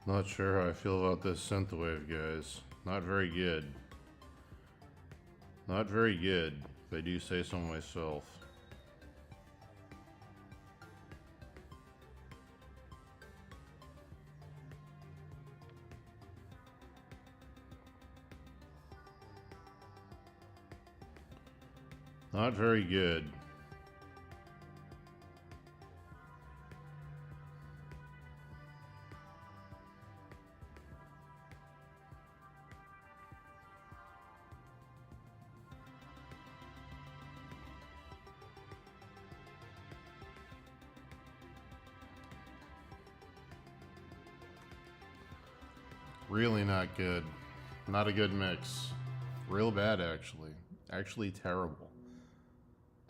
Not sure how I feel about this synthwave, guys. Not very good. Not very good, if I do say so myself. Not very good. Really not good. Not a good mix. Real bad, actually. Actually terrible.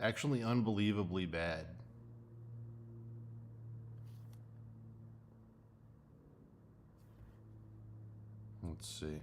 Actually unbelievably bad. Let's see.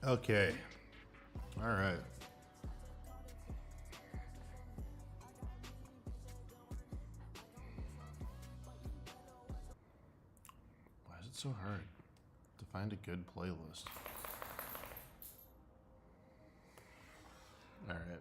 Okay. All right. Why is it so hard to find a good playlist? All right.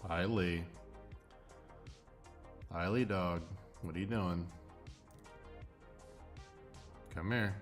Hi, Lee. Hi, Lee dog. What are you doing? Come here.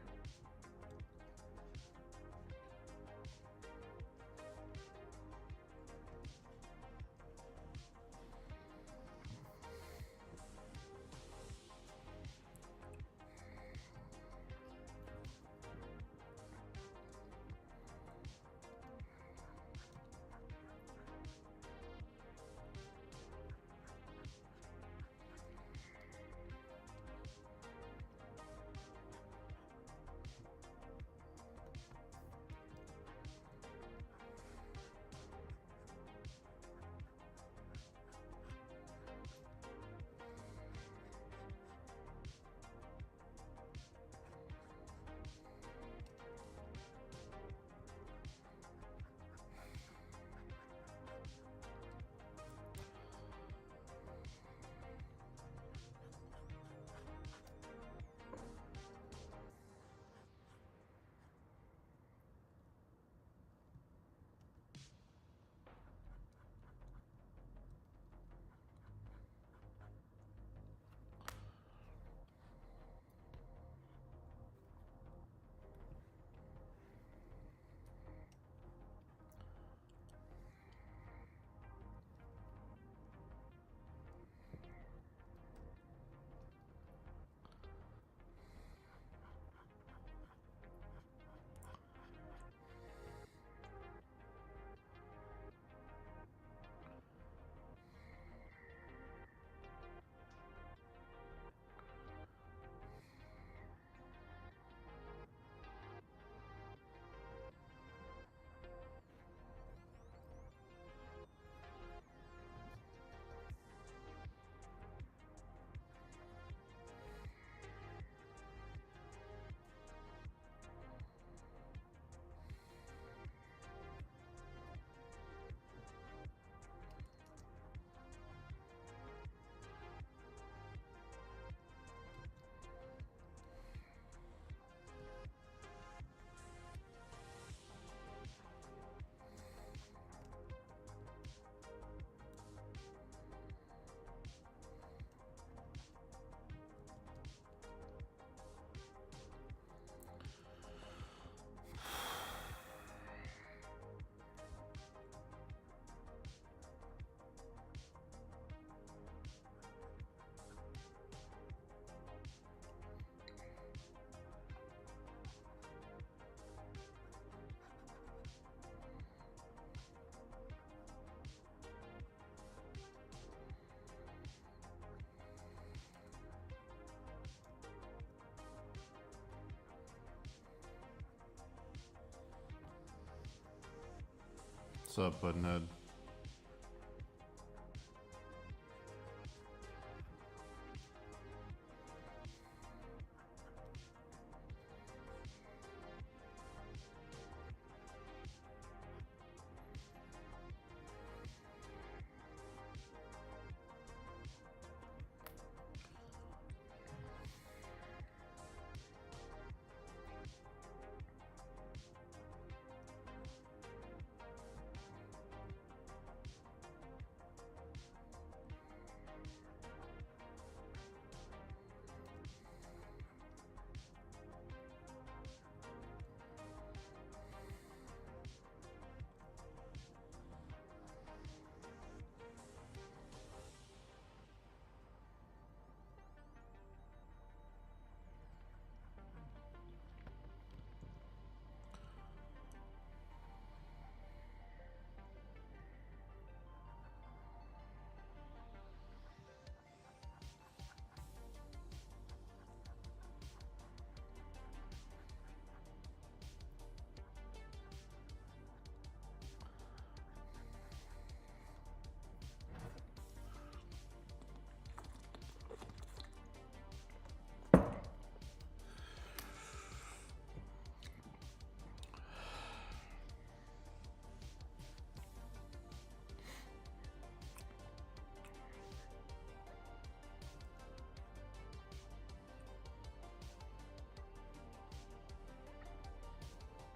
What's up, Buttonhead?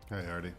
Hey, Artie.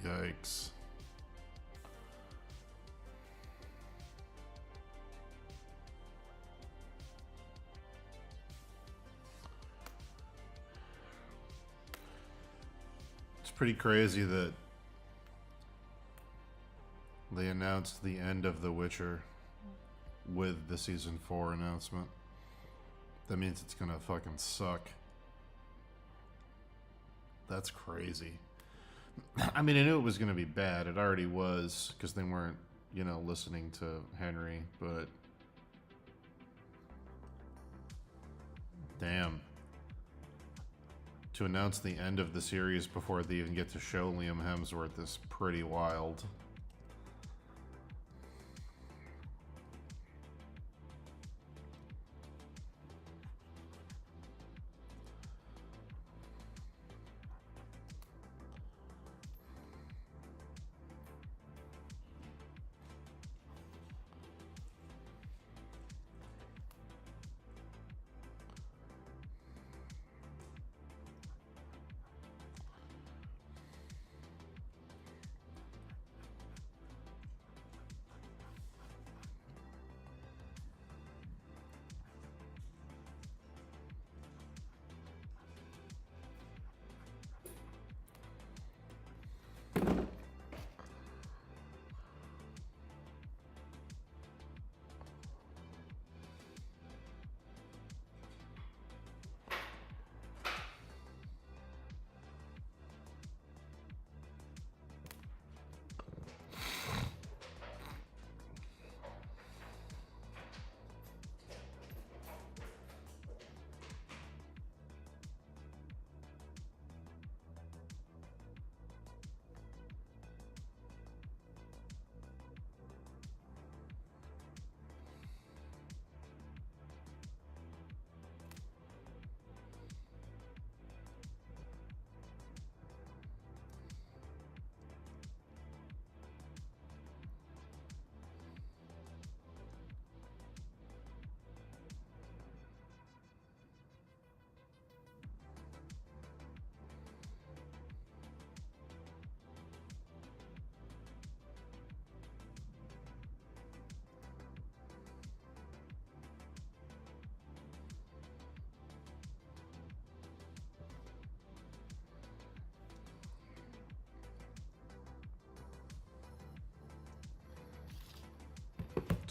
Yikes. It's pretty crazy that they announced the end of The Witcher with the season 4 announcement. That means it's gonna fucking suck. That's crazy. I mean, I knew it was gonna be bad. It already was, because they weren't, you know, listening to Henry, but damn. To announce the end of the series before they even get to show Liam Hemsworth is pretty wild.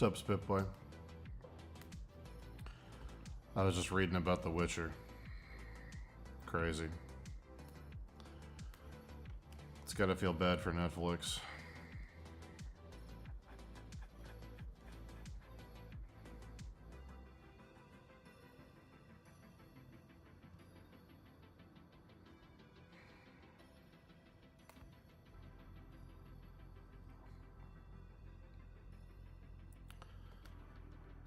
What's up, Spitboy? I was just reading about The Witcher. Crazy. It's gotta feel bad for Netflix.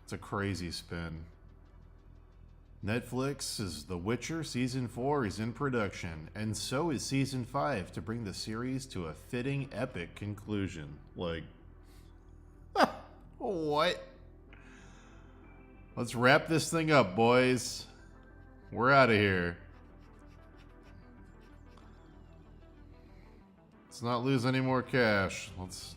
It's a crazy spin. Netflix is The Witcher Season 4 is in production, and so is Season 5 to bring the series to a fitting, epic conclusion. Like, what? Let's wrap this thing up, boys. We're out of here. Let's not lose any more cash. Let's...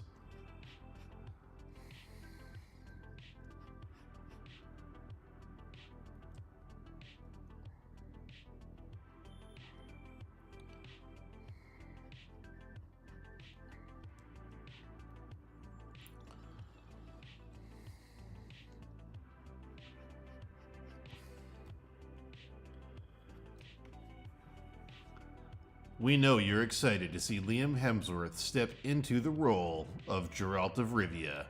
We know you're excited to see Liam Hemsworth step into the role of Geralt of Rivia,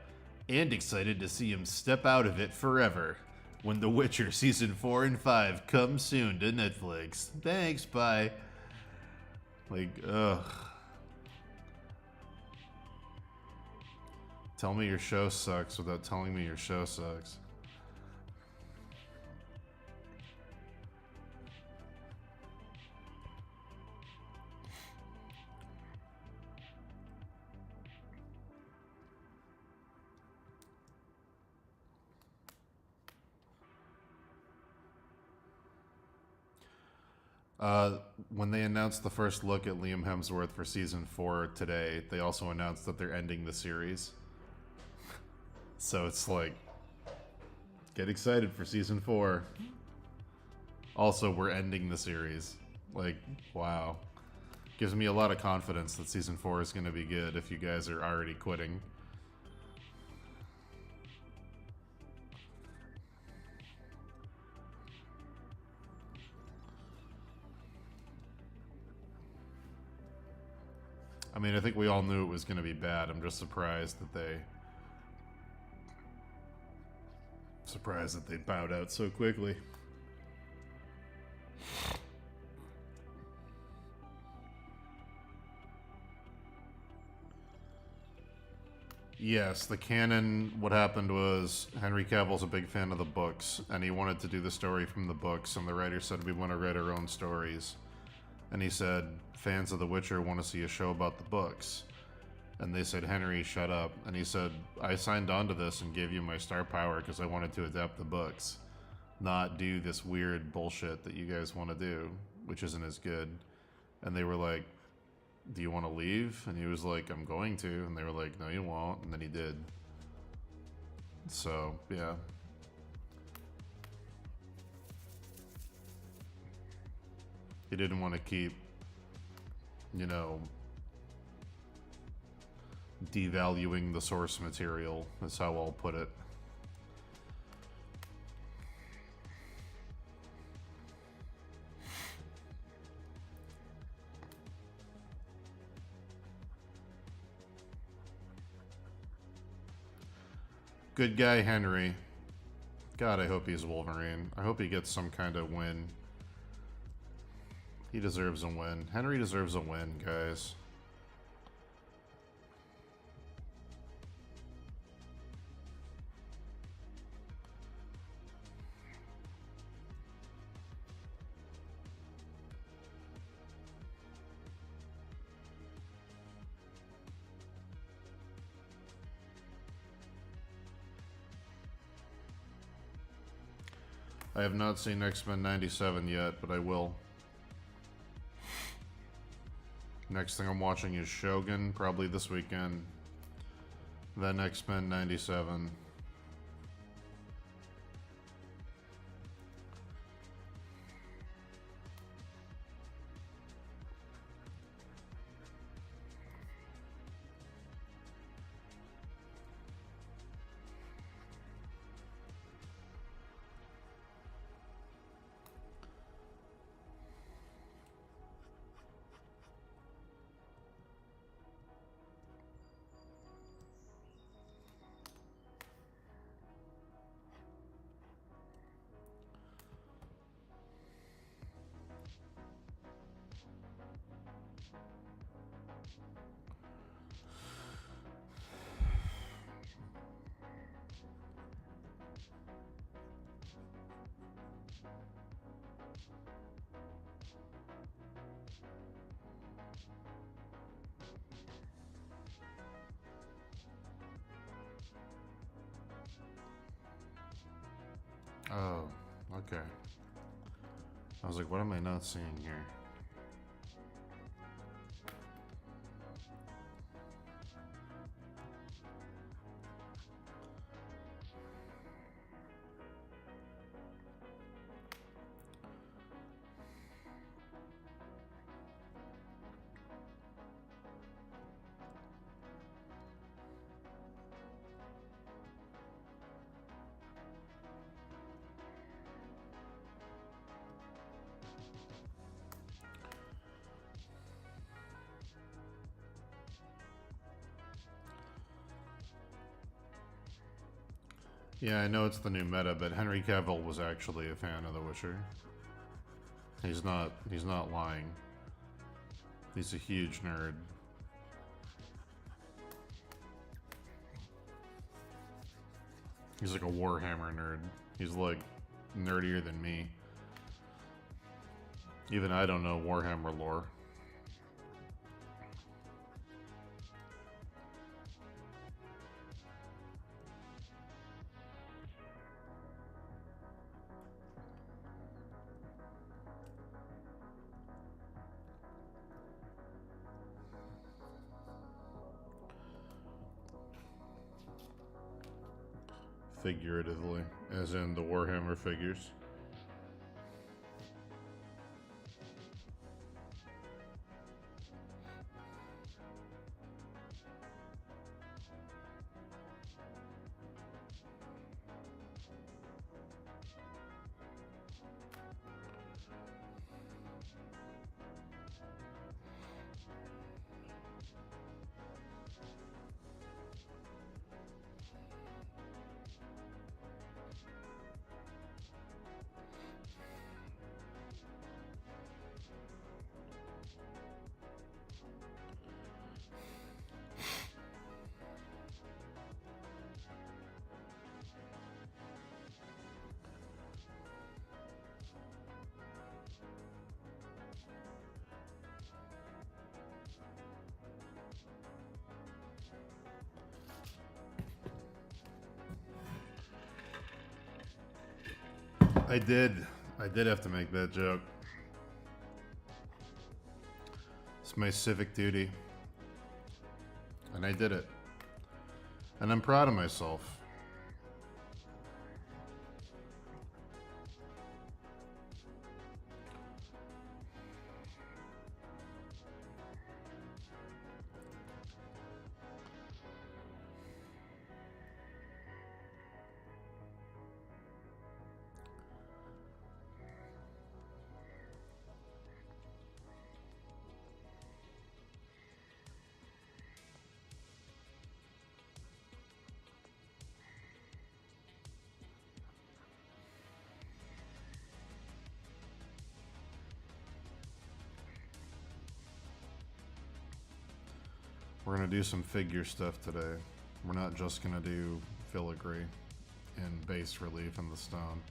and excited to see him step out of it forever when The Witcher Season 4 and 5 come soon to Netflix. Thanks, bye. Like, ugh. Tell me your show sucks without telling me your show sucks. When they announced the first look at Liam Hemsworth for Season 4 today, they also announced that they're ending the series. So it's like, get excited for Season 4. Also, we're ending the series. Like, wow. Gives me a lot of confidence that Season 4 is going to be good if you guys are already quitting. I mean, I think we all knew it was going to be bad. I'm just surprised that they bowed out so quickly. Yes, the canon, what happened was Henry Cavill's a big fan of the books, and he wanted to do the story from the books, and the writer said, we want to write our own stories. And he said, fans of The Witcher want to see a show about the books. And they said, Henry, shut up. And he said, I signed on to this and gave you my star power because I wanted to adapt the books, not do this weird bullshit that you guys want to do, which isn't as good. And they were like, do you want to leave? And he was like, I'm going to. And they were like, no, you won't. And then he did. So, yeah. He didn't want to keep, you know, devaluing the source material, is how I'll put it. Good guy, Henry. God, I hope he's Wolverine. I hope he gets some kind of win. He deserves a win. Henry deserves a win, guys. I have not seen X-Men 97 yet, but I will. Next thing I'm watching is Shogun, probably this weekend. Then X-Men 97. Oh, okay. I was like, what am I not seeing here? Yeah, I know it's the new meta, but Henry Cavill was actually a fan of The Witcher. He's not lying. He's a huge nerd. He's like a Warhammer nerd. He's like nerdier than me. Even I don't know Warhammer lore. Figuratively, as in the Warhammer figures. I did have to make that joke. It's my civic duty. And I did it. And I'm proud of myself. We're gonna do some figure stuff today. We're not just gonna do filigree and bas relief in the stone.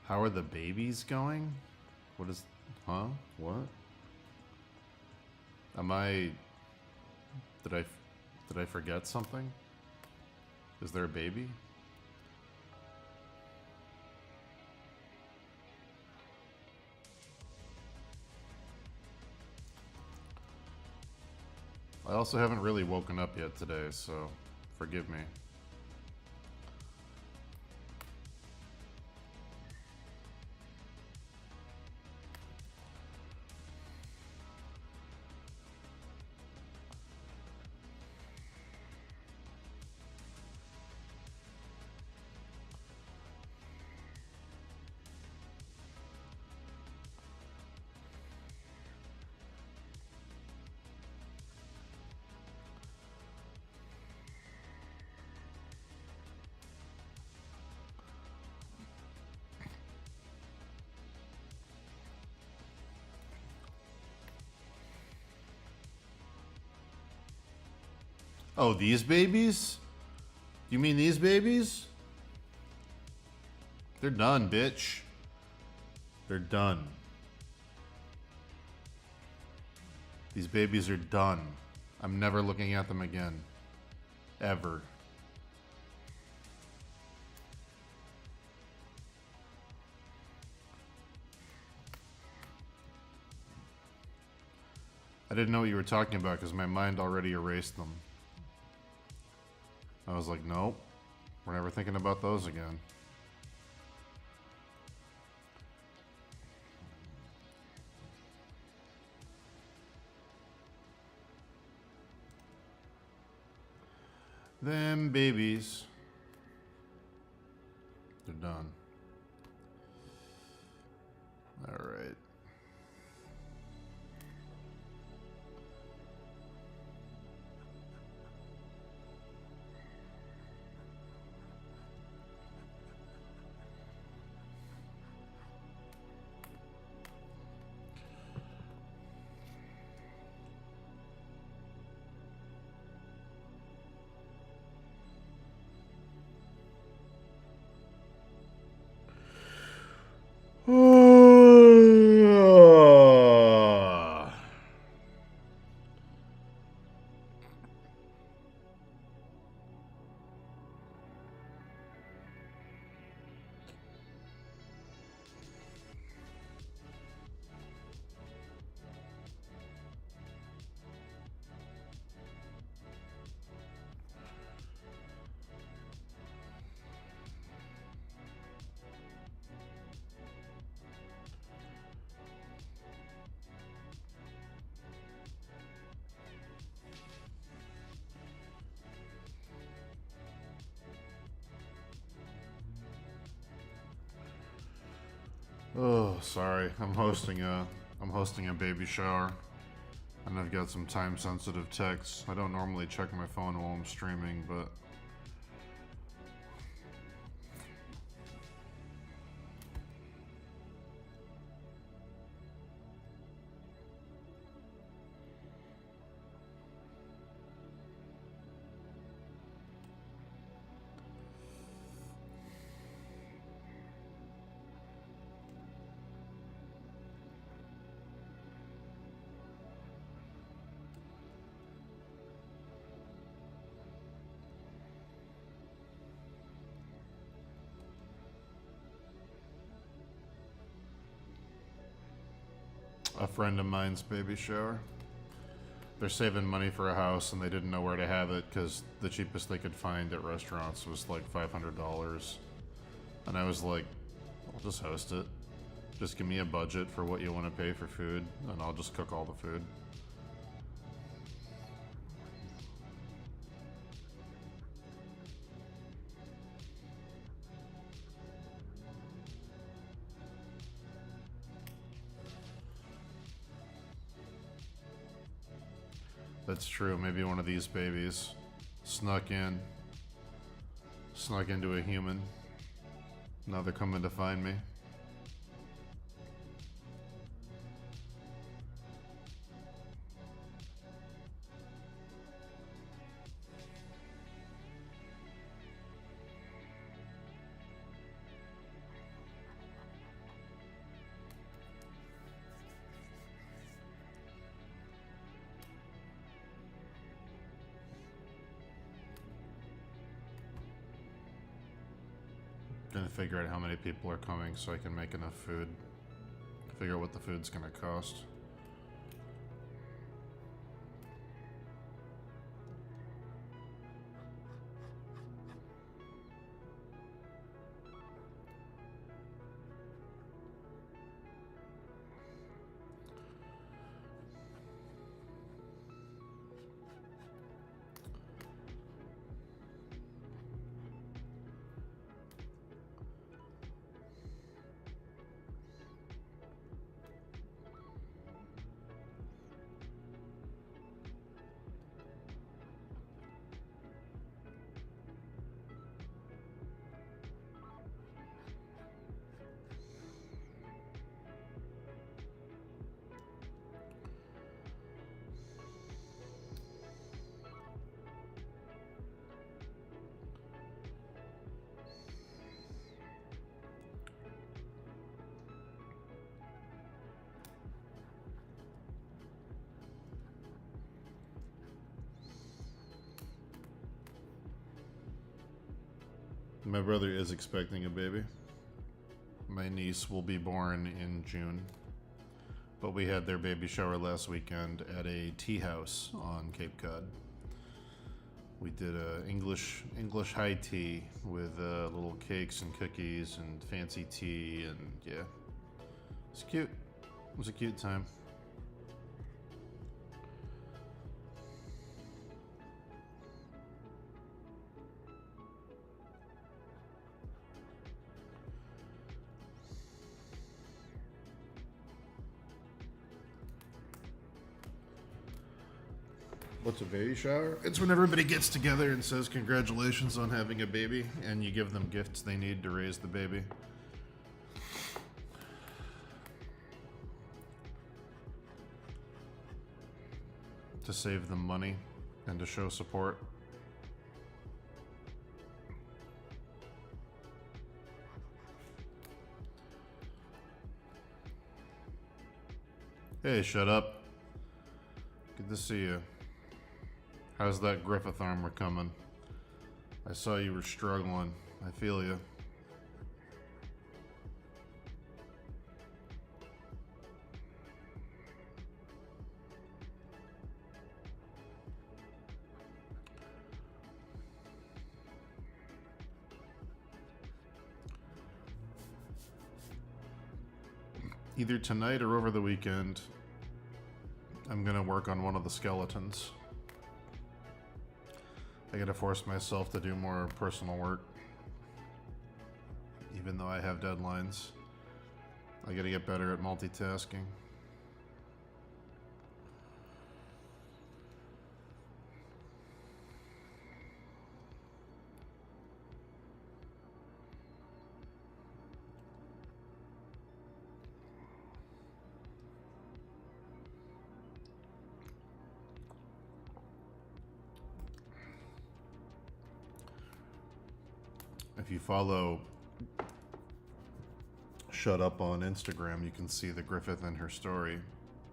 How are the babies going? What is... Huh? What? Am I... Did I forget something? Is there a baby? I also haven't really woken up yet today, so forgive me. Oh, these babies? You mean these babies? They're done, bitch. They're done. These babies are done. I'm never looking at them again. Ever. I didn't know what you were talking about because my mind already erased them. I was like, nope. We're never thinking about those again. Them babies. They're done. All right. Oh, sorry. I'm hosting a baby shower, and I've got some time-sensitive texts. I don't normally check my phone while I'm streaming, but a friend of mine's baby shower. They're saving money for a house, and they didn't know where to have it because the cheapest they could find at restaurants was like $500. And I was like, I'll just host it. Just give me a budget for what you want to pay for food, and I'll just cook all the food. That's true. Maybe one of these babies snuck into a human. Now they're coming to find me. Gonna figure out how many people are coming so I can make enough food. Figure out what the food's gonna cost. My brother is expecting a baby. My niece will be born in June. But we had their baby shower last weekend at a tea house on Cape Cod. We did a English high tea with little cakes and cookies and fancy tea, and yeah, it's cute. It was a cute time. What's a baby shower? It's when everybody gets together and says congratulations on having a baby, and you give them gifts they need to raise the baby. To save them money and to show support. Hey, shut up. Good to see you. How's that Griffith armor coming? I saw you were struggling. I feel you. Either tonight or over the weekend, I'm gonna work on one of the skeletons. I gotta force myself to do more personal work. Even though I have deadlines, I gotta get better at multitasking. If you follow Shut Up on Instagram, you can see the Griffith in her story.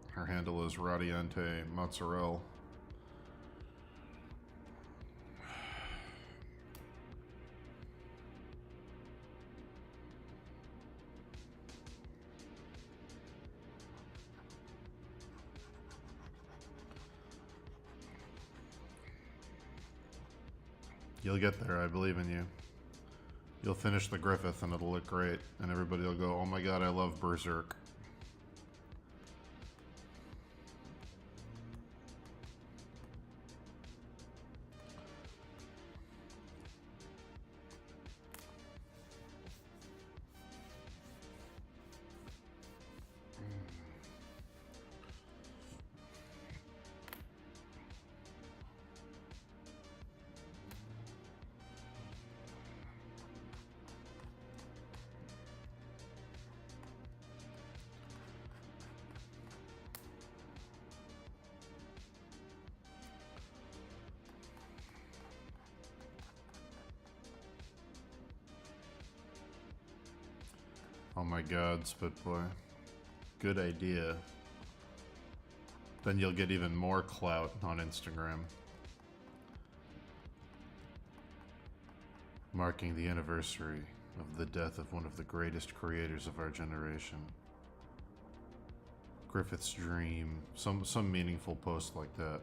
Her handle is Radiante Mozzarella. You'll get there, I believe in you. You'll finish the Griffith and it'll look great, and everybody will go, oh my god, I love Berserk. Oh my god, Spitboy. Good idea. Then you'll get even more clout on Instagram. Marking the anniversary of the death of one of the greatest creators of our generation. Griffith's dream. Some meaningful post like that.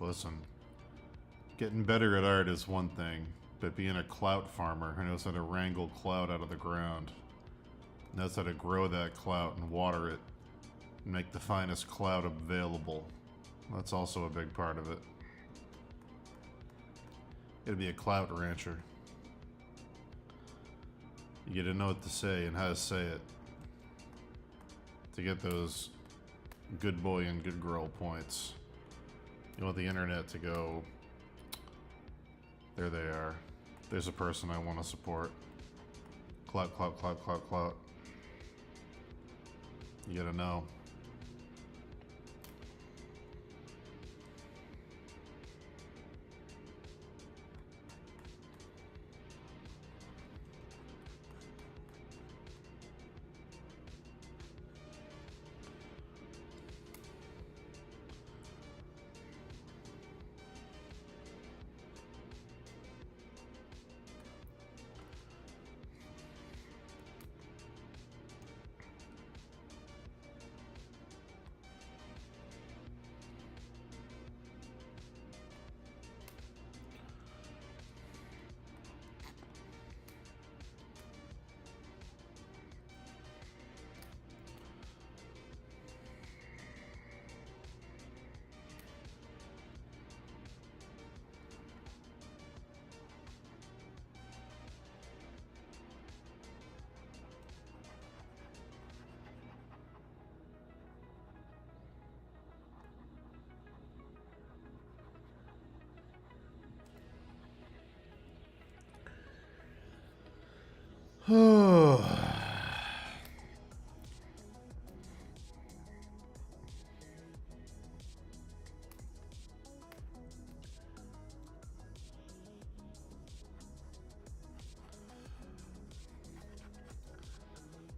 Listen, getting better at art is one thing, but being a clout farmer who knows how to wrangle clout out of the ground, knows how to grow that clout and water it, and make the finest clout available, that's also a big part of it. You gotta be a clout rancher. You gotta know what to say and how to say it to get those good boy and good girl points. You want the internet to go, there they are. There's a person I want to support. Clout, clout, clout, clout, clout. You gotta know.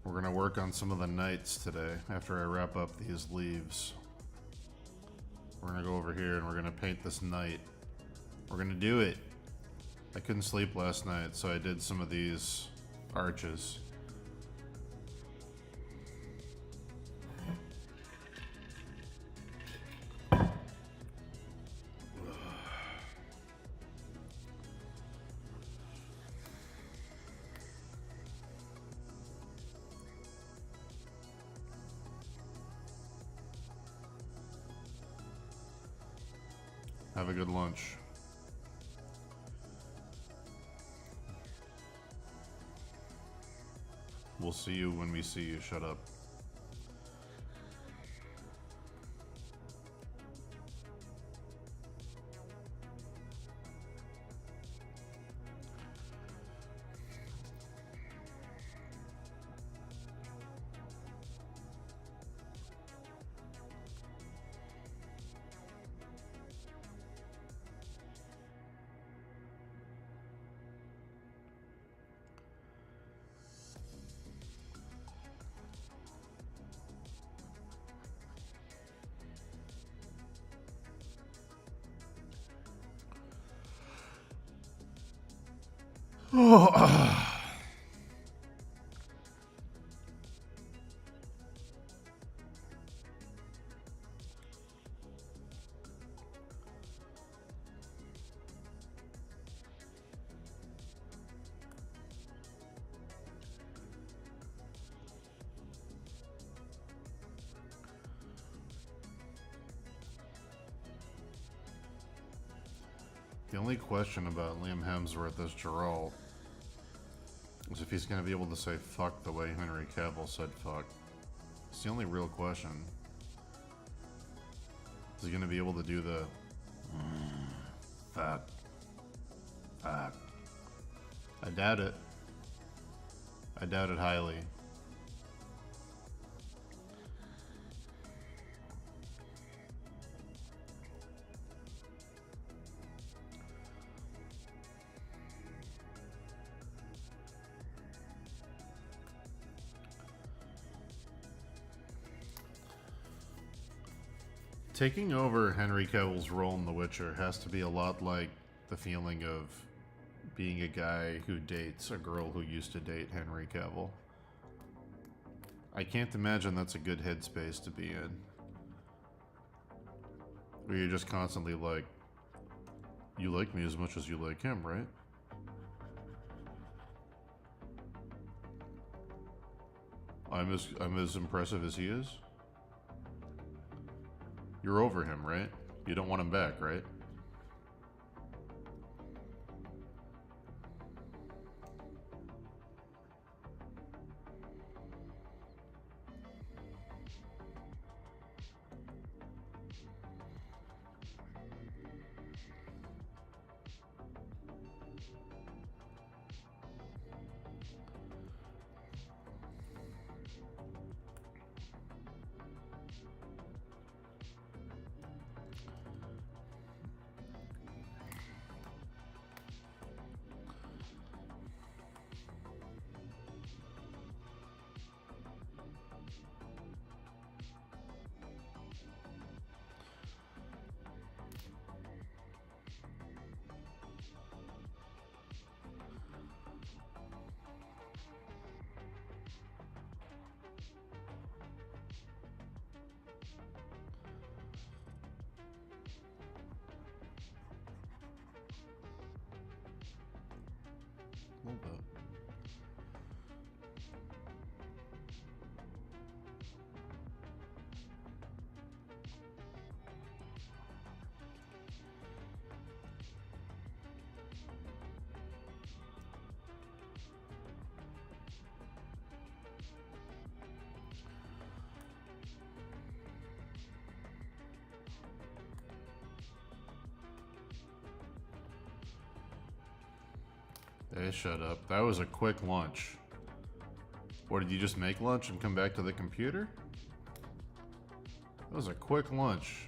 We're gonna work on some of the nights today after I wrap up these leaves. We're gonna go over here and we're gonna paint this night. We're gonna do it. I couldn't sleep last night, so I did some of these arches. Have a good lunch. We'll see you when we see you. Shut up. The only question about Liam Hemsworth as Geralt is if he's going to be able to say fuck the way Henry Cavill said fuck. It's the only real question. Is he going to be able to do the fuck? Fuck. I doubt it. I doubt it highly. Taking over Henry Cavill's role in The Witcher has to be a lot like the feeling of being a guy who dates a girl who used to date Henry Cavill. I can't imagine that's a good headspace to be in. Where you're just constantly like, you like me as much as you like him, right? I'm as impressive as he is? You're over him, right? You don't want him back, right? A little bit. Hey, shut up. That was a quick lunch. What, did you just make lunch and come back to the computer? That was a quick lunch.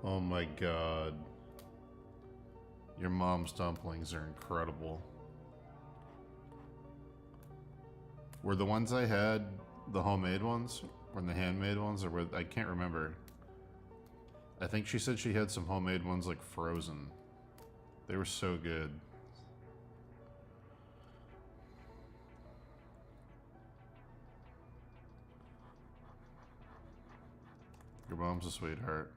Oh my god. Your mom's dumplings are incredible. Were the ones I had the homemade ones? Or the handmade ones? Or were, I can't remember. I think she said she had some homemade ones like frozen. They were so good. Your mom's a sweetheart.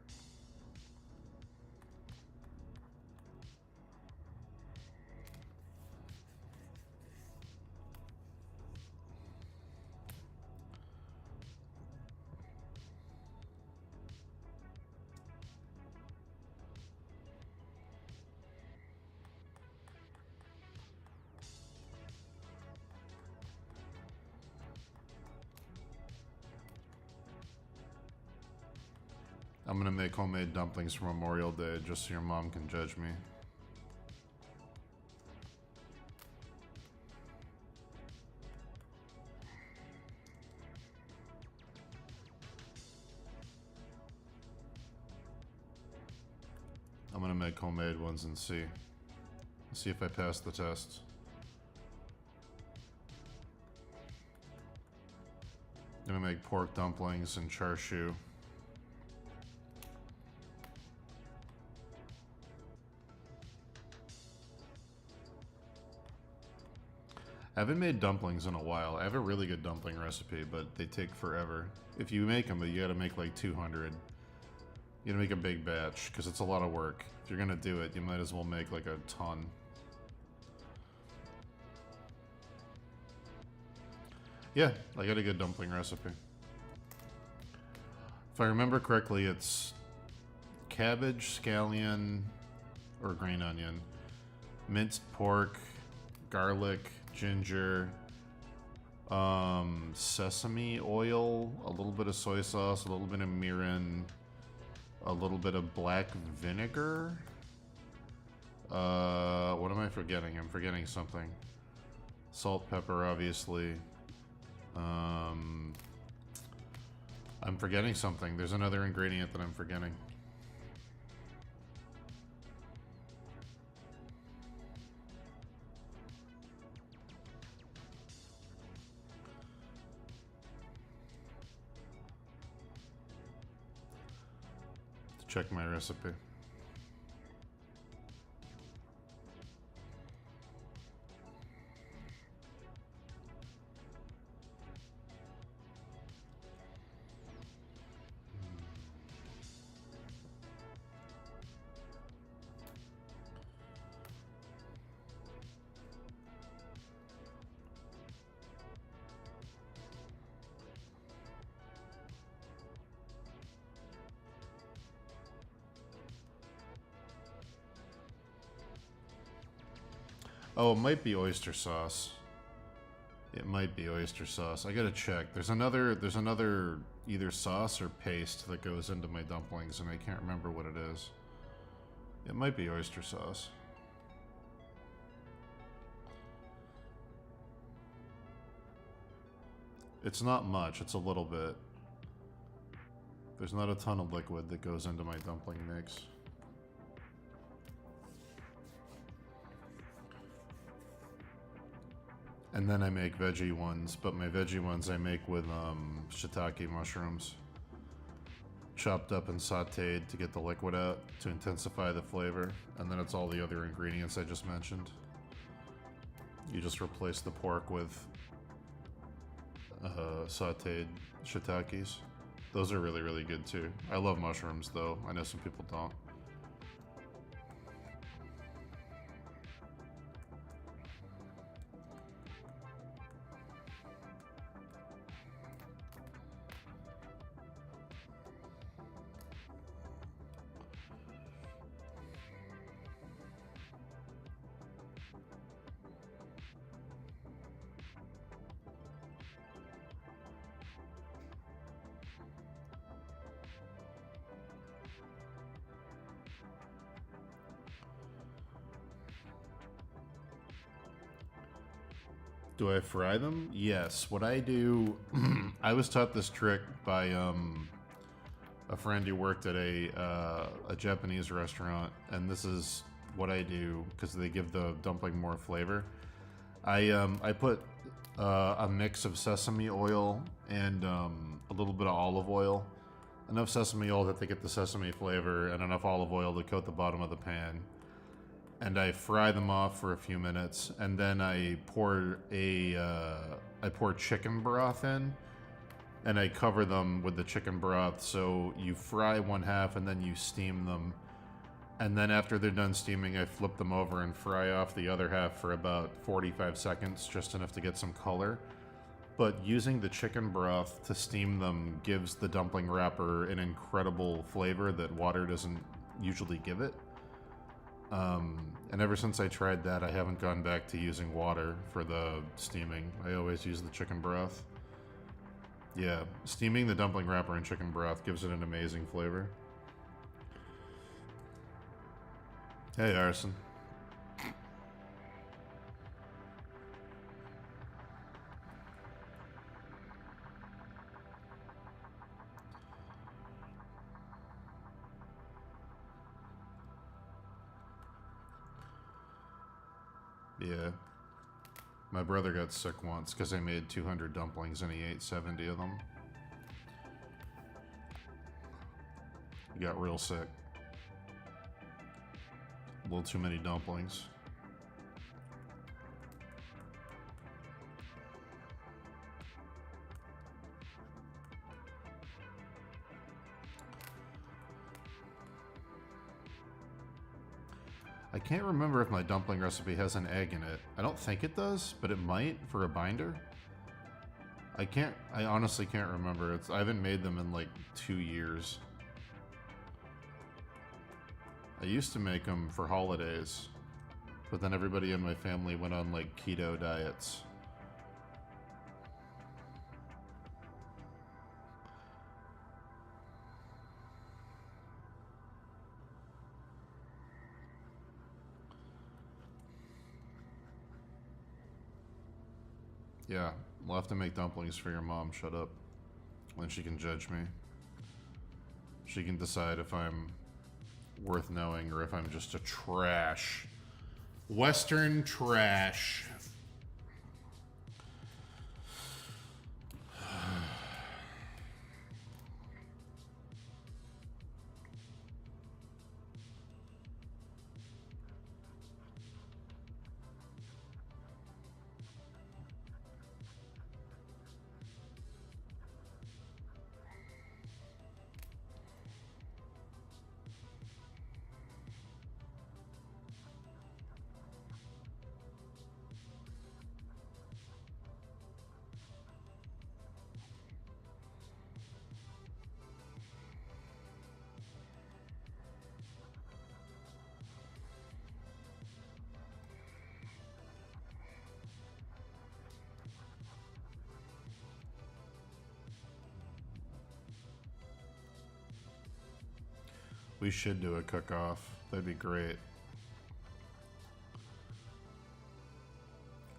I'm gonna make homemade dumplings for Memorial Day just so your mom can judge me. I'm gonna make homemade ones and see if I pass the test. I'm gonna make pork dumplings and char siu. I haven't made dumplings in a while. I have a really good dumpling recipe, but they take forever. If you make them, you gotta make like 200. You gotta make a big batch, because it's a lot of work. If you're gonna do it, you might as well make like a ton. Yeah, I got a good dumpling recipe. If I remember correctly, it's cabbage, scallion, or green onion, minced pork, garlic, ginger, sesame oil, a little bit of soy sauce, a little bit of mirin, a little bit of black vinegar. What am I forgetting? I'm forgetting something. Salt, pepper, obviously. I'm forgetting something. There's another ingredient that I'm forgetting. Check my recipe. Oh, it might be oyster sauce. It might be oyster sauce. I gotta check. There's another either sauce or paste that goes into my dumplings, and I can't remember what it is. It might be oyster sauce. It's not much. It's a little bit. There's not a ton of liquid that goes into my dumpling mix. And then I make veggie ones, but my veggie ones I make with shiitake mushrooms. Chopped up and sauteed to get the liquid out, to intensify the flavor. And then it's all the other ingredients I just mentioned. You just replace the pork with sauteed shiitakes. Those are really, really good too. I love mushrooms though. I know some people don't. Do I fry them? Yes. What I do, I was taught this trick by a friend who worked at a Japanese restaurant, and this is what I do because they give the dumpling more flavor. I put a mix of sesame oil and a little bit of olive oil, enough sesame oil that they get the sesame flavor, and enough olive oil to coat the bottom of the pan. And I fry them off for a few minutes, and then I pour chicken broth in, and I cover them with the chicken broth. So you fry one half, and then you steam them, and then after they're done steaming, I flip them over and fry off the other half for about 45 seconds, just enough to get some color. But using the chicken broth to steam them gives the dumpling wrapper an incredible flavor that water doesn't usually give it. And ever since I tried that, I haven't gone back to using water for the steaming. I always use the chicken broth. Yeah, steaming the dumpling wrapper in chicken broth gives it an amazing flavor. Hey, Arson. Yeah. My brother got sick once because I made 200 dumplings and he ate 70 of them. He got real sick. A little too many dumplings. I can't remember if my dumpling recipe has an egg in it. I don't think it does, but it might for a binder. I honestly can't remember. I haven't made them in like 2 years. I used to make them for holidays, but then everybody in my family went on like keto diets. Yeah, we'll have to make dumplings for your mom. Shut up. Then she can judge me. She can decide if I'm worth knowing or if I'm just a trash. Western trash. We should do a cook-off. That'd be great.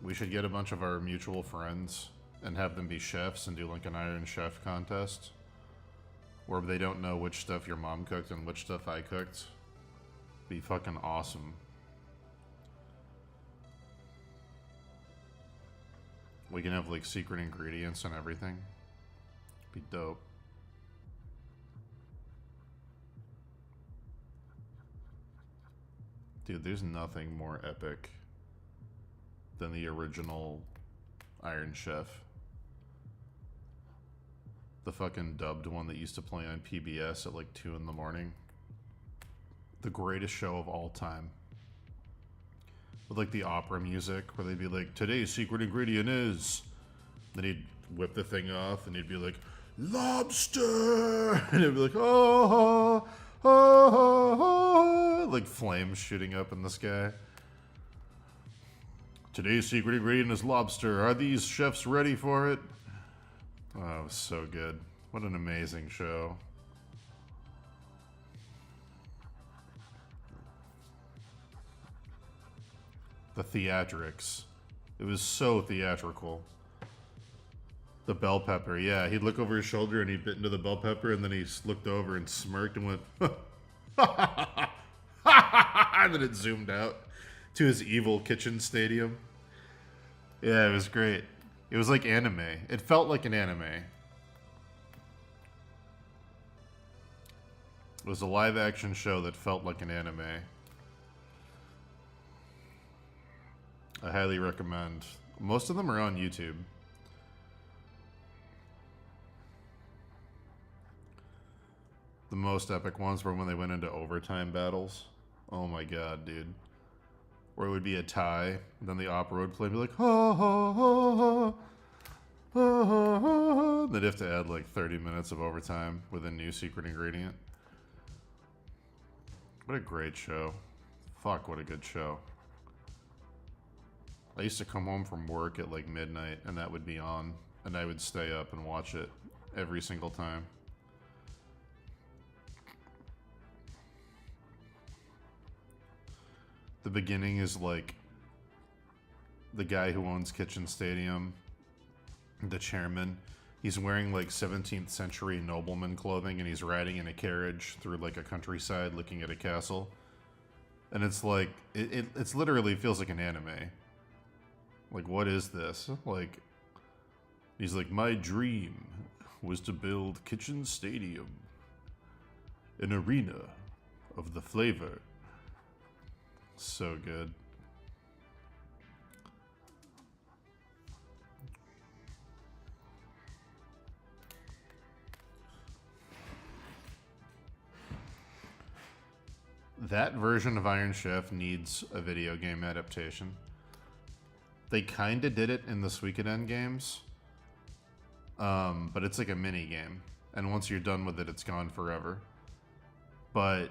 We should get a bunch of our mutual friends and have them be chefs and do like an Iron Chef contest where they don't know which stuff your mom cooked and which stuff I cooked. Be fucking awesome. We can have like secret ingredients and everything. Be dope. Dude, there's nothing more epic than the original Iron Chef. The fucking dubbed one that used to play on PBS at like 2 in the morning. The greatest show of all time. With like the opera music where they'd be like, today's secret ingredient is... Then he'd whip the thing off and he'd be like, lobster! And it'd be like, oh, oh, oh, oh, like flames shooting up in the sky. Today's secret ingredient is lobster. Are these chefs ready for it? Oh, it was so good. What an amazing show. The theatrics. It was so theatrical. The bell pepper, yeah. He'd look over his shoulder and he bit into the bell pepper and then he looked over and smirked and went, and then it zoomed out to his evil kitchen stadium. Yeah, it was great. It was like anime. It felt like an anime. It was a live action show that felt like an anime. I highly recommend. Most of them are on YouTube. The most epic ones were when they went into overtime battles. Oh my god, dude. Where it would be a tie, then the opera would play and be like, ha ha ha ha, ha ha ha. They'd have to add like 30 minutes of overtime with a new secret ingredient. What a great show. Fuck, what a good show. I used to come home from work at like midnight and that would be on, and I would stay up and watch it every single time. The beginning is like the guy who owns Kitchen Stadium, the chairman. He's wearing like 17th century nobleman clothing and he's riding in a carriage through like a countryside looking at a castle. And it's like, it's literally feels like an anime. Like, what is this? Like, he's like, my dream was to build Kitchen Stadium, an arena of the flavor. So good. That version of Iron Chef needs a video game adaptation. They kind of did it in the Suikoden games, But it's like a mini game, and once you're done with it, it's gone forever. But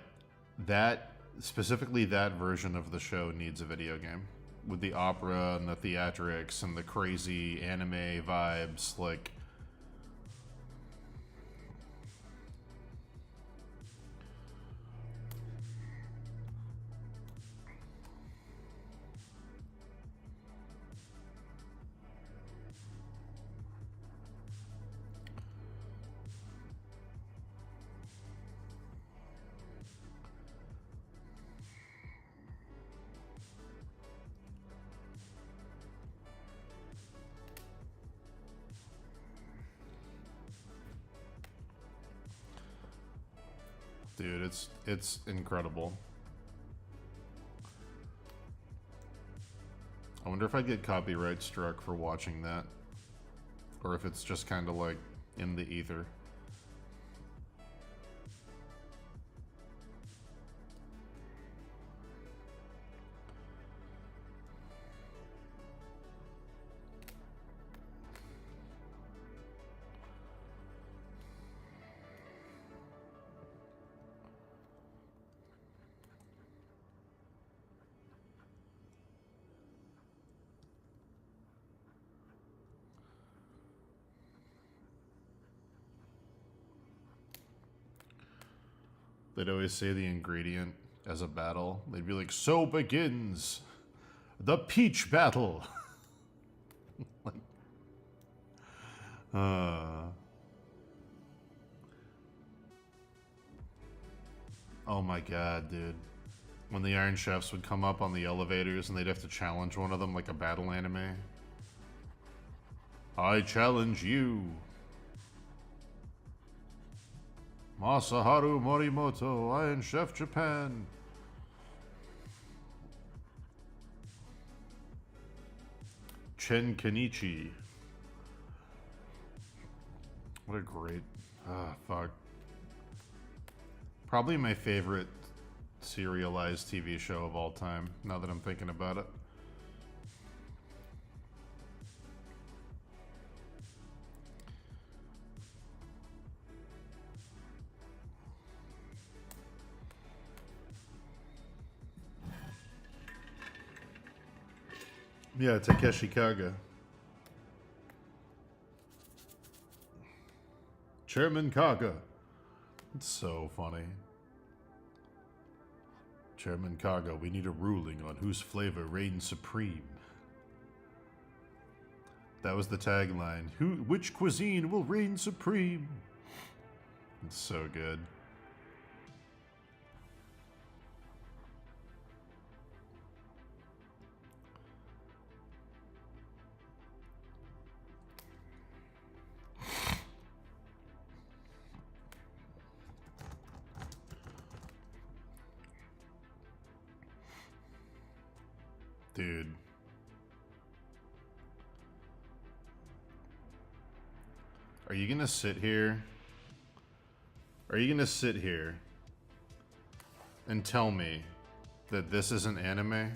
that, specifically that version of the show, needs a video game with the opera and the theatrics and the crazy anime vibes. Like, dude, it's incredible. I wonder if I'd get copyright struck for watching that, or if it's just kind of like in the ether. They'd always say the ingredient as a battle. They'd be like, "So begins the peach battle." Like, oh my god, dude. When the Iron Chefs would come up on the elevators and they'd have to challenge one of them like a battle anime. I challenge you. Masaharu Morimoto, Iron Chef Japan. Chen Kenichi. What a great... fuck. Probably my favorite serialized TV show of all time, now that I'm thinking about it. Yeah, Takeshi Kaga. Chairman Kaga. It's so funny. Chairman Kaga, we need a ruling on whose flavor reigns supreme. That was the tagline. Which cuisine will reign supreme? It's so good. Dude. Are you gonna sit here? Are you gonna sit here and tell me that this isn't anime?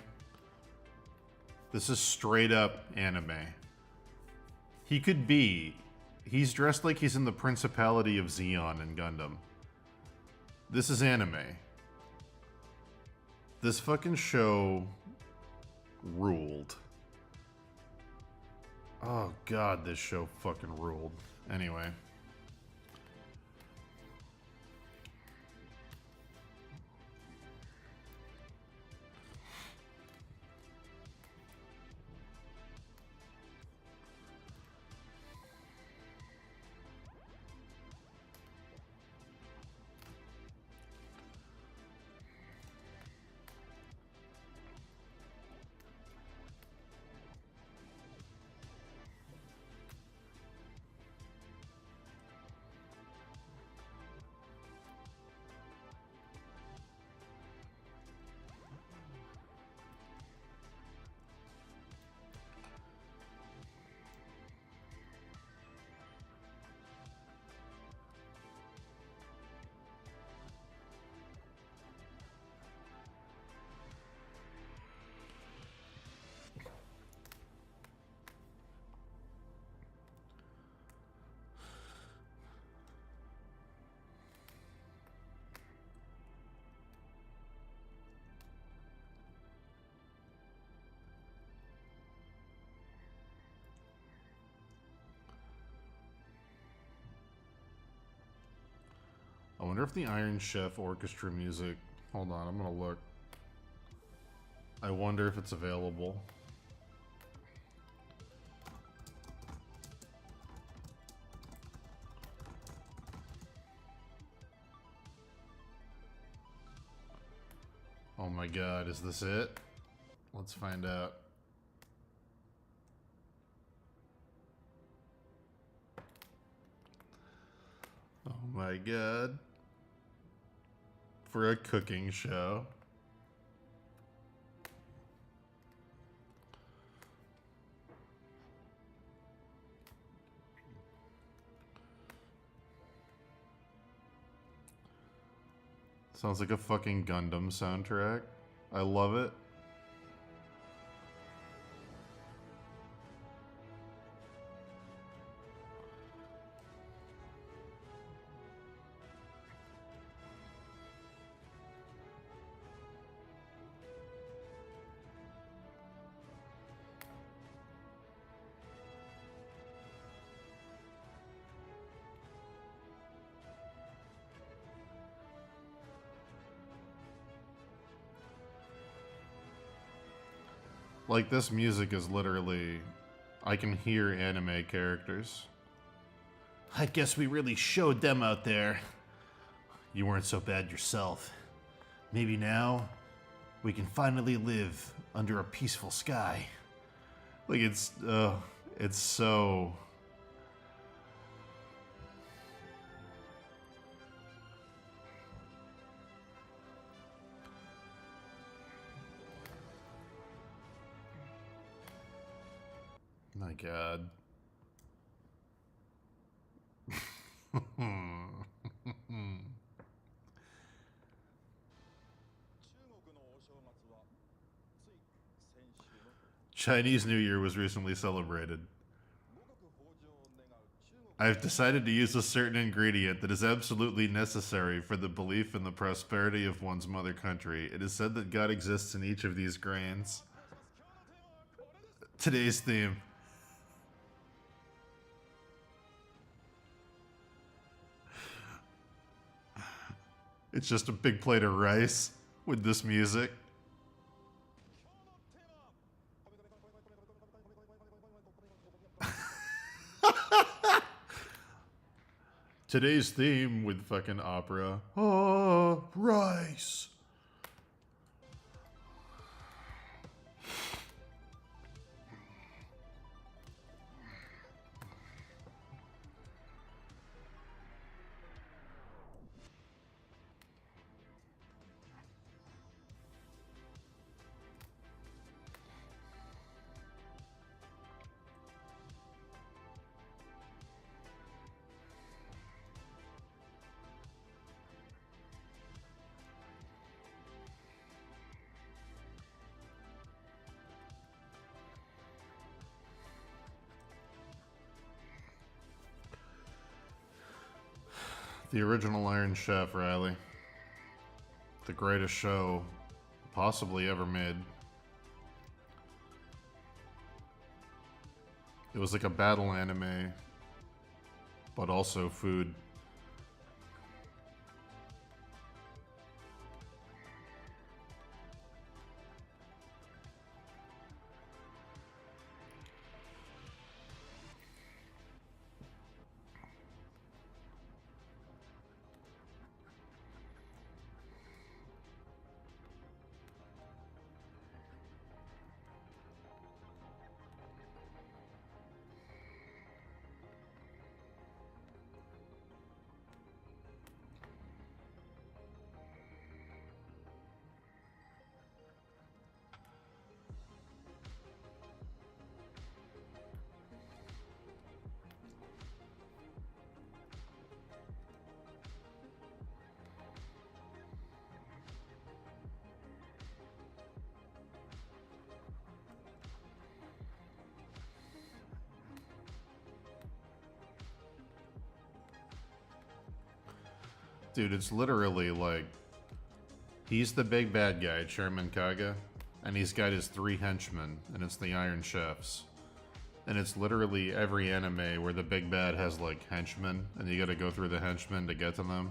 This is straight up anime. He could be. He's dressed like he's in the Principality of Xeon in Gundam. This is anime. This fucking show ruled. Oh god, this show fucking ruled. Anyway. wonder if the Iron Chef orchestra music... Hold on, I'm gonna look. I wonder if it's available. Oh my god, is this it? Let's find out. Oh my god. For a cooking show. Sounds like a fucking Gundam soundtrack. I love it. Like, this music is literally... I can hear anime characters. I guess we really showed them out there. You weren't so bad yourself. Maybe now, we can finally live under a peaceful sky. Like, it's so... My god. Chinese New Year was recently celebrated. I've decided to use a certain ingredient that is absolutely necessary for the belief in the prosperity of one's mother country. It is said that God exists in each of these grains. Today's theme. It's just a big plate of rice with this music. Today's theme with fucking opera. Oh, rice. The original Iron Chef, Riley. The greatest show possibly ever made. It was like a battle anime, but also food. Dude, it's literally like, he's the big bad guy, Chairman Kaga, and he's got his 3 henchmen, and it's the Iron Chefs. And it's literally every anime where the big bad has like henchmen, and you gotta go through the henchmen to get to them.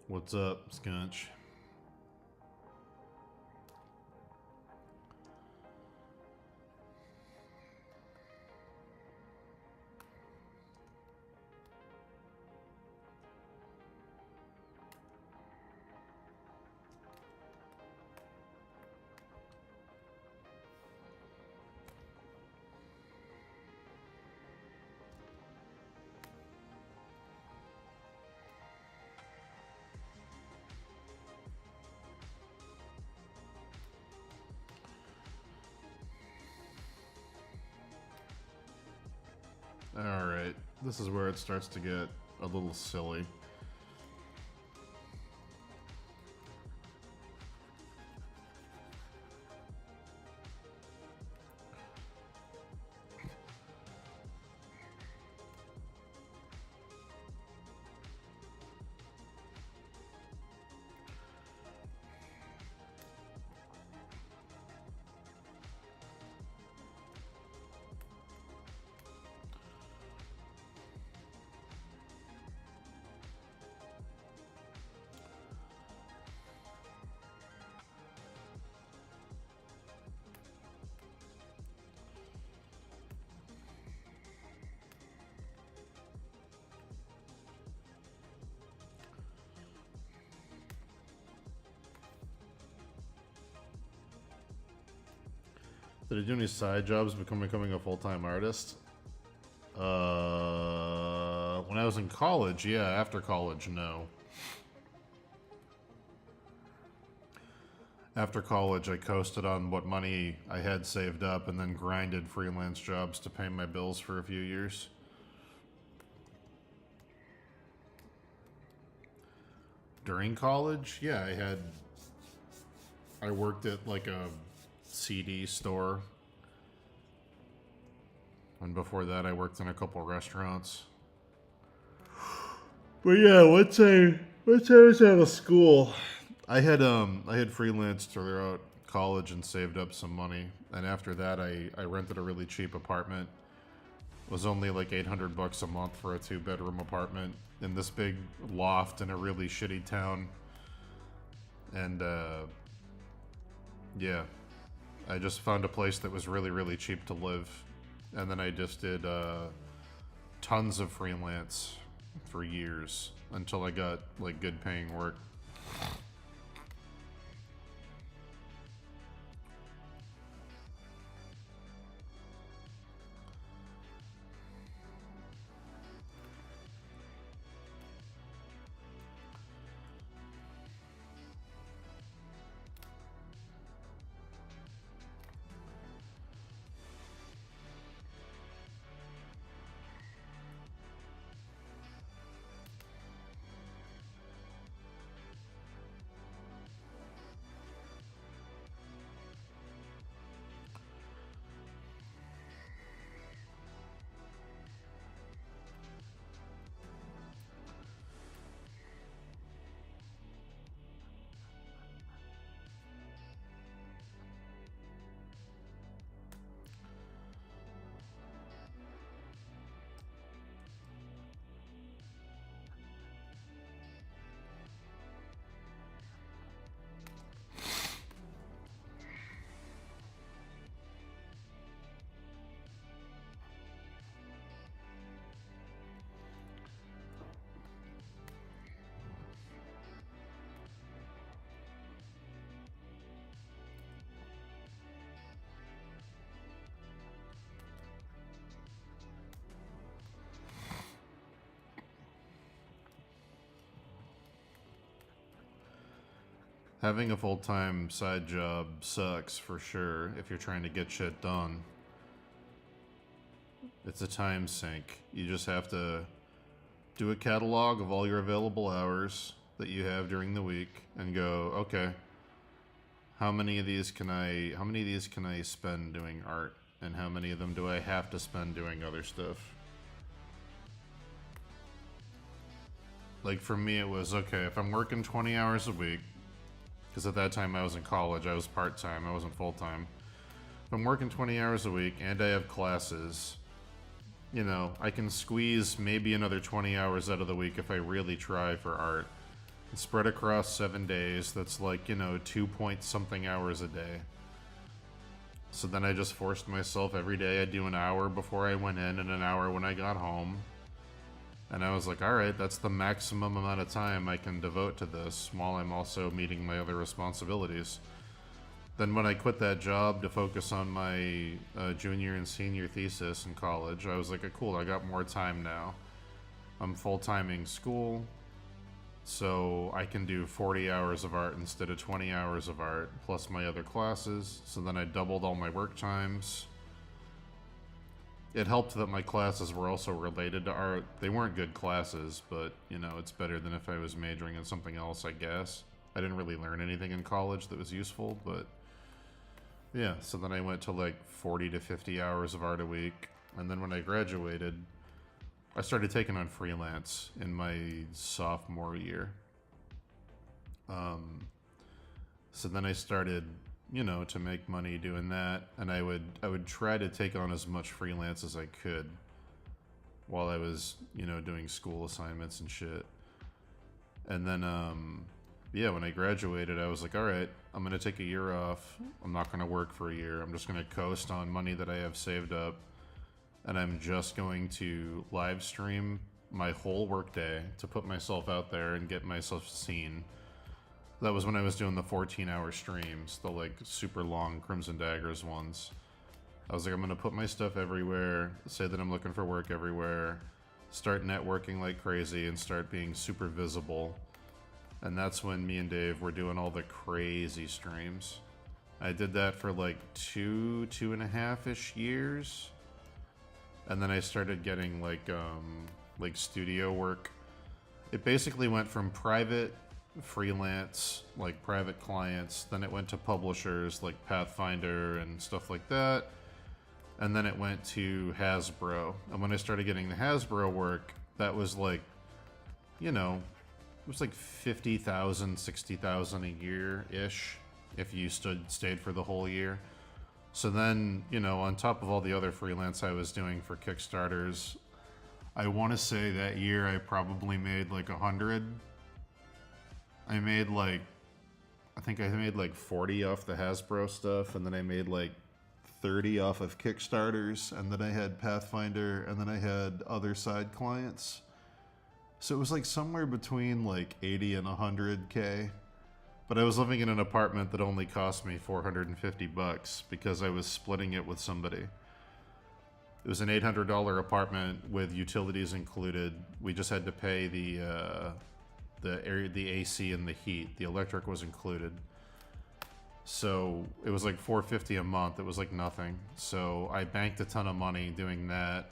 What's up, Skunch? Alright, this is where it starts to get a little silly. Did he do any side jobs becoming a full-time artist? When I was in college, yeah. After college, no. After college, I coasted on what money I had saved up and then grinded freelance jobs to pay my bills for a few years. During college, yeah, I worked at like a CD store, and before that I worked in a couple restaurants. But yeah, once I was out of school, I had freelance throughout college and saved up some money, and after that I rented a really cheap apartment. It was only like $800 a month for a 2-bedroom apartment in this big loft in a really shitty town. And yeah, I just found a place that was really, really cheap to live. And then I just did tons of freelance for years until I got like good paying work. Having a full-time side job sucks for sure if you're trying to get shit done. It's a time sink. You just have to do a catalog of all your available hours that you have during the week and go, okay, how many of these can I spend doing art, and how many of them do I have to spend doing other stuff? Like for me it was, okay, if I'm working 20 hours a week, because at that time I was in college, I was part-time, I wasn't full-time. If I'm working 20 hours a week and I have classes, you know, I can squeeze maybe another 20 hours out of the week if I really try for art. spread across 7 days. That's like, 2 point something hours a day. So then I just forced myself every day. I'd do an hour before I went in and an hour when I got home. And I was like, all right, that's the maximum amount of time I can devote to this while I'm also meeting my other responsibilities. Then when I quit that job to focus on my junior and senior thesis in college, I was like, cool, I got more time now. I'm full-timing school, so I can do 40 hours of art instead of 20 hours of art, plus my other classes. So then I doubled all my work times. It helped that my classes were also related to art. They weren't good classes, but, it's better than if I was majoring in something else, I guess. I didn't really learn anything in college that was useful, but yeah. So then I went to like 40 to 50 hours of art a week. And then when I graduated, I started taking on freelance in my sophomore year. So then I started, to make money doing that, and I would try to take on as much freelance as I could while I was, doing school assignments and shit. And then, when I graduated, I was like, all right, I'm going to take a year off. I'm not going to work for a year. I'm just going to coast on money that I have saved up. And I'm just going to live stream my whole workday to put myself out there and get myself seen. That was when I was doing the 14-hour streams, the like super long Crimson Daggers ones. I was like, I'm going to put my stuff everywhere, say that I'm looking for work everywhere, start networking like crazy, and start being super visible. And that's when me and Dave were doing all the crazy streams. I did that for like 2.5-ish years. And then I started getting like studio work. It basically went from private, freelance, like private clients, then it went to publishers like Pathfinder and stuff like that. And then it went to Hasbro. And when I started getting the Hasbro work, that was like, it was like 50,000, 60,000 a year-ish if you stayed for the whole year. So then, on top of all the other freelance I was doing for Kickstarters, I want to say that year I probably made like 100. I think I made like 40 off the Hasbro stuff, and then I made like 30 off of Kickstarters, and then I had Pathfinder, and then I had other side clients. So it was like somewhere between like 80 and 100K. But I was living in an apartment that only cost me $450 because I was splitting it with somebody. It was an $800 apartment with utilities included. We just had to pay the AC and the heat. The electric was included. So it was like $450 a month. It was like nothing. So I banked a ton of money doing that.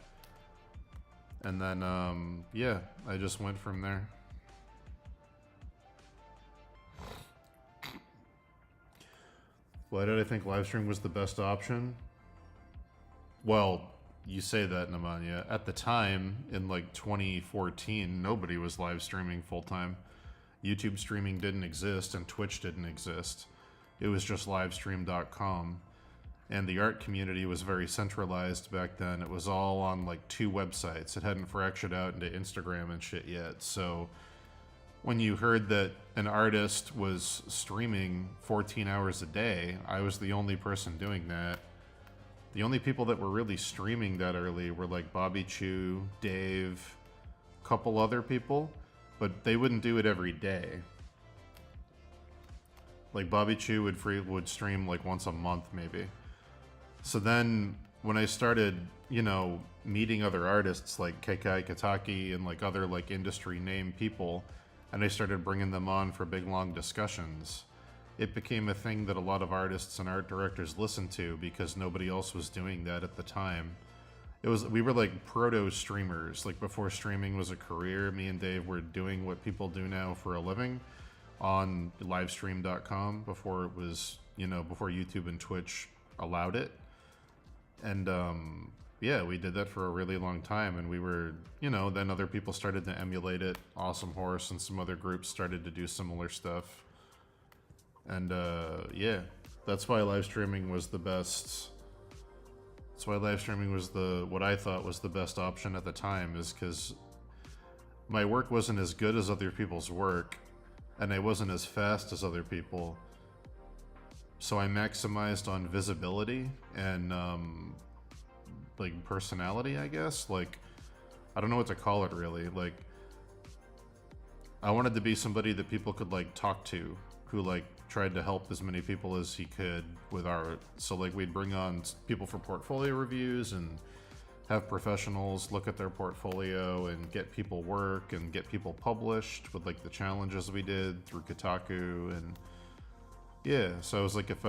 And then, I just went from there. Why did I think live stream was the best option? Well, you say that, Nemanja. At the time, in like 2014, nobody was live streaming full time. YouTube streaming didn't exist and Twitch didn't exist. It was just livestream.com. And the art community was very centralized back then. It was all on like 2 websites. It hadn't fractured out into Instagram and shit yet. So when you heard that an artist was streaming 14 hours a day, I was the only person doing that. The only people that were really streaming that early were like Bobby Chew, Dave, a couple other people, but they wouldn't do it every day. Like Bobby Chew would stream like once a month maybe. So then when I started, meeting other artists like Keikai Kataki and like other like industry name people, and I started bringing them on for big long discussions, it became a thing that a lot of artists and art directors listened to because nobody else was doing that at the time. We were like proto streamers. Like before streaming was a career, me and Dave were doing what people do now for a living on livestream.com before it was, before YouTube and Twitch allowed it. And we did that for a really long time, and we were, then other people started to emulate it. Awesome Horse and some other groups started to do similar stuff. And that's why live streaming was the best. That's why live streaming was what I thought was the best option at the time, is because my work wasn't as good as other people's work, and I wasn't as fast as other people. So I maximized on visibility and like personality, I guess. Like, I don't know what to call it really. Like, I wanted to be somebody that people could like talk to, who like tried to help as many people as he could with art. So like we'd bring on people for portfolio reviews and have professionals look at their portfolio and get people work and get people published with like the challenges we did through Kotaku. And yeah, so I was like, if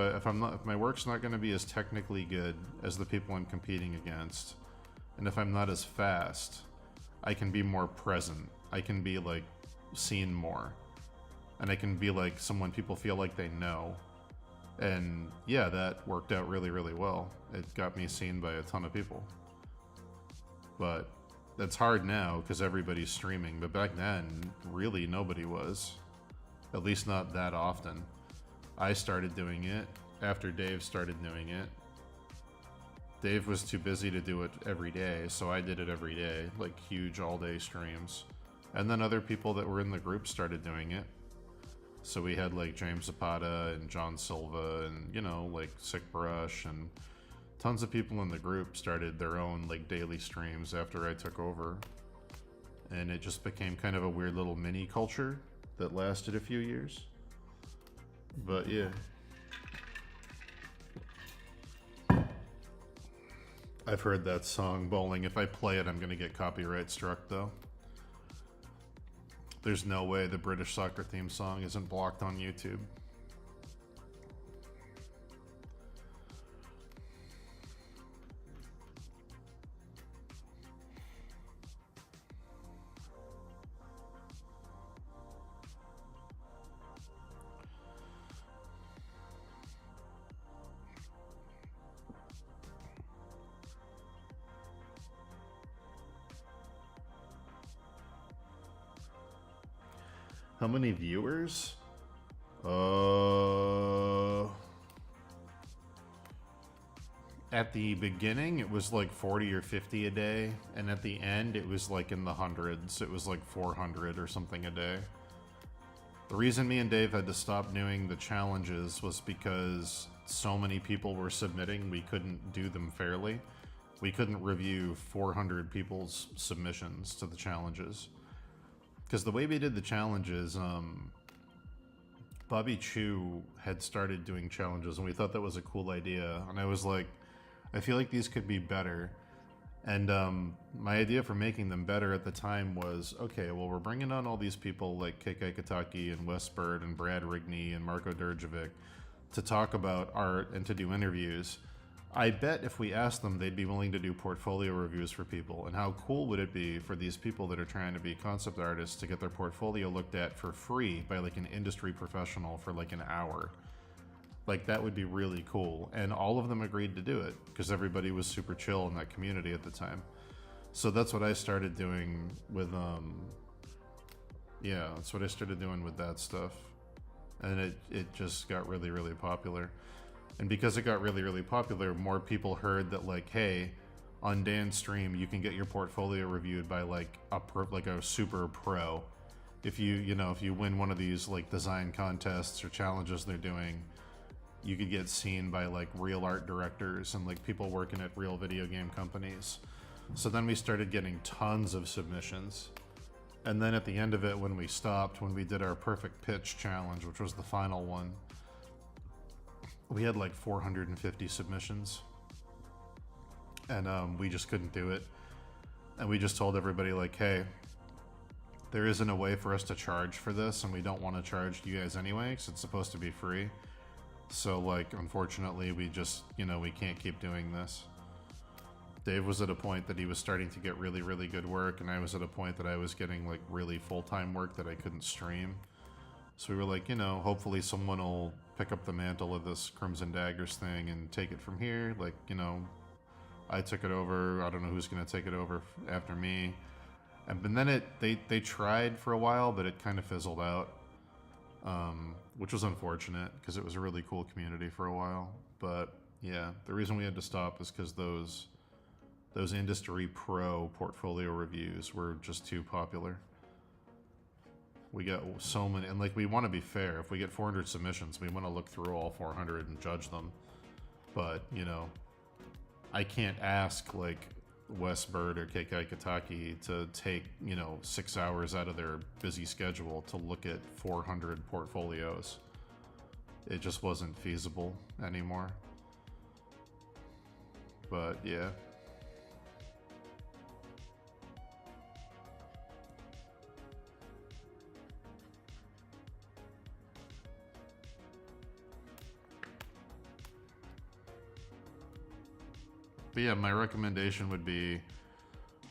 my work's not going to be as technically good as the people I'm competing against, and if I'm not as fast, I can be more present. I can be like seen more, and I can be like someone people feel like they know. And yeah, that worked out really, really well. It got me seen by a ton of people. But it's hard now because everybody's streaming. But back then, really nobody was. At least not that often. I started doing it after Dave started doing it. Dave was too busy to do it every day, so I did it every day, like huge all-day streams. And then other people that were in the group started doing it. So we had like James Zapata and John Silva and, you know, like Sick Brush, and tons of people in the group started their own like daily streams after I took over. And it just became kind of a weird little mini culture that lasted a few years. But yeah. I've heard that song, Bowling. If I play it, I'm going to get copyright struck, though. There's no way the British soccer theme song isn't blocked on YouTube. How many viewers? At the beginning, it was like 40 or 50 a day, and at the end, it was like in the hundreds. It was like 400 or something a day. The reason me and Dave had to stop doing the challenges was because so many people were submitting, we couldn't do them fairly. We couldn't review 400 people's submissions to the challenges. Because the way we did the challenges, Bobby Chu had started doing challenges, and we thought that was a cool idea. And I was like, I feel like these could be better. And my idea for making them better at the time was, okay, well, we're bringing on all these people like KK Kataki and Wes Bird and Brad Rigney and Marco Durjevic to talk about art and to do interviews. I bet if we asked them, they'd be willing to do portfolio reviews for people. And how cool would it be for these people that are trying to be concept artists to get their portfolio looked at for free by like an industry professional for like an hour? Like, that would be really cool. And all of them agreed to do it because everybody was super chill in that community at the time. So that's what I started doing with, yeah, that's what I started doing with that stuff. And it just got really, really popular. And because it got really, really popular, more people heard that, like, hey, on Dan's stream, you can get your portfolio reviewed by like a super pro. If you win one of these like design contests or challenges they're doing, you could get seen by like real art directors and like people working at real video game companies. So then we started getting tons of submissions. And then at the end of it, when we stopped, when we did our perfect pitch challenge, which was the final one, we had like 450 submissions. And we just couldn't do it. And we just told everybody like, hey, there isn't a way for us to charge for this, and we don't want to charge you guys anyway, because it's supposed to be free. So, like, unfortunately, we just, we can't keep doing this. Dave was at a point that he was starting to get really, really good work, and I was at a point that I was getting, like, really full-time work that I couldn't stream. So we were like, hopefully someone will pick up the mantle of this Crimson Daggers thing and take it from here. Like, I took it over. I don't know who's going to take it over after me. And then they tried for a while, but it kind of fizzled out. Which was unfortunate because it was a really cool community for a while. But yeah, the reason we had to stop is because those industry pro portfolio reviews were just too popular. We got so many, and like we want to be fair. If we get 400 submissions, we want to look through all 400 and judge them. But, you know, I can't ask like Wes Bird or Keikai Kataki to take, you know, 6 hours out of their busy schedule to look at 400 portfolios. It just wasn't feasible anymore. But yeah. But yeah, my recommendation would be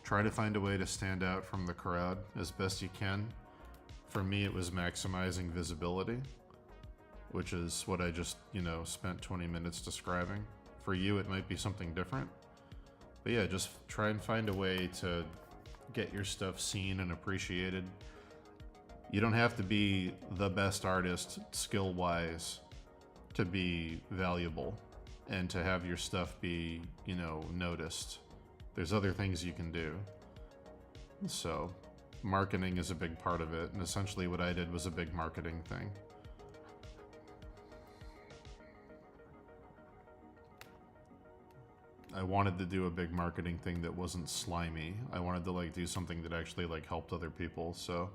try to find a way to stand out from the crowd as best you can. For me, it was maximizing visibility, which is what I just, you know, spent 20 minutes describing. For you, it might be something different. But yeah, just try and find a way to get your stuff seen and appreciated. You don't have to be the best artist skill-wise to be valuable and to have your stuff be, you know, noticed. There's other things you can do. So, marketing is a big part of it, and essentially what I did was a big marketing thing. I wanted to do a big marketing thing that wasn't slimy. I wanted to like do something that actually like helped other people. So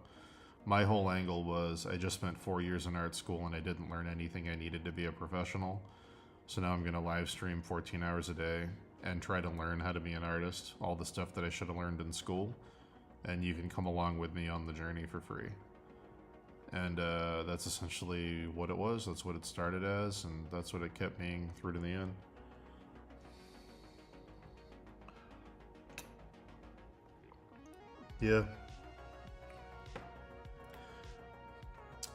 my whole angle was I just spent 4 years in art school and I didn't learn anything I needed to be a professional. So now I'm going to live stream 14 hours a day and try to learn how to be an artist, all the stuff that I should have learned in school. And you can come along with me on the journey for free. And that's essentially what it was. That's what it started as, and that's what it kept being through to the end. Yeah.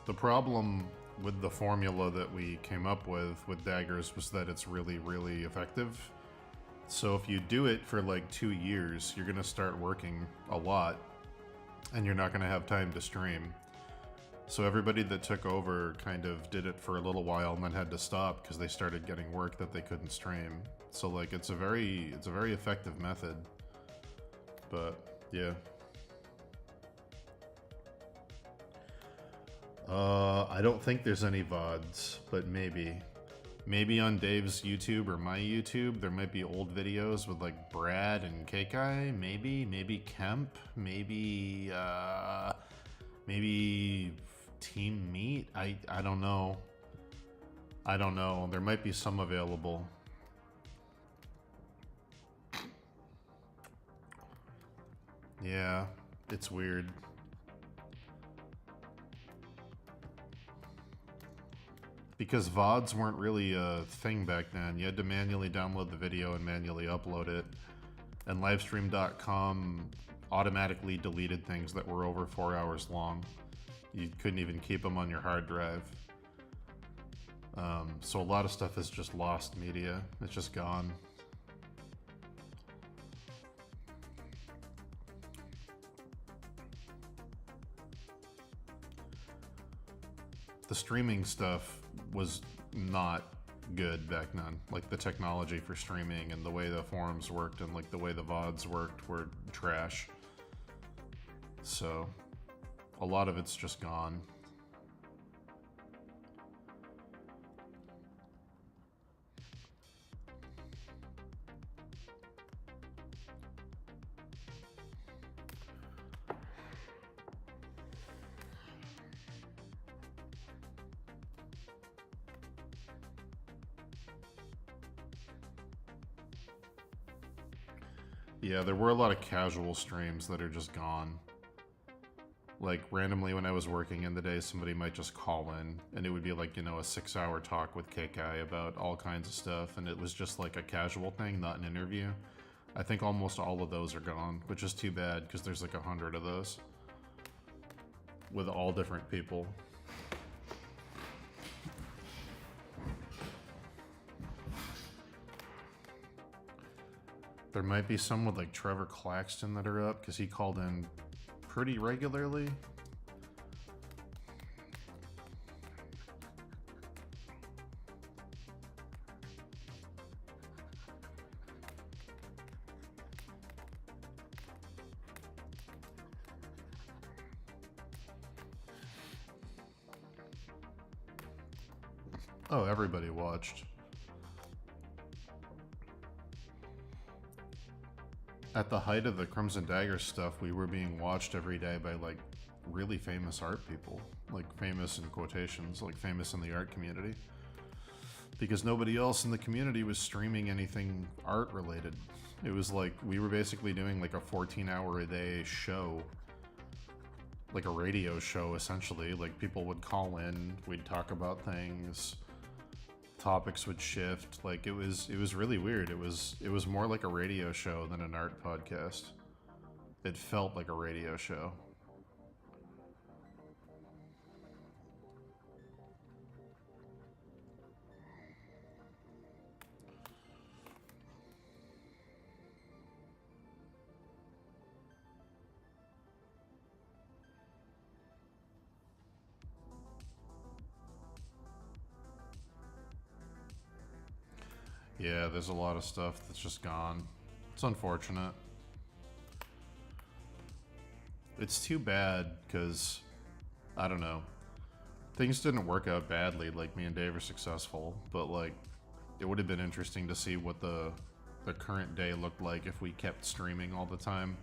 The problem with the formula that we came up with Daggers was that it's really, really effective. So if you do it for like 2 years, you're gonna start working a lot and you're not gonna have time to stream. So everybody that took over kind of did it for a little while and then had to stop because they started getting work that they couldn't stream. So like it's a very effective method. But yeah. I don't think there's any VODs, but maybe. Maybe on Dave's YouTube or my YouTube, there might be old videos with like Brad and Keikai, maybe Kemp, maybe Team Meat. I don't know. I don't know. There might be some available. Yeah, it's weird. Because VODs weren't really a thing back then. You had to manually download the video and manually upload it. And livestream.com automatically deleted things that were over 4 hours long. You couldn't even keep them on your hard drive. So a lot of stuff is just lost media. It's just gone. The streaming stuff was not good back then. Like the technology for streaming and the way the forums worked and like the way the VODs worked were trash. So a lot of it's just gone. Yeah, there were a lot of casual streams that are just gone. Like, randomly when I was working in the day, somebody might just call in, and it would be like, you know, a 6-hour talk with Keikai about all kinds of stuff, and it was just like a casual thing, not an interview. I think almost all of those are gone, which is too bad, because there's like 100 of those. With all different people. There might be some with like Trevor Claxton that are up because he called in pretty regularly. Oh, everybody watched. At the height of the Crimson Daggers stuff, we were being watched every day by, like, really famous art people. Like, famous in quotations, like, famous in the art community. Because nobody else in the community was streaming anything art related. It was like, we were basically doing, like, a 14-hour-a-day show. Like a radio show, essentially. Like, people would call in, we'd talk about things, topics would shift. Like, it was really weird. It was more like a radio show than an art podcast. It felt like a radio show. Yeah, there's a lot of stuff that's just gone. It's unfortunate. It's too bad, because, I don't know. Things didn't work out badly, like, me and Dave are successful, but, like, it would have been interesting to see what the current day looked like if we kept streaming all the time.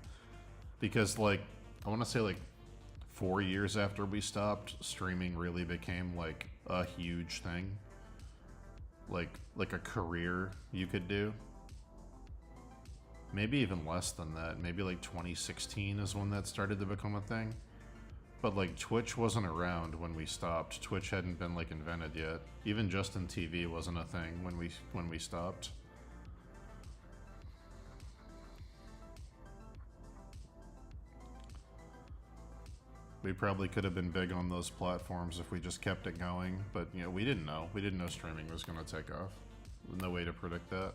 Because, like, I want to say, like, 4 years after we stopped, streaming really became, like, a huge thing. Like a career you could do. Maybe even less than that. Maybe like 2016 is when that started to become a thing. But like Twitch wasn't around when we stopped. Twitch hadn't been like invented yet. Even Justin TV wasn't a thing when we stopped. We probably could have been big on those platforms if we just kept it going, but you know, we didn't know. We didn't know streaming was going to take off. No way to predict that.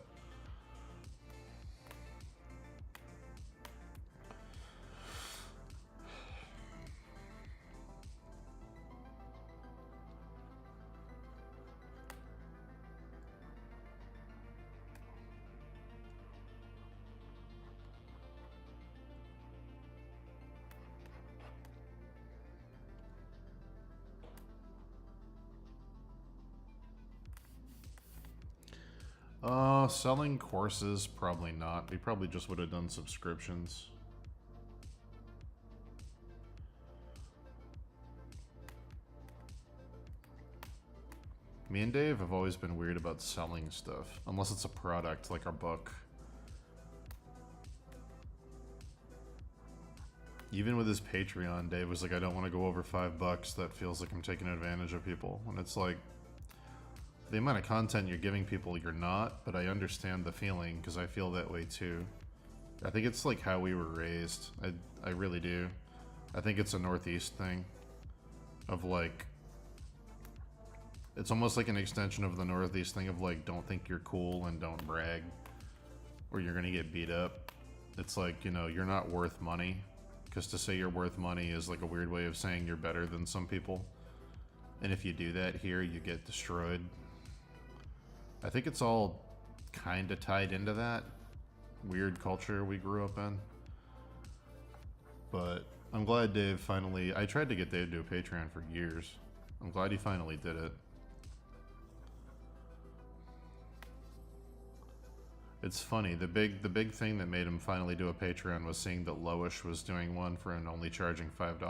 Selling courses, probably not. We probably just would have done subscriptions. Me and Dave have always been weird about selling stuff, unless it's a product, like our book. Even with his Patreon, Dave was like, I don't want to go over $5. That feels like I'm taking advantage of people. And it's like, the amount of content you're giving people, you're not, but I understand the feeling, because I feel that way too. I think it's like how we were raised. I really do. I think it's a Northeast thing. Of like, it's almost like an extension of the Northeast thing of like, don't think you're cool and don't brag, or you're gonna get beat up. It's like, you know, you're not worth money, because to say you're worth money is like a weird way of saying you're better than some people. And if you do that here, you get destroyed. I think it's all kind of tied into that weird culture we grew up in. But I'm glad Dave finally... I tried to get Dave to do a Patreon for years. I'm glad he finally did it. It's funny, the big thing that made him finally do a Patreon was seeing that Loish was doing one for and only charging $5.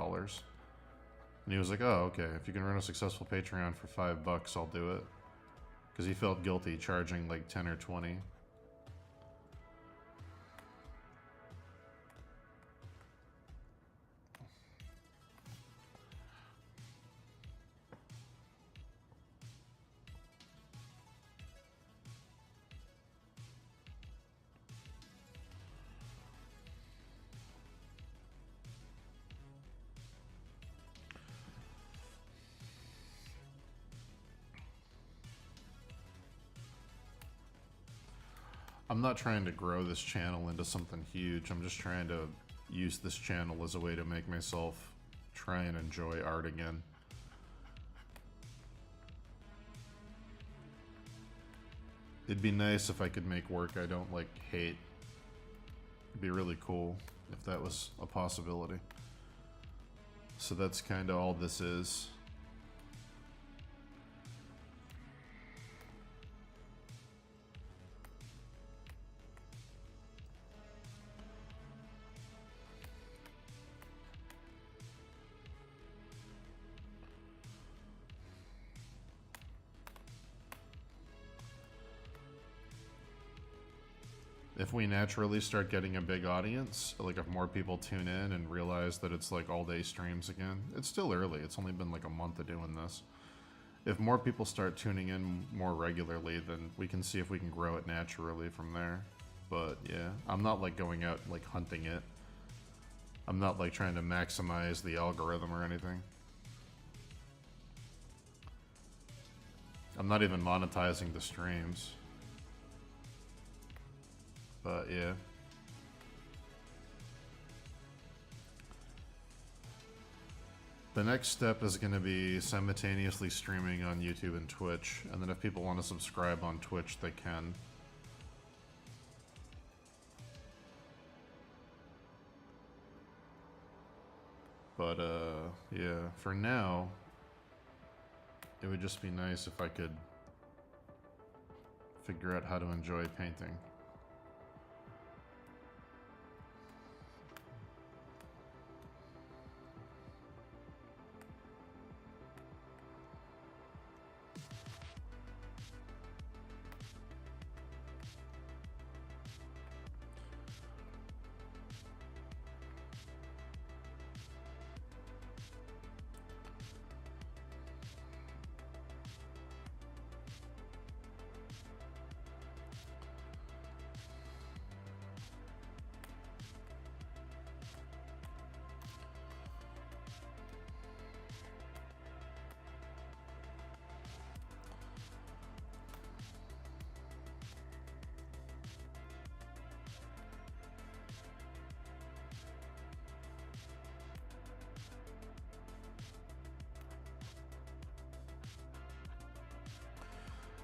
And he was like, oh, okay, if you can run a successful Patreon for $5, I'll do it. Because he felt guilty charging like 10 or 20. I'm not trying to grow this channel into something huge. I'm just trying to use this channel as a way to make myself try and enjoy art again. It'd be nice if I could make work I don't, like, hate. It'd be really cool if that was a possibility. So that's kind of all this is. if we naturally start getting a big audience, like if more people tune in and realize that it's like all day streams again, it's still early. It's only been like a month of doing this. If more people start tuning in more regularly, then we can see if we can grow it naturally from there. But yeah, I'm not like going out like hunting it. I'm not like trying to maximize the algorithm or anything. I'm not even monetizing the streams. But yeah. The next step is going to be simultaneously streaming on YouTube and Twitch, and then if people want to subscribe on Twitch, they can. But yeah, for now, it would just be nice if I could figure out how to enjoy painting.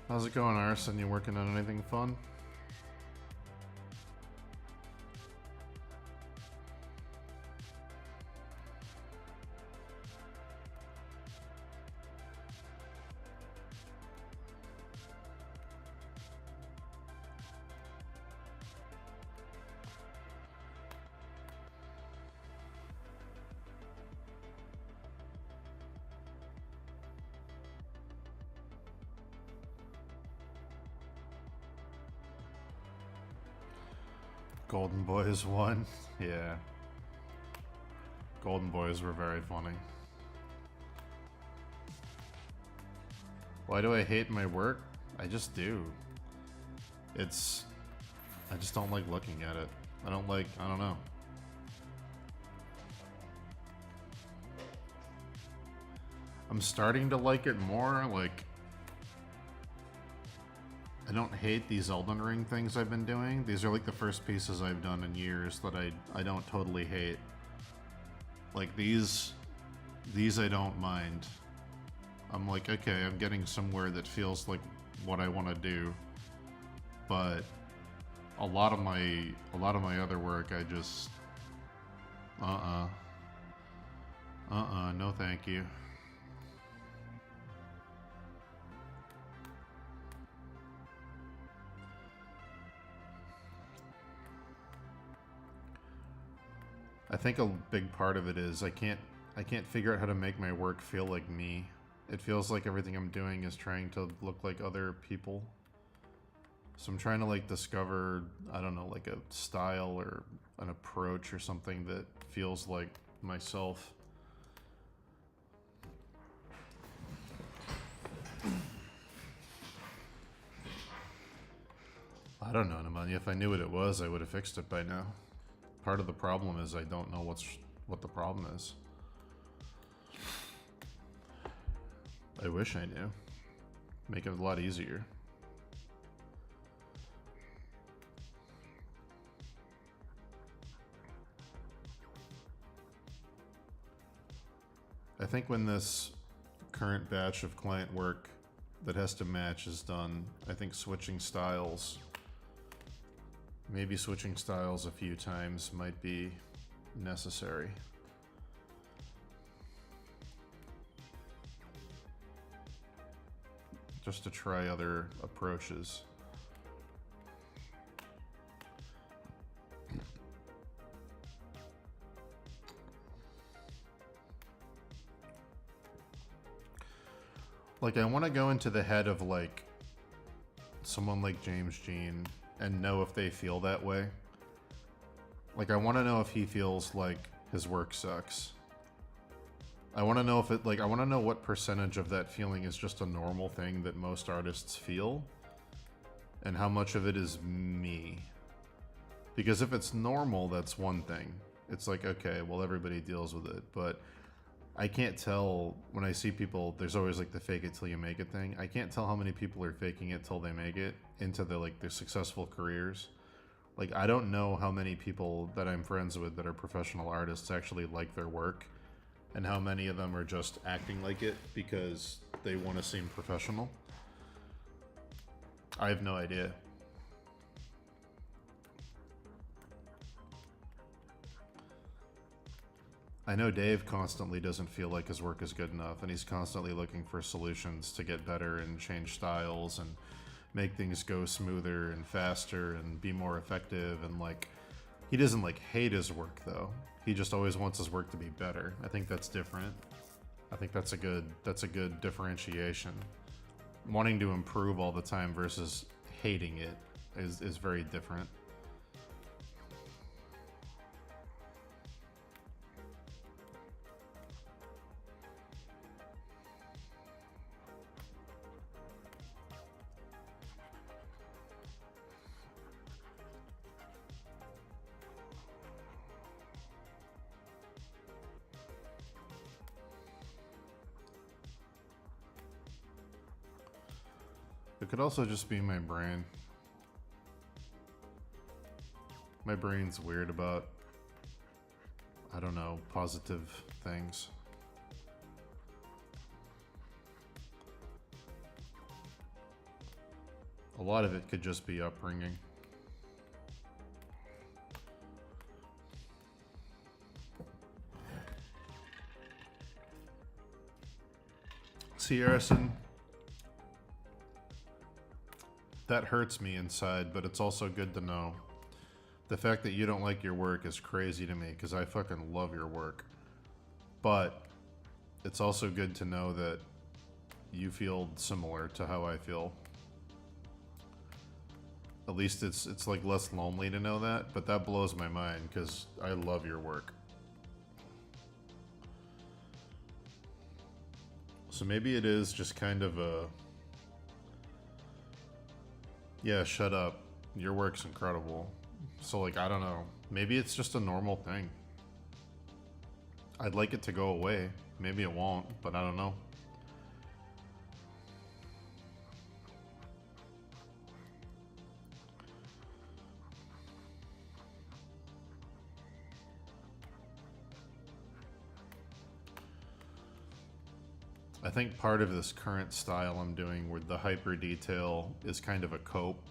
How's it going, Arson? You working on anything fun? Golden Boys won. Yeah. Golden Boys were very funny. Why do I hate my work? I just do. I just don't like looking at it. I don't know. I'm starting to like it more, like, I don't hate these Elden Ring things I've been doing. These are like the first pieces I've done in years that I don't totally hate. Like these I don't mind. I'm like, okay, I'm getting somewhere that feels like what I want to do. But a lot of my other work, I just no thank you. I think a big part of it is I can't figure out how to make my work feel like me. It feels like everything I'm doing is trying to look like other people. So I'm trying to like discover, I don't know, like a style or an approach or something that feels like myself. I don't know, Nemanja. If I knew what it was, I would have fixed it by now. Part of the problem is I don't know what the problem is. I wish I knew. Make it a lot easier. I think when this current batch of client work that has to match is done, I think switching styles, maybe switching styles a few times might be necessary. Just to try other approaches. Like, I want to go into the head of, like, someone like James Jean and know if they feel that way. Like, I want to know if he feels like his work sucks. I want to know if it, like, I want to know what percentage of that feeling is just a normal thing that most artists feel, and how much of it is me. Because if it's normal, that's one thing. It's like, okay, well, everybody deals with it, but I can't tell when I see people, there's always like the fake it till you make it thing. I can't tell how many people are faking it till they make it into their successful careers. Like, I don't know how many people that I'm friends with that are professional artists actually like their work, and how many of them are just acting like it because they want to seem professional. I have no idea. I know Dave constantly doesn't feel like his work is good enough, and he's constantly looking for solutions to get better and change styles and make things go smoother and faster and be more effective. And like, he doesn't like hate his work though. He just always wants his work to be better. I think that's different. I think that's a good differentiation. Wanting to improve all the time versus hating it is very different. It could also just be my brain. My brain's weird about, I don't know, positive things. A lot of it could just be upbringing. See, Harrison, that hurts me inside, but it's also good to know. The fact that you don't like your work is crazy to me, because I fucking love your work. But it's also good to know that you feel similar to how I feel. At least it's like less lonely to know that, but that blows my mind, because I love your work. So maybe it is just kind of a... Yeah, shut up. Your work's incredible. So, like, I don't know. Maybe it's just a normal thing. I'd like it to go away. Maybe it won't, but I don't know. I think part of this current style I'm doing with the hyper detail is kind of a cope,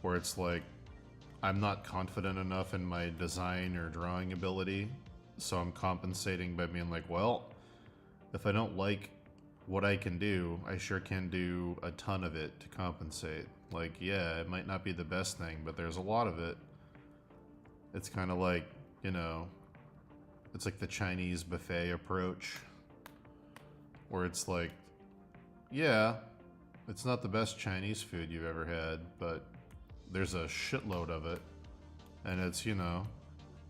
where it's like, I'm not confident enough in my design or drawing ability, so I'm compensating by being like, well, if I don't like what I can do, I sure can do a ton of it to compensate. Like, yeah, it might not be the best thing, but there's a lot of it. It's kind of like, you know, it's like the Chinese buffet approach, where it's like, yeah, it's not the best Chinese food you've ever had, but there's a shitload of it, and it's, you know,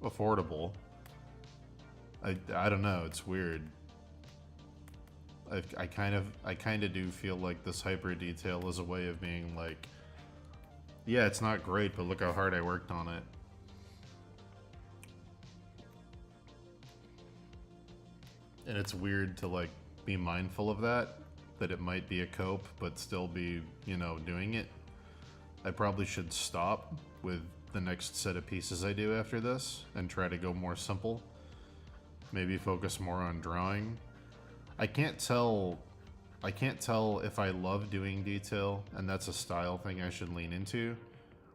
affordable. I don't know, it's weird. I kind of do feel like this hyper detail is a way of being like, yeah, it's not great, but look how hard I worked on it. And it's weird to like be mindful of that it might be a cope, but still be, you know, doing it. I probably should stop with the next set of pieces I do after this and try to go more simple. Maybe focus more on drawing. I can't tell if I love doing detail and that's a style thing I should lean into,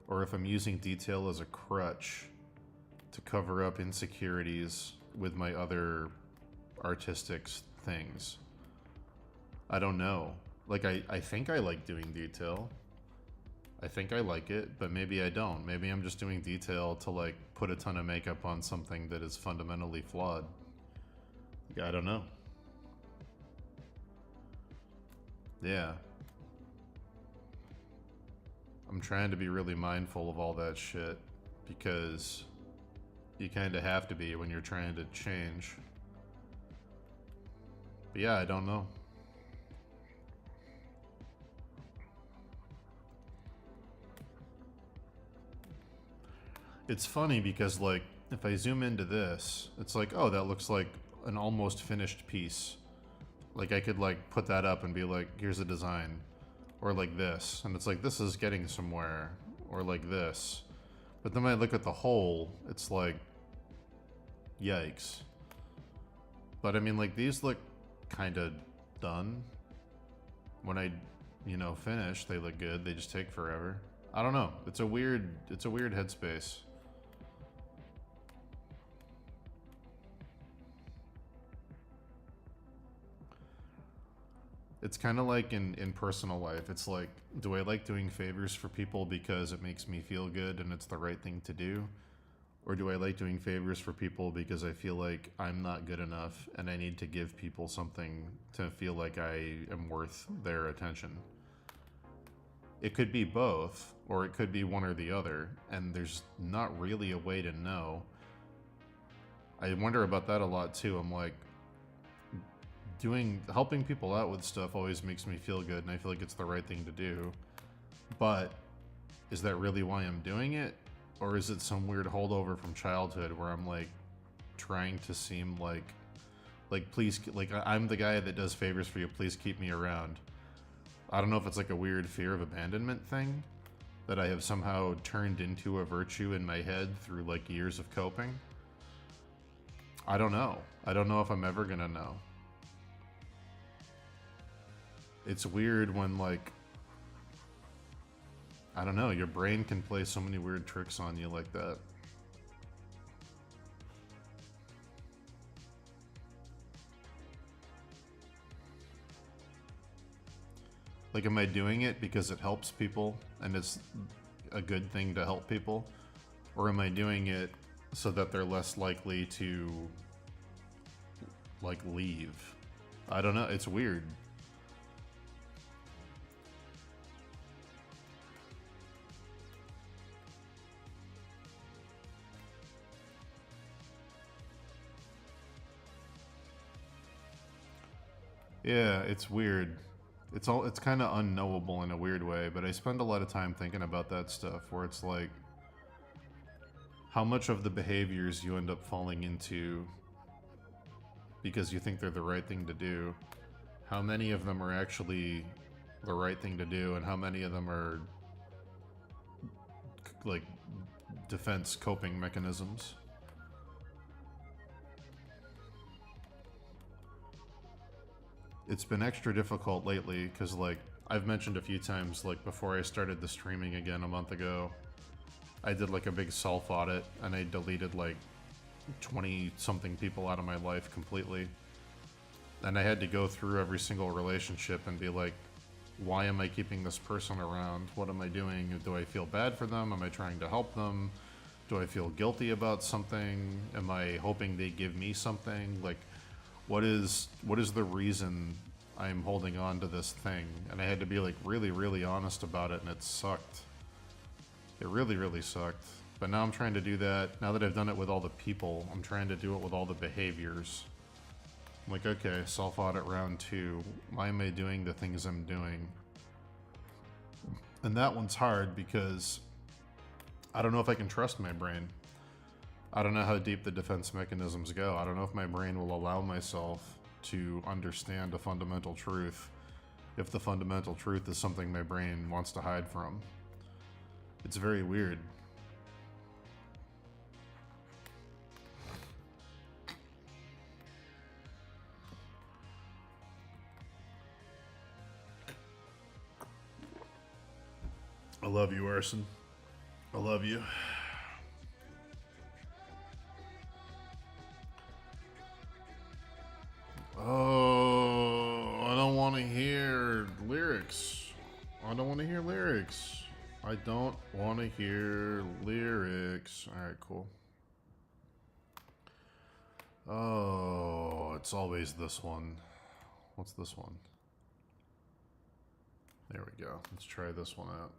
or if I'm using detail as a crutch to cover up insecurities with my other artistic things. I don't know. Like, I think I like doing detail. I think I like it, but maybe I don't. Maybe I'm just doing detail to, like, put a ton of makeup on something that is fundamentally flawed. I don't know. Yeah. I'm trying to be really mindful of all that shit because you kind of have to be when you're trying to change. But yeah, I don't know. It's funny because, like, if I zoom into this, it's like, oh, that looks like an almost finished piece. Like, I could, like, put that up and be like, here's a design. Or like this. And it's like, this is getting somewhere. Or like this. But then when I look at the whole, it's like, yikes. But I mean, like, these look kind of done. When I, you know, finish, they look good. They just take forever. I don't know. It's a weird headspace. It's kind of like in personal life. It's like, do I like doing favors for people because it makes me feel good and it's the right thing to do? Or do I like doing favors for people because I feel like I'm not good enough and I need to give people something to feel like I am worth their attention? It could be both, or it could be one or the other, and there's not really a way to know. I wonder about that a lot too. I'm like, helping people out with stuff always makes me feel good and I feel like it's the right thing to do. But is that really why I'm doing it? Or is it some weird holdover from childhood where I'm like trying to seem like please, like I'm the guy that does favors for you, please keep me around. I don't know if it's like a weird fear of abandonment thing that I have somehow turned into a virtue in my head through like years of coping. I don't know. I don't know if I'm ever gonna know. It's weird when, like, I don't know, your brain can play so many weird tricks on you like that. Like, am I doing it because it helps people and it's a good thing to help people? Or am I doing it so that they're less likely to, like, leave? I don't know, it's weird. Yeah, it's weird. It's kind of unknowable in a weird way, but I spend a lot of time thinking about that stuff where it's like how much of the behaviors you end up falling into because you think they're the right thing to do, how many of them are actually the right thing to do and how many of them are like defense coping mechanisms. It's been extra difficult lately because, like, I've mentioned a few times, like, before I started the streaming again a month ago, I did, like, a big self-audit, and I deleted, like, 20-something people out of my life completely. And I had to go through every single relationship and be like, why am I keeping this person around? What am I doing? Do I feel bad for them? Am I trying to help them? Do I feel guilty about something? Am I hoping they give me something? Like, what is the reason I'm holding on to this thing? And I had to be like really, really honest about it, and it sucked. It really, really sucked. But now I'm trying to do that. Now that I've done it with all the people, I'm trying to do it with all the behaviors. I'm like, okay, self-audit round 2. Why am I doing the things I'm doing? And that one's hard because I don't know if I can trust my brain. I don't know how deep the defense mechanisms go. I don't know if my brain will allow myself to understand a fundamental truth if the fundamental truth is something my brain wants to hide from. It's very weird. I love you, Arson. I love you. Oh, I don't want to hear lyrics. I don't want to hear lyrics. I don't want to hear lyrics. Alright, cool. Oh, it's always this one. What's this one? There we go. Let's try this one out.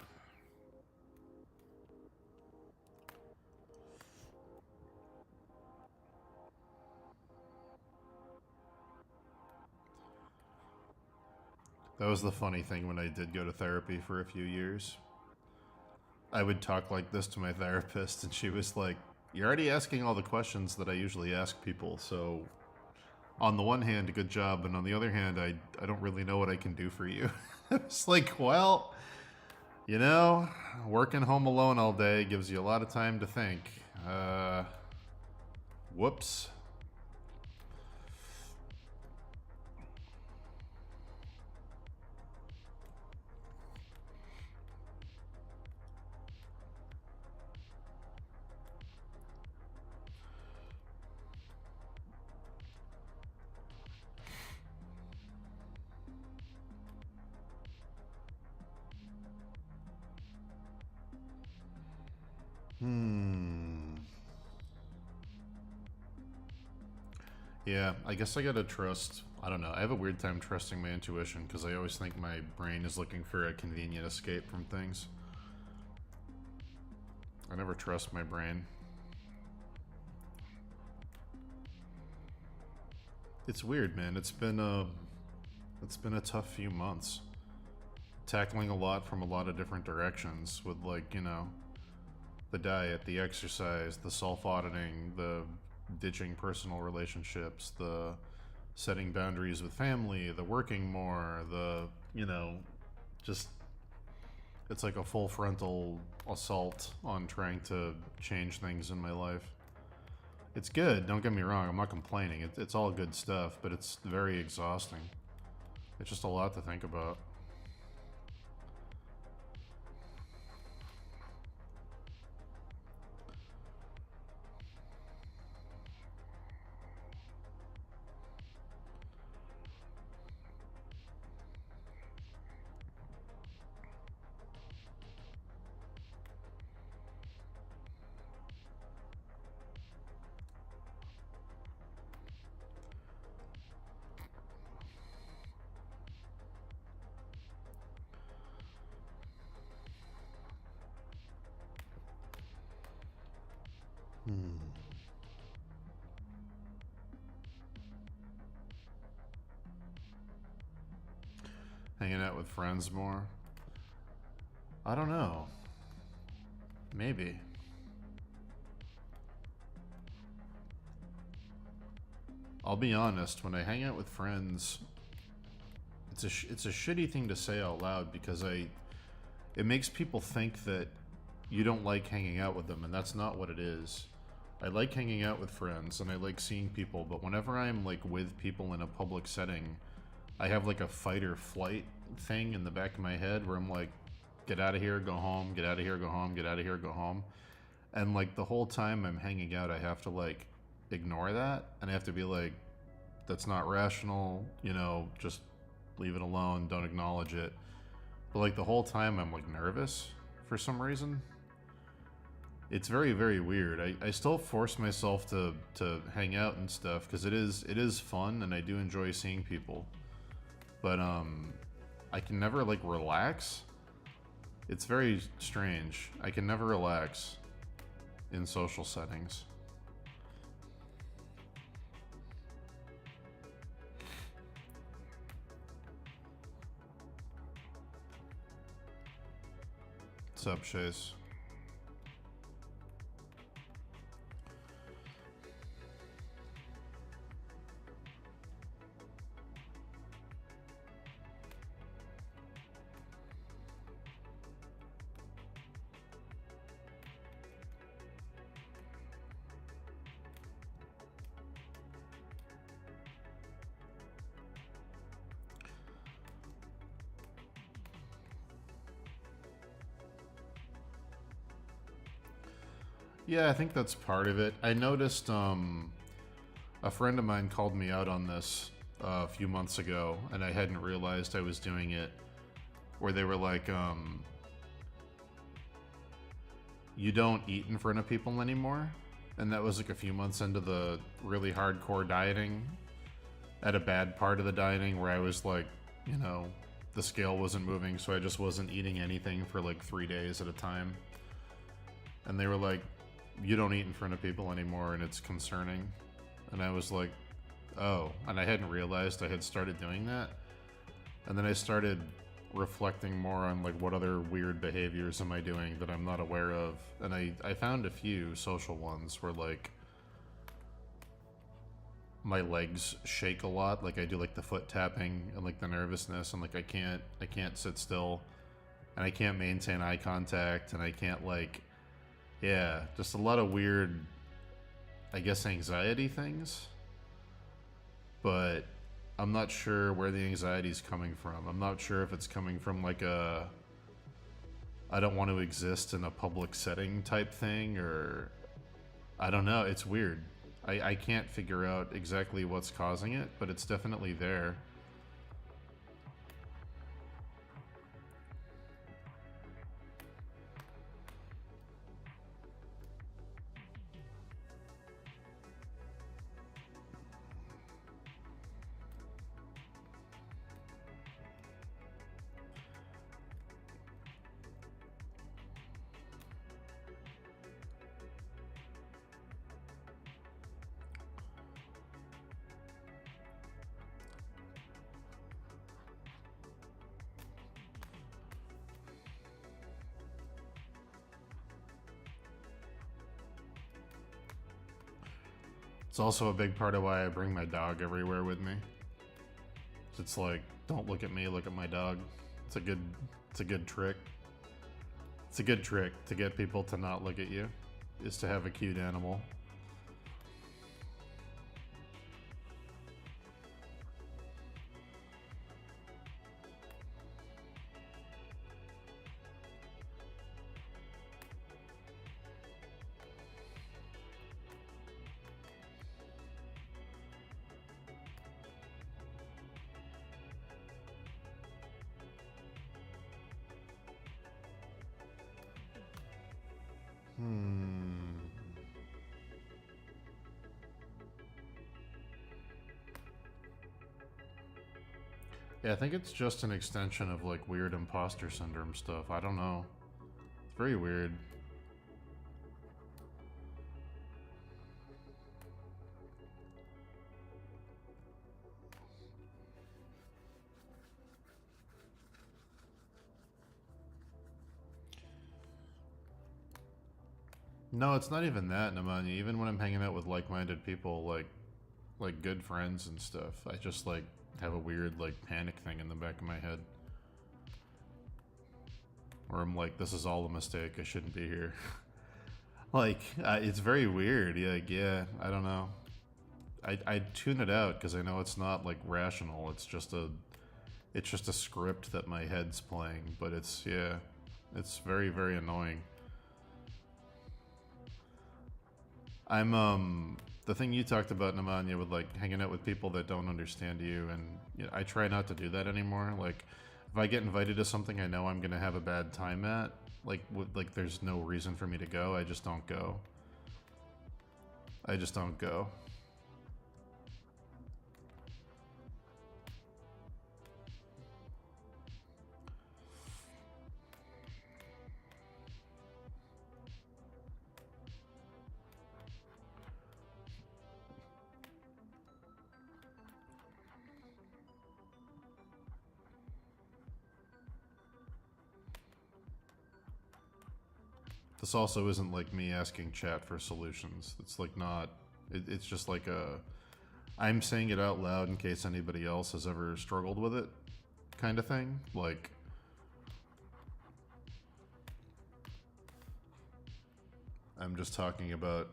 That was the funny thing when I did go to therapy for a few years. I would talk like this to my therapist, and she was like, "You're already asking all the questions that I usually ask people, so on the one hand, a good job, and on the other hand, I don't really know what I can do for you." It's like, well, you know, working home alone all day gives you a lot of time to think. Whoops. Yeah, I guess I gotta trust. I don't know. I have a weird time trusting my intuition because I always think my brain is looking for a convenient escape from things. I never trust my brain. It's weird, man. It's been a tough few months. Tackling a lot from a lot of different directions with, like, you know, the diet, the exercise, the self-auditing, the ditching personal relationships, the setting boundaries with family, the working more, the, you know, just, it's like a full frontal assault on trying to change things in my life. It's good, don't get me wrong, I'm not complaining. It's all good stuff, but it's very exhausting. It's just a lot to think about. Hanging out with friends more? I don't know. Maybe. I'll be honest, when I hang out with friends, it's a shitty thing to say out loud because it makes people think that you don't like hanging out with them, and that's not what it is. I like hanging out with friends and I like seeing people, but whenever I'm like with people in a public setting, I have like a fight or flight thing in the back of my head where I'm like, get out of here, go home, get out of here, go home, get out of here, go home. And like the whole time I'm hanging out, I have to like ignore that, and I have to be like, that's not rational, you know, just leave it alone, don't acknowledge it. But like the whole time I'm like nervous for some reason. It's very, very weird. I still force myself to hang out and stuff because it is fun and I do enjoy seeing people. But I can never like relax. It's very strange. I can never relax in social settings. What's up, Chase? Yeah, I think that's part of it. I noticed a friend of mine called me out on this a few months ago, and I hadn't realized I was doing it. Where they were like, you don't eat in front of people anymore. And that was like a few months into the really hardcore dieting, at a bad part of the dieting where I was like, you know, the scale wasn't moving, so I just wasn't eating anything for like 3 days at a time. And they were like, you don't eat in front of people anymore, and it's concerning. And I was like, oh. And I hadn't realized I had started doing that. And then I started reflecting more on like what other weird behaviors am I doing that I'm not aware of. And I found a few social ones where like my legs shake a lot, like I do like the foot tapping and like the nervousness, and like I can't sit still, and I can't maintain eye contact, and I can't like, yeah, just a lot of weird, I guess, anxiety things. But I'm not sure where the anxiety is coming from. I'm not sure if it's coming from like a I don't want to exist in a public setting type thing, or I don't know. It's weird. I can't figure out exactly what's causing it, but it's definitely there. It's also a big part of why I bring my dog everywhere with me. It's like, don't look at me, look at my dog. It's a good trick. It's a good trick to get people to not look at you, is to have a cute animal. Yeah, I think it's just an extension of like weird imposter syndrome stuff. I don't know. It's very weird. No, it's not even that, Nemanja. Even when I'm hanging out with like-minded people, like good friends and stuff, I just like have a weird like panic thing in the back of my head, where I'm like, this is all a mistake. I shouldn't be here. Like, it's very weird. Yeah, like, yeah, I don't know. I tune it out because I know it's not like rational. It's just a script that my head's playing. But it's, yeah, it's very, very annoying. I'm the thing you talked about, Nemanja, with like hanging out with people that don't understand you, and you know, I try not to do that anymore. Like, if I get invited to something I know I'm gonna have a bad time at, like there's no reason for me to go. I just don't go. I just don't go. This also isn't like me asking chat for solutions. It's like not. It's just like a. I'm saying it out loud in case anybody else has ever struggled with it, kind of thing. Like, I'm just talking about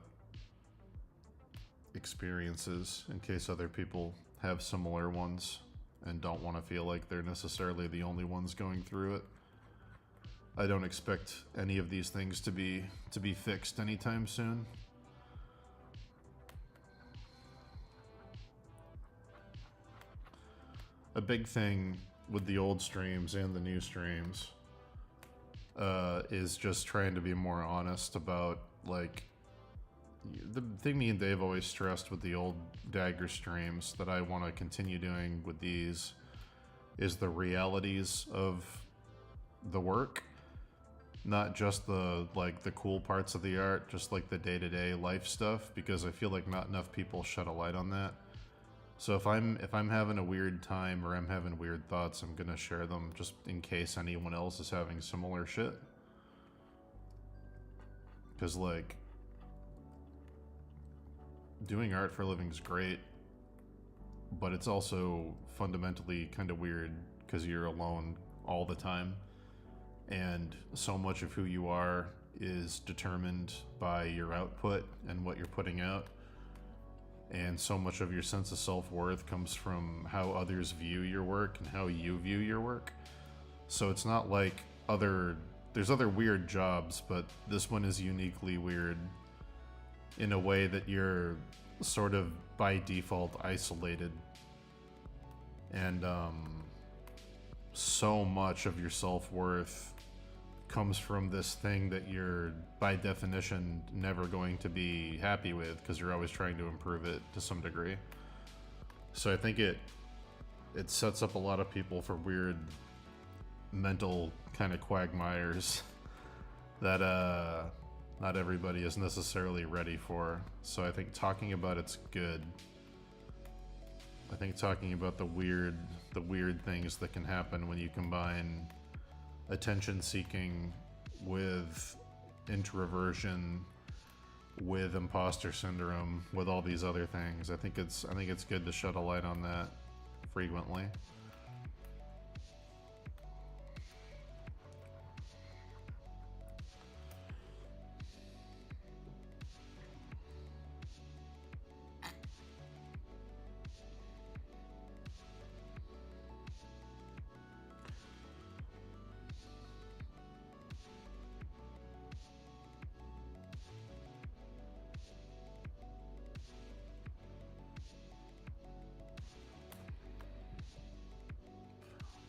experiences in case other people have similar ones and don't want to feel like they're necessarily the only ones going through it. I don't expect any of these things to be fixed anytime soon. A big thing with the old streams and the new streams is just trying to be more honest about, like, the thing me and Dave always stressed with the old Dagger streams that I want to continue doing with these is the realities of the work. Not just the cool parts of the art, just like the day-to-day life stuff, because I feel like not enough people shed a light on that. So if I'm having a weird time or I'm having weird thoughts, I'm gonna share them just in case anyone else is having similar shit. Because, like, doing art for a living is great, but it's also fundamentally kind of weird because you're alone all the time. And so much of who you are is determined by your output and what you're putting out. And so much of your sense of self-worth comes from how others view your work and how you view your work. So it's not like there's other weird jobs, but this one is uniquely weird in a way that you're sort of by default isolated. And so much of your self-worth comes from this thing that you're by definition never going to be happy with because you're always trying to improve it to some degree. So I think it sets up a lot of people for weird mental kind of quagmires that not everybody is necessarily ready for. So I think talking about it's good. I think talking about the weird things that can happen when you combine attention seeking with introversion, with imposter syndrome, with all these other things. I think it's good to shed a light on that frequently.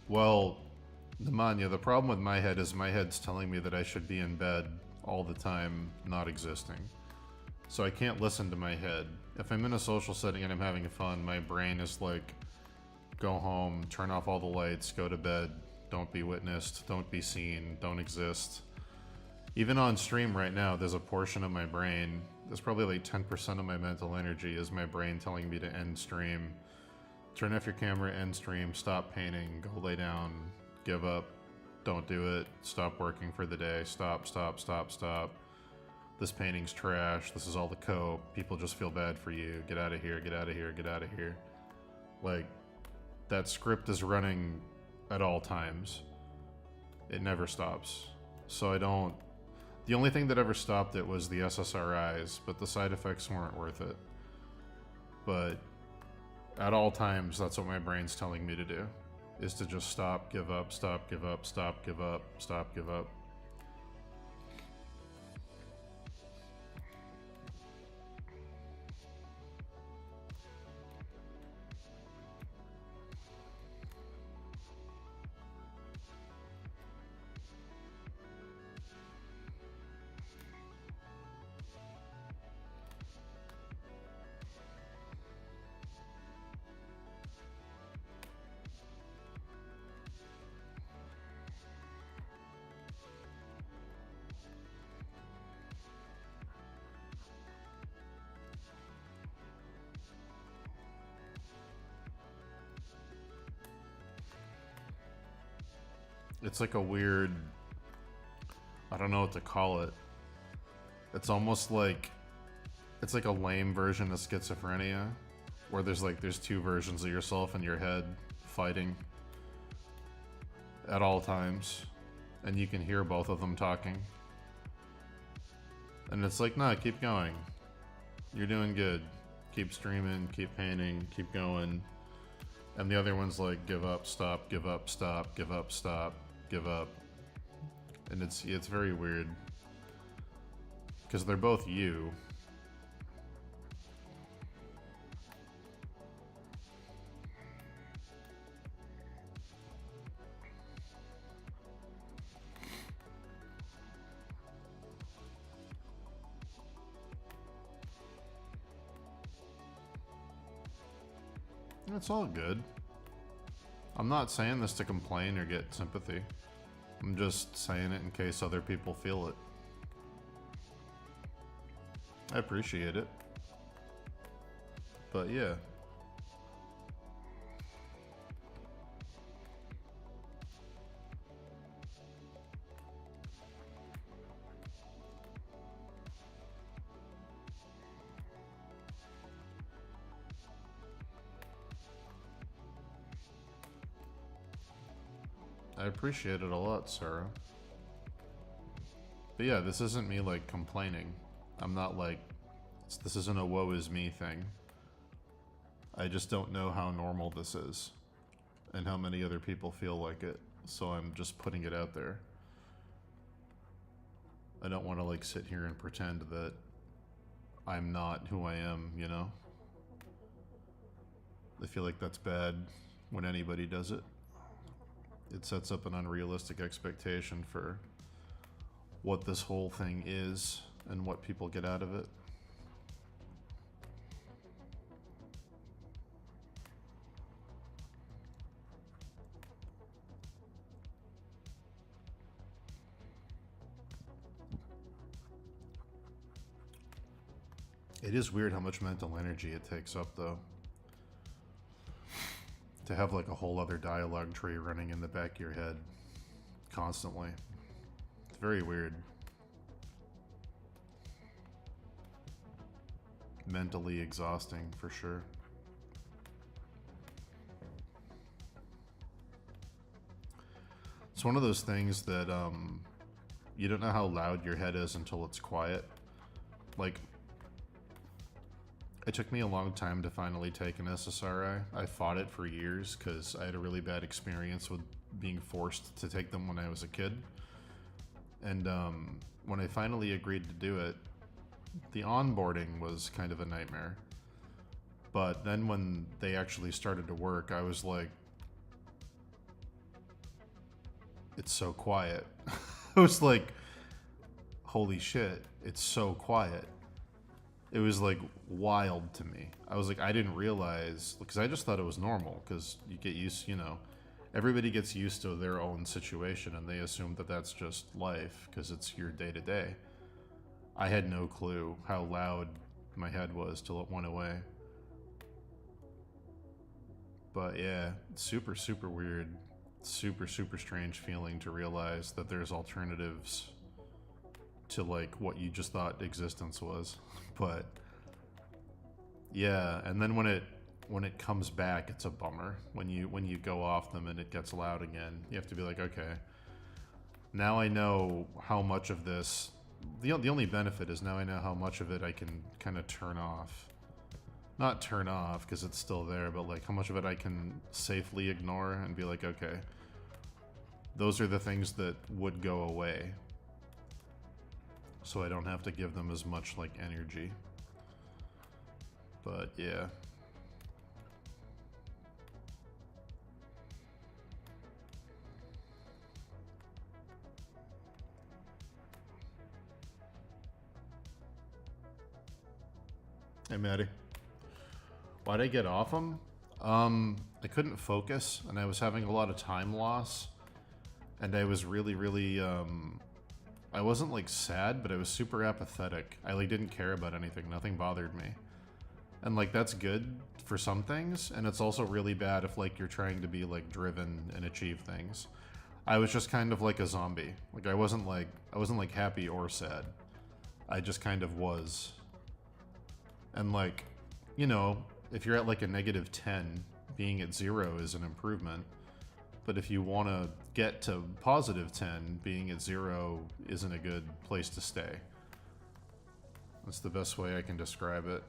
Well, Nemanja, the problem with my head is my head's telling me that I should be in bed all the time, not existing. So I can't listen to my head. If I'm in a social setting and I'm having fun, my brain is like, go home, turn off all the lights, go to bed, don't be witnessed, don't be seen, don't exist. Even on stream right now, there's a portion of my brain, there's probably like 10% of my mental energy is my brain telling me to end stream. Turn off your camera, end stream, stop painting, go lay down, give up, don't do it, stop working for the day, stop. This painting's trash, this is all the cope, people just feel bad for you, get out of here, get out of here, get out of here. Like, that script is running at all times. It never stops. So the only thing that ever stopped it was the SSRIs, but the side effects weren't worth it. But at all times, that's what my brain's telling me to do, is to just stop, give up, stop, give up, stop, give up, stop, give up. It's like a weird, I don't know what to call it. It's almost like, it's like a lame version of schizophrenia, where there's two versions of yourself in your head fighting at all times, and you can hear both of them talking. And it's like, nah, keep going. You're doing good. Keep streaming, keep painting, keep going. And the other one's like, give up, stop, give up, stop, give up, stop, give up. And it's very weird, because they're both you. It's all good. I'm not saying this to complain or get sympathy. I'm just saying it in case other people feel it. I appreciate it. But yeah. I appreciate it a lot, Sarah. But yeah, this isn't me like complaining. I'm not like, this isn't a woe is me thing. I just don't know how normal this is and how many other people feel like it. So I'm just putting it out there. I don't want to like sit here and pretend that I'm not who I am, you know? I feel like that's bad when anybody does it. It sets up an unrealistic expectation for what this whole thing is and what people get out of it. It is weird how much mental energy it takes up, though. To have like a whole other dialogue tree running in the back of your head constantly. It's very weird. Mentally exhausting, for sure. It's one of those things that you don't know how loud your head is until it's quiet. Like, it took me a long time to finally take an SSRI. I fought it for years because I had a really bad experience with being forced to take them when I was a kid. And when I finally agreed to do it, the onboarding was kind of a nightmare. But then when they actually started to work, I was like, it's so quiet. I was like, holy shit, it's so quiet. It was like wild to me. I was like, I didn't realize, because I just thought it was normal, because you get used, you know, everybody gets used to their own situation and they assume that that's just life because it's your day to day. I had no clue how loud my head was till it went away. But yeah, super, super weird. Super, super strange feeling to realize that there's alternatives to like what you just thought existence was. But yeah, and then when it comes back, it's a bummer. When you go off them and it gets loud again, you have to be like, okay, now I know how much of this. The only benefit is now I know how much of it I can kind of turn off. Not turn off because it's still there, but like how much of it I can safely ignore and be like, okay, those are the things that would go away. So I don't have to give them as much like energy. But yeah. Hey Maddie. Why'd I get off them? I couldn't focus and I was having a lot of time loss. And I was really, I wasn't like sad, but I was super apathetic. I like didn't care about anything. Nothing bothered me. And like that's good for some things, and it's also really bad if like you're trying to be like driven and achieve things. I was just kind of like a zombie. Like I wasn't like happy or sad. I just kind of was. And like, you know, if you're at like a -10, being at 0 is an improvement. But if you want to get to +10, being at 0 isn't a good place to stay. That's the best way I can describe it.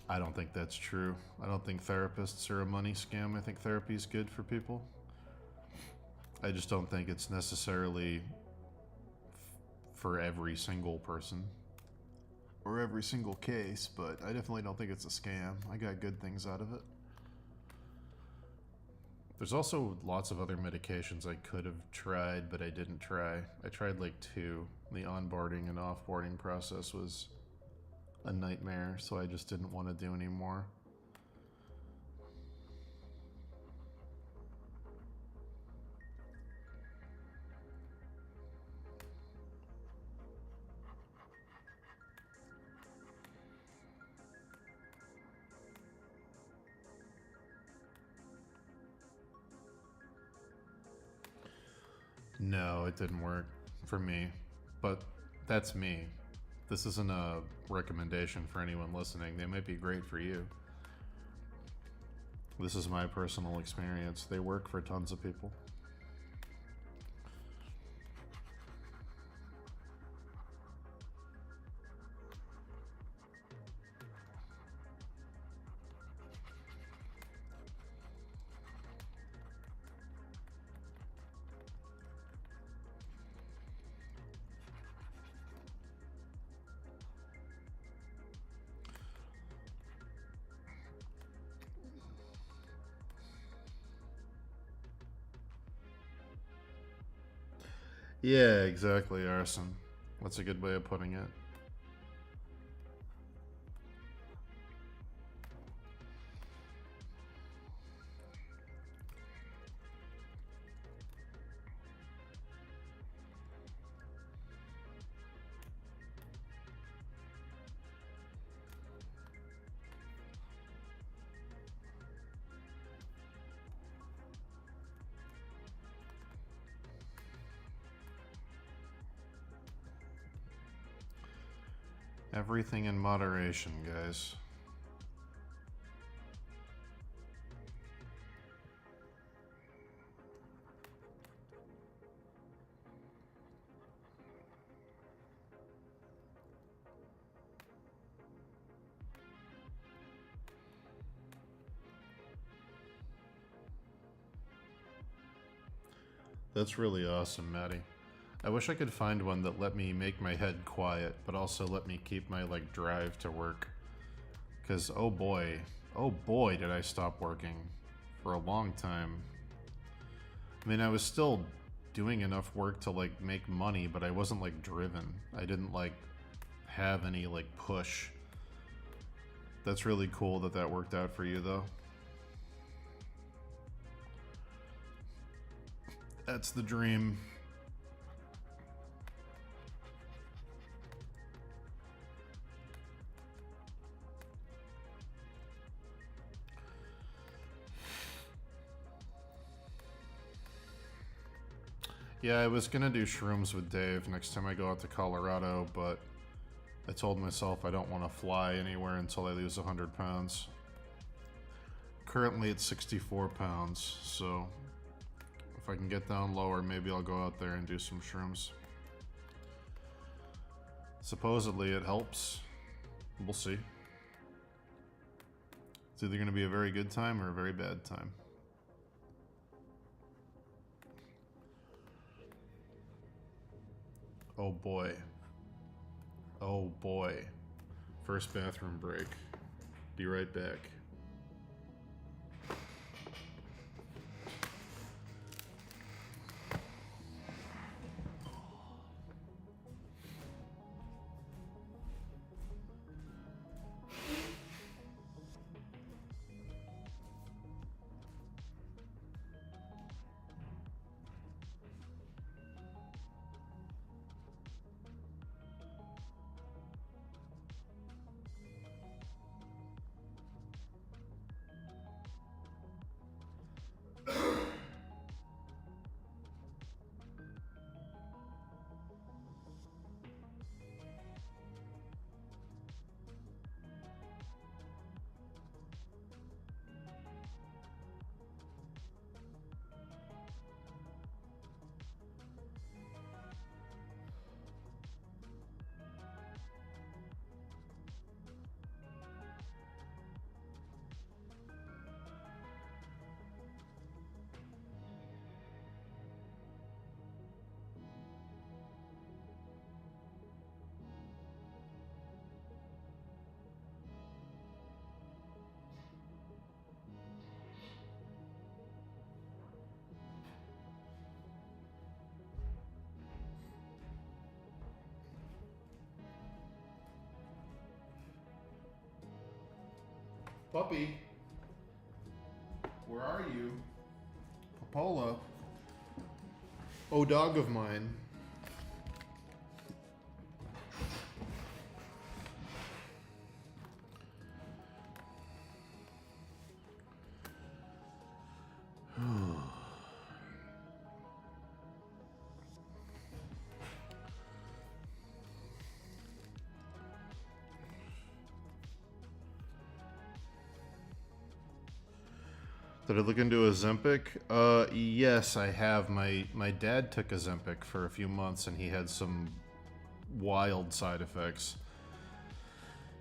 I don't think that's true. I don't think therapists are a money scam. I think therapy is good for people. I just don't think it's necessarily for every single person or every single case, but I definitely don't think it's a scam. I got good things out of it. There's also lots of other medications I could have tried, but I didn't try. I tried like 2. The onboarding and offboarding process was a nightmare, so I just didn't want to do anymore. No, it didn't work for me, but that's me. This isn't a recommendation for anyone listening. They might be great for you. This is my personal experience. They work for tons of people. Yeah, exactly, Arson. That's a good way of putting it. Everything in moderation, guys. That's really awesome, Maddie. I wish I could find one that let me make my head quiet, but also let me keep my, like, drive to work. Because, oh boy, did I stop working for a long time. I mean, I was still doing enough work to, like, make money, but I wasn't, like, driven. I didn't, like, have any, like, push. That's really cool that that worked out for you, though. That's the dream. Yeah, I was gonna do shrooms with Dave next time I go out to Colorado, but I told myself I don't want to fly anywhere until I lose 100 pounds. Currently it's 64 pounds, so if I can get down lower, maybe I'll go out there and do some shrooms. Supposedly it helps. We'll see. It's either going to be a very good time or a very bad time. Oh boy. Oh boy. First bathroom break. Be right back. Puppy, where are you? Popola. Oh, dog of mine. Did I look into Ozempic? Yes, I have. My dad took Ozempic for a few months, and he had some wild side effects.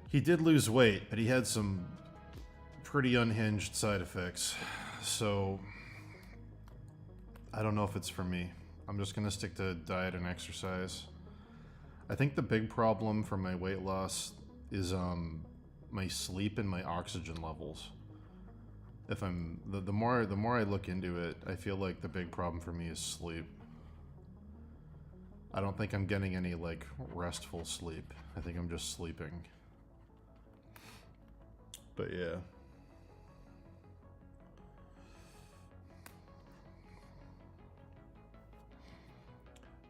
He did lose weight, but he had some pretty unhinged side effects. So I don't know if it's for me. I'm just gonna stick to diet and exercise. I think the big problem for my weight loss is my sleep and my oxygen levels. If I'm the more I look into it, I feel like the big problem for me is sleep. I don't think I'm getting any like restful sleep. I think I'm just sleeping. But yeah.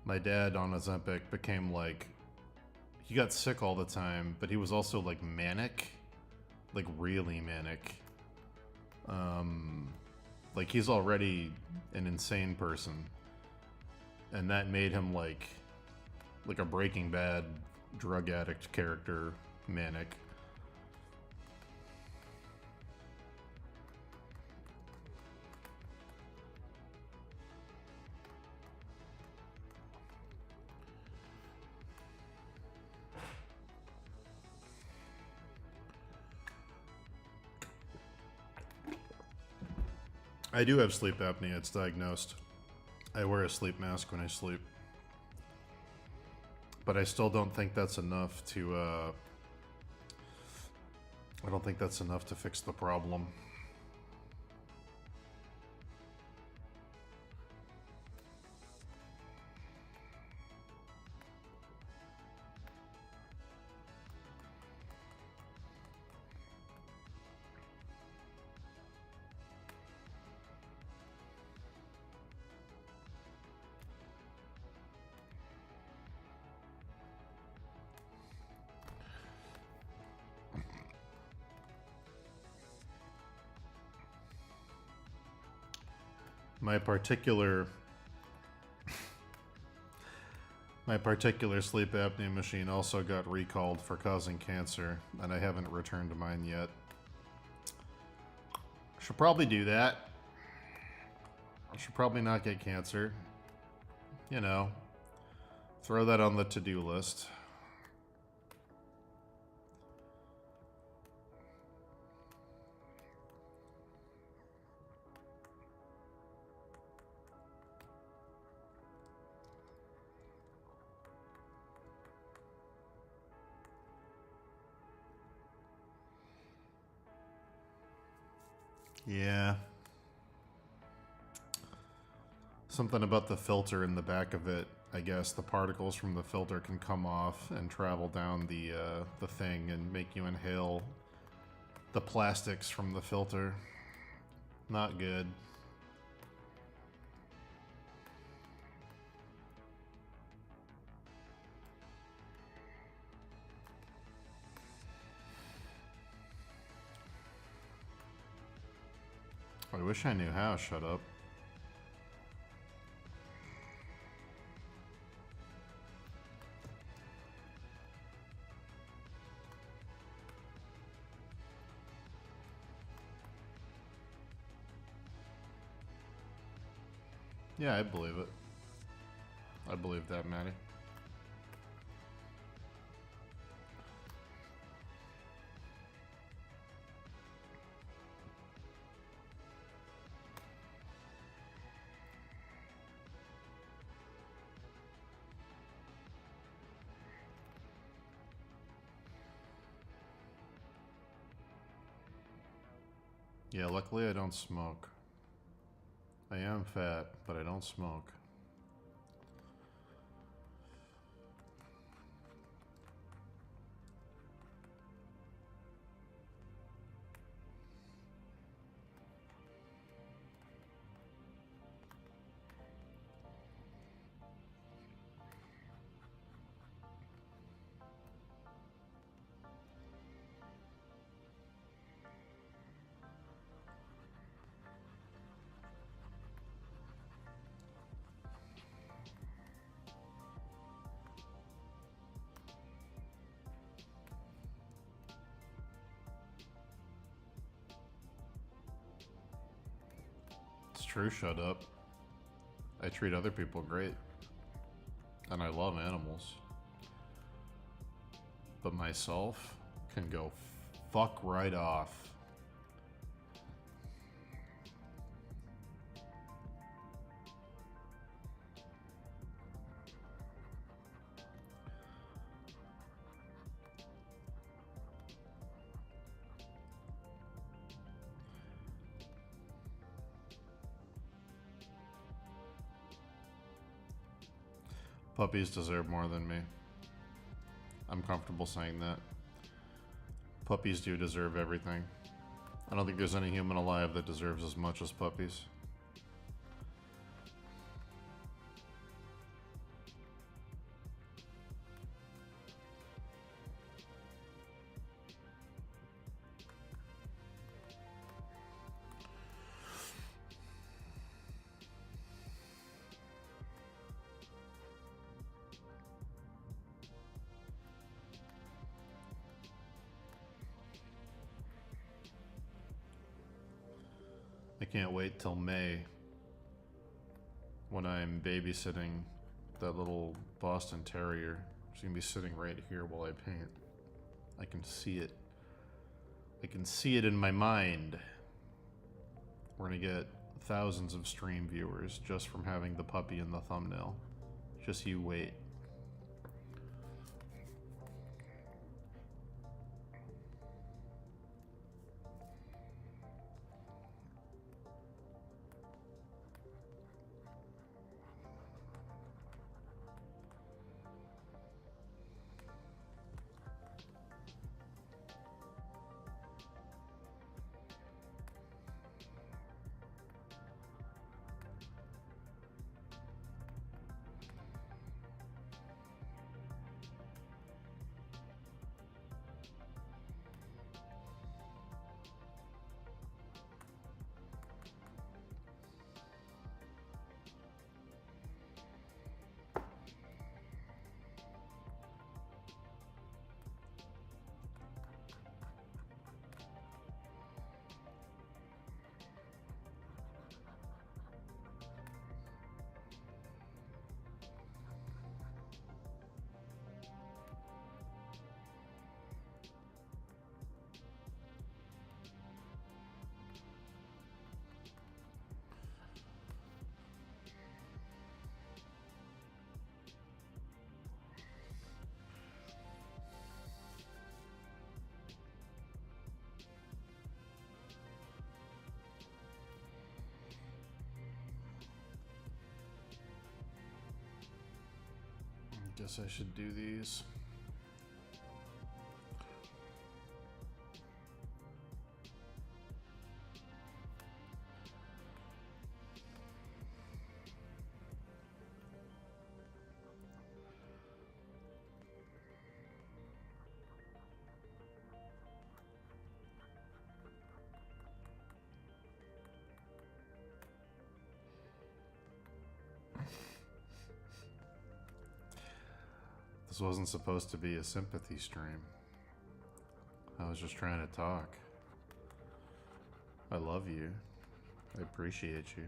My dad on Ozempic became like, he got sick all the time, but he was also like manic, like really manic. Like he's already an insane person, and that made him like a Breaking Bad drug addict character, manic. I do have sleep apnea. It's diagnosed. I wear a sleep mask when I sleep. But I still don't think that's enough to, I don't think that's enough to fix the problem. My particular sleep apnea machine also got recalled for causing cancer, and I haven't returned mine yet. Should probably do that. I should probably not get cancer. You know, throw that on the to-do list. Yeah. Something about the filter in the back of it. I guess the particles from the filter can come off and travel down the thing and make you inhale the plastics from the filter. Not good. I wish I knew how. Shut up. Yeah, I believe it. I believe that, Maddie. Yeah, luckily I don't smoke. I am fat, but I don't smoke. true, shut up. I treat other people great. And I love animals. But myself can go fuck right off. Puppies deserve more than me. I'm comfortable saying that. Puppies do deserve everything. I don't think there's any human alive that deserves as much as puppies. I can't wait till May when I'm babysitting that little Boston Terrier. She's gonna be sitting right here while I paint. I can see it. I can see it in my mind. We're gonna get thousands of stream viewers just from having the puppy in the thumbnail. Just you wait. Guess I should do these. This wasn't supposed to be a sympathy stream. I was just trying to talk. I love you. I appreciate you.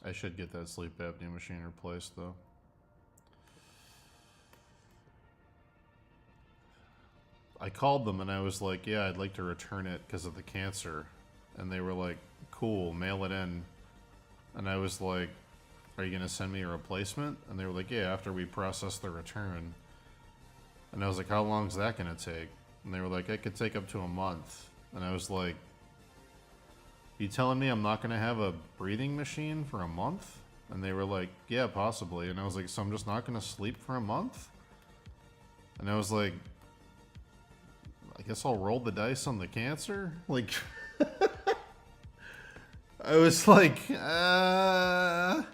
I should get that sleep apnea machine replaced though. I called them and I was like, yeah, I'd like to return it because of the cancer. And they were like, cool, mail it in. And I was like, are you going to send me a replacement? And they were like, yeah, after we process the return. And I was like, how long is that going to take? And they were like, it could take up to a month. And I was like, you telling me I'm not going to have a breathing machine for a month? And they were like, yeah, possibly. And I was like, so I'm just not going to sleep for a month? And I was like, I guess I'll roll the dice on the cancer? Like, I was like, yeah,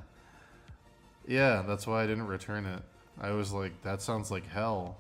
that's why I didn't return it. I was like, that sounds like hell.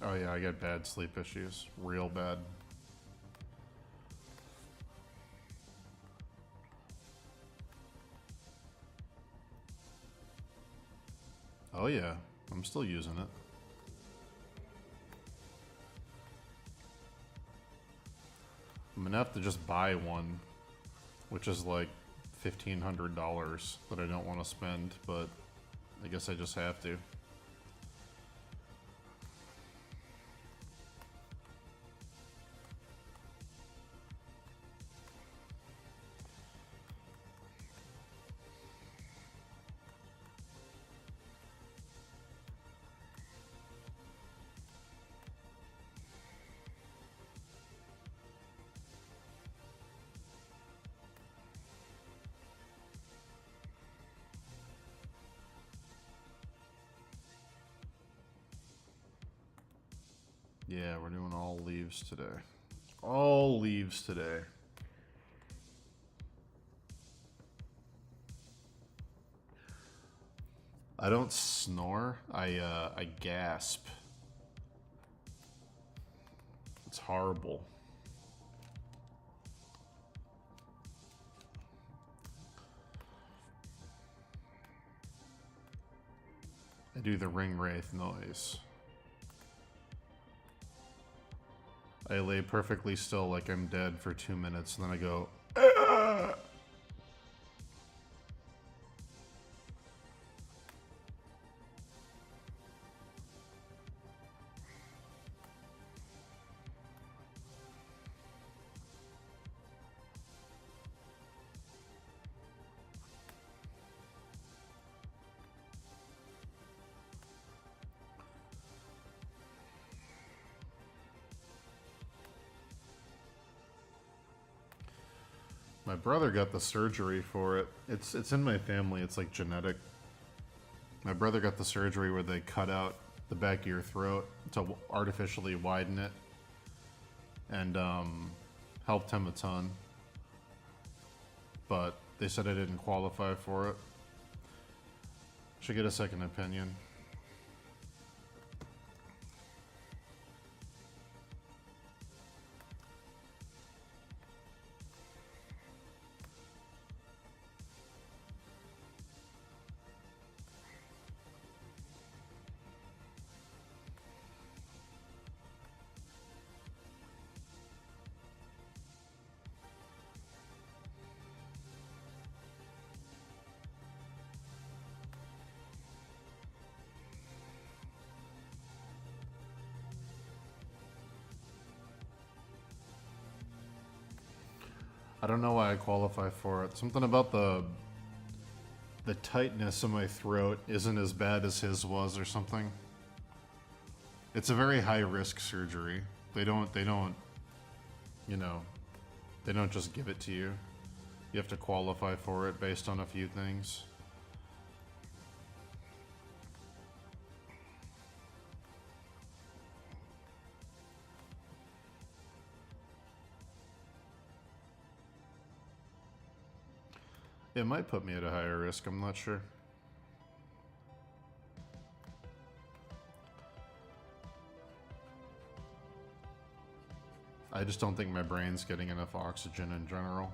Oh yeah, I get bad sleep issues. Real bad. Oh yeah, I'm still using it. I'm gonna have to just buy one, which is like $1,500 that I don't want to spend, but I guess I just have to. Yeah, we're doing all leaves today. All leaves today. I don't snore. I gasp. It's horrible. I do the ring wraith noise. I lay perfectly still like I'm dead for 2 minutes, and then I go, "Ah!" My brother got the surgery for it. It's in my family. It's like genetic. My brother got the surgery where they cut out the back of your throat to artificially widen it, and helped him a ton. But they said I didn't qualify for it. Should get a second opinion. I don't know why I qualify for it. Something about the tightness in my throat isn't as bad as his was or something. It's a very high risk surgery. They don't, you know, they don't just give it to you. You have to qualify for it based on a few things. It might put me at a higher risk, I'm not sure. I just don't think my brain's getting enough oxygen in general.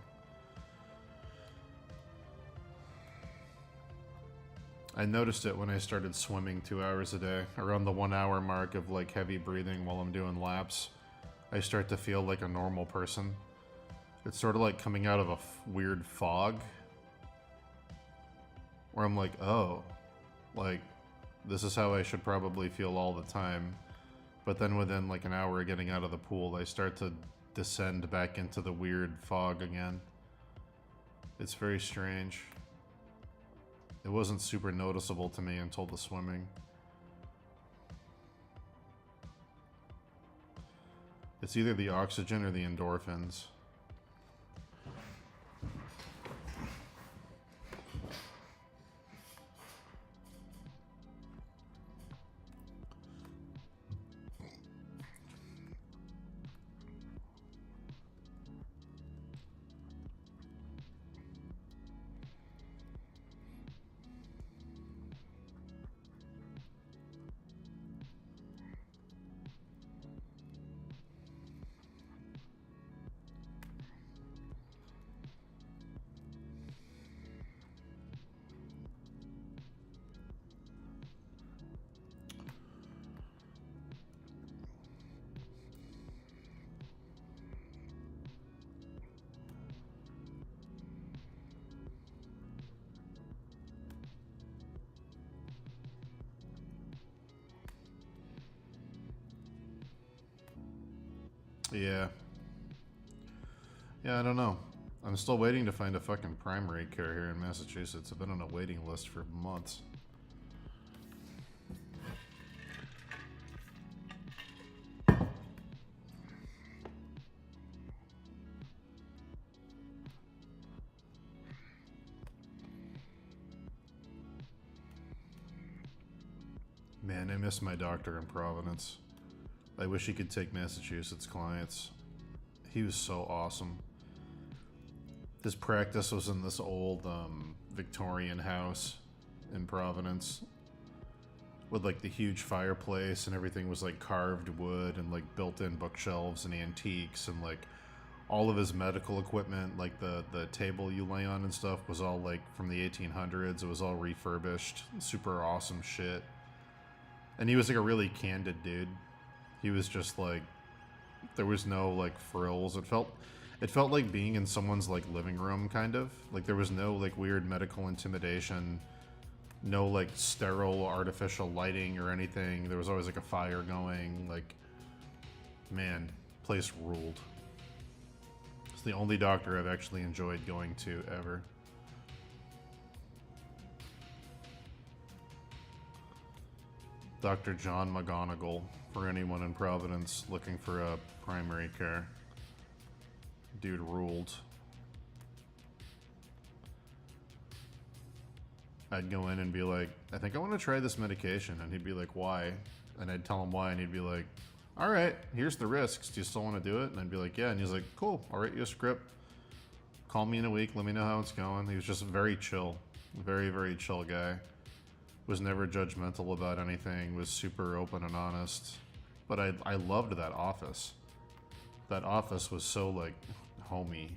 I noticed it when I started swimming 2 hours a day. Around the 1 hour mark of like heavy breathing while I'm doing laps, I start to feel like a normal person. It's sort of like coming out of a weird fog, where I'm like, oh, like, this is how I should probably feel all the time. But then within like an hour of getting out of the pool, I start to descend back into the weird fog again. It's very strange. It wasn't super noticeable to me until the swimming. It's either the oxygen or the endorphins. Yeah. Yeah, I don't know. I'm still waiting to find a fucking primary care here in Massachusetts. I've been on a waiting list for months. Man, I miss my doctor in Providence. I wish he could take Massachusetts clients. He was so awesome. His practice was in this old Victorian house in Providence with like the huge fireplace, and everything was like carved wood and like built-in bookshelves and antiques, and like all of his medical equipment, like the table you lay on and stuff, was all like from the 1800s. It was all refurbished, super awesome shit. And he was like a really candid dude. He was just like, there was no like frills. It felt like being in someone's like living room, kind of. Like there was no like weird medical intimidation, no like sterile artificial lighting or anything. There was always like a fire going. Like, man, place ruled. It's the only doctor I've actually enjoyed going to ever. Dr. John McGonigal, for anyone in Providence looking for a primary care. Dude ruled. I'd go in and be like, I think I want to try this medication. And he'd be like, why? And I'd tell him why, and he'd be like, all right, here's the risks. Do you still want to do it? And I'd be like, yeah. And he's like, cool, I'll write you a script. Call me in a week, let me know how it's going. He was just very chill. Very, very chill guy. Was never judgmental about anything, was super open and honest. But I loved that office. That office was so like homey.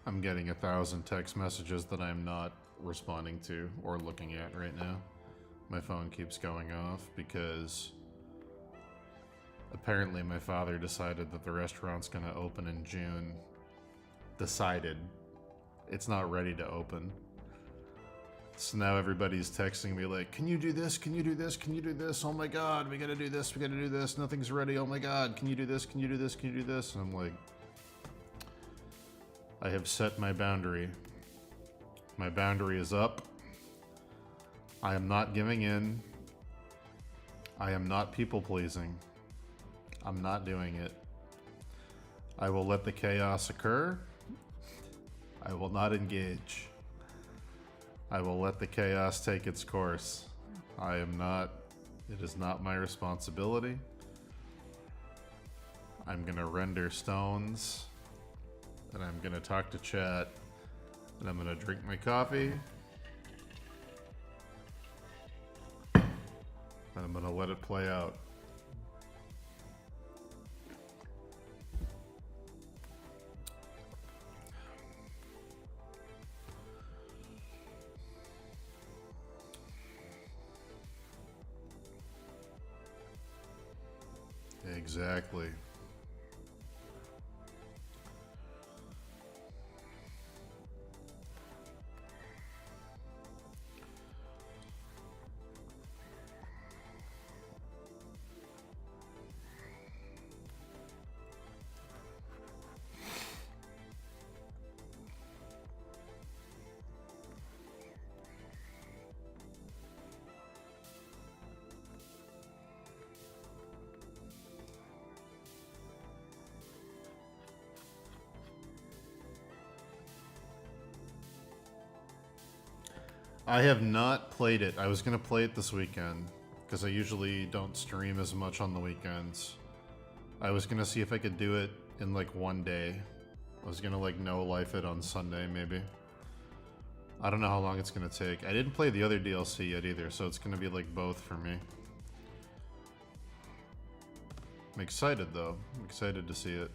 I'm getting 1,000 text messages that I'm not responding to or looking at right now. My phone keeps going off because apparently my father decided that the restaurant's gonna open in June. Decided. It's not ready to open. So now everybody's texting me like, can you do this? Can you do this? Can you do this? Oh my God, we gotta do this. We gotta do this. Nothing's ready. Oh my God, can you do this? Can you do this? Can you do this? And I'm like, I have set my boundary. My boundary is up. I am not giving in. I am not people pleasing. I'm not doing it. I will let the chaos occur. I will not engage. I will let the chaos take its course. It is not my responsibility. I'm gonna render stones. And I'm gonna talk to chat, and I'm gonna drink my coffee, and I'm gonna let it play out. Exactly. I have not played it. I was gonna play it this weekend because I usually don't stream as much on the weekends. I was gonna see if I could do it in like one day. I was gonna like no life it on Sunday maybe. I don't know how long it's gonna take. I didn't play the other DLC yet either, so it's gonna be like both for me. I'm excited though. I'm excited to see it.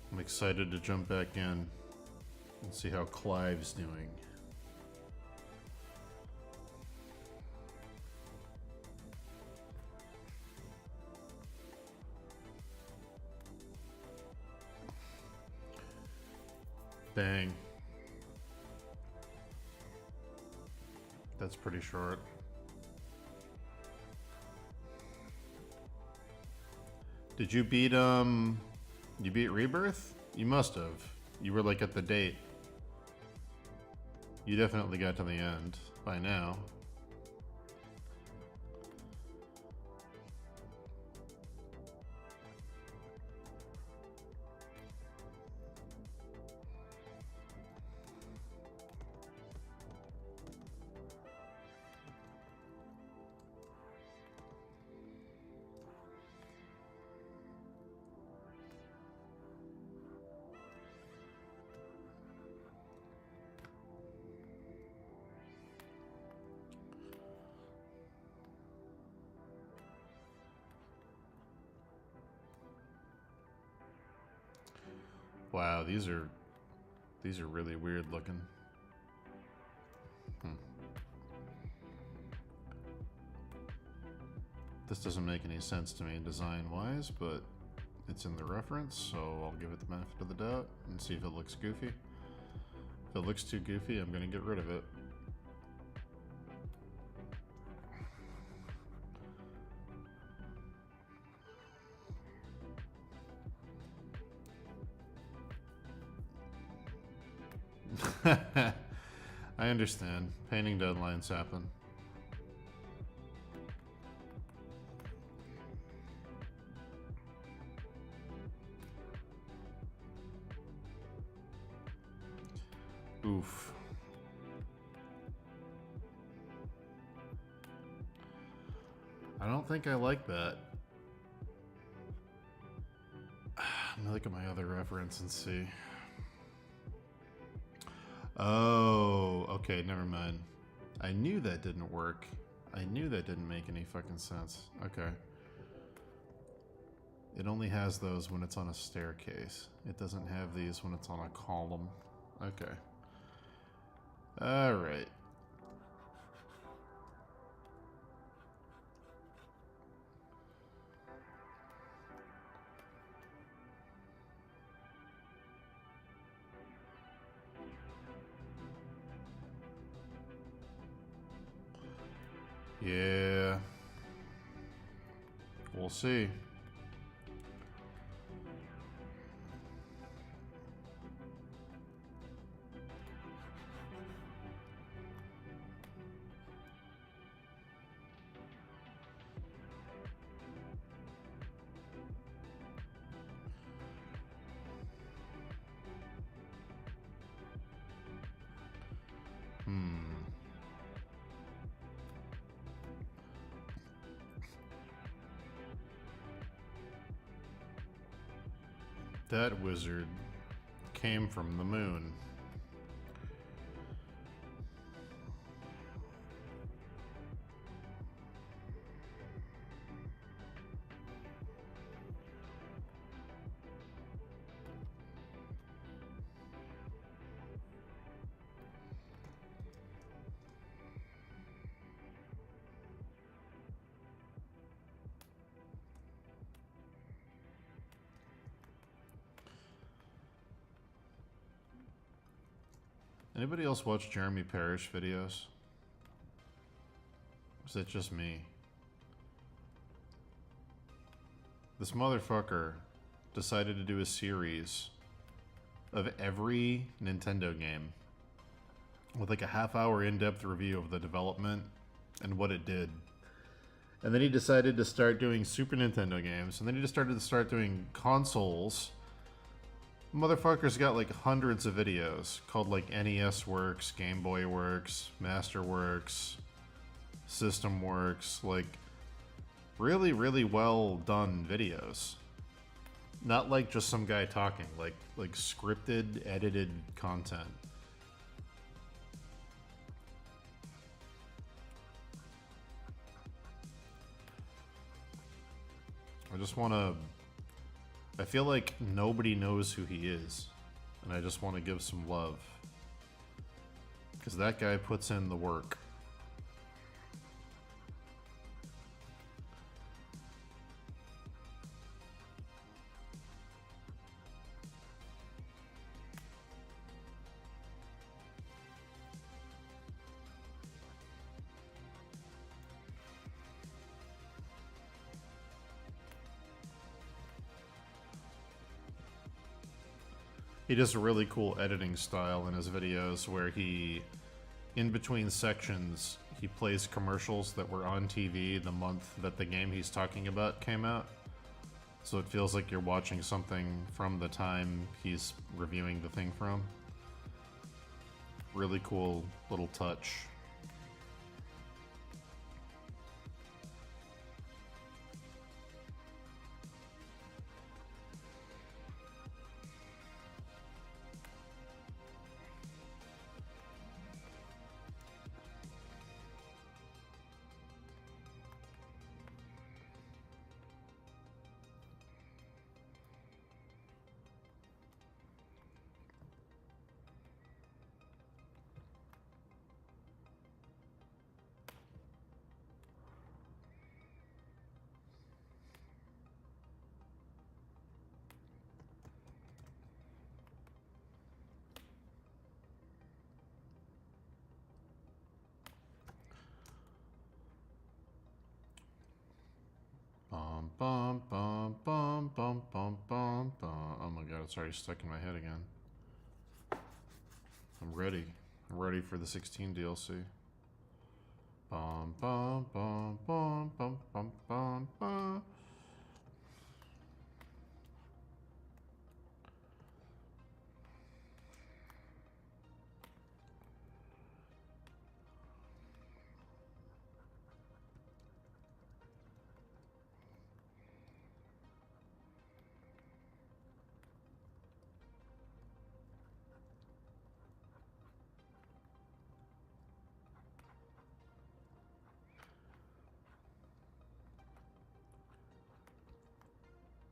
I'm excited to jump back in and see how Clive's doing. Dang. That's pretty short. Did you beat, you beat Rebirth? You must have. You were like at the date. You definitely got to the end by now. Wow, these are really weird looking. This doesn't make any sense to me design-wise, but it's in the reference, so I'll give it the benefit of the doubt and see if it looks goofy. If it looks too goofy, I'm gonna get rid of it. I understand. Painting deadlines happen. Oof. I don't think I like that. Let me look at my other reference and see. Oh, okay, never mind. I knew that didn't work. I knew that didn't make any fucking sense. Okay. It only has those when it's on a staircase. It doesn't have these when it's on a column. Okay. Alright. Yeah. We'll see. That wizard came from the moon. Anybody else watch Jeremy Parrish videos? Is it just me? This motherfucker decided to do a series of every Nintendo game with like a half-hour in-depth review of the development and what it did. And then he decided to start doing Super Nintendo games, and then he just started to start doing consoles. Motherfucker's got like hundreds of videos called like NES Works, Game Boy Works, Master Works, System Works, like really, really well done videos. Not like just some guy talking, like scripted, edited content. I just want to... I feel like nobody knows who he is, and I just want to give some love. Because that guy puts in the work. He does a really cool editing style in his videos where he, in between sections, he plays commercials that were on TV the month that the game he's talking about came out. So it feels like you're watching something from the time he's reviewing the thing from. Really cool little touch. Bum, bum, bum, bum, bum, bum, bum. Oh my god, it's already stuck in my head again. I'm ready. I'm ready for the 16 DLC. Bum, bum, bum, bum, bum, bum, bum, bum.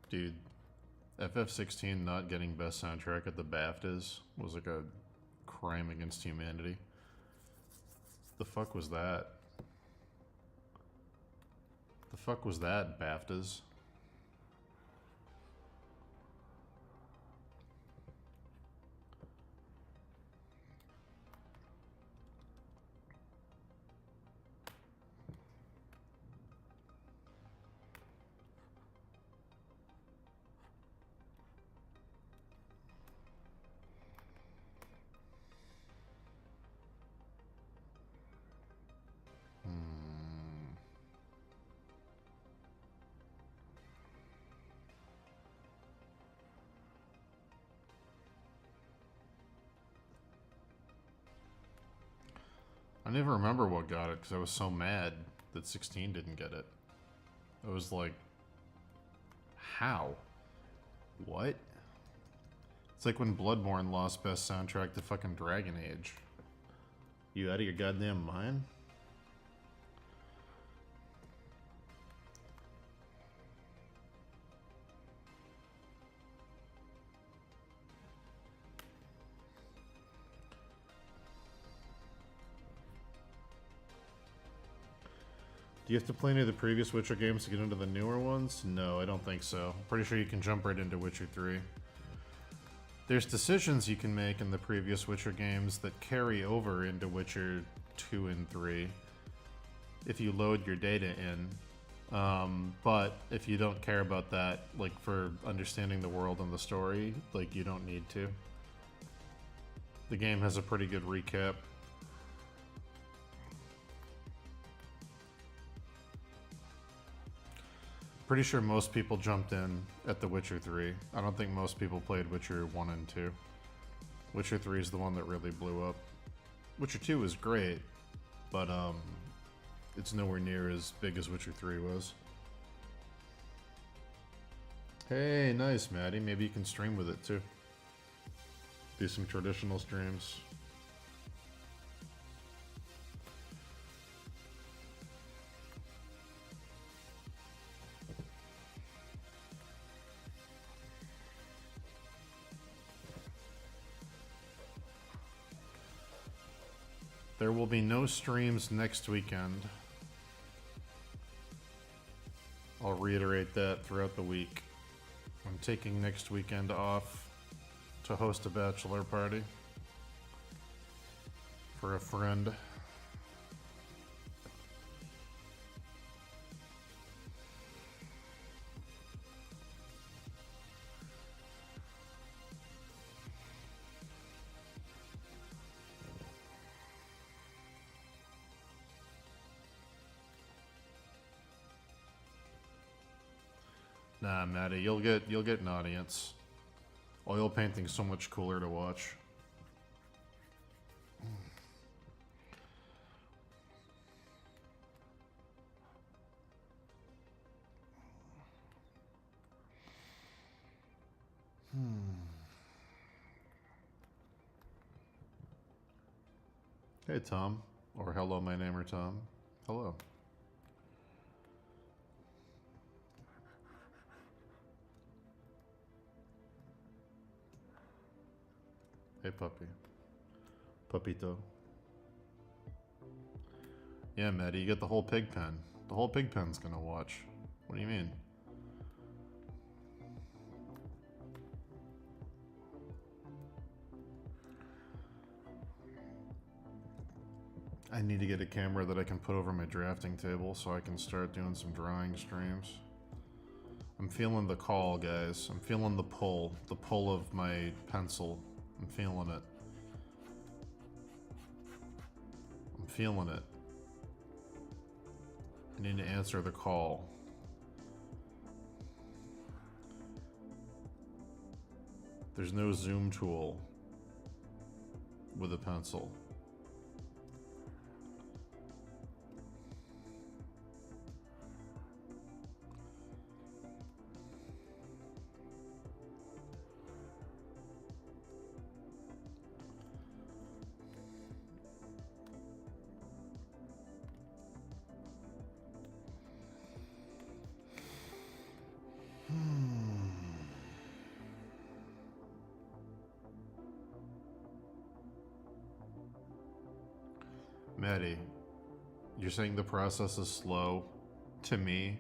Dude, FF16 not getting best soundtrack at the BAFTAs was like a crime against humanity. The fuck was that? The fuck was that, BAFTAs? I never remember what got it because I was so mad that 16 didn't get it. I was like, how? What? It's like when Bloodborne lost best soundtrack to fucking Dragon Age. You out of your goddamn mind? Do you have to play any of the previous Witcher games to get into the newer ones? No, I don't think so. I'm pretty sure you can jump right into Witcher 3. There's decisions you can make in the previous Witcher games that carry over into Witcher 2 and 3 if you load your data in. But if you don't care about that, like for understanding the world and the story, like you don't need to. The game has a pretty good recap. Pretty sure most people jumped in at The Witcher 3. I don't think most people played Witcher 1 and 2. Witcher 3 is the one that really blew up. Witcher 2 is great, but it's nowhere near as big as Witcher 3 was. Hey, nice, Maddie. Maybe you can stream with it too. Do some traditional streams. There will be no streams next weekend. I'll reiterate that throughout the week. I'm taking next weekend off to host a bachelor party for a friend. Nah, Maddie, you'll get an audience. Oil painting's so much cooler to watch. Hey, Tom. Or hello, my name are Tom. Hello. Hey, puppy. Puppito. Yeah, Maddie, you get the whole pig pen. The whole pig pen's gonna watch. What do you mean? I need to get a camera that I can put over my drafting table so I can start doing some drawing streams. I'm feeling the call, guys. I'm feeling the pull of my pencil. I'm feeling it. I'm feeling it. I need to answer the call. There's no zoom tool with a pencil. Maddie, you're saying the process is slow to me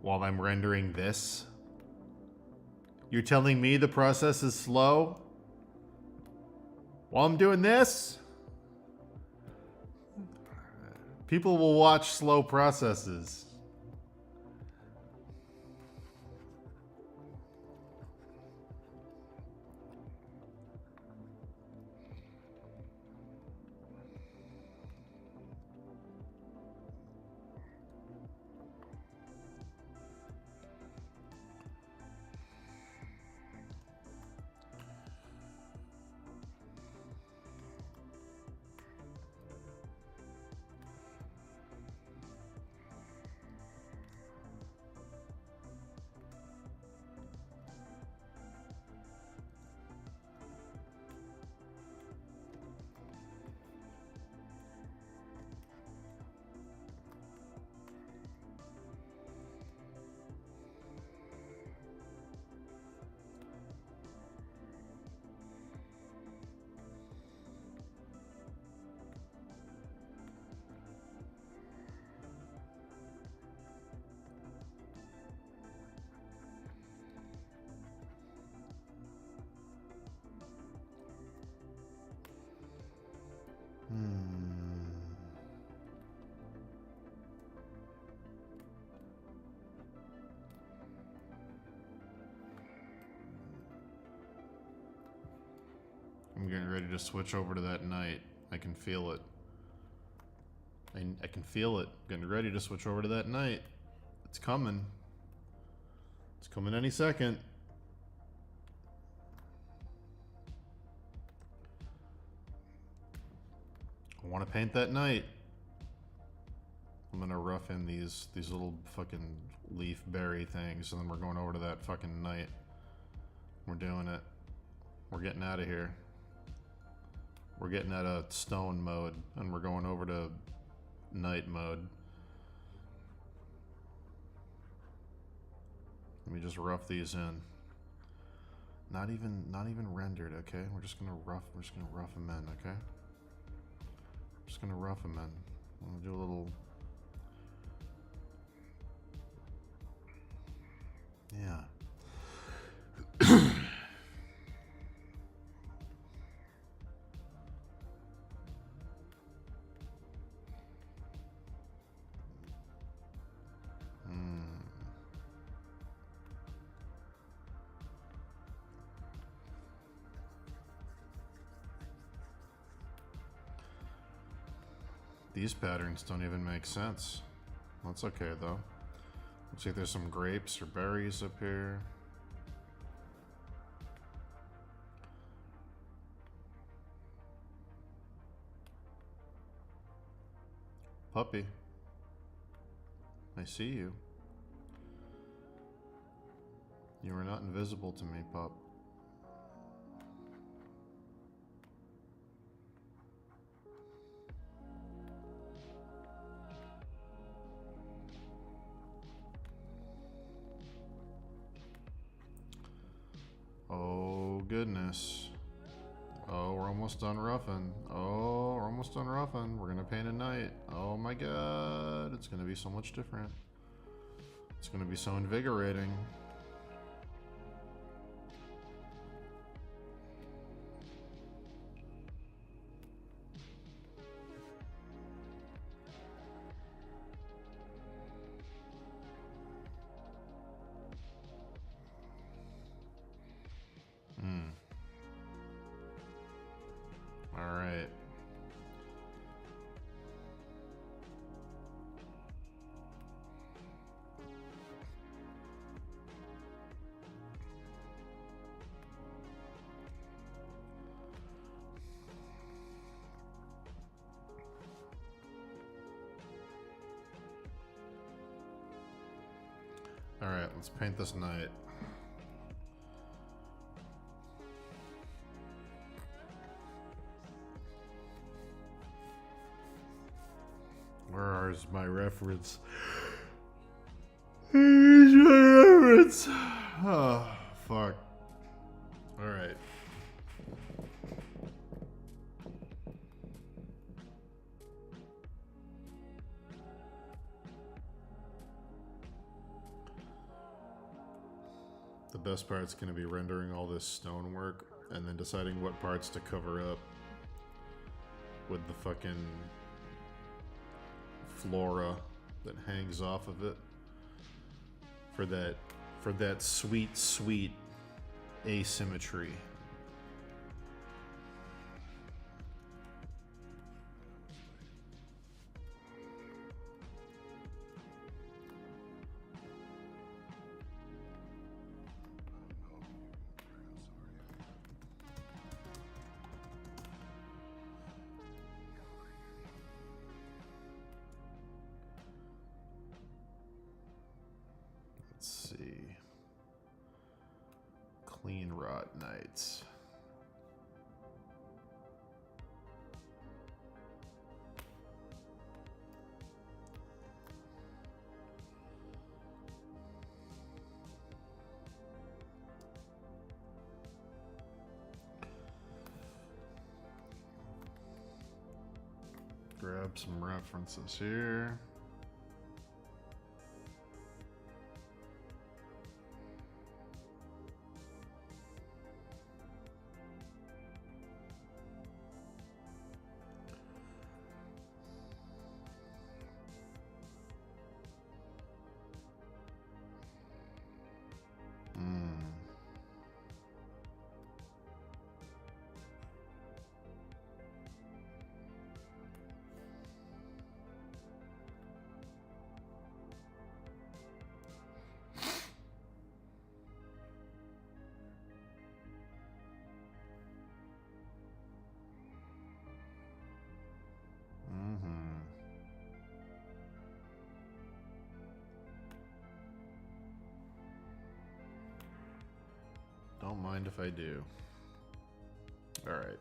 while I'm rendering this? You're telling me the process is slow while I'm doing this? People will watch slow processes. I'm getting ready to switch over to that night. I can feel it. I can feel it. Getting ready to switch over to that night. It's coming. It's coming any second. I want to paint that night. I'm gonna rough in these little fucking leaf berry things, and then we're going over to that fucking night. We're doing it. We're getting out of here. We're getting out of stone mode, and we're going over to night mode. Let me just rough these in. Not even rendered, okay? We're just gonna rough them in, okay? Just gonna rough them in. I'm gonna do a little. Yeah. These patterns don't even make sense. That's okay though. Looks like there's some grapes or berries up here. Puppy. I see you. You are not invisible to me, pup. Oh goodness. Oh, we're almost done roughing. Oh, we're almost done roughing. We're gonna paint a night. Oh my god. It's gonna be so much different. It's gonna be so invigorating. Alright. Alright, let's paint this night. Where is my reference? Here's my reference. Oh, fuck. Alright. The best part's going to be rendering all this stonework and then deciding what parts to cover up with the fucking flora that hangs off of it for that sweet asymmetry. Let's see. Clean rot nights. Grab some references here. don't mind if I do. Alright.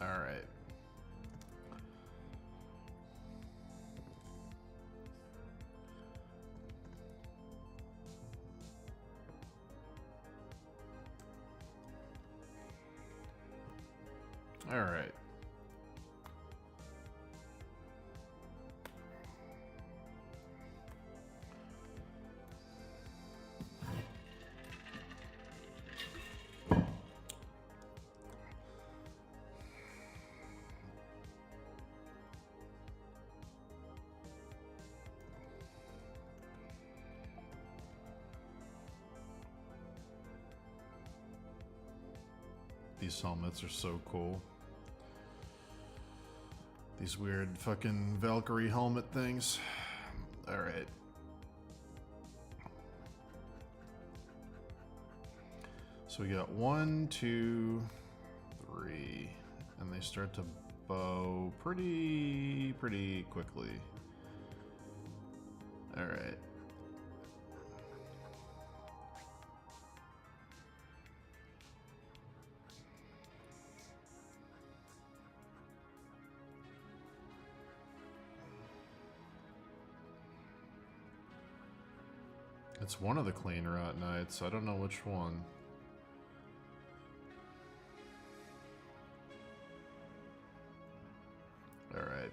Alright. Alright. These helmets are so cool. These weird fucking Valkyrie helmet things. Alright. So we got 1, 2, 3. And they start to bow pretty quickly. Alright. It's one of the clean rot nights. I don't know which one. Alright.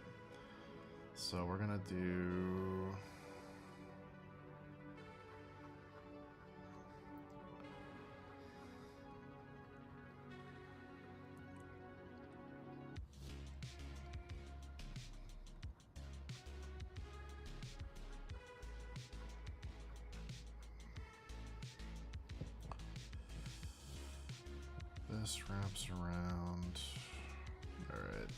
So we're gonna do... This wraps around. All right.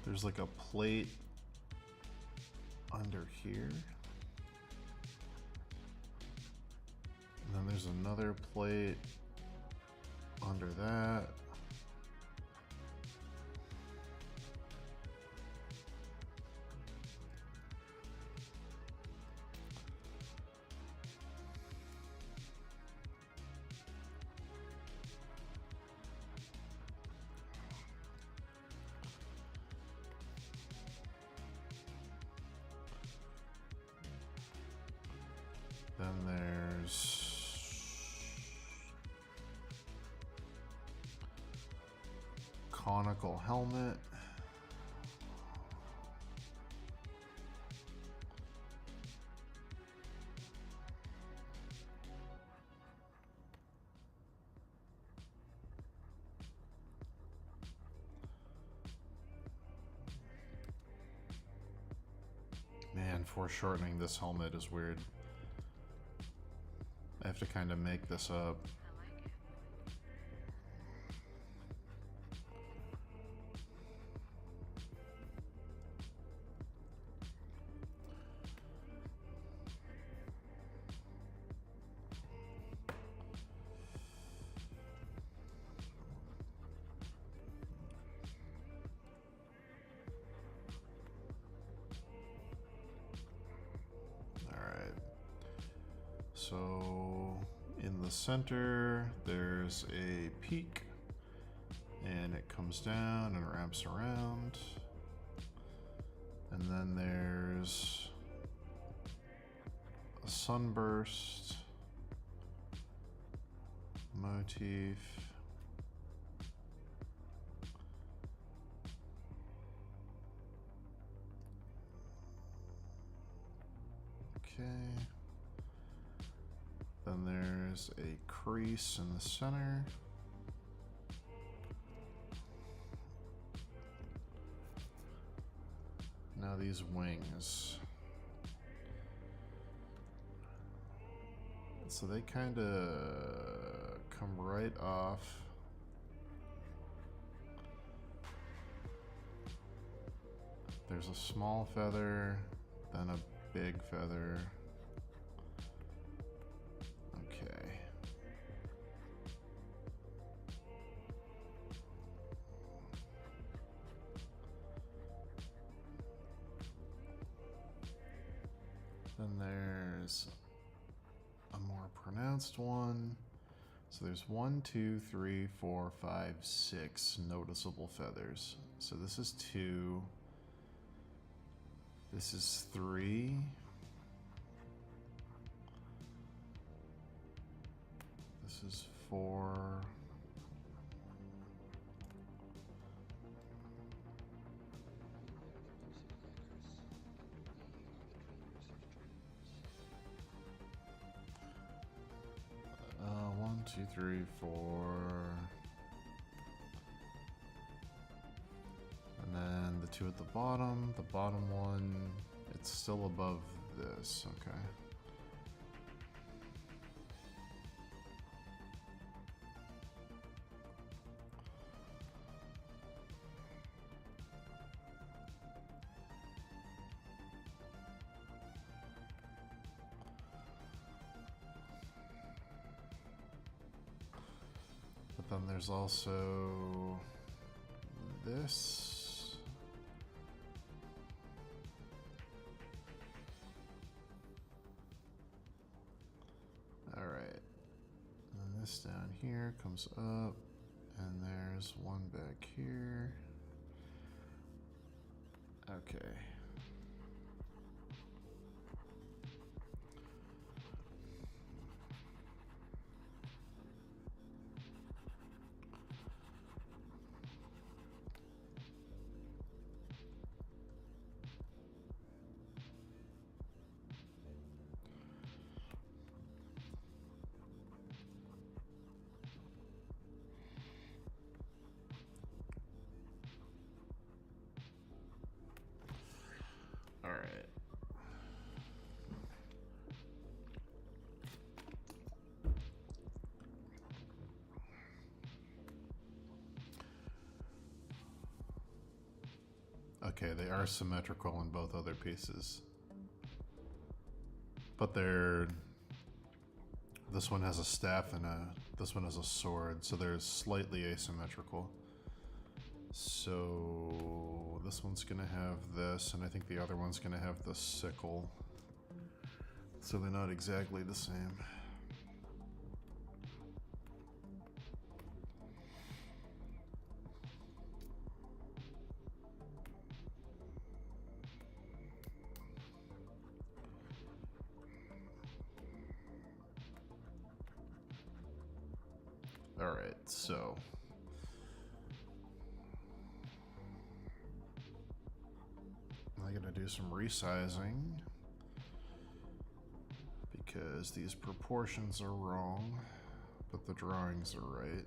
There's like a plate under here. And then there's another plate under that. Then there's conical helmet. Man, foreshortening this helmet is weird. I have to kind of make this up. So in the center, there's a peak, and it comes down and wraps around. And then there's a sunburst motif. Okay. Then there's a crease in the center. Now Now these wings. So they kind of come right off. There's a small feather, then a big feather. Okay. Then there's a more pronounced one. So there's 1, 2, 3, 4, 5, 6 noticeable feathers. So this is 2. This is 3. This is 4. One, 2, 3, 4. And then the 2 at the bottom one, it's still above this, okay. But then there's also this. All right. And this down here comes up, and there's one back here. Okay. All right. Okay, they are symmetrical in both other pieces. But they're... This one has a staff and this one has a sword, so they're slightly asymmetrical. So this one's gonna have this, and I think the other one's gonna have the sickle. So they're not exactly the same. All right, so I'm gonna do some resizing because these proportions are wrong, but the drawings are right.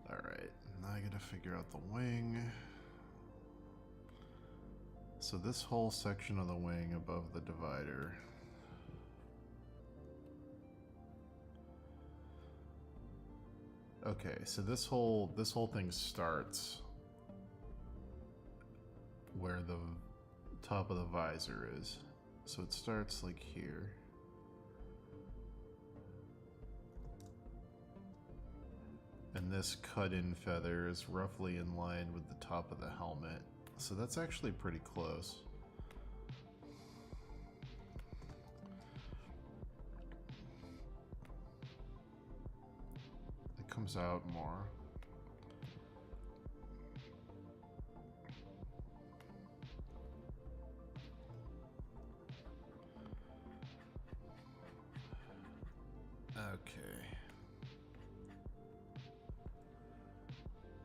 Alright, now I gotta figure out the wing. So this whole section of the wing above the divider. Okay, so this whole thing starts where the top of the visor is. So it starts like here. And this cut-in feather is roughly in line with the top of the helmet. So that's actually pretty close. I comes out more. Okay.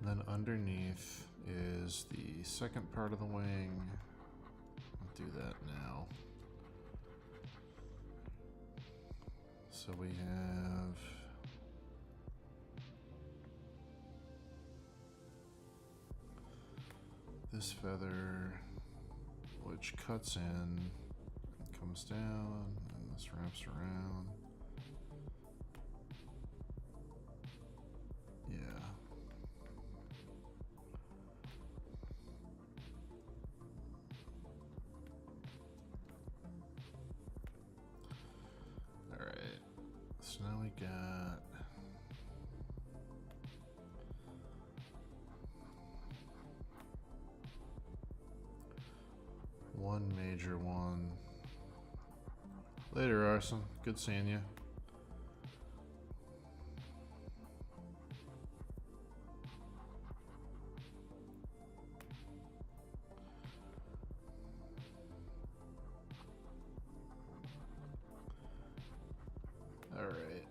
Then underneath is the second part of the wing. I'll do that now. So we have this feather, which cuts in, comes down, and this wraps around. Yeah. All right. So now we got one major one. Later, Arson. Good seeing you. All right.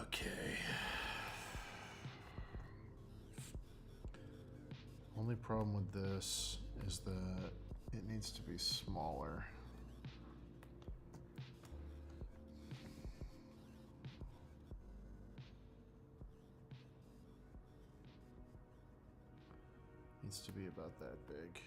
Okay. Only problem with this is that it needs to be smaller. Needs to be about that big.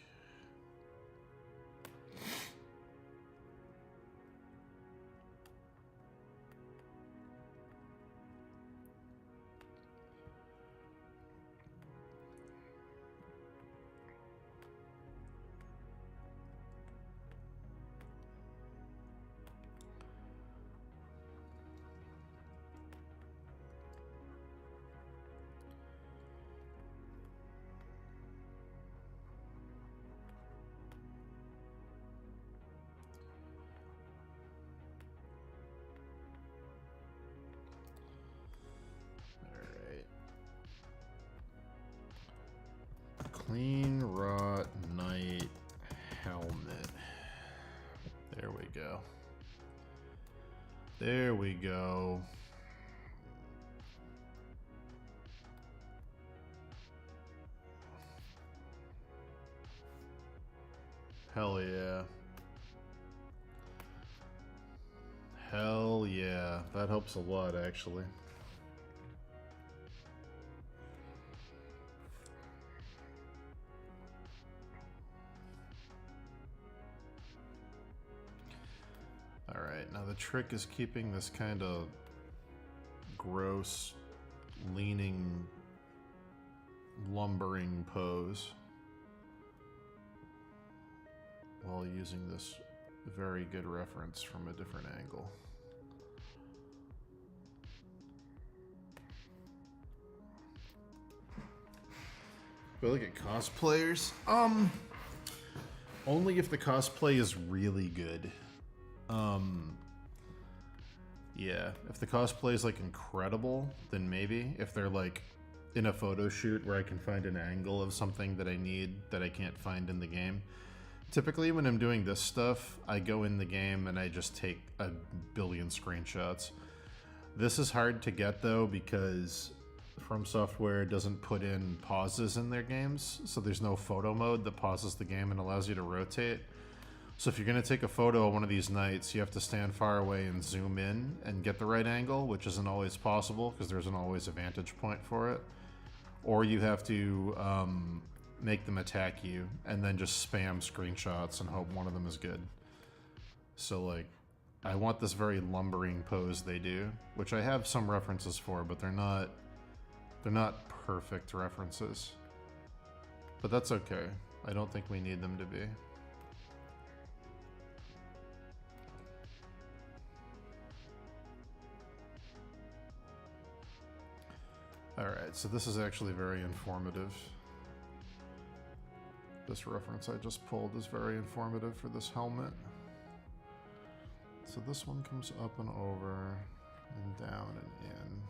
Clean Rot Knight helmet. There we go. There we go. Hell yeah. Hell yeah. That helps a lot, actually. Alright, now the trick is keeping this kind of gross, leaning, lumbering pose while using this very good reference from a different angle. But look at cosplayers. Only if the cosplay is really good. Yeah, if the cosplay is like incredible, then maybe. If they're like in a photo shoot where I can find an angle of something that I need that I can't find in the game. Typically when I'm doing this stuff, I go in the game and I just take a billion screenshots. This is hard to get though because From Software doesn't put in pauses in their games, so there's no photo mode that pauses the game and allows you to rotate. So if you're going to take a photo of one of these knights, you have to stand far away and zoom in and get the right angle, which isn't always possible because there isn't always a vantage point for it. Or you have to make them attack you and then just spam screenshots and hope one of them is good. So like, I want this very lumbering pose they do, which I have some references for, but they're not perfect references. But that's okay. I don't think we need them to be. Alright, so this is actually very informative. This reference I just pulled is very informative for this helmet. So this one comes up and over and down and in.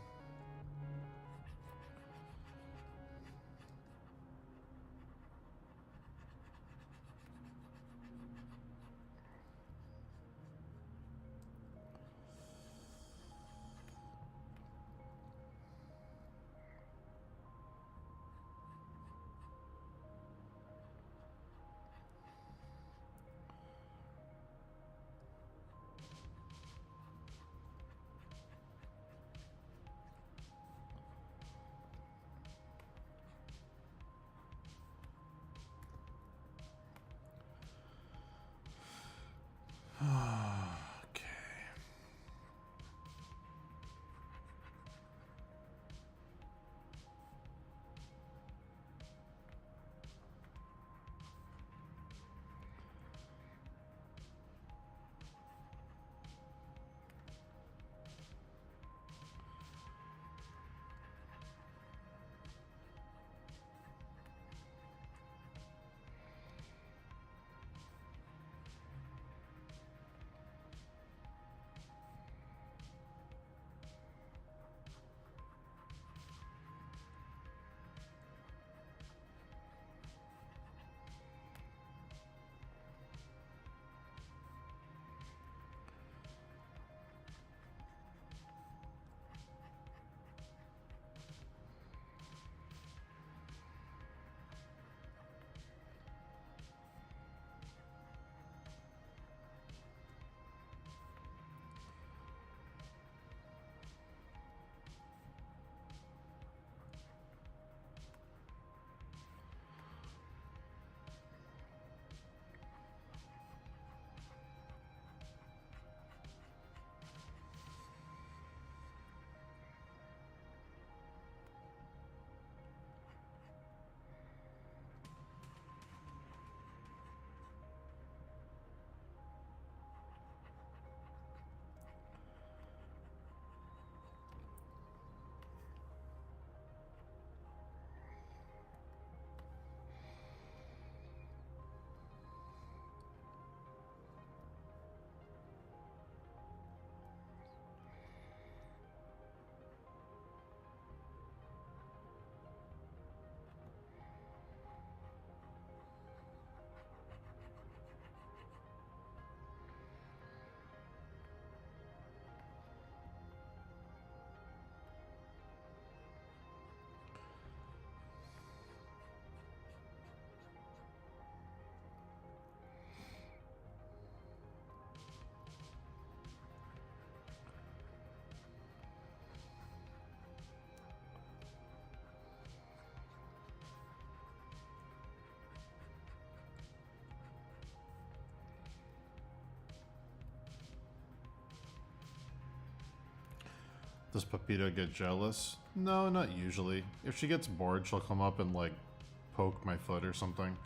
Does Pepito get jealous? No, not usually. If she gets bored, she'll come up and, like, poke my foot or something.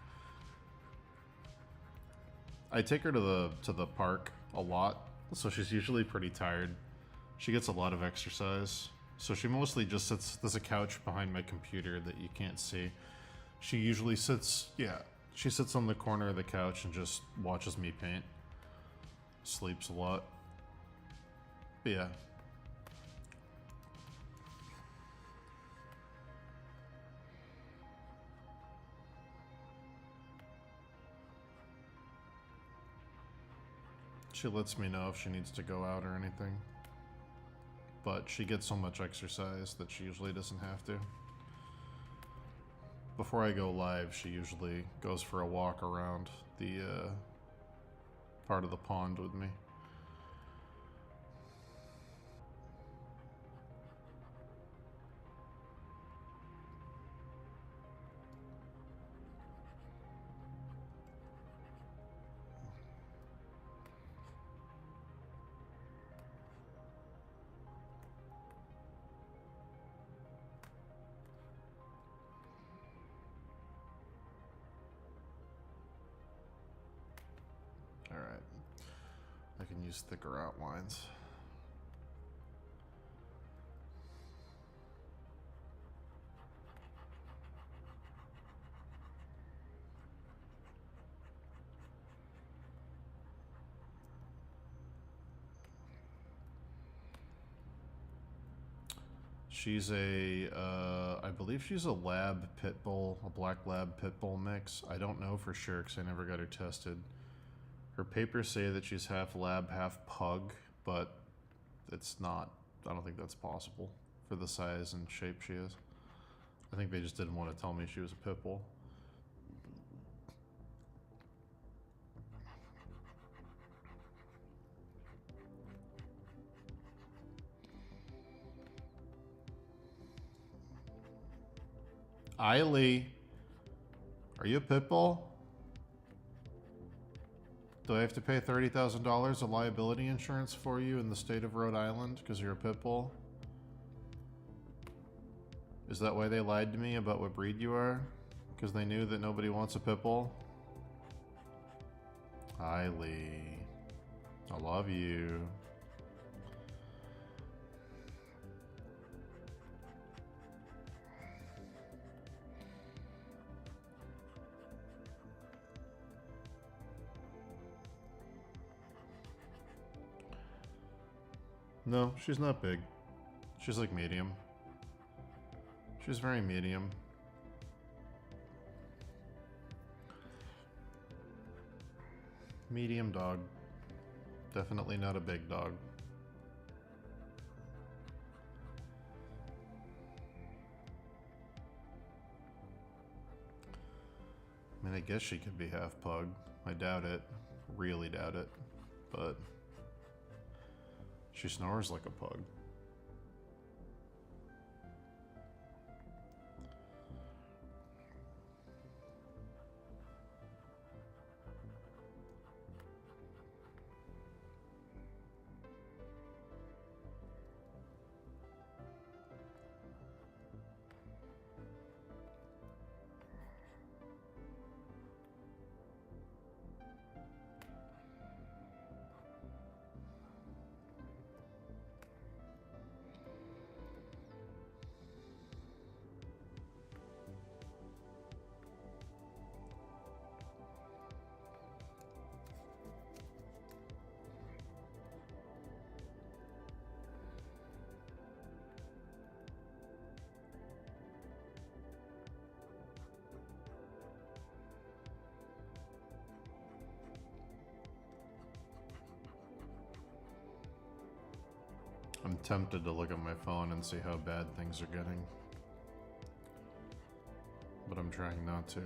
I take her to the park a lot, so she's usually pretty tired. She gets a lot of exercise. So she mostly just sits... There's a couch behind my computer that you can't see. She usually sits... Yeah, she sits on the corner of the couch and just watches me paint. Sleeps a lot. But yeah. She lets me know if she needs to go out or anything. But she gets so much exercise that she usually doesn't have to. Before I go live, she usually goes for a walk around the part of the pond with me. Alright. I can use thicker outlines. She's I believe she's a lab pit bull, a black lab pit bull mix. I don't know for sure because I never got her tested. Her papers say that she's half lab, half pug, but it's not. I don't think that's possible for the size and shape she is. I think they just didn't want to tell me she was a pit bull. Eiley, are you a pit bull? Do I have to pay $30,000 of liability insurance for you in the state of Rhode Island because you're a pit bull? Is that why they lied to me about what breed you are? Because they knew that nobody wants a pit bull? Eiley, I love you. No, she's not big. She's like medium. She's very medium. Medium dog. Definitely not a big dog. I mean, I guess she could be half pug. I doubt it. Really doubt it. But she snores like a pug. I'm tempted to look at my phone and see how bad things are getting. But I'm trying not to.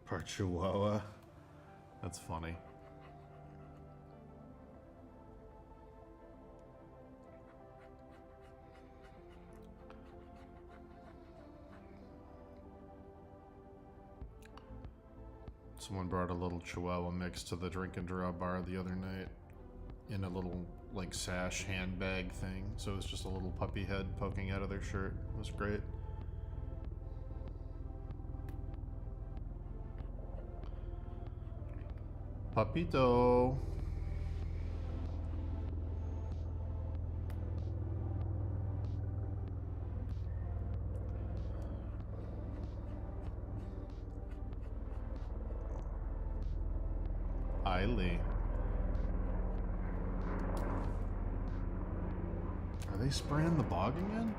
Part Chihuahua. That's funny. Someone brought a little Chihuahua mix to the drink and draw bar the other night in a little like sash handbag thing. So it was just a little puppy head poking out of their shirt. It was great. Papito. Eiley. Are they spraying the bog again?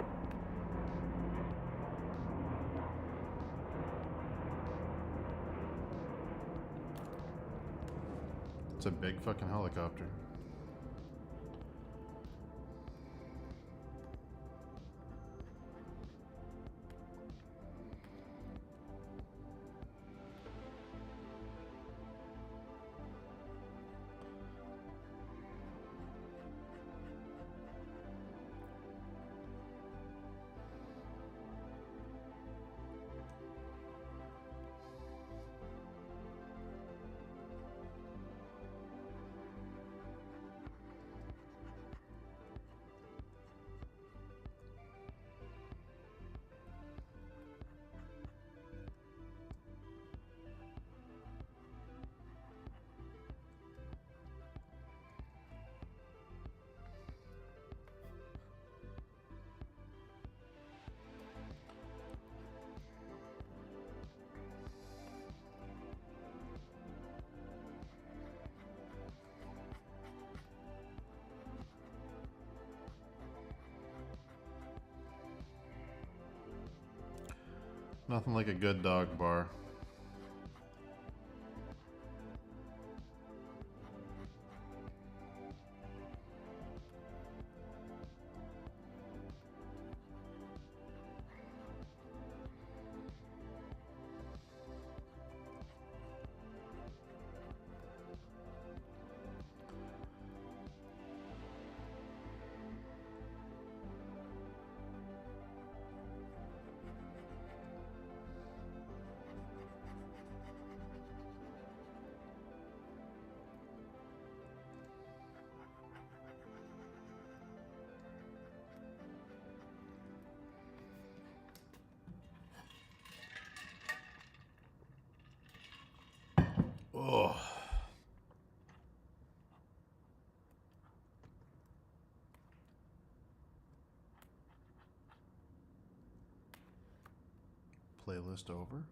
It's a big fucking helicopter. Nothing like a good dog bar. Oh. Playlist over.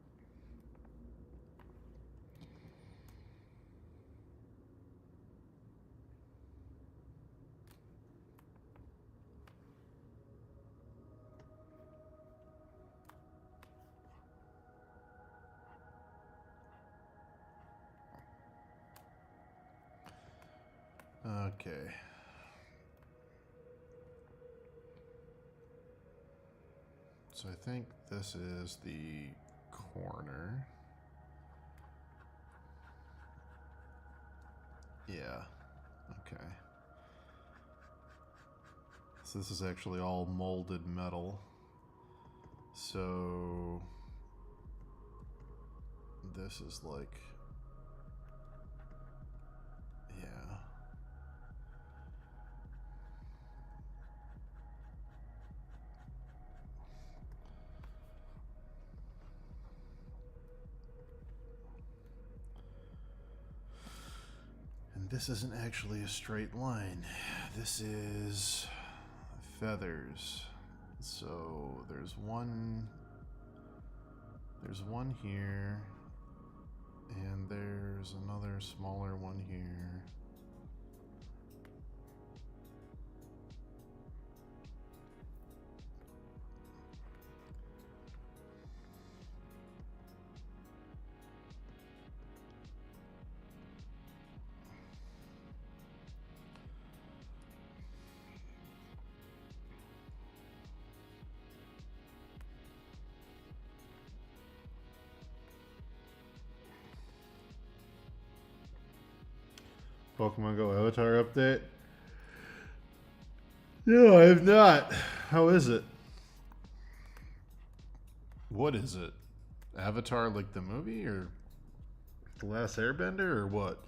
Okay. So I think this is the corner. Yeah. Okay. So this is actually all molded metal. So this is like, yeah. And this isn't actually a straight line. This is feathers. So there's one here, and there's another smaller one here. Pokemon Go Avatar update? No, I have not. How is it? What is it? Avatar like the movie, or The Last Airbender, or what?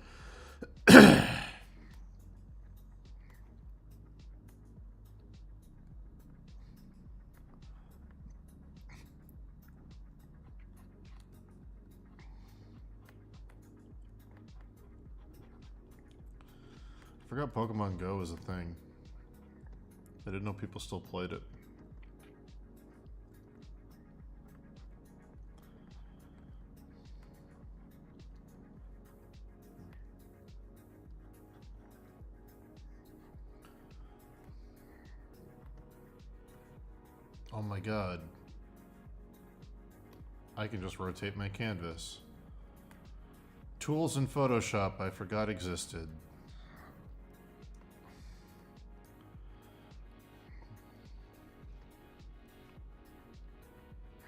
I forgot Pokemon Go was a thing. I didn't know people still played it. Oh my god. I can just rotate my canvas. Tools in Photoshop I forgot existed.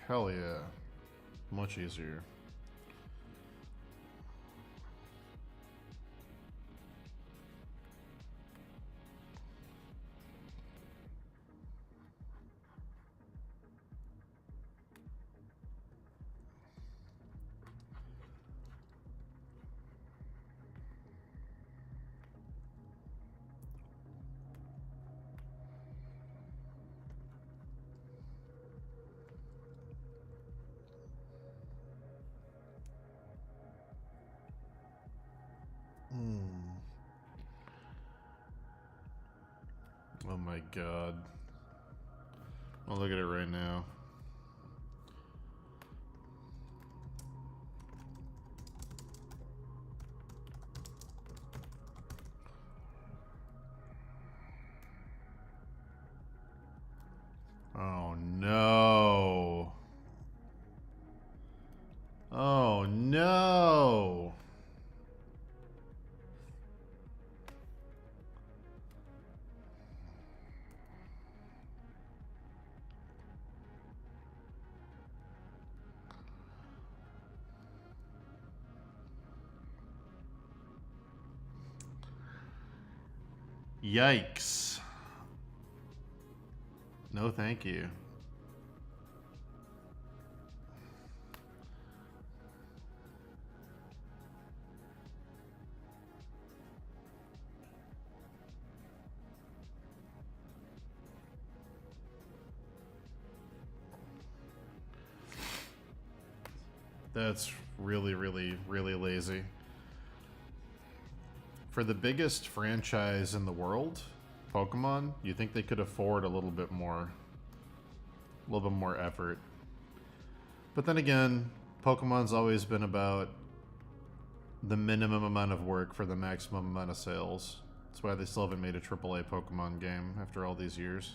Hell yeah. Much easier. Oh my god. I'll look at it right now. Oh no. No! Yikes. No, thank you. That's really, really, really lazy. For the biggest franchise in the world, Pokemon, you think they could afford a little bit more effort. But then again, Pokemon's always been about the minimum amount of work for the maximum amount of sales. That's why they still haven't made a AAA Pokemon game after all these years.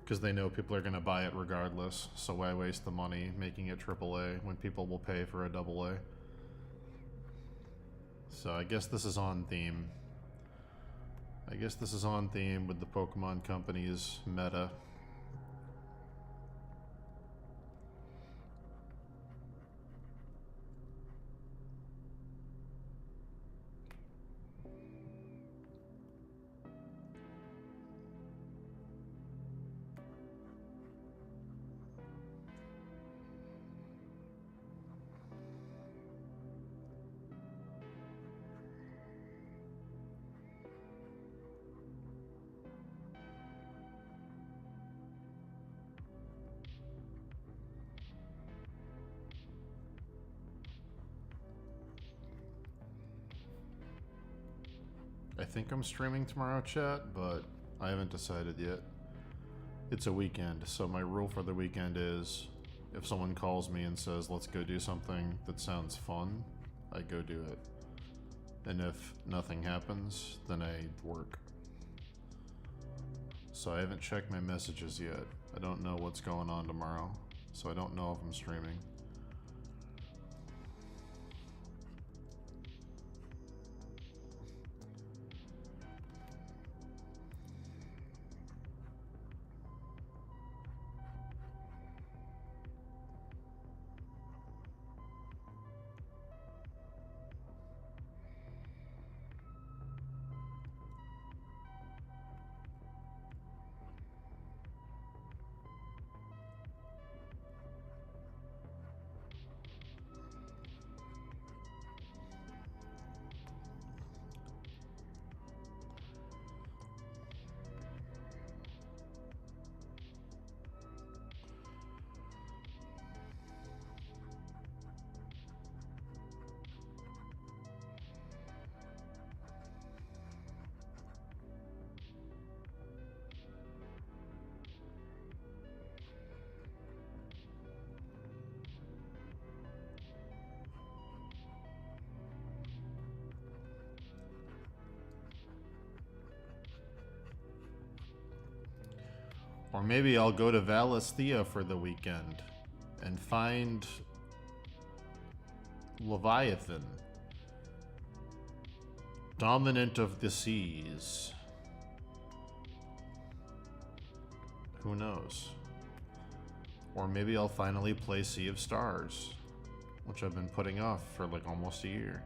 Because they know people are going to buy it regardless, so why waste the money making it AAA when people will pay for a AA? So I guess this is on theme. I guess this is on theme with the Pokemon Company's meta. I think I'm streaming tomorrow, chat, but I haven't decided yet. It's a weekend, so my rule for the weekend is if someone calls me and says, let's go do something that sounds fun, I go do it. And if nothing happens, then I work. So I haven't checked my messages yet. I don't know what's going on tomorrow, so I don't know if I'm streaming. Or maybe I'll go to Valisthea for the weekend and find Leviathan, dominant of the seas. Who knows? Or maybe I'll finally play Sea of Stars, which I've been putting off for like almost a year.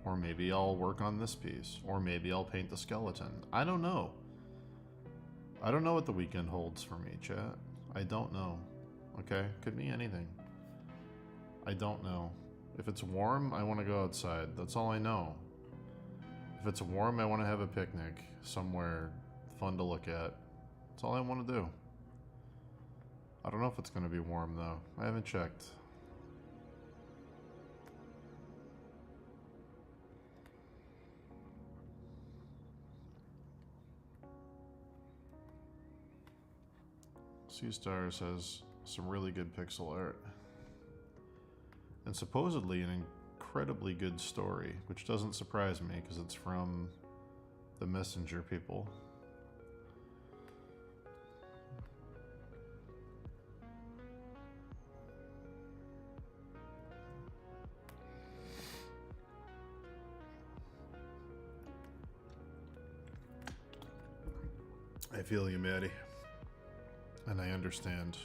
Or maybe I'll work on this piece. Or maybe I'll paint the skeleton. I don't know. I don't know what the weekend holds for me, chat. I don't know. Okay? Could be anything. I don't know. If it's warm, I want to go outside. That's all I know. If it's warm, I want to have a picnic somewhere fun to look at. That's all I want to do. I don't know if it's going to be warm, though. I haven't checked. Sea Stars has some really good pixel art. And supposedly an incredibly good story, which doesn't surprise me because it's from the Messenger people. I feel you, Maddie. And I understand.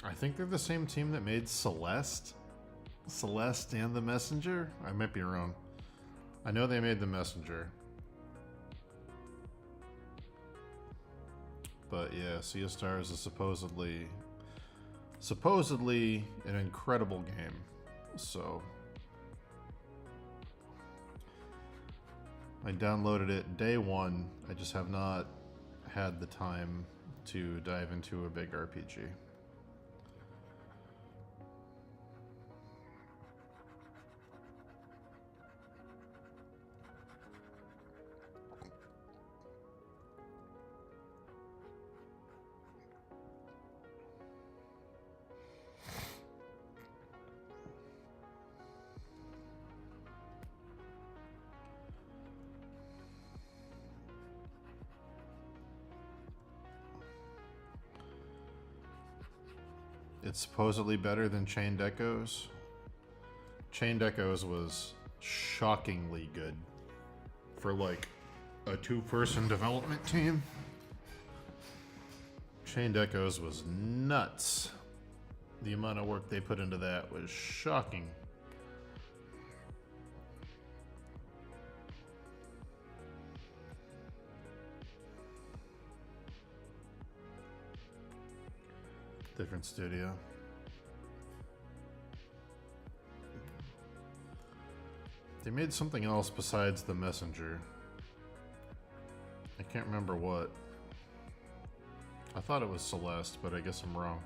I think they're the same team that made Celeste. Celeste and the Messenger? I might be wrong. I know they made the Messenger. But yeah, Sea of Stars is supposedly an incredible game. So I downloaded it day one. I just have not had the time to dive into a big RPG. It's supposedly better than Chained Echoes. Chained Echoes was shockingly good for like a two-person development team. Chained Echoes was nuts. The amount of work they put into that was shocking. Different studio. They made something else besides the Messenger. I can't remember what. I thought it was Celeste, but I guess I'm wrong.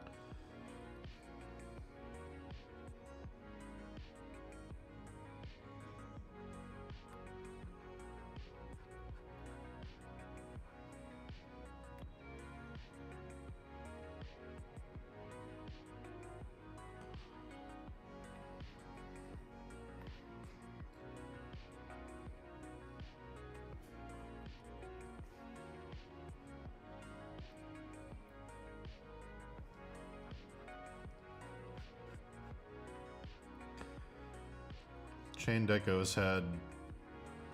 Chained Echoes had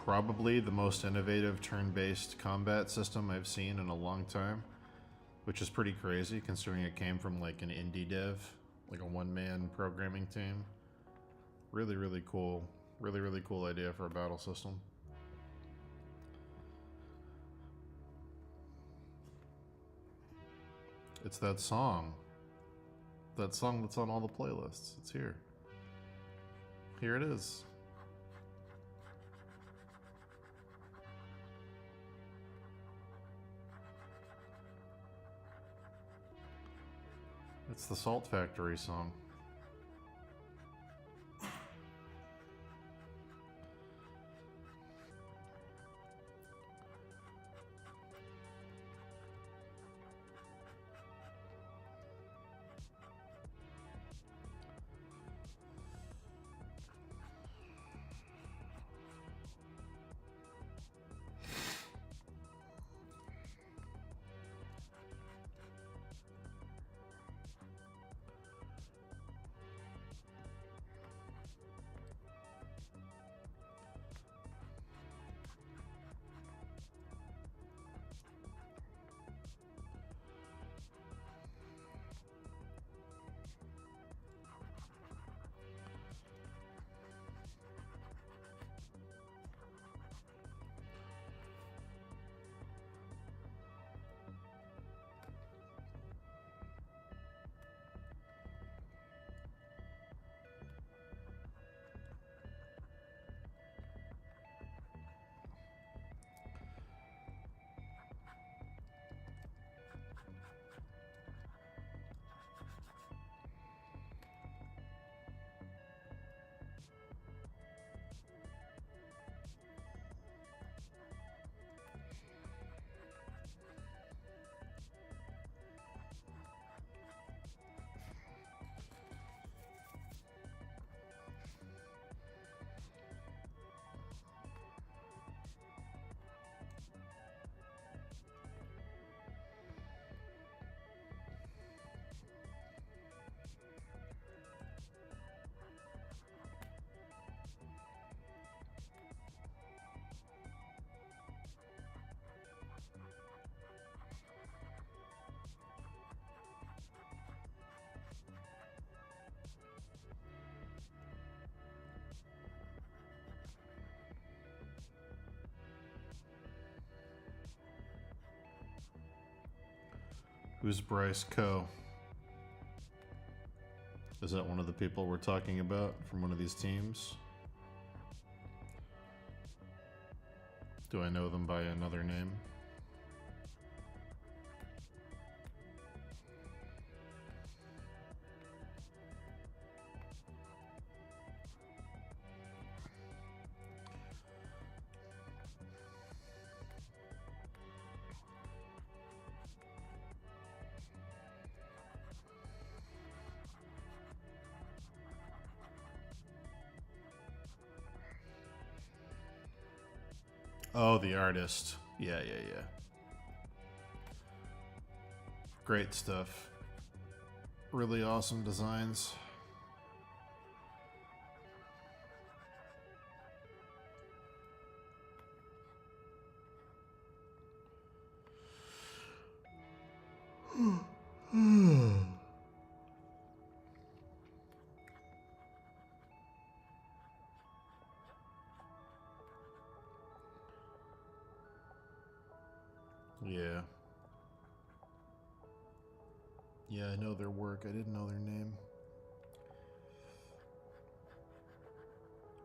probably the most innovative turn-based combat system I've seen in a long time, which is pretty crazy considering it came from like an indie dev, like a one-man programming team. Really, really cool. Really, really cool idea for a battle system. It's that song. That song that's on all the playlists. It's here. Here it is. It's the Salt Factory song. Who's Bryce Coe? Is that one of the people we're talking about from one of these teams? Do I know them by another name? Oh, the artist. Yeah. Great stuff. Really awesome designs. Yeah. Yeah, I know their work. I didn't know their name.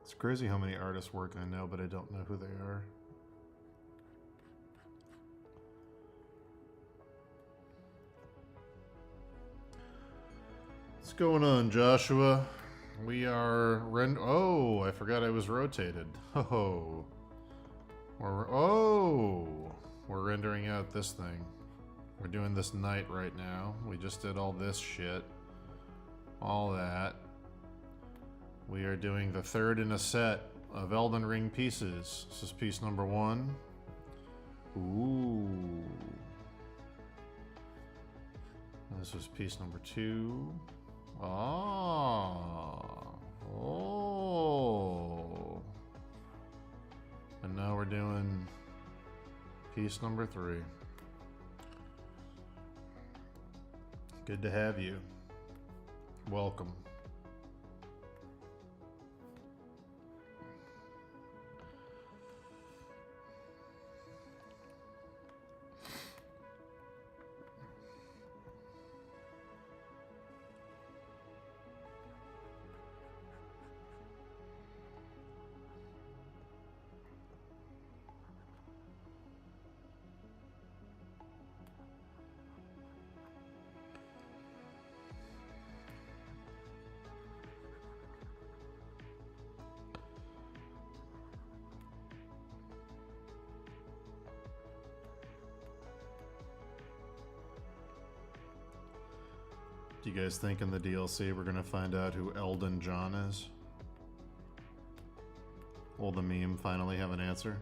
It's crazy how many artists' work I know, but I don't know who they are. What's going on, Joshua? We are oh, I forgot I was rotated. Oh. We're rendering out this thing. We're doing this night right now. We just did all this shit. All that. We are doing the third in a set of Elden Ring pieces. This is piece number 1. Ooh. This is piece number 2. Oh. And now we're doing piece number 3. Good to have you. Welcome. Do you guys think in the DLC we're gonna find out who Elden John is? Will the meme finally have an answer?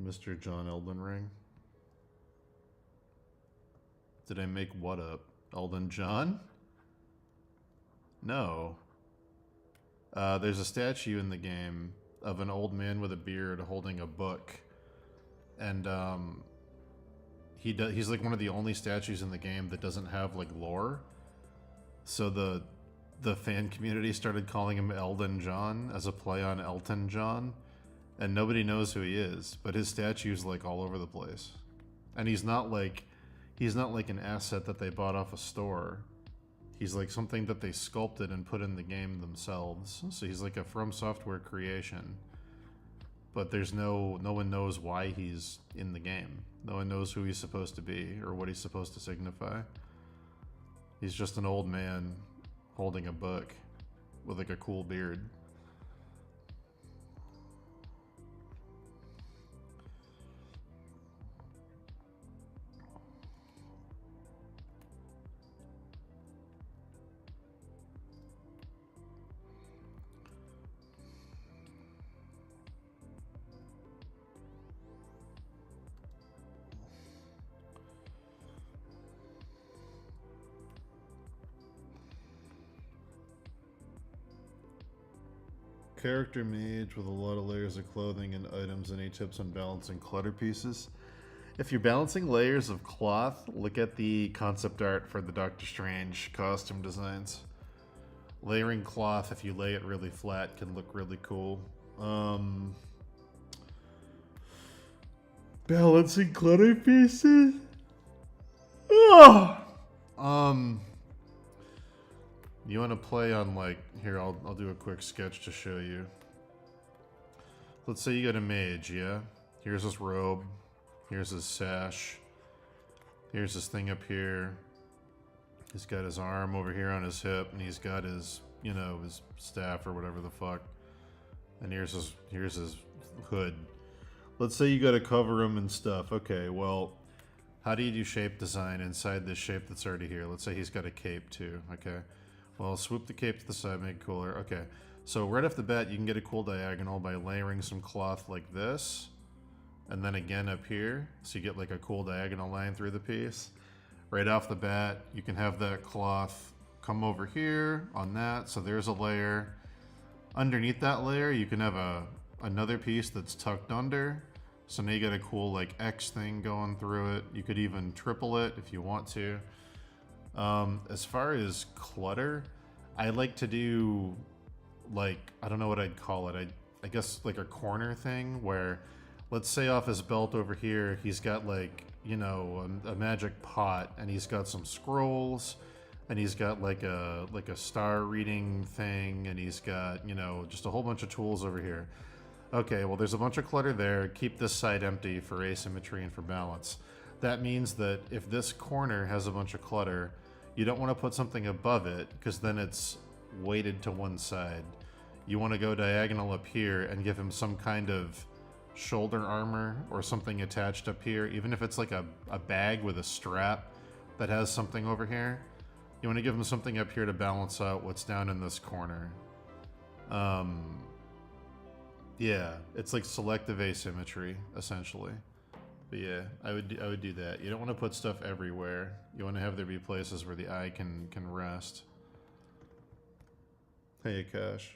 Mr. John Elden Ring? Did I make what up? Elden John? No. There's a statue in the game of an old man with a beard holding a book. And he's like one of the only statues in the game that doesn't have like lore. So the fan community started calling him Elden John as a play on Elton John. And nobody knows who he is, but his statue's like all over the place. And he's not like an asset that they bought off a store. He's like something that they sculpted and put in the game themselves. So he's like a From Software creation. But there's no one knows why he's in the game. No one knows who he's supposed to be or what he's supposed to signify. He's just an old man holding a book with like a cool beard. Character mage with a lot of layers of clothing and items. Any tips on balancing clutter pieces? If you're balancing layers of cloth, look at the concept art for the Doctor Strange costume designs. Layering cloth, if you lay it really flat, can look really cool. Balancing clutter pieces? Oh! You want to play on, like, here, I'll do a quick sketch to show you. Let's say you got a mage, yeah? Here's his robe. Here's his sash. Here's his thing up here. He's got his arm over here on his hip, and he's got his, you know, his staff or whatever the fuck. And here's his hood. Let's say you got to cover him and stuff. Okay, well, how do you do shape design inside this shape that's already here? Let's say he's got a cape too, okay? Well, swoop the cape to the side, make it cooler. Okay, so right off the bat, you can get a cool diagonal by layering some cloth like this. And then again up here, so you get like a cool diagonal line through the piece. Right off the bat, you can have that cloth come over here on that, so there's a layer. Underneath that layer, you can have another piece that's tucked under. So now you got a cool like X thing going through it. You could even triple it if you want to. As far as clutter, I like to do like, I don't know what I'd call it. I guess like a corner thing where, let's say off his belt over here, he's got like, you know, a magic pot, and he's got some scrolls, and he's got like a star reading thing, and he's got, you know, just a whole bunch of tools over here. Okay, well, there's a bunch of clutter there. Keep this side empty for asymmetry and for balance. That means that if this corner has a bunch of clutter, you don't want to put something above it, because then it's weighted to one side. You want to go diagonal up here and give him some kind of shoulder armor or something attached up here, even if it's like a bag with a strap that has something over here. You want to give him something up here to balance out what's down in this corner. Yeah, it's like selective asymmetry, essentially. But yeah, I would do that. You don't want to put stuff everywhere. You want to have there be places where the eye can rest. Hey, Akash.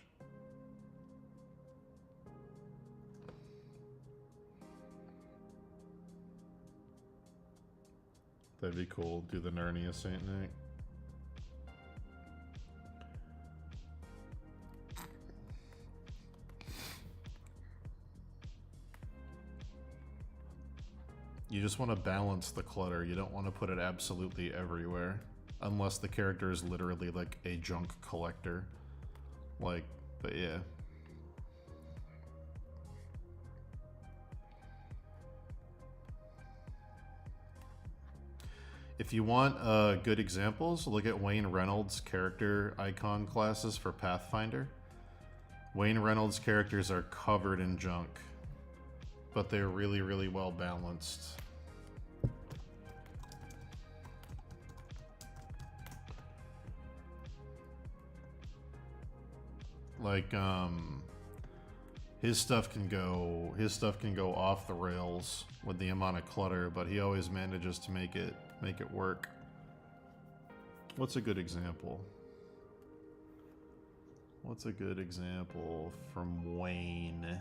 That'd be cool. Do the Narnia Saint Nick. You just want to balance the clutter. You don't want to put it absolutely everywhere. Unless the character is literally like a junk collector. Like, but yeah. If you want good examples, look at Wayne Reynolds' character icon classes for Pathfinder. Wayne Reynolds' characters are covered in junk, but they're really, really well balanced. Like, his stuff can go off the rails with the amount of clutter, but he always manages to make it work. What's a good example? What's a good example from Wayne?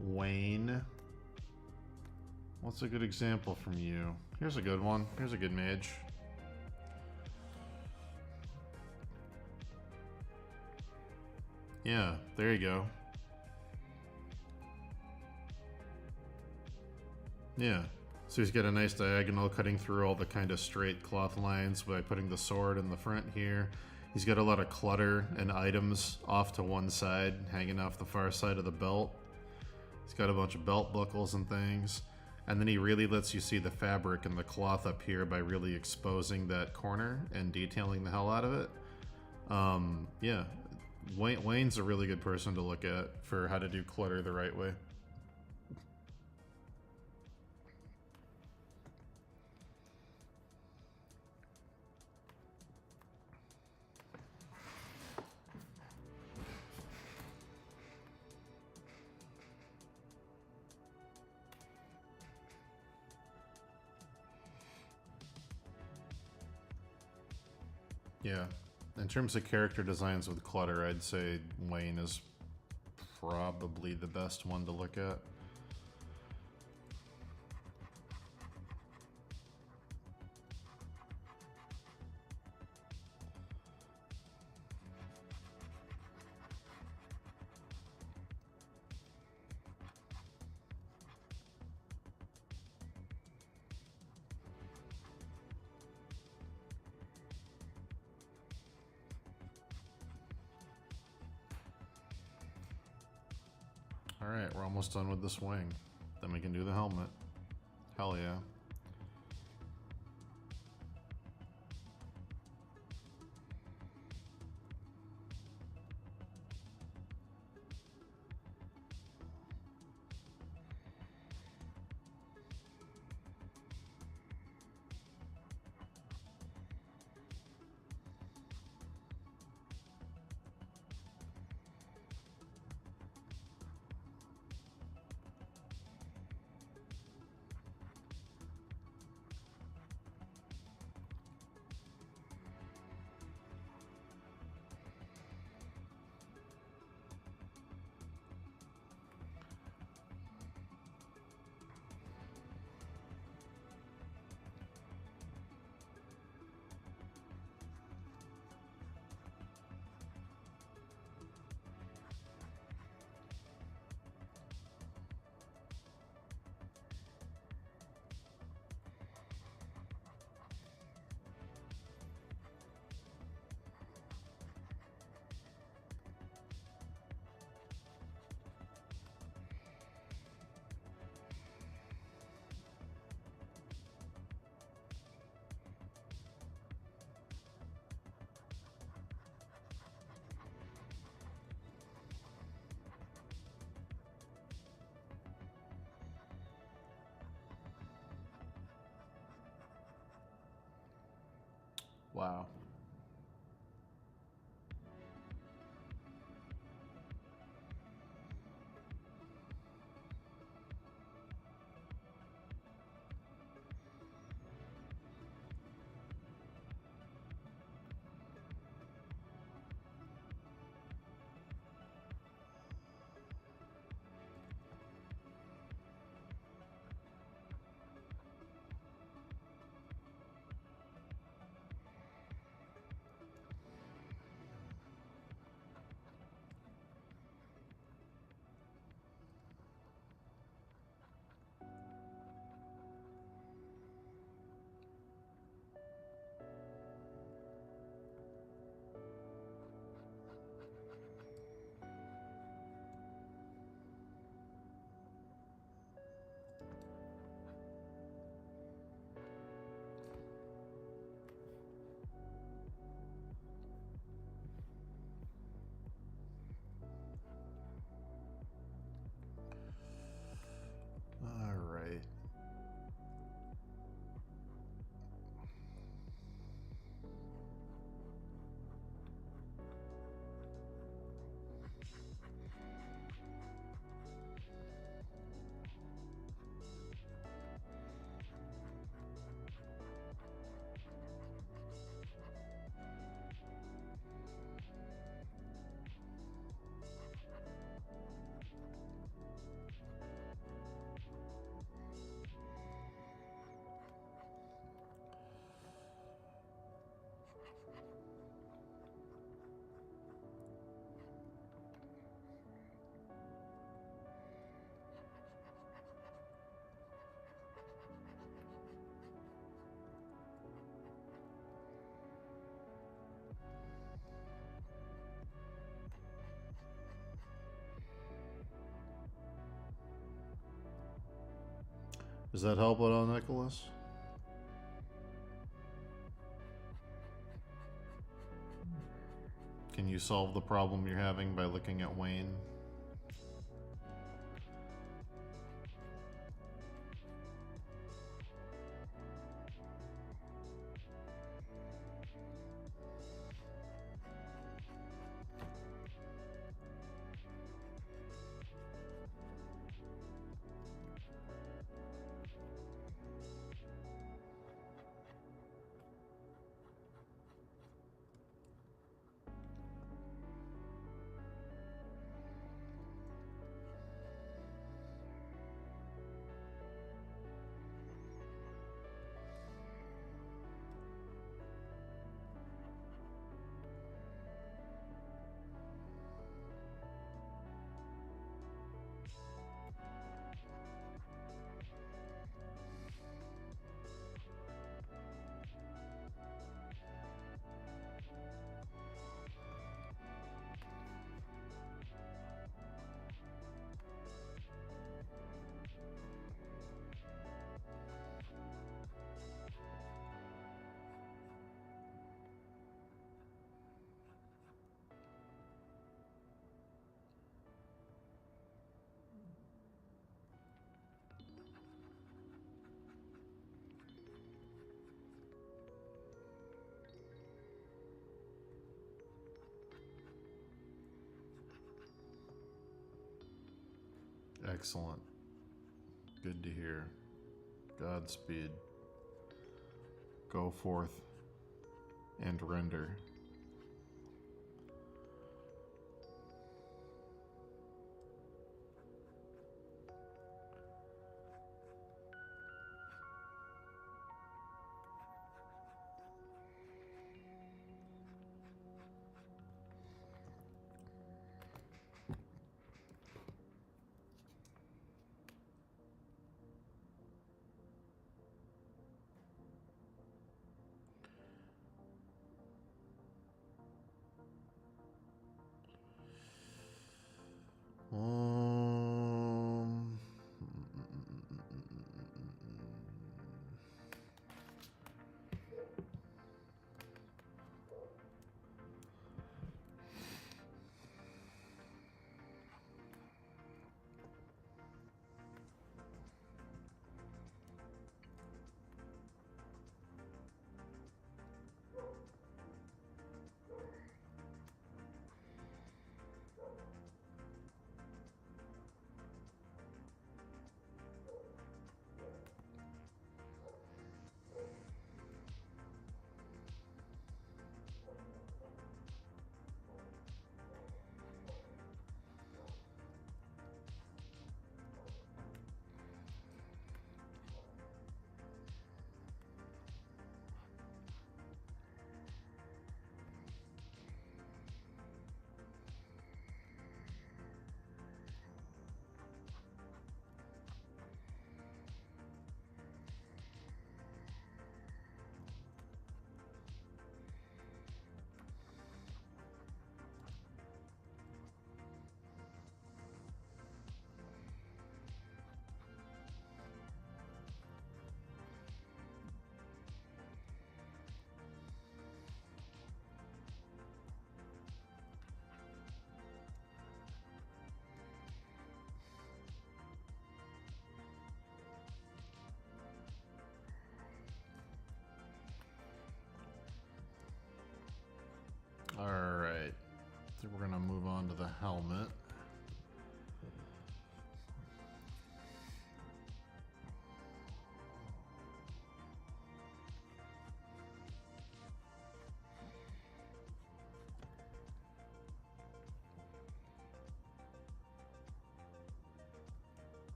Wayne. What's a good example from you? Here's a good one. Here's a good mage. Yeah, there you go. Yeah. So he's got a nice diagonal cutting through all the kind of straight cloth lines by putting the sword in the front here. He's got a lot of clutter and items off to one side, hanging off the far side of the belt. He's got a bunch of belt buckles and things. And then he really lets you see the fabric and the cloth up here by really exposing that corner and detailing the hell out of it. Yeah, Wayne's a really good person to look at for how to do clutter the right way. Yeah. In terms of character designs with clutter, I'd say Wayne is probably the best one to look at. Alright, we're almost done with this wing. Then we can do the helmet. Hell yeah. Wow. Does that help at all, Nicholas? Can you solve the problem you're having by looking at Wayne? Excellent. Good to hear. Godspeed. Go forth and render.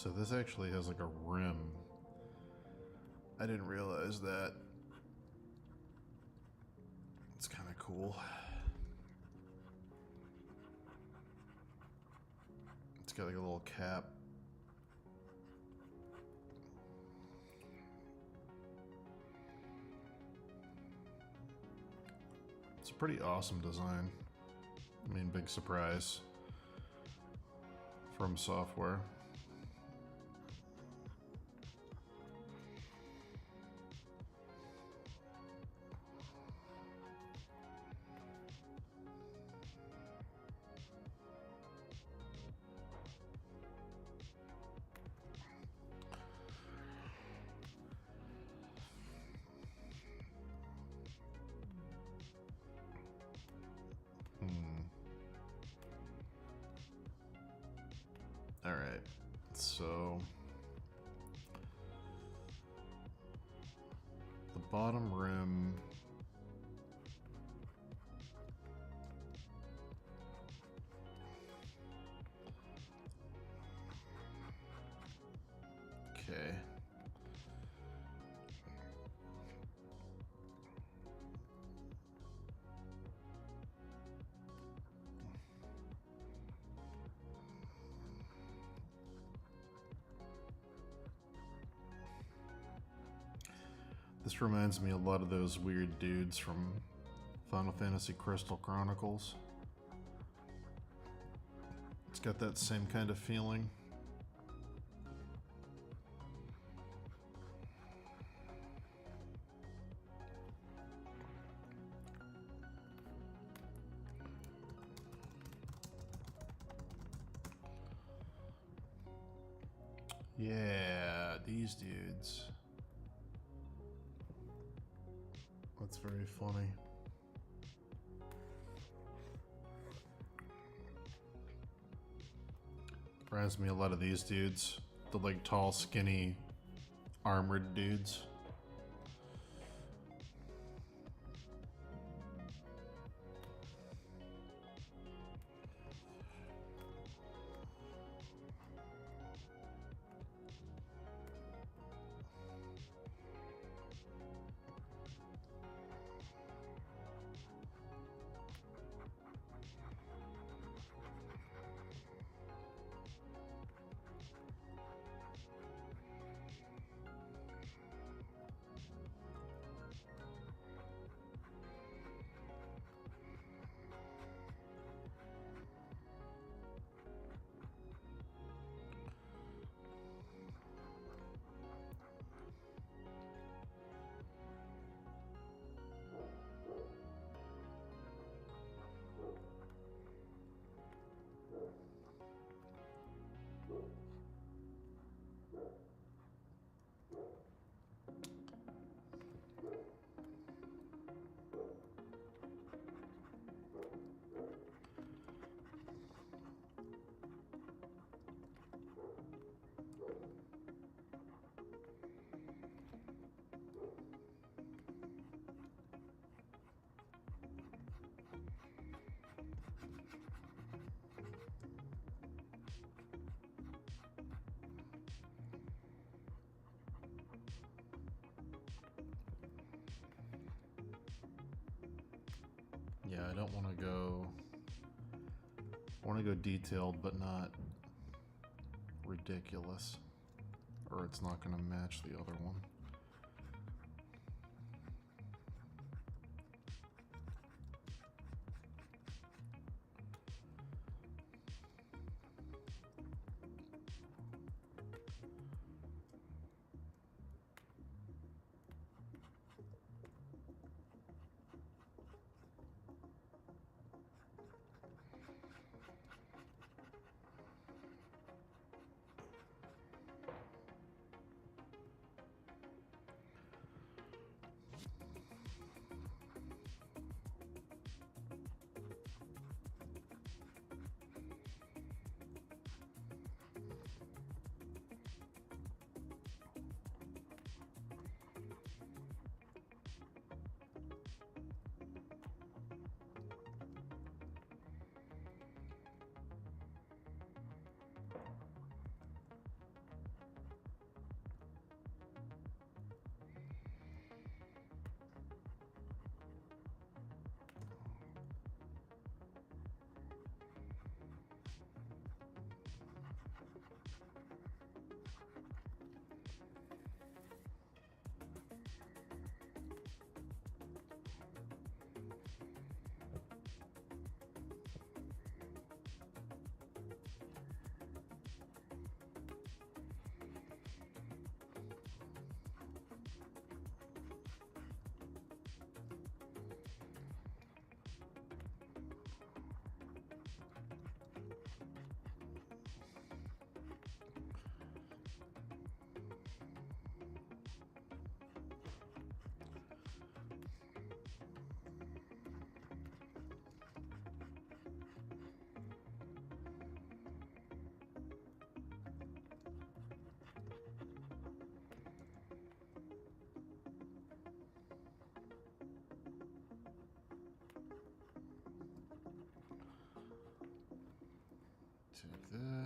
So this actually has like a rim. I didn't realize that. It's kind of cool. It's got like a little cap. It's a pretty awesome design. I mean, big surprise from software. All right, so the bottom rim okay. This reminds me a lot of those weird dudes from Final Fantasy Crystal Chronicles. It's got that same kind of feeling. Yeah, these dudes. That's very funny. Reminds me a lot of these dudes. The like tall, skinny, armored dudes. Yeah, I don't want to go... I want to go detailed, but not ridiculous. Or it's not going to match the other one.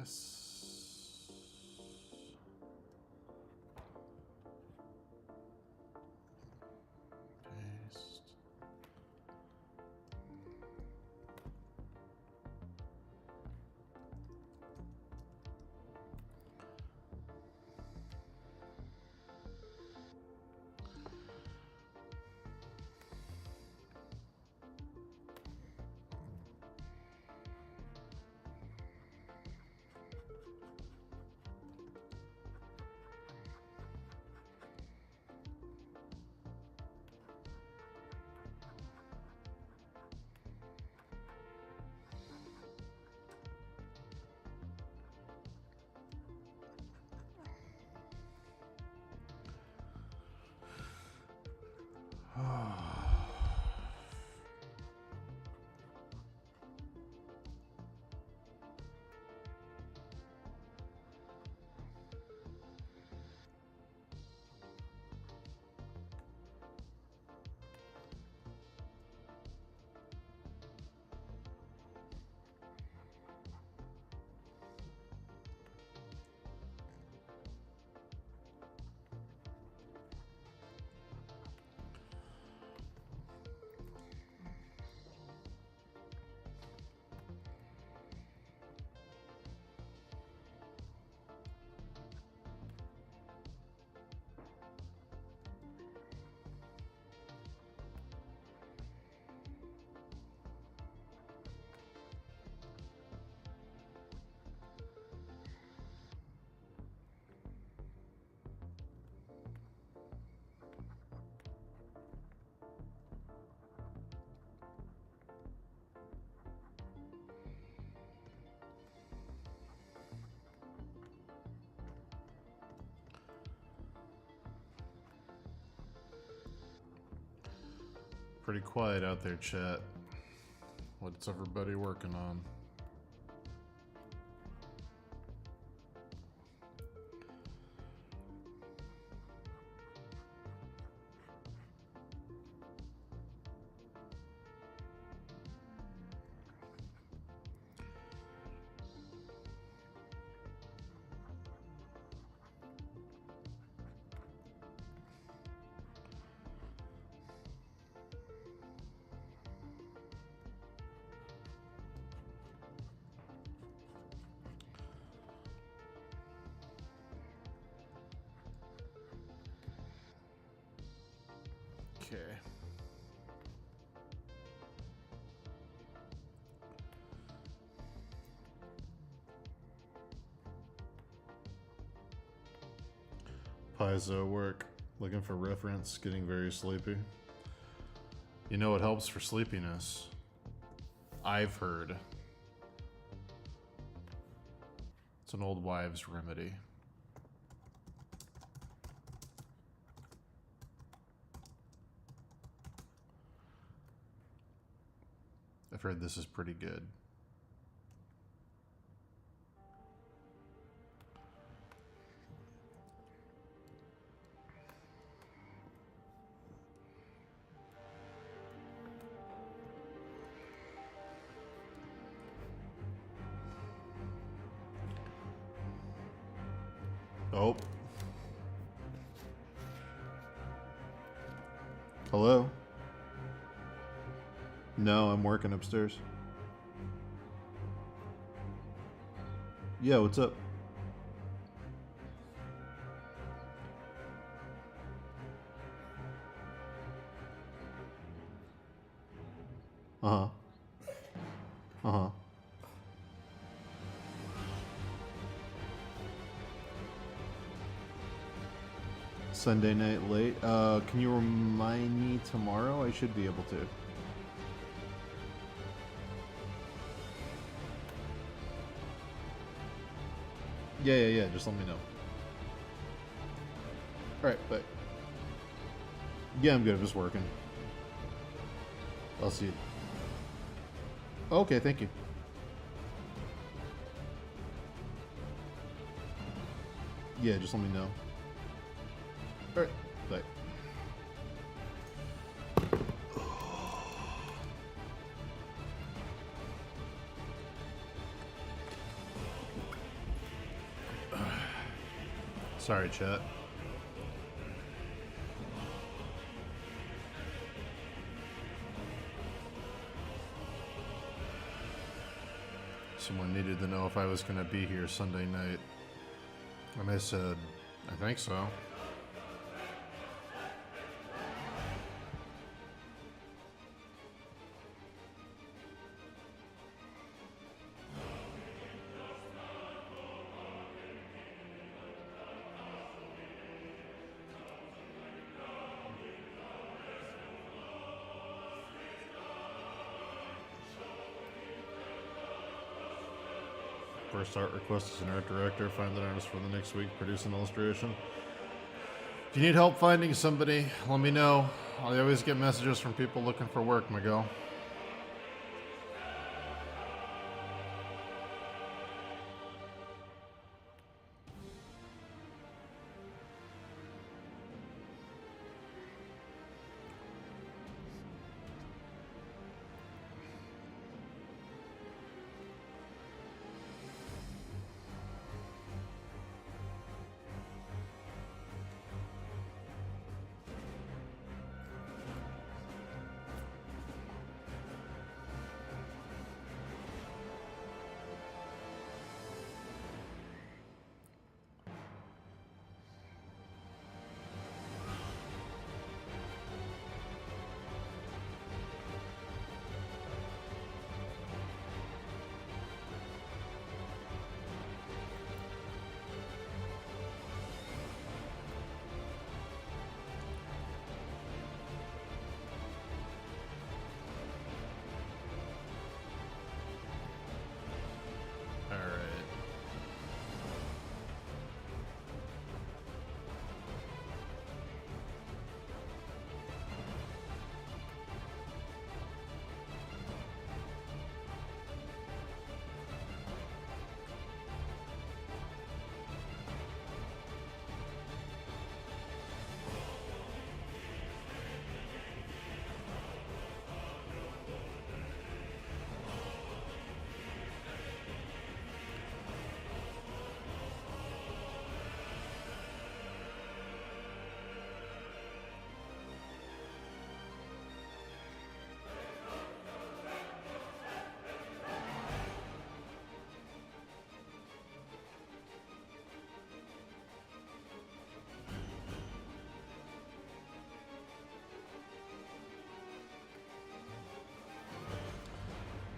Yes. Paste. Pretty quiet out there, chat. What's everybody working on? Okay. Paizo work. Looking for reference. Getting very sleepy. You know what helps for sleepiness? I've heard. It's an old wives' remedy. I've heard this is pretty good. Oh. Hello? No, I'm working upstairs. Yeah, what's up? Uh-huh. Uh-huh. Sunday night late. Can you remind me tomorrow? I should be able to. Yeah. Just let me know. Alright, bye. Yeah, I'm good. I'm just working. I'll see you. Okay, thank you. Yeah, just let me know. Alright, bye. Sorry, chat. Someone needed to know if I was going to be here Sunday night. And I said, I think so. First art request is an art director. Find an artist for the next week. Produce an illustration. If you need help finding somebody, let me know. I always get messages from people looking for work, Miguel.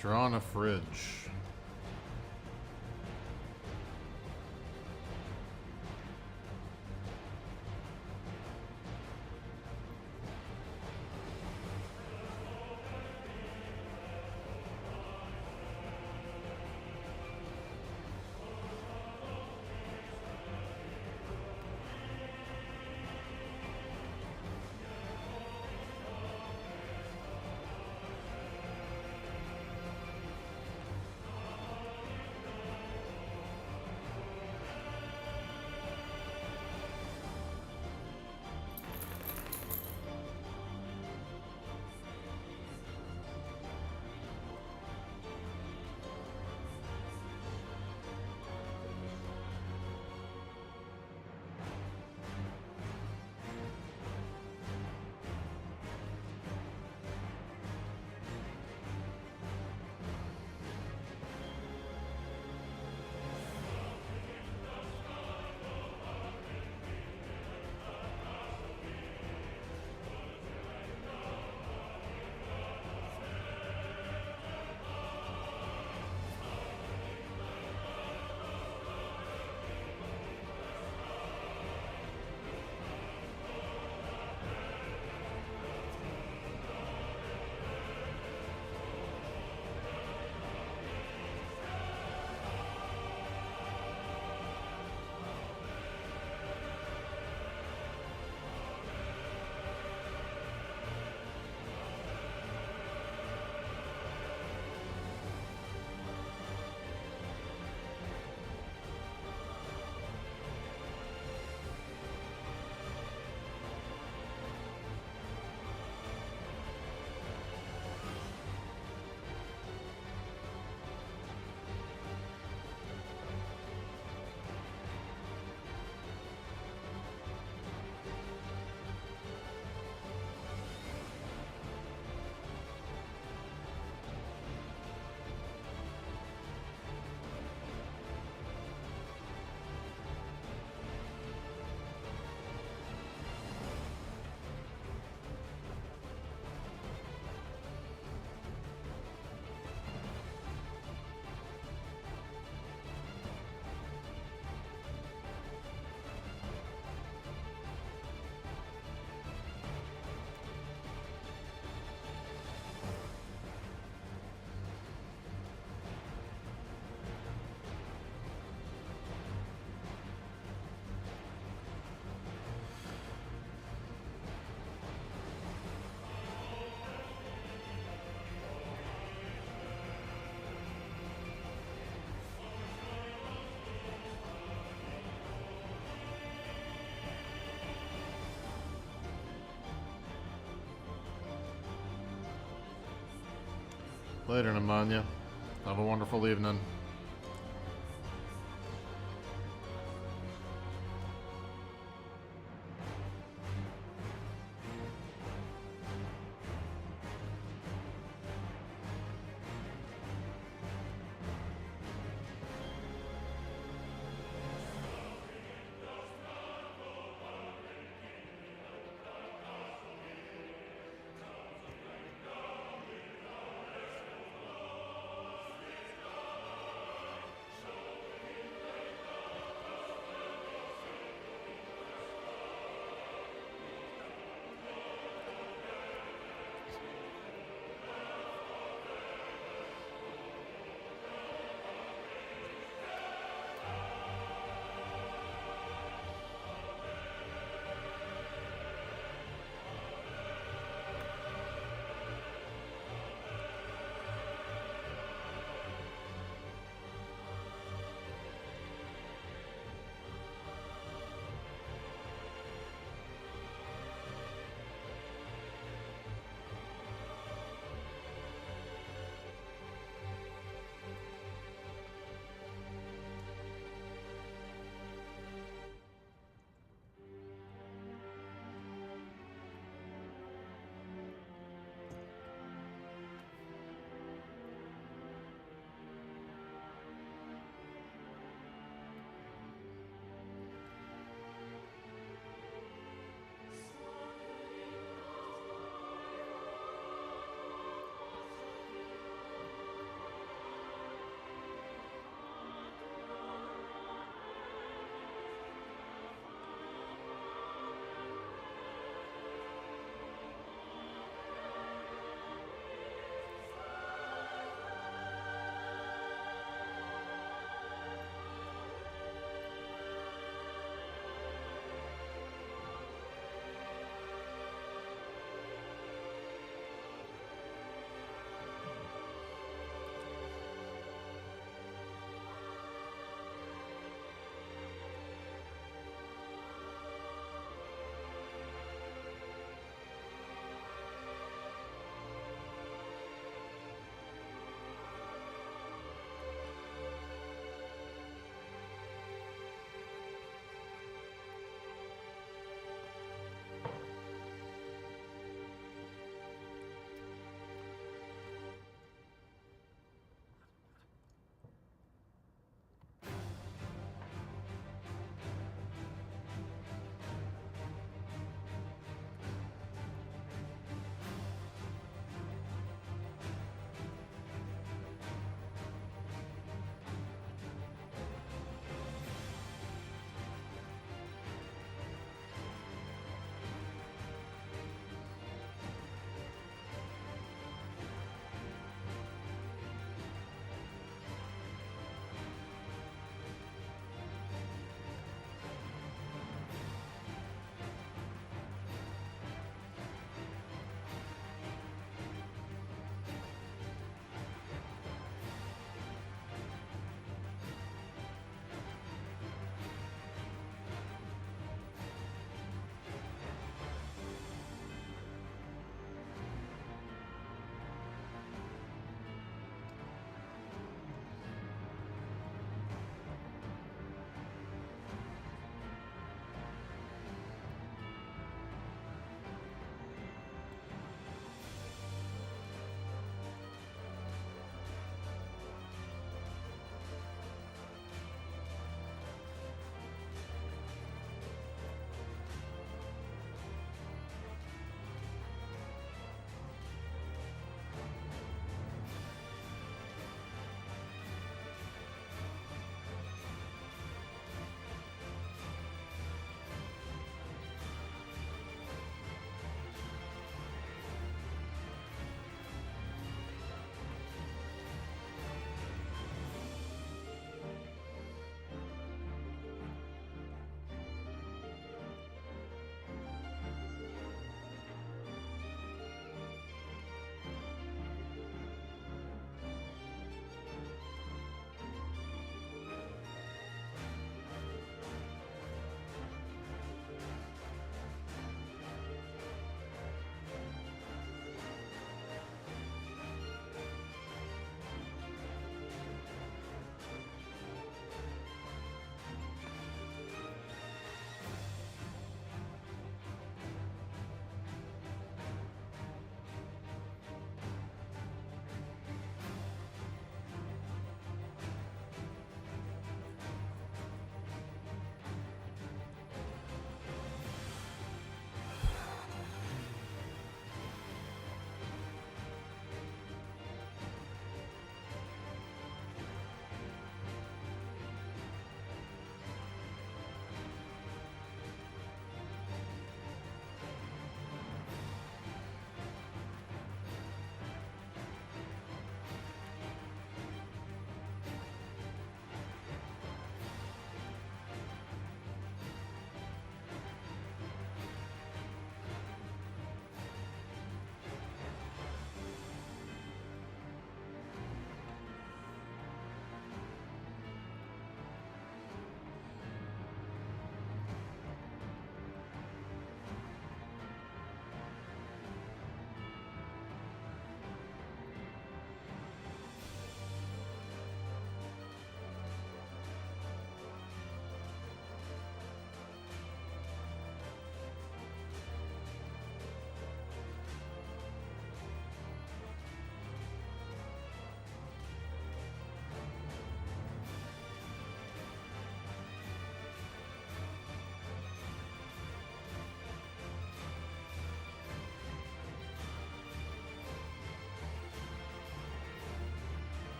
Draw on a fridge. Later, Nemanja. Have a wonderful evening.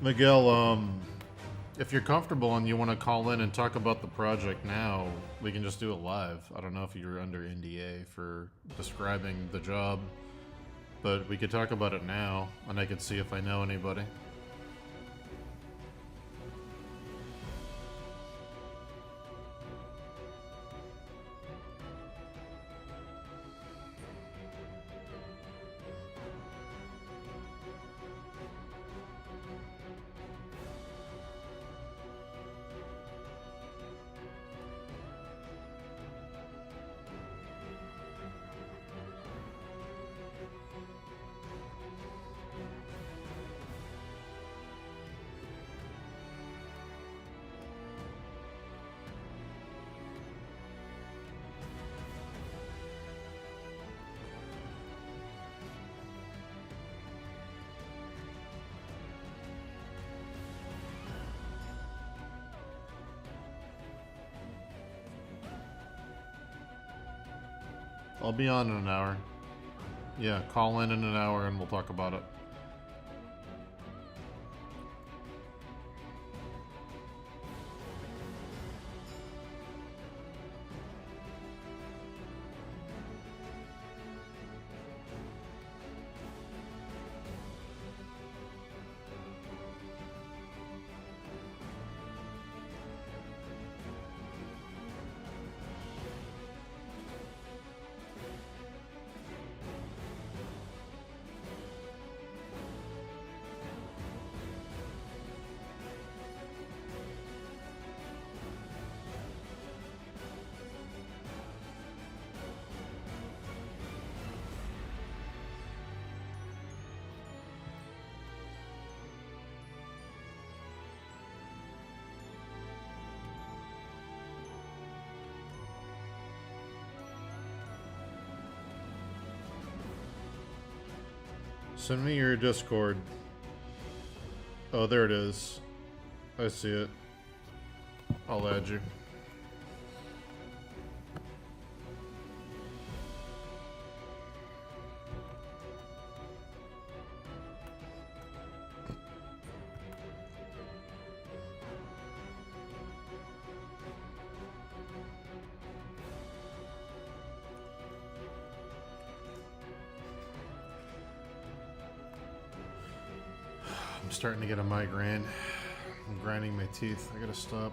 Miguel, if you're comfortable and you want to call in and talk about the project now, we can just do it live. I don't know if you're under NDA for describing the job, but we could talk about it now, and I could see if I know anybody. I'll be on in an hour. Yeah, call in an hour and we'll talk about it. Send me your Discord. Oh, there it is. I see it. I'll add you. I'm starting to get a migraine. I'm grinding my teeth. I gotta stop.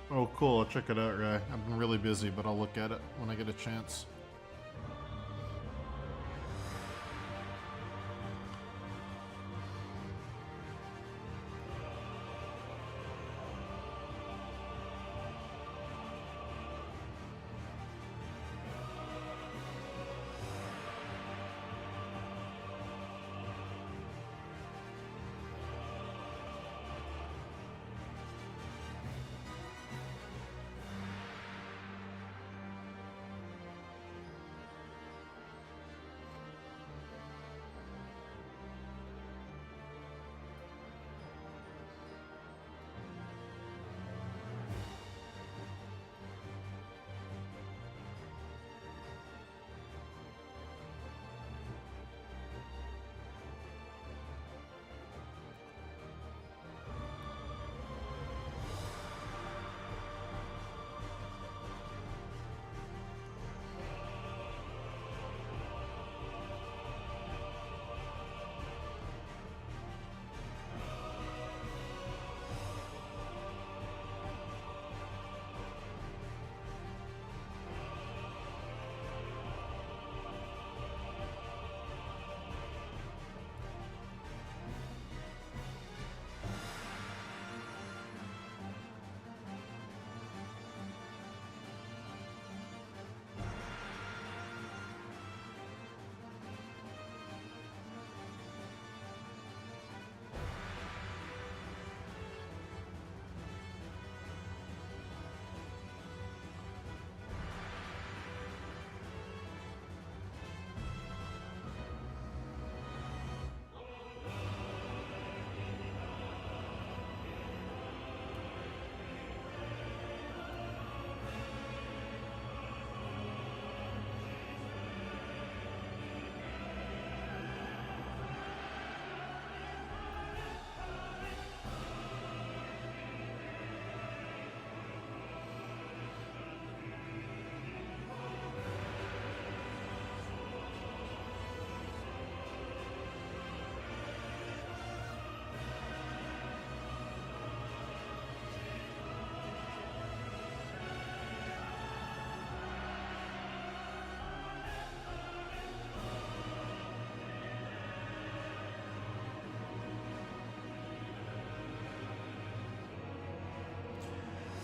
Oh, cool. I'll check it out, Ray. I've been really busy, but I'll look at it when I get a chance.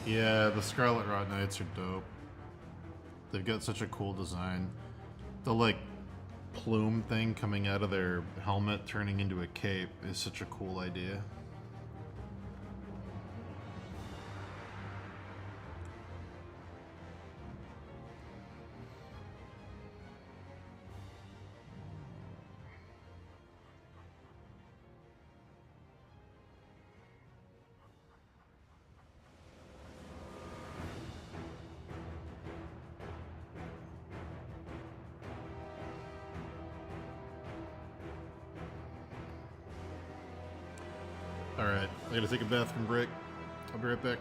Yeah, the Scarlet Rot Knights are dope. They've got such a cool design. The, like, plume thing coming out of their helmet turning into a cape is such a cool idea. Alright, I gotta take a bathroom break. I'll be right back.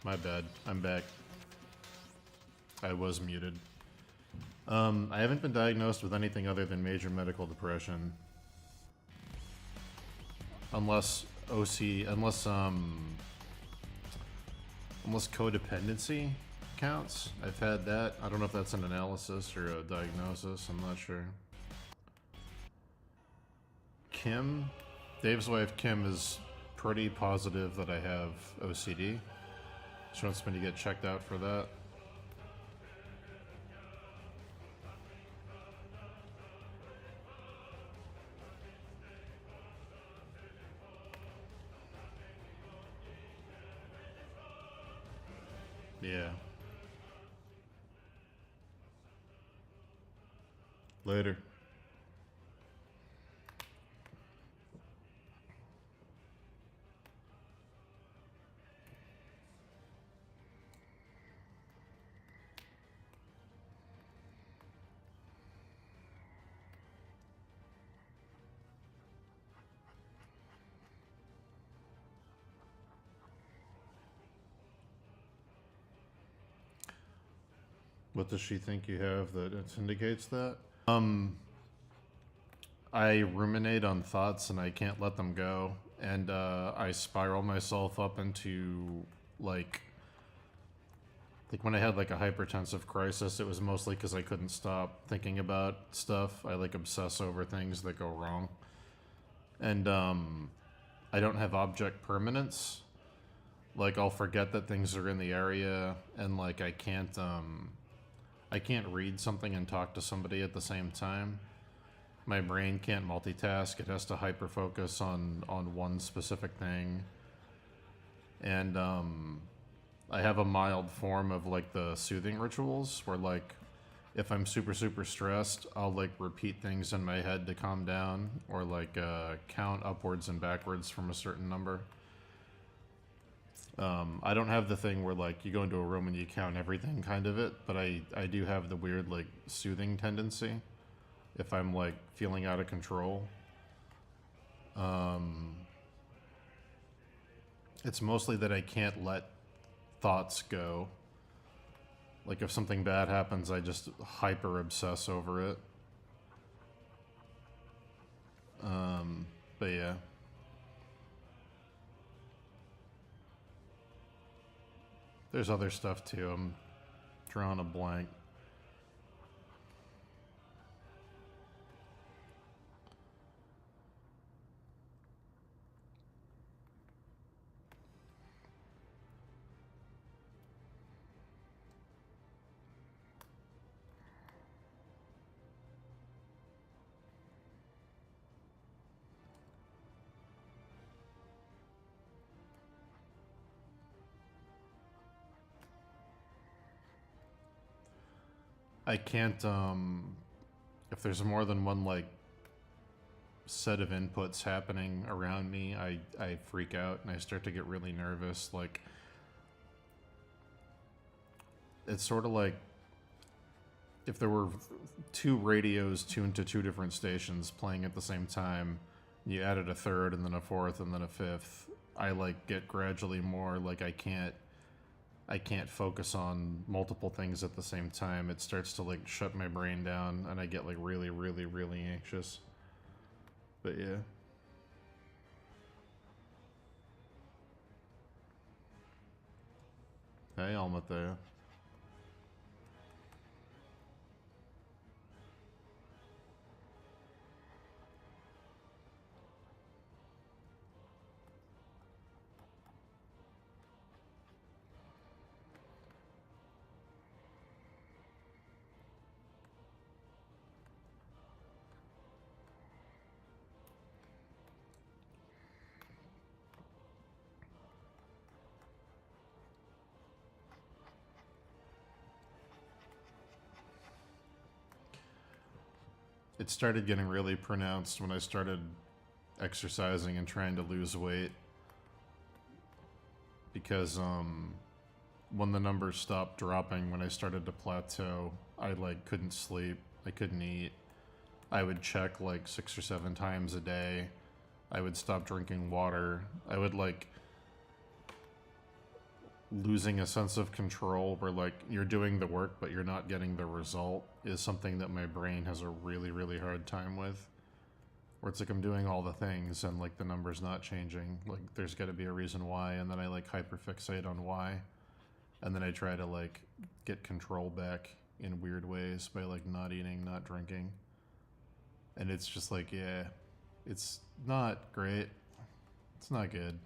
My bad. I'm back. I was muted. I haven't been diagnosed with anything other than major medical depression. Unless unless codependency counts. I've had that. I don't know if that's an analysis or a diagnosis. I'm not sure. Kim, Dave's wife Kim, is pretty positive that I have OCD. She wants me to get checked out for that. Yeah. Later. What does she think you have that indicates that? I ruminate on thoughts and I can't let them go, and I spiral myself up into like when I had like a hypertensive crisis, it was mostly because I couldn't stop thinking about stuff. I like obsess over things that go wrong, and I don't have object permanence. Like I'll forget that things are in the area, and like I can't read something and talk to somebody at the same time. My brain can't multitask. It has to hyper focus on one specific thing. And I have a mild form of like the soothing rituals where like if I'm super stressed, I'll like repeat things in my head to calm down, or like count upwards and backwards from a certain number. I don't have the thing where like you go into a room and you count everything kind of it, but I do have the weird like soothing tendency if I'm like feeling out of control. It's mostly that I can't let thoughts go. Like if something bad happens, I just hyper obsess over it. But yeah. There's other stuff too. I'm drawing a blank. I can't, if there's more than one, like, set of inputs happening around me, I freak out and I start to get really nervous. Like, it's sort of like if there were two radios tuned to two different stations playing at the same time, you added a third and then a fourth and then a fifth, I, like, get gradually more, like, I can't focus on multiple things at the same time. It starts to like shut my brain down and I get like really anxious. But yeah. Hey, Almathea. It started getting really pronounced when I started exercising and trying to lose weight. Because when the numbers stopped dropping, when I started to plateau, I like couldn't sleep, I couldn't eat. I would check like 6 or 7 times a day. I would stop drinking water. I would like losing a sense of control where like you're doing the work but you're not getting the result is something that my brain has a really, really hard time with. Where it's like I'm doing all the things and like the number's not changing. Like there's got to be a reason why, and then I like hyperfixate on why, and then I try to like get control back in weird ways by like not eating, not drinking, and it's just like yeah, it's not great. It's not good.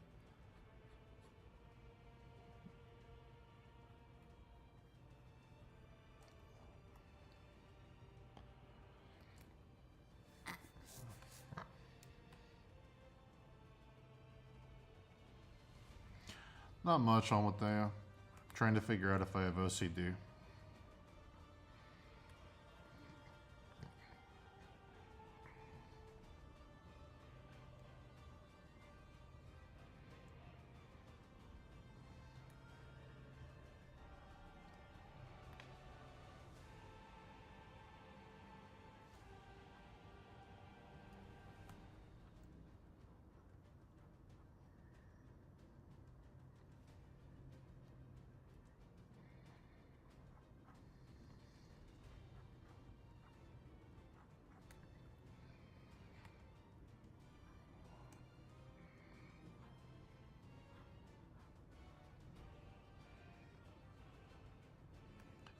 Not much on with that. Trying to figure out if I have OCD.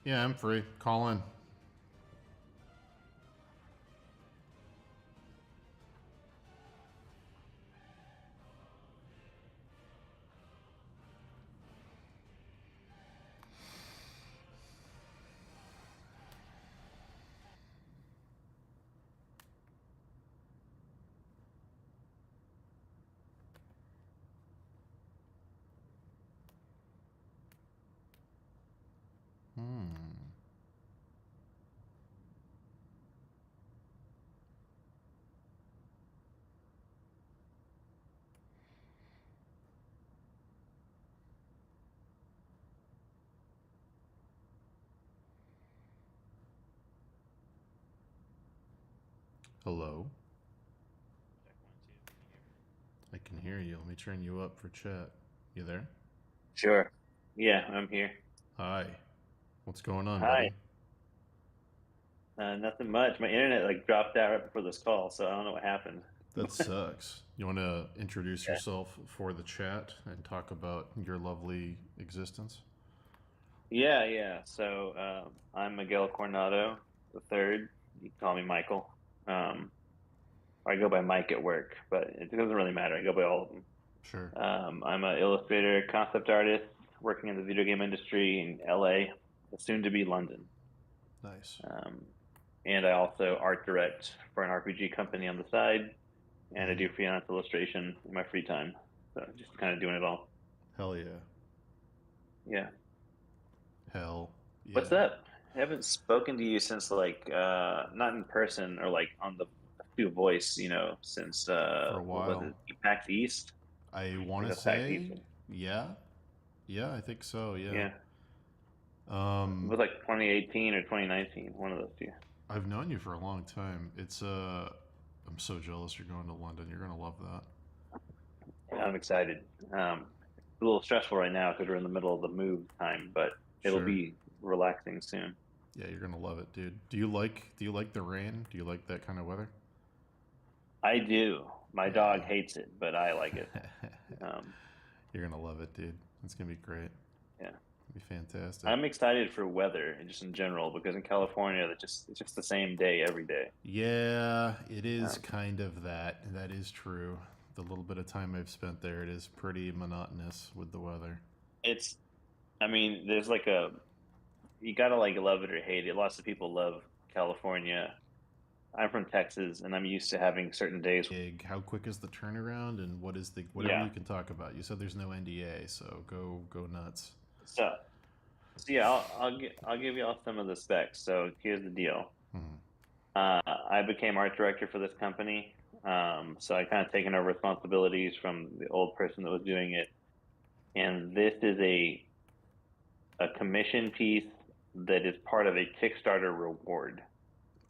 Yeah, I'm free. Call in. Hello? I can hear you. Let me turn you up for chat. You there? Sure. Yeah, I'm here. Hi. What's going on, Hi. buddy? Nothing much. My internet like dropped out right before this call, so I don't know what happened. That sucks. You want to introduce Yeah. yourself for the chat and talk about your lovely existence? Yeah. So I'm Miguel Coronado the third. You can call me Michael. Um, I go by Mike at work, but it doesn't really matter. I go by all of them. Sure. I'm an illustrator, concept artist, working in the video game industry in LA, soon to be London. Nice. Um, and I also art direct for an RPG company on the side, and I Mm. do freelance illustration in my free time. So just kind of doing it all. Hell yeah. Yeah. Hell What's yeah. up? I haven't spoken to you since like not in person or like on the through voice, since For a what was while. it? PAX East? I I want think to that's PAX East. say, yeah. Yeah, I think so, yeah. Yeah. It Um, was like 2018 or 2019, one of those two. I've known you for a long time. I'm so jealous you're going to London. You're gonna love that. Yeah, I'm excited. It's a little stressful right now because we're in the middle of the move time, but it'll Sure. be relaxing soon. Yeah, you're gonna love it, dude. Do you like the rain? Do you like that kind of weather? I do. My dog Yeah. hates it, but I like it. Um, You're gonna love it, dude. It's gonna be great. yeah. It'll be fantastic. I'm excited for weather and just in general because in California, it's just the same day every day. Yeah, it is Um, kind of that. That is true. The little bit of time I've spent there, it is pretty monotonous with the weather. it's, I mean, there's like you gotta like love it or hate it. Lots of people love California. I'm from Texas, and I'm used to having certain days. How quick is the turnaround, and what is the whatever Yeah. you can talk about? You said there's no NDA, so go nuts. So, so yeah, I'll give you all some of the specs. So here's the deal. Hmm. I became art director for this company. So I kind of taken over responsibilities from the old person that was doing it. And this is a commission piece that is part of a Kickstarter reward.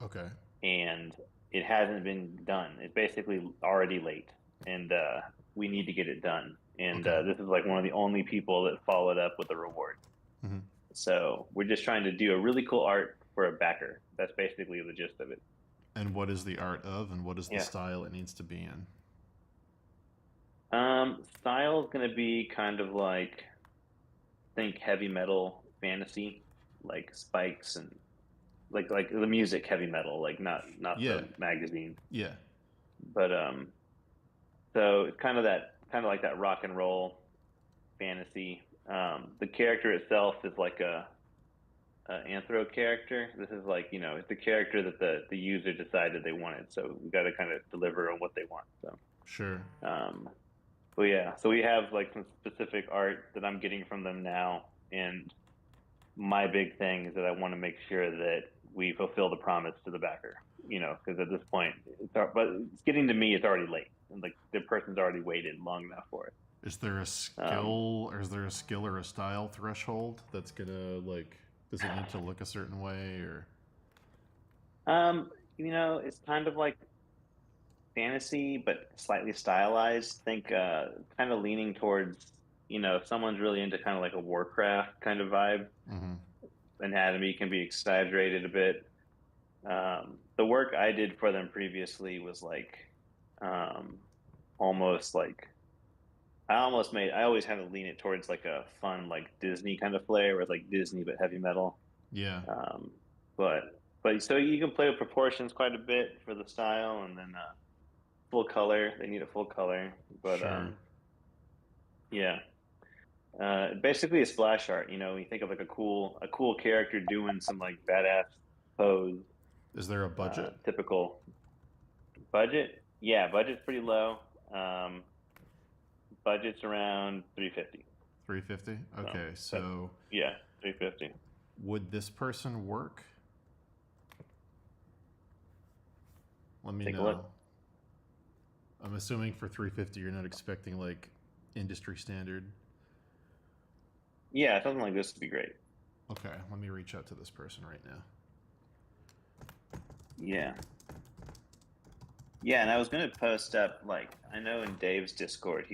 Okay. And it hasn't been done. It's basically already late, and we need to get it done. and Okay. this is like one of the only people that followed up with a reward. Hmm. So we're just trying to do a really cool art for a backer. That's basically the gist of it. And what is the art of, and what is the Yeah. style it needs to be in? Style is gonna be kind of like, think heavy metal fantasy, like spikes and like the music heavy metal, like not Yeah. the magazine, Yeah. but so it's kind of like that rock and roll fantasy. The character itself is like a anthro character. This is like, it's the character that the user decided they wanted. So we got to kind of deliver on what they want. So, Sure. um, but yeah, so we have like some specific art that I'm getting from them now, and my big thing is that I want to make sure that we fulfill the promise to the backer. Because at this point, but it's getting to me. It's already late, and like the person's already waited long enough for it. Is there a Um, skill, or is there a skill or a style threshold that's gonna like? Does it need to look a certain way, or? it's kind of like fantasy, but slightly stylized. Think kind of leaning towards, if someone's really into kind of like a Warcraft kind of vibe, Mm-hmm. anatomy can be exaggerated a bit. The work I did for them previously was like um, almost like I always had to lean it towards like a fun like Disney kind of flair, where it's like Disney but heavy metal. Yeah. Um, but so you can play with proportions quite a bit for the style, and then full color. They need a full color, but Sure. yeah. Basically a splash art. When you think of like a cool character doing some like badass pose. Is there a budget? Typical budget. Yeah, budget's pretty low. Um, Budget's around 350. 350. So Okay. that's So yeah, 350. would this person work? Let me Take a know. look. I'm assuming for 350, you're not expecting like industry standard. Yeah, something like this would be great. Okay. Let me reach out to this person right now. Yeah. Yeah, and I was gonna post up, like, I know in Dave's Discord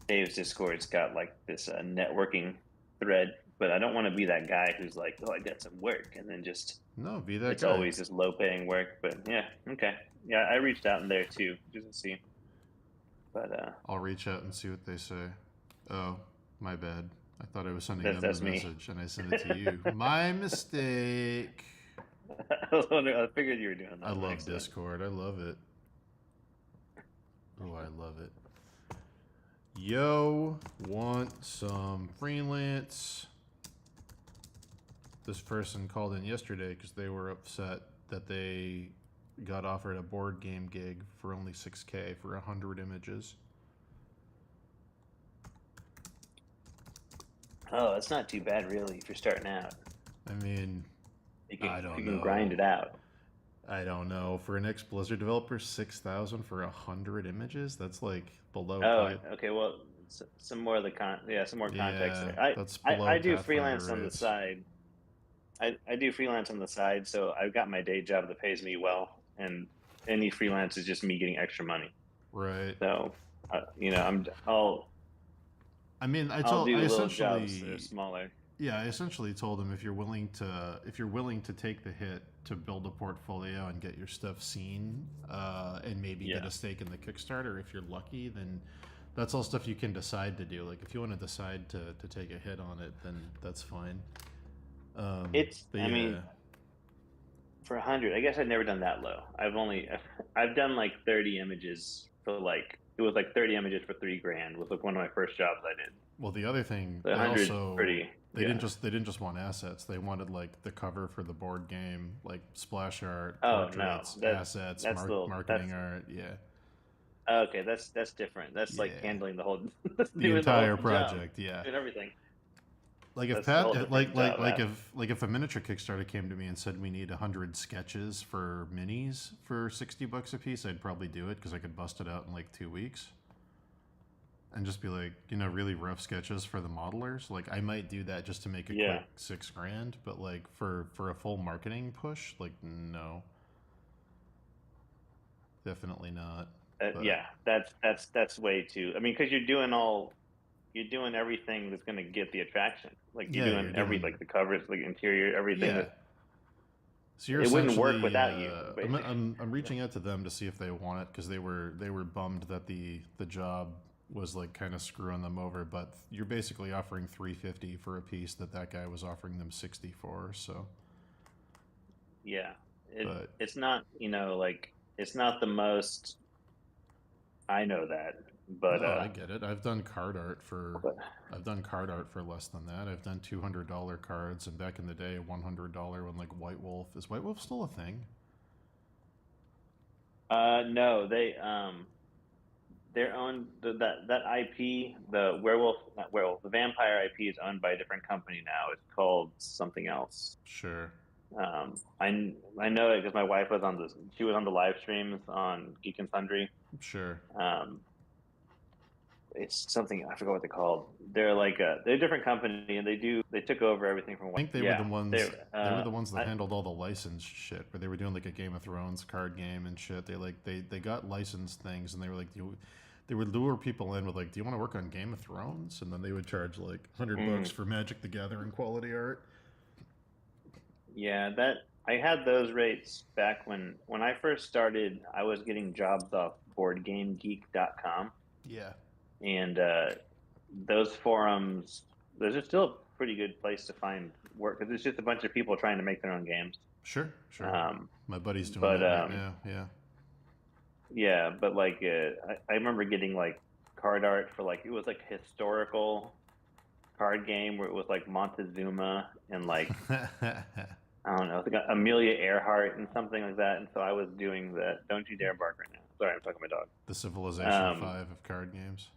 Dave's Discord's got like this networking thread, but I don't want to be that guy who's like, oh, I got some work, and then just No, be that it's guy. always just low paying work. But yeah, okay, yeah, I reached out in there too just to see, but I'll reach out and see what they say. Oh, my bad. I thought I was sending that's them the that's me. message and I sent it to you. My mistake. I figured you were doing I that. love Excellent. Discord. I love it. Oh, I love it. Yo, want some freelance? This person called in yesterday because they were upset that they got offered a board game gig for only 6K for 100 images. Oh, it's not too bad, really, if you're starting out. I mean, You can I don't you can know. grind it out. I don't know. For an ex-Blizzard developer, 6,000 for 100 images? That's like below Oh, Path. okay. Well, some more of the some more context Yeah, there. I, that's I below I do Pathfinder freelance on the rates. side. I do freelance on the side, so I've got my day job that pays me well, and any freelance is just me getting extra money. Right. So, I'll I mean, I'll do I little jobs that are essentially, smaller. yeah, I essentially told him if you're willing to take the hit to build a portfolio and get your stuff seen, and maybe get Yeah, a stake in the Kickstarter, if you're lucky, then that's all stuff you can decide to do. Like if you want to decide to take a hit on it, then that's fine. But I yeah, mean, for 100, I guess I've never done that low. I've done like 30 images for like it was like 30 images for 3 grand was like one of my first jobs I did. well, the other thing, The 100 is pretty. Yeah. they didn't just want assets. They wanted like the cover for the board game, like splash art, Oh no, portraits, assets, that's the marketing that's art. Yeah, okay. That's different. That's like yeah, handling the whole, the doing the whole entire job, project. Yeah, doing everything. like if That's a whole Pat, different job. like if a miniature Kickstarter came to me and said we need 100 sketches for minis for $60 a piece, I'd probably do it because I could bust it out in like 2 weeks. And just be like, really rough sketches for the modelers. Like I might do that just to make a Yeah. quick 6 grand, but like for a full marketing push, like no, definitely not. But Yeah, that's way too. I mean, because you're doing everything that's going to get the attraction. Like you're yeah, doing you're every doing like the covers, like interior, everything yeah. that So you're it wouldn't work essentially without you, I'm, basically. I'm I'm Yeah. reaching out to them to see if they want it because they were bummed that the job was like kind of screwing them over. But you're basically offering 350 for a piece that guy was offering them 60 for. So, Yeah. but It's not, like it's not the most. I know that, but no, I get it. but I've done card art for less than that. I've done $200 cards, and back in the day, $100 when like White Wolf is White Wolf still a thing? no, they're owned that IP, the werewolf, not werewolf, the vampire IP is owned by a different company now. It's called something else. Sure, I know it because my wife was on she was on the live streams on Geek and Sundry. sure. Um, it's something I forgot what they're called. They're a different company and they took over everything from I think yeah they were the ones that I, handled all the licensed shit, where they were doing like a Game of Thrones card game and shit. They got licensed things, and they were like they would lure people in with like, "Do you want to work on Game of Thrones?" And then they would charge like $100 mm, for Magic the Gathering quality art. yeah, that I had those rates back when I first started. I was getting jobs off BoardGameGeek.com, Yeah, and those forums. Those are still a pretty good place to find work because it's just a bunch of people trying to make their own games. sure, sure. Um, My buddy's doing but that right now. Yeah, Yeah, but like I remember getting like card art for like it was like historical card game where it was like Montezuma and like I don't know, it's like Amelia Earhart and something like that. And so I was doing that. Don't you dare bark right now. Sorry, I'm talking to my the Civilization dog. 5 of card games.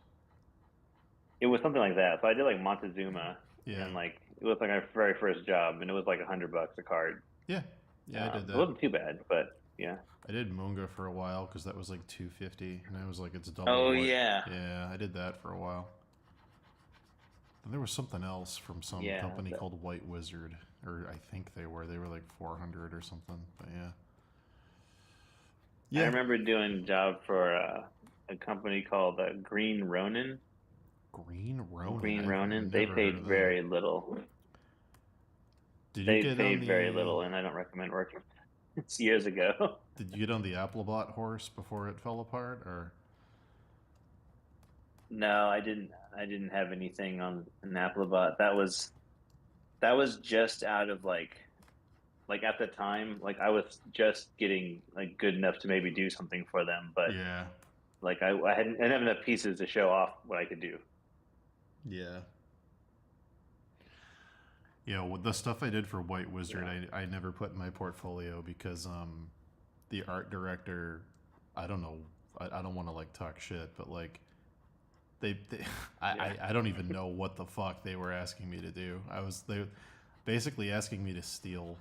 It was something like that. So I did like Montezuma Yeah, and like it was like my very first job and it was like $100 a card. yeah, yeah. I did It that. wasn't too bad, but yeah. I did Munga for a while because that was like 250, and I was like, it's double Oh what. yeah, Yeah, I did that for a while. Then there was something else from some yeah. company called White Wizard, or I think they were like 400 or something. But yeah, I yeah. remember doing a job for a company called Green Ronin. Green Ronin. Green I've Ronin. They never heard paid of them. very little. Did you They get on paid very the little, and I don't recommend working. It's years ago. Did you get on the Applebot horse before it fell apart, or? No, I didn't. I didn't have anything on an Applebot. That was just out of like at the time, like I was just getting like good enough to maybe do something for them, but Yeah, like I didn't have enough pieces to show off what I could do. yeah. Yeah, well, the stuff I did for White Wizard, Yeah. I never put in my portfolio because the art director, I don't know, I don't want to like talk shit, but like they Yeah. I don't even know what the fuck they were asking me to do. They basically asking me to steal,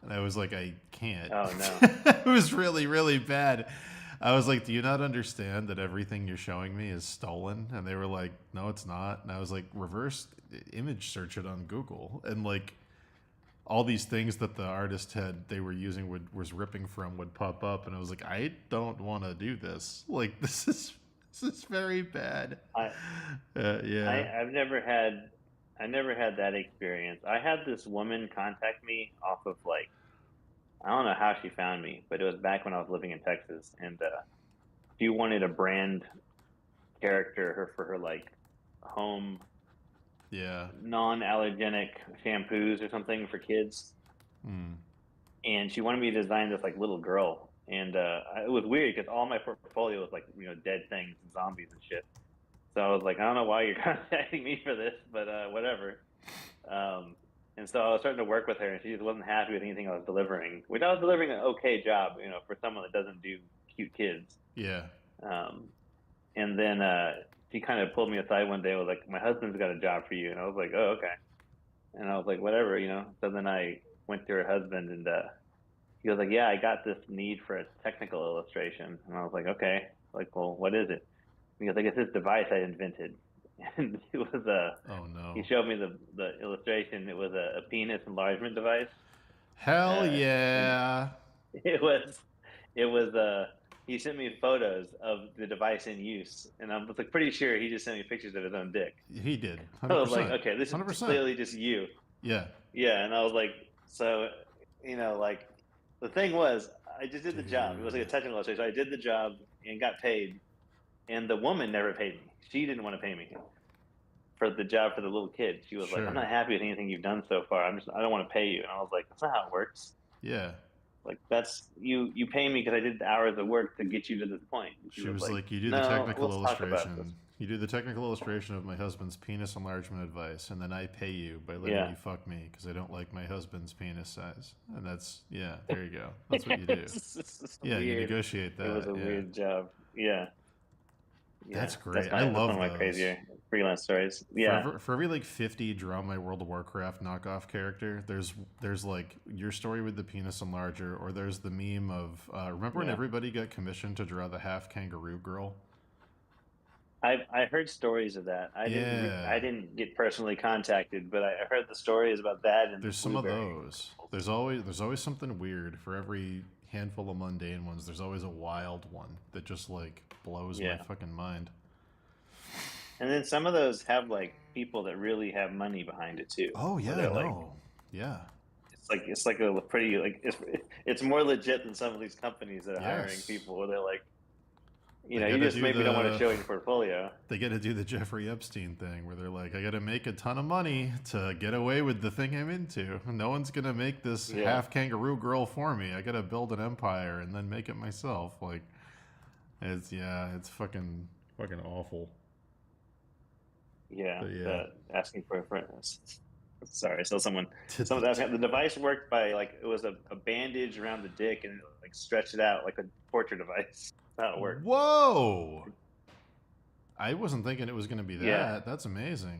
and I was like, I can't. Oh no. It was really really bad. I was like, do you not understand that everything you're showing me is stolen? And they were like, no, it's not. And I was like, reverse image search it on Google, and like all these things that the artist had they were using was ripping from would pop up, and I was like, I don't want to do this. Like this is very bad. I Yeah. I never had that experience. I had this woman contact me off of like I don't know how she found me, but it was back when I was living in Texas, and she wanted a brand character for her like home Yeah. non-allergenic shampoos or something for kids, Mm. and she wanted me to design this like little girl, and it was weird because all my portfolio was like dead things and zombies and shit. So I was like, I don't know why you're contacting me for this, but whatever. Um, and so I was starting to work with her, and she just wasn't happy with anything I was delivering. Which I was delivering an okay job, for someone that doesn't do cute kids. Yeah. Um, and then she kind of pulled me aside one day and was like, "My husband's got a job for you," and I was like, "Oh, okay." And I was like, "Whatever." So then I went to her husband, and he was like, "Yeah, I got this need for a technical illustration," and I was like, "Okay." Like, well, what is it? Because I guess this device I invented, and it was Oh he no. showed me the illustration. It was a penis enlargement device, Hell and yeah. it was it was he sent me photos of the device in use, and I'm like pretty sure he just sent me pictures of his own dick. He did. I was like, 100%. okay, this is 100%. clearly just you. Yeah. Yeah, and I was like, so, like the thing was, I just did the job. It was like a Dude. technical illustration. I did the job and got paid, and the woman never paid me. She didn't want to pay me for the job for the little kid. She was like, I'm Sure. not happy with anything you've done so far. I don't want to pay you. And I was like, that's not how it works. Yeah. Like that's you pay me because I did the hours of work to get you to this point. And she She was was like, like, you do the no, technical let's talk about this. illustration. You do the technical illustration of my husband's penis enlargement advice, and then I pay you by letting Yeah. you fuck me because I don't like my husband's penis size. And that's, yeah, there you go. That's what you do. It's Yeah, you weird. negotiate that. It was a yeah. weird job. Yeah. Yeah. That's great. That's I one love of my those. crazier freelance stories. Yeah. For every like 50 draw my World of Warcraft knockoff character, there's like your story with the penis enlarger, or there's the meme of remember when Yeah. everybody got commissioned to draw the half kangaroo girl? I heard stories of that. I didn't get personally contacted, but I heard the stories about that and There's some of Blueberry. those. There's always something weird for every handful of mundane ones. There's always a wild one that just like blows my Yeah. fucking mind. And then some of those have like people that really have money behind it too. Oh yeah, They're, like, no. Yeah. it's like a pretty like it's more legit than some of these companies that are hiring Yes. people where they're like, They you gotta just do maybe don't want to the- show your portfolio. They got to do the Jeffrey Epstein thing where they're like, I got to make a ton of money to get away with the thing I'm into. No one's going to make this Yeah. half kangaroo girl for me. I got to build an empire and then make it myself. Like, it's fucking awful. Yeah, But yeah. asking for a friend. Sorry, so someone's asking. The device worked by like it was a bandage around the dick and it, like stretched it out like a torture device. That's how it worked. Whoa! I wasn't thinking it was going to be that. Yeah. That's amazing.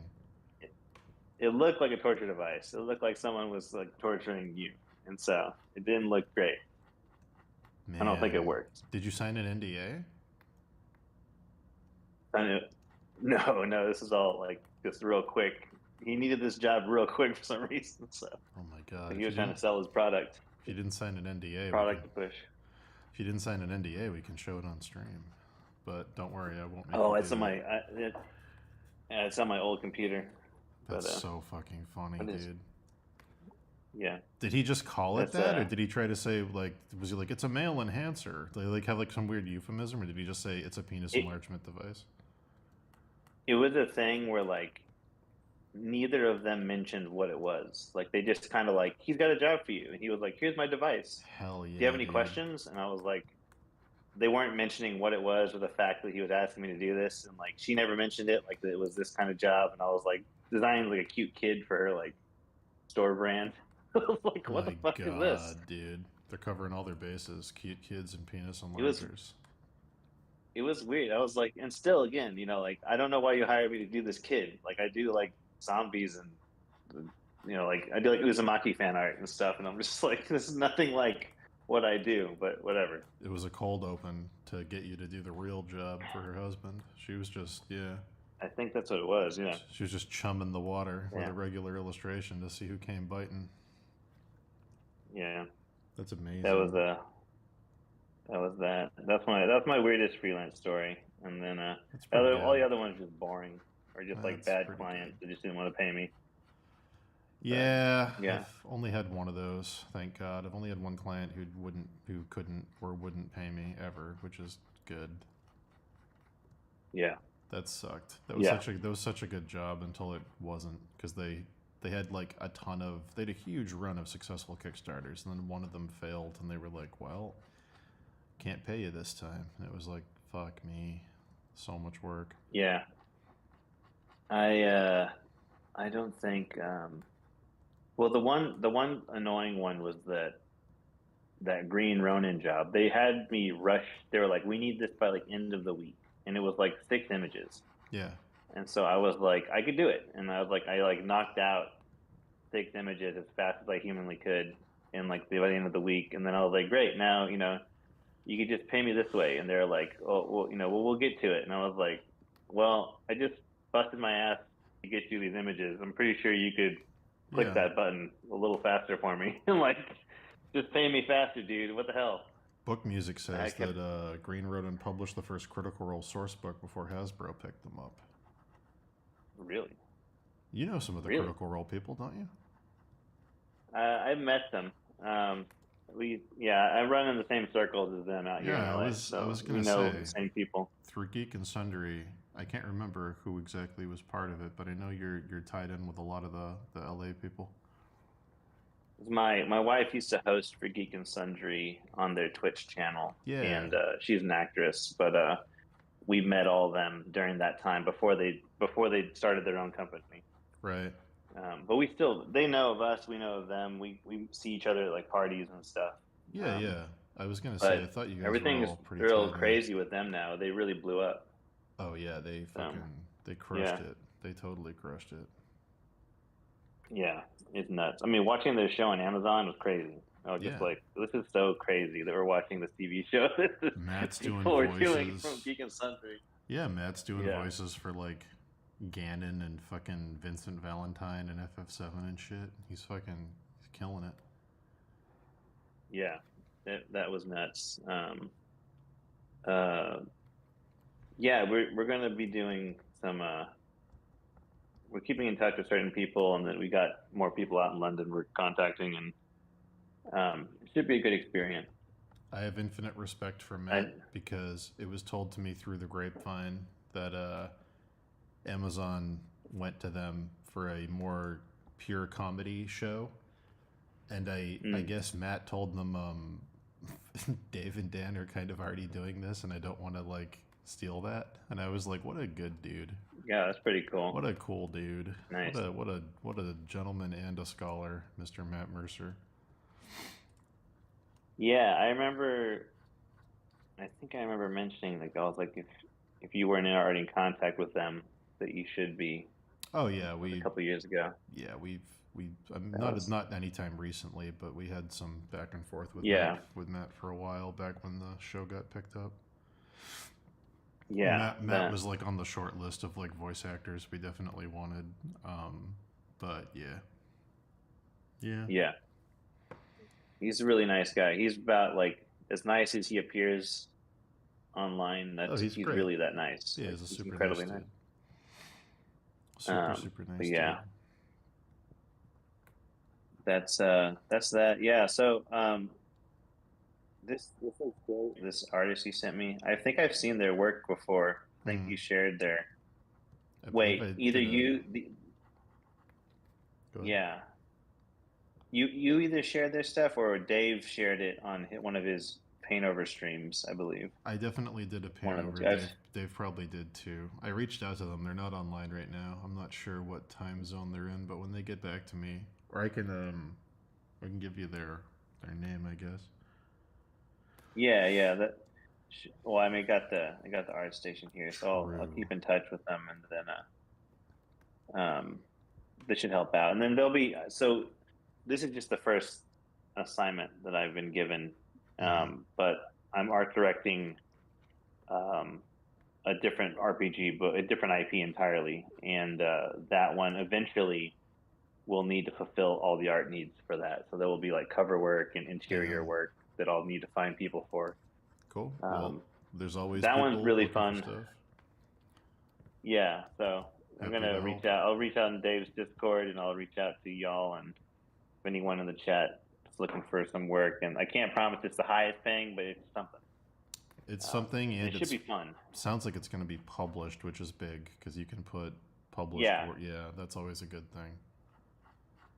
It looked like a torture device. It looked like someone was like torturing you, and so it didn't look great. Man. I don't think it worked. Did you sign an NDA? No, this is all like just real quick. He needed this job real quick for some reason, so Oh my god! he was trying to sell his product. If you didn't sign an NDA, Product to push. If you didn't sign an NDA, we can show it on stream. But don't worry, I won't. Make Oh, you it's do on that. it's on my old computer. That's but, so fucking funny, what is- dude. Yeah. Did he just call it That's, that, or did he try to say like, was he like, it's a male enhancer? Did they like have like some weird euphemism, or did he just say it's a penis enlargement device? It was a thing where like neither of them mentioned what it was. Like they just kind of like, he's got a job for you, and he was like, here's my device. Hell yeah. Do you have any dude. questions? And I was like, they weren't mentioning what it was or the fact that he was asking me to do this, and like she never mentioned it, like it was this kind of job, and I was like designing like a cute kid for her like store brand. I was like, what the fuck is this? Dude. They're covering all their bases. Cute kids and penis It was- enlargers. It was weird. I was like, and still, again, like I don't know why you hired me to do this kid. Like I do like zombies and like I do like Uzumaki fan art and stuff, and I'm just like, this is nothing like what I do, but whatever. It was a cold open to get you to do the real job for her husband. She was just, I think that's what it was. Yeah. She was just chumming the water with Yeah. a regular illustration to see who came biting. Yeah. That's amazing. That was that. That's my weirdest freelance story. And then That's pretty all the good. other ones just boring or just like That's bad pretty clients that just didn't want to pay me. Yeah, Yeah. I've only had one of those. Thank God. I've only had one client who couldn't or wouldn't pay me ever, which is good. Yeah. That sucked. That was Yeah. such a good job until it wasn't, because they had like they had a huge run of successful Kickstarters, and then one of them failed, and they were like, well, can't pay you this time. And it was like, fuck me, so much work. Yeah. I don't think well the one annoying one was that Green Ronin job. They had me rush. They were like, we need this by like end of the week, and it was like 6 images. Yeah. And so I was like, I could do it. And I was like, I knocked out 6 images as fast as I humanly could in like by the end of the week. And then I was like, great, now, you could just pay me this way. And they're like, oh, well, we'll get to it. And I was like, well, I just busted my ass to get you these images. I'm pretty sure you could click Yeah. that button a little faster for me. I'm like, just pay me faster, dude. What the hell? Book Music I says kept that Green Ronin published the first Critical Role source book before Hasbro picked them up. really, You know some of the really. Critical Role people, don't you? I've met them. I run in the same circles as them out here in Yeah, LA, I so was we gonna know say the same people. through Geek and Sundry. I can't remember who exactly was part of it, but I know you're tied in with a lot of the LA people. My wife used to host for Geek and Sundry on their Twitch channel, Yeah, and she's an actress. But we met all of them during that time before they started their own company. right. But they know of us, we know of them. We see each other at like parties and stuff. Yeah, Um, yeah. I was gonna say I but thought you guys were everything is all pretty real tight in. crazy with them now. They really blew up. Oh yeah, So they crushed yeah, it. They totally crushed it. yeah, it's nuts. I mean, watching their show on Amazon was crazy. I was just Yeah, like, this is so crazy that we're watching this TV show. This is Matt's doing people are doing from voices. Geek and Sundry. Yeah, Matt's doing Yeah, voices for like Ganon and fucking Vincent Valentine and FF7 and shit. He's killing it. yeah, that was nuts. Uh, yeah, we're gonna be doing some. We're keeping in touch with certain people, and then we got more people out in London we're contacting, and it should be a good experience. I have infinite respect for I Matt because it was told to me through the grapevine that Amazon went to them for a more pure comedy show, and I mm, guess Matt told them Dave and Dan are kind of already doing this, and I don't want to like steal that. And I was like, what a good dude, yeah, that's pretty what cool. a cool dude, Nice. what a gentleman and a scholar, Mr. Matt Mercer. Yeah, I remember. I think I remember mentioning like I was like if you weren't already in contact with them, that you should be. Oh yeah, That was a couple years ago. yeah we That was not anytime recently, but we had some back and forth yeah, with Matt for a while back when the show got picked up. yeah, Matt that was like on the short list of like voice actors we definitely wanted. But yeah. yeah. He's a really nice guy. He's about like as nice as he appears online. Oh, That's he's he's great. really that nice. Yeah, Like he's a he's super nice incredibly nice. dude. Super But nice yeah, dude. that's that. Yeah. So this is great. This artist you sent me. I think I've seen their work before. I think Hmm. you shared their. I believe Wait, I either did a. Go ahead. yeah, you either shared their stuff or Dave shared it on one of his paint over streams, I believe. I definitely did a paint One of the over. two. Dave probably did too. I reached out to them. They're not online right now. I'm not sure what time zone they're in, but when they get back to me, or I can give you their name, I guess. Yeah, yeah. Well, I mean, I got the art station here, so I'll True. keep in touch with them, and then this should help out. And then there'll be so this is just the first assignment that I've been given, Mm-hmm. but I'm art directing um, a different RPG book, a different IP entirely, and that one eventually will need to fulfill all the art needs for that. So there will be like cover work and interior Damn. work that I'll need to find people for. Cool. Well, Um, there's always that one's people really looking for fun. stuff. Yeah, so I'm Happy to gonna help. reach out. I'll reach out in Dave's Discord, and I'll reach out to y'all and anyone in the chat is looking for some work. And I can't promise it's the highest thing, but it's something. It's something, And it and should it's be fun. sounds like it's going to be published, which is big because you can put published Yeah, work. Yeah, that's always a good thing.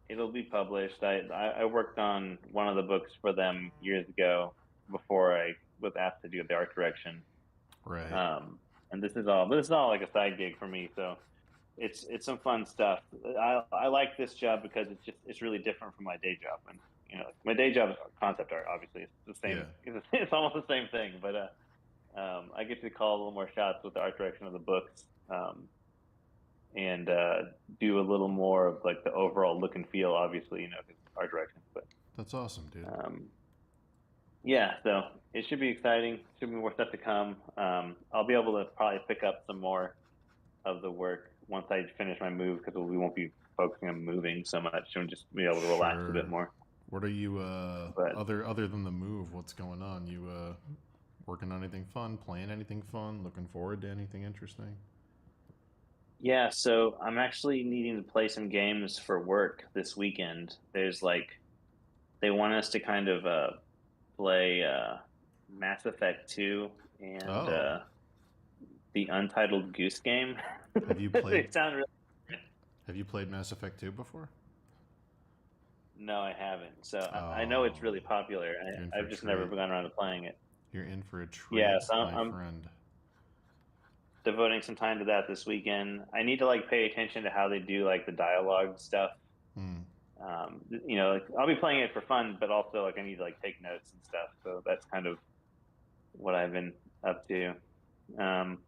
it'll be published. I worked on one of the books for them years ago before I was asked to do the art direction. Right. Um, and this is all like a side gig for me. So it's some fun stuff. I like this job because it's really different from my day job. And my day job is concept art. Obviously, it's the Yeah. same. It's almost the same thing. But I get to call a little more shots with the art direction of the books, and do a little more of like the overall look and feel. Obviously, 'cause it's art direction. But That's awesome, dude. um, yeah, so it should be exciting. Should be more stuff to come. I'll be able to probably pick up some more of the work once I finish my move because we won't be focusing on moving so much and just be able to relax a bit Sure. more. What are you But other than the move? What's going on? You working on anything fun? Playing anything fun? Looking forward to anything interesting? yeah, so I'm actually needing to play some games for work this weekend. There's like they want us to kind of play Mass Effect 2 and Oh, the Untitled Goose Game. have you played They sound really. have you played Mass Effect 2 before? No, I haven't. So I know it's Oh, really popular. you're in for I've a just never treat. gone around to playing it. You're in for a treat, Yeah, so my I'm friend. devoting some time to that this weekend. I need to like pay attention to how they do like the dialogue stuff. Hmm. Like, I'll be playing it for fun, but also like I need to like take notes and stuff. So that's kind of what I've been up to. Um,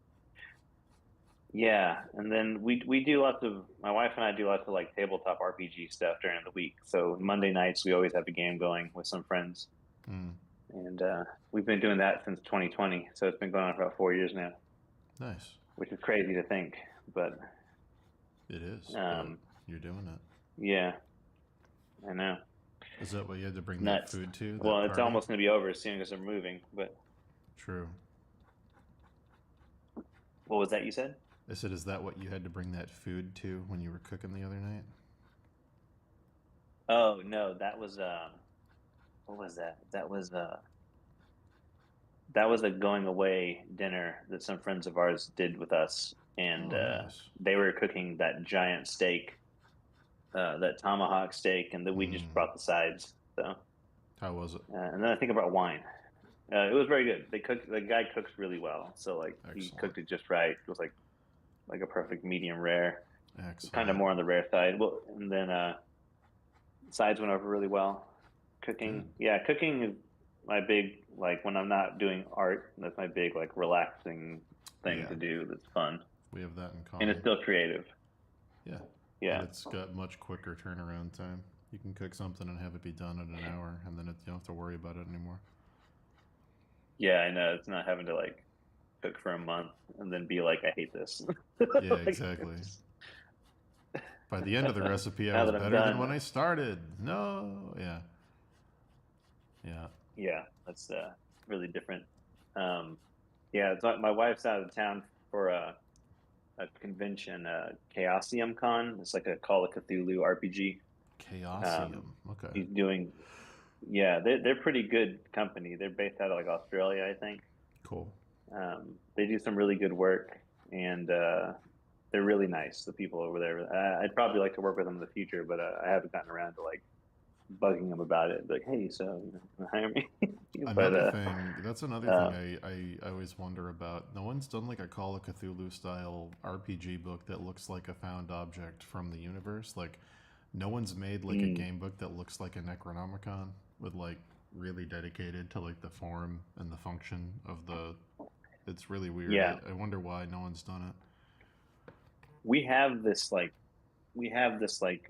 yeah, and then we do lots of my wife and I do lots of like tabletop RPG stuff during the week. So Monday nights we always have a game going with some friends, Hmm. and we've been doing that since 2020. So it's been going on for about 4 years now, Nice. which is crazy to think, but It is, but um, you're doing it. yeah, I know. Is that what you had to bring that Nuts. food to? That Well, it's party? almost going to be over soon because they're moving. But True. what was that you said? I said, is that what you had to bring that food to when you were cooking the other night? Oh no, that was what was that? That was a going away dinner that some friends of ours did with us, and Oh, nice. they were cooking that giant steak, that tomahawk steak, and then we just Hmm. brought the sides. So, How was it? and then I think about wine. It was very good. They cooked. The guy cooks really well, so like he Excellent. cooked it just right. It was like a perfect medium rare, kind of Excellent. more on the rare side. Well, and then sides went over really well. Good. Cooking is my big like when I'm not doing art. That's my big like relaxing thing Yeah, to do. That's fun we have that in and it's common. still creative. Yeah. And Yeah, it's got much quicker turnaround time. You can cook something and have it be done in an hour, and then you don't have to worry about it anymore. yeah. I know it's not having to like cook for a month and then be like, I hate this. Yeah, Like, exactly. By the end of the recipe, I now was that I'm better than done, when I started. No. Yeah. Yeah. yeah, that's really different. Um, yeah, it's my wife's out of town for a convention, Chaosium Con. It's like a Call of Cthulhu RPG. Um, Chaosium. Okay. he's doing, yeah, they're pretty good company. They're based out of like Australia, I think. Cool. They do some really good work, and they're really nice. The people over there. I'd probably like to work with them in the future, but I haven't gotten around to like bugging them about it. Like, hey, so can you hire me? But Another thing, that's another thing uh, I always wonder about. No one's done like a Call of Cthulhu style RPG book that looks like a found object from the universe. Like, no one's made like a mm, game book that looks like a Necronomicon with like really dedicated to like the form and the function of the. It's really weird. yeah, I wonder why no one's done it. we have this like we have this like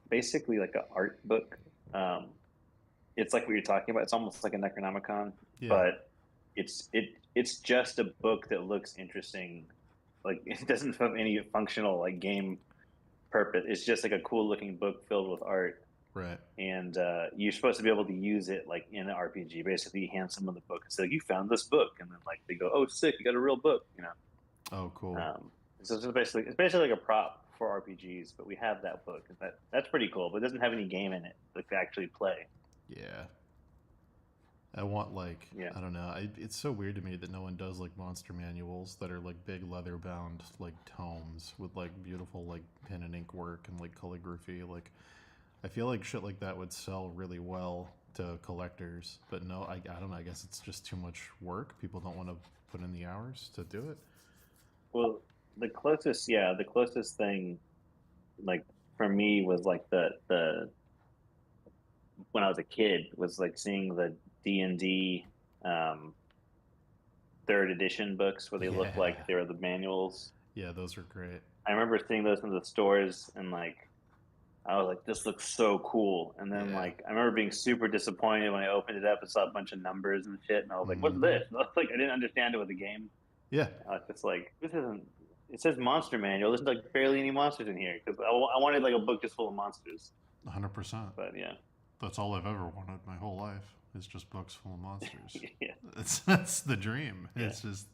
basically like an art book. Um, it's like what you're talking about. It's almost like a Necronomicon, Yeah, but it's just a book that looks interesting. Like it doesn't have any functional like game purpose. It's just like a cool looking book filled with art, right. and you're supposed to be able to use it like in an RPG. Basically, you hand someone the book and say, "You found this book," and then like they go, "Oh, sick! You got a real book," you know. Oh, cool. So it's basically like a prop for RPGs, but we have that book. That's pretty cool, but it doesn't have any game in it like to actually play. Yeah. I want like Yeah. I don't know. It's so weird to me that no one does like monster manuals that are like big leather bound like tomes with like beautiful like pen and ink work and like calligraphy. Like I feel like shit like that would sell really well to collectors, but no, I don't know. I guess it's just too much work. People don't want to put in the hours to do it. Well, the closest thing like for me was like the when I was a kid was like seeing the D&D um, third edition books where they look Yeah, like they were the manuals. yeah, those are great. I remember seeing those in the stores and like I was like, this looks so cool. And then Yeah. like I remember being super disappointed when I opened it up and saw a bunch of numbers and shit, and I was like, what's Mm-hmm. this? And I was like, I didn't understand it with the game. Yeah, I was just like, this isn't. It says monster manual. There's like barely any monsters in here because I wanted like a book just full of monsters. 100%. But yeah, That's all I've ever wanted my whole life. Is just books full of monsters. yeah, That's the dream. yeah. It's just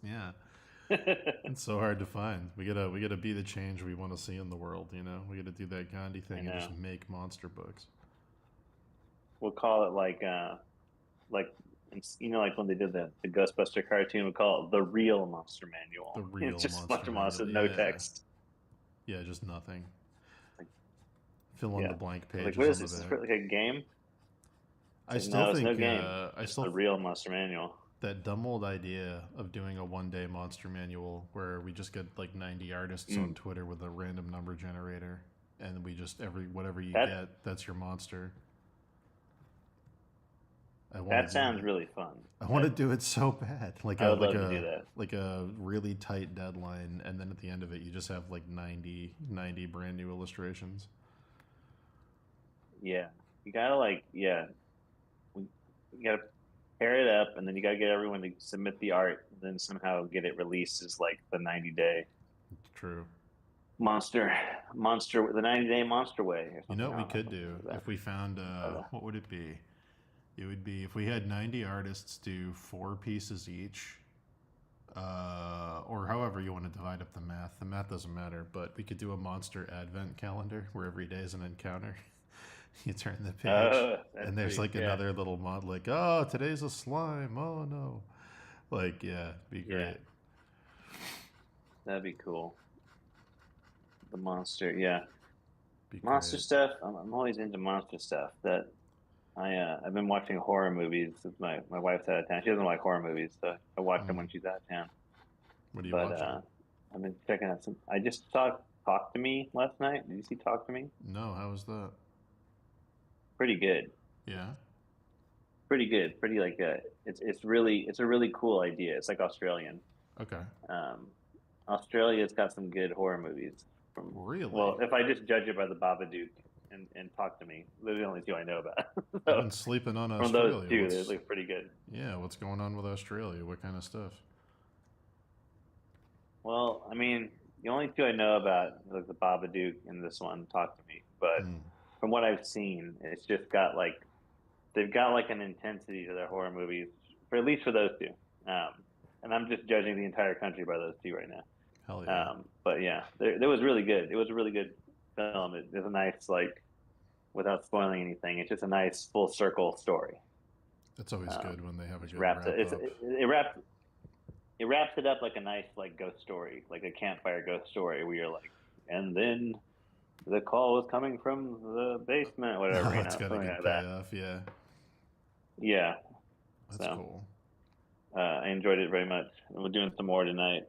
It's so hard to find. We gotta be the change we want to see in the world. You know, we gotta do that Gandhi I thing and know. just make monster books. We'll call it like like when they did the Ghostbuster cartoon, we call it the real Monster The Manual. It's real just a monster bunch of manual. monsters, no Yeah, text. yeah, just nothing. Like, Fill in yeah, the blank I was like, pages what on is the this? Is back. this like a game? It's I like, still no, it's no think game. I It's still the real Monster Manual. that dumb old idea of doing a one-day monster manual where we just get like 90 artists on Mm. Twitter with a random number generator, and we just whatever you That get, that's your monster. I want that to do sounds it. really fun. I want to do it so bad, I would love to do that. like a really tight deadline, and then at the end of it, you just have like 90 brand new illustrations. Yeah, you gotta you gotta pair it up, and then you gotta get everyone to submit the art, and then somehow get it released as like the 90-day True. monster, the 90-day monster way or You know something. what I we don't know, could something do like if we found that. what would it be? It would be if we had 90 artists do 4 pieces each, or however you want to divide up the math. The math doesn't matter, but we could do a monster advent calendar where every day is an encounter. You turn the page, That's and there's pretty, like yeah, another little mod, like, oh, today's a slime. Oh no, like, yeah, be yeah, great. that'd be cool. The monster, yeah, Be monster great. stuff. I'm always into monster stuff. I've been watching horror movies since my wife's out of town. She doesn't like horror movies, so I watch them Hmm. when she's out of town. What are you But watching? I've been checking out some. I just saw Talk to Me last night. Did you see Talk to Me? No, how was that? Pretty good. Yeah. Pretty good. Pretty like it's a really cool idea. It's like Australian. Okay. Um, Australia's got some good horror movies. From Really? well, if I just judge it by the Babadook and Talk to Me, they're the only two I know about. I've So been sleeping on from those Australia. two, they look pretty good. What's going on with Australia? What kind of stuff? Well, I mean, the only two I know about are like the Babadook and this one, Talk to Me. But Hmm. from what I've seen, it's just got like they've got like an intensity to their horror movies, for at least for those two. Um, and I'm just judging the entire country by those two right now. Hell yeah. But yeah, there was really good. It was a really good film. It's a nice like, without spoiling anything, it's just a nice full circle story. It's always good when they have a good Wraps wrap it. up. It wraps it up like a nice like ghost story, like a campfire ghost story, where you're like, and then the call was coming from the basement, whatever, It's got a something good like that. payoff. Yeah. Yeah. That's So cool. I enjoyed it very much. And we're doing some more tonight.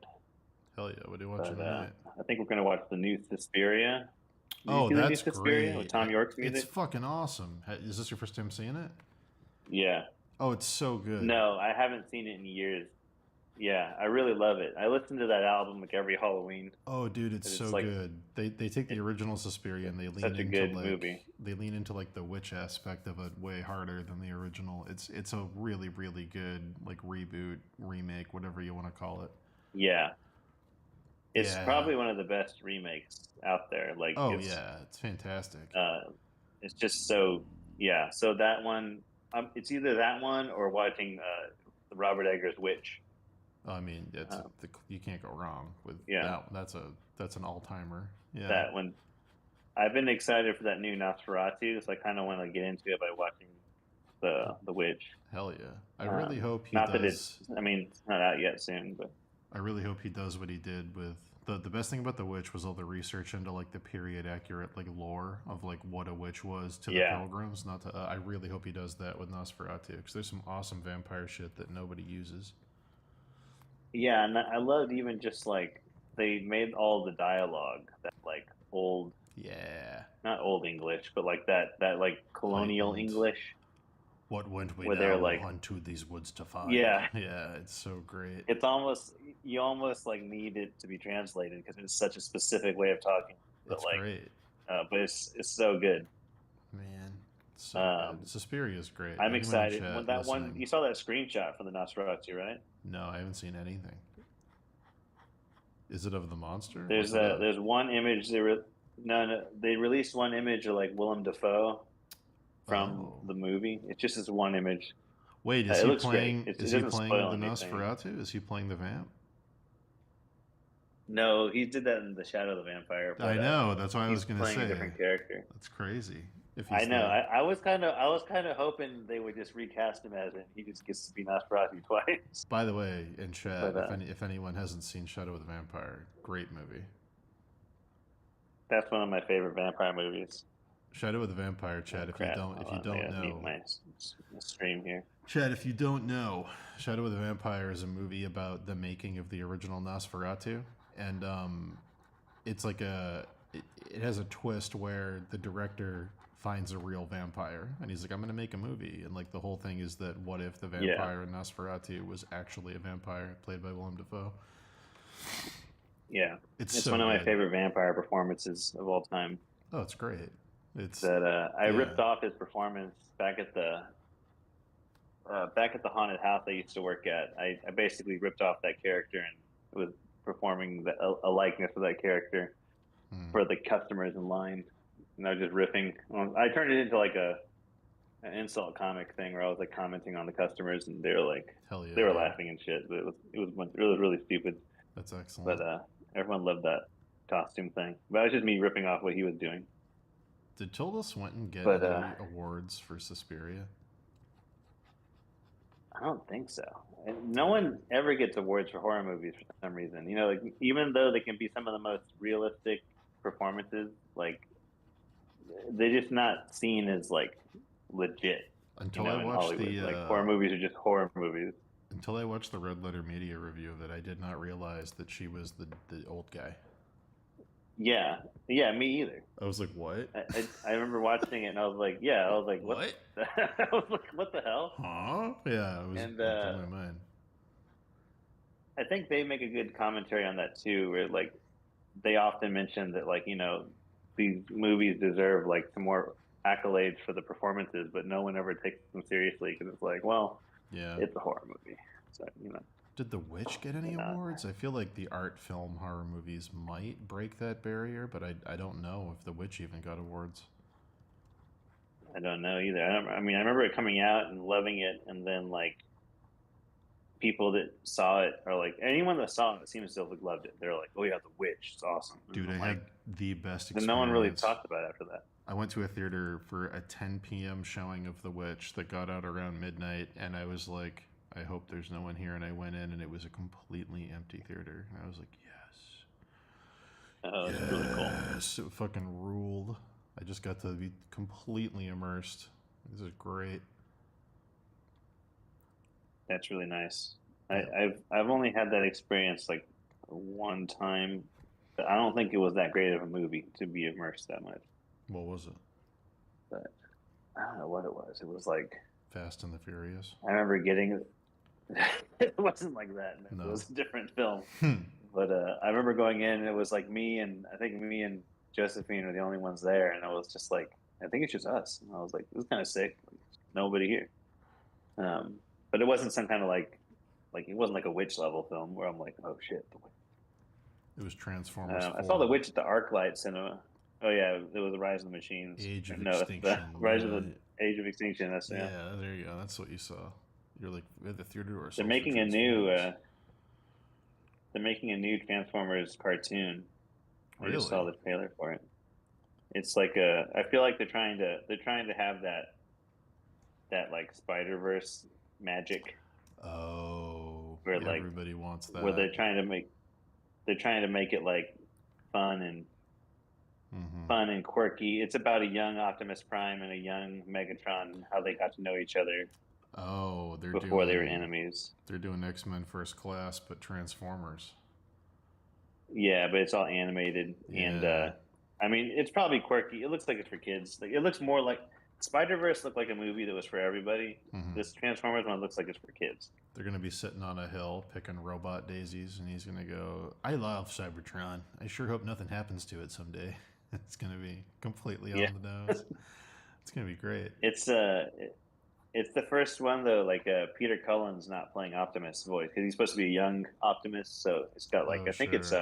Hell yeah. What are you watching But tonight? I think we're gonna watch the new Suspiria. Did you Oh, see the new that's Suspiria with great. Tom York's It's music? fucking awesome. Is this your first time seeing it? Yeah. Oh, it's so good. No, I haven't seen it in years. Yeah, I really love it. I listen to that album like every Halloween. Oh, dude, it's so like good. They take the original Suspiria and they lean such a into good like movie. they lean into like the witch aspect of it way harder than the original. It's a really really good like reboot, remake, whatever you want to call it. Yeah. It's Yeah. probably one of the best remakes out there. Like Oh yeah, it's fantastic. it's just so yeah. So that one, it's either that one or watching the Robert Eggers Witch. I mean, you can't go wrong with Yeah, that. That's an all timer. Yeah. that one. I've been excited for that new Nosferatu, so I kind of want to get into it by watching the Witch. Hell yeah. I really hope he Not that does. I mean, it's not out yet soon, but I really hope he does what he did with the best thing about the witch was all the research into like the period accurate like lore of like what a witch was to the pilgrims. Not to. I really hope he does that with Nosferatu because there's some awesome vampire shit that nobody uses. yeah, and I loved even just like they made all the dialogue that like old, Yeah. not old English, but like that like colonial Heightened. English. What went we Where they're now like, unto these woods to find? yeah, Yeah, it's so great. it's almost you almost like need it to be translated because it's such a specific way of talking. But It's like, great. but it's so good. Man, it's so good. Suspiria is great. I'm Anyone in excited. chat When that one, listening? you saw that screenshot from the Nosferatu, right? No, I haven't seen anything. Is it of the monster? There's one image No, they released one image of like Willem Dafoe from Oh, the movie. It's just this one image. wait, It looks great. It Is he doesn't playing spoil the anything. Nosferatu? Is he playing the vamp? No, he did that in The Shadow of the Vampire, I but know. That's what I he's was gonna playing a say. different character. That's crazy. If I he's know. the I was kind of hoping they would just recast him as him. He just gets to be Nosferatu twice. By the way, in chat, But if anyone hasn't seen Shadow of the Vampire, great movie. that's one of my favorite vampire movies. Shadow of the Vampire, Oh Chad. crap! Hold If you on, I don't gotta mute know, my stream here. Chad, if you don't know, Shadow of the Vampire is a movie about the making of the original Nosferatu, and it's like it has a twist where the director finds a real vampire, and he's like, I'm gonna make a movie, and like the whole thing is that what if the Yeah, vampire in Nosferatu was actually a vampire played by Willem Dafoe? yeah. It's It's so one of my good. favorite vampire performances of all time. Oh, it's great. It's That I yeah. ripped off his performance back at the haunted house I used to work at. I basically ripped off that character and was performing a likeness of that character Hmm. for the customers in line. And I was just riffing. I turned it into like an insult comic thing where I was like commenting on the customers, and Hell yeah, they were dude. laughing and shit. But it was really stupid. That's But excellent. everyone loved that costume thing. But it was just me ripping off what he was doing. Did Tilda Swinton get But any awards for Suspiria? I don't think so. And no one ever gets awards for horror movies for some reason. You know, like even though they can be some of the most realistic performances, like they're just not seen as like legit. You Until I know, in watched Hollywood, the like horror movies are just horror movies. Red Letter Media review of it, I did not realize that she was the old guy. Yeah, yeah, me either. I was like, what? I remember watching it and I was like, yeah, I was like, what? What? I was like, what the hell? Huh? Yeah, And it blew my mind. I think they make a good commentary on that too, where like they often mention that like these movies deserve like some more accolades for the performances, but no one ever takes them seriously because it's like, well, Yeah. it's a horror movie, so Did The Witch get any they're not. awards? I feel like the art film horror movies might break that barrier, but I don't know if The Witch even got awards. I don't know either. I mean, I remember it coming out and loving it, and then like people that saw it are like anyone that saw it seems to have loved it. They're like, oh yeah, The Witch, it's awesome. And Dude, I I'm had like, the best then no one really experience. talked about it after that. I went to a theater for a 10 p.m. showing of The Witch that got out around midnight, and I was like, I hope there's no one here. And I went in, and it was a completely empty theater. And I was like, Oh, yes. it's really cool. Yes. It fucking ruled. I just got to be completely immersed. This is great. That's really nice. Yeah. I've only had that experience like one time, but I don't think it was that great of a movie to be immersed that much. What was it? But I don't know what it was. It was like Fast and the Furious? I remember getting it wasn't like that. No. It No. was a different film. Hmm. But I remember going in and it was like I think me and Josephine were the only ones there, and I was just like, I think it's just us. And I was like, this is kind of sick. Like, nobody here. Um, but it wasn't some kind of like it wasn't like a witch level film where I'm like, oh shit, the witch. It was Transformers 4. I saw the witch at the ArcLight Cinema. Oh yeah, it was the Rise of the Machines. Age of No, it's the Extinction. Rise of the Age of Extinction. That's Yeah, there you go. That's what you saw. You're like at the theater or they're making a new. They're making a new Transformers cartoon. I just saw the trailer for it. It's like I feel like they're trying to have that like Spider-Verse magic. Oh, where yeah, like everybody wants that. where they're trying to make it like fun and fun and quirky. It's about a young Optimus Prime and a young Megatron and how they got to know each other. Oh, before they were enemies. They're doing X-Men First Class, but Transformers. Yeah, but it's all animated, and I mean, it's probably quirky. It looks like it's for kids. Like it looks more like Spider-Verse looked like a movie that was for everybody. This Transformers one looks like it's for kids. They're gonna be sitting on a hill picking robot daisies, and he's gonna go, "I love Cybertron. I sure hope nothing happens to it someday." It's gonna be completely on the nose. It's gonna be great. It's the first one though. Like Peter Cullen's not playing Optimus' voice because he's supposed to be a young Optimus. So it's got like I think it's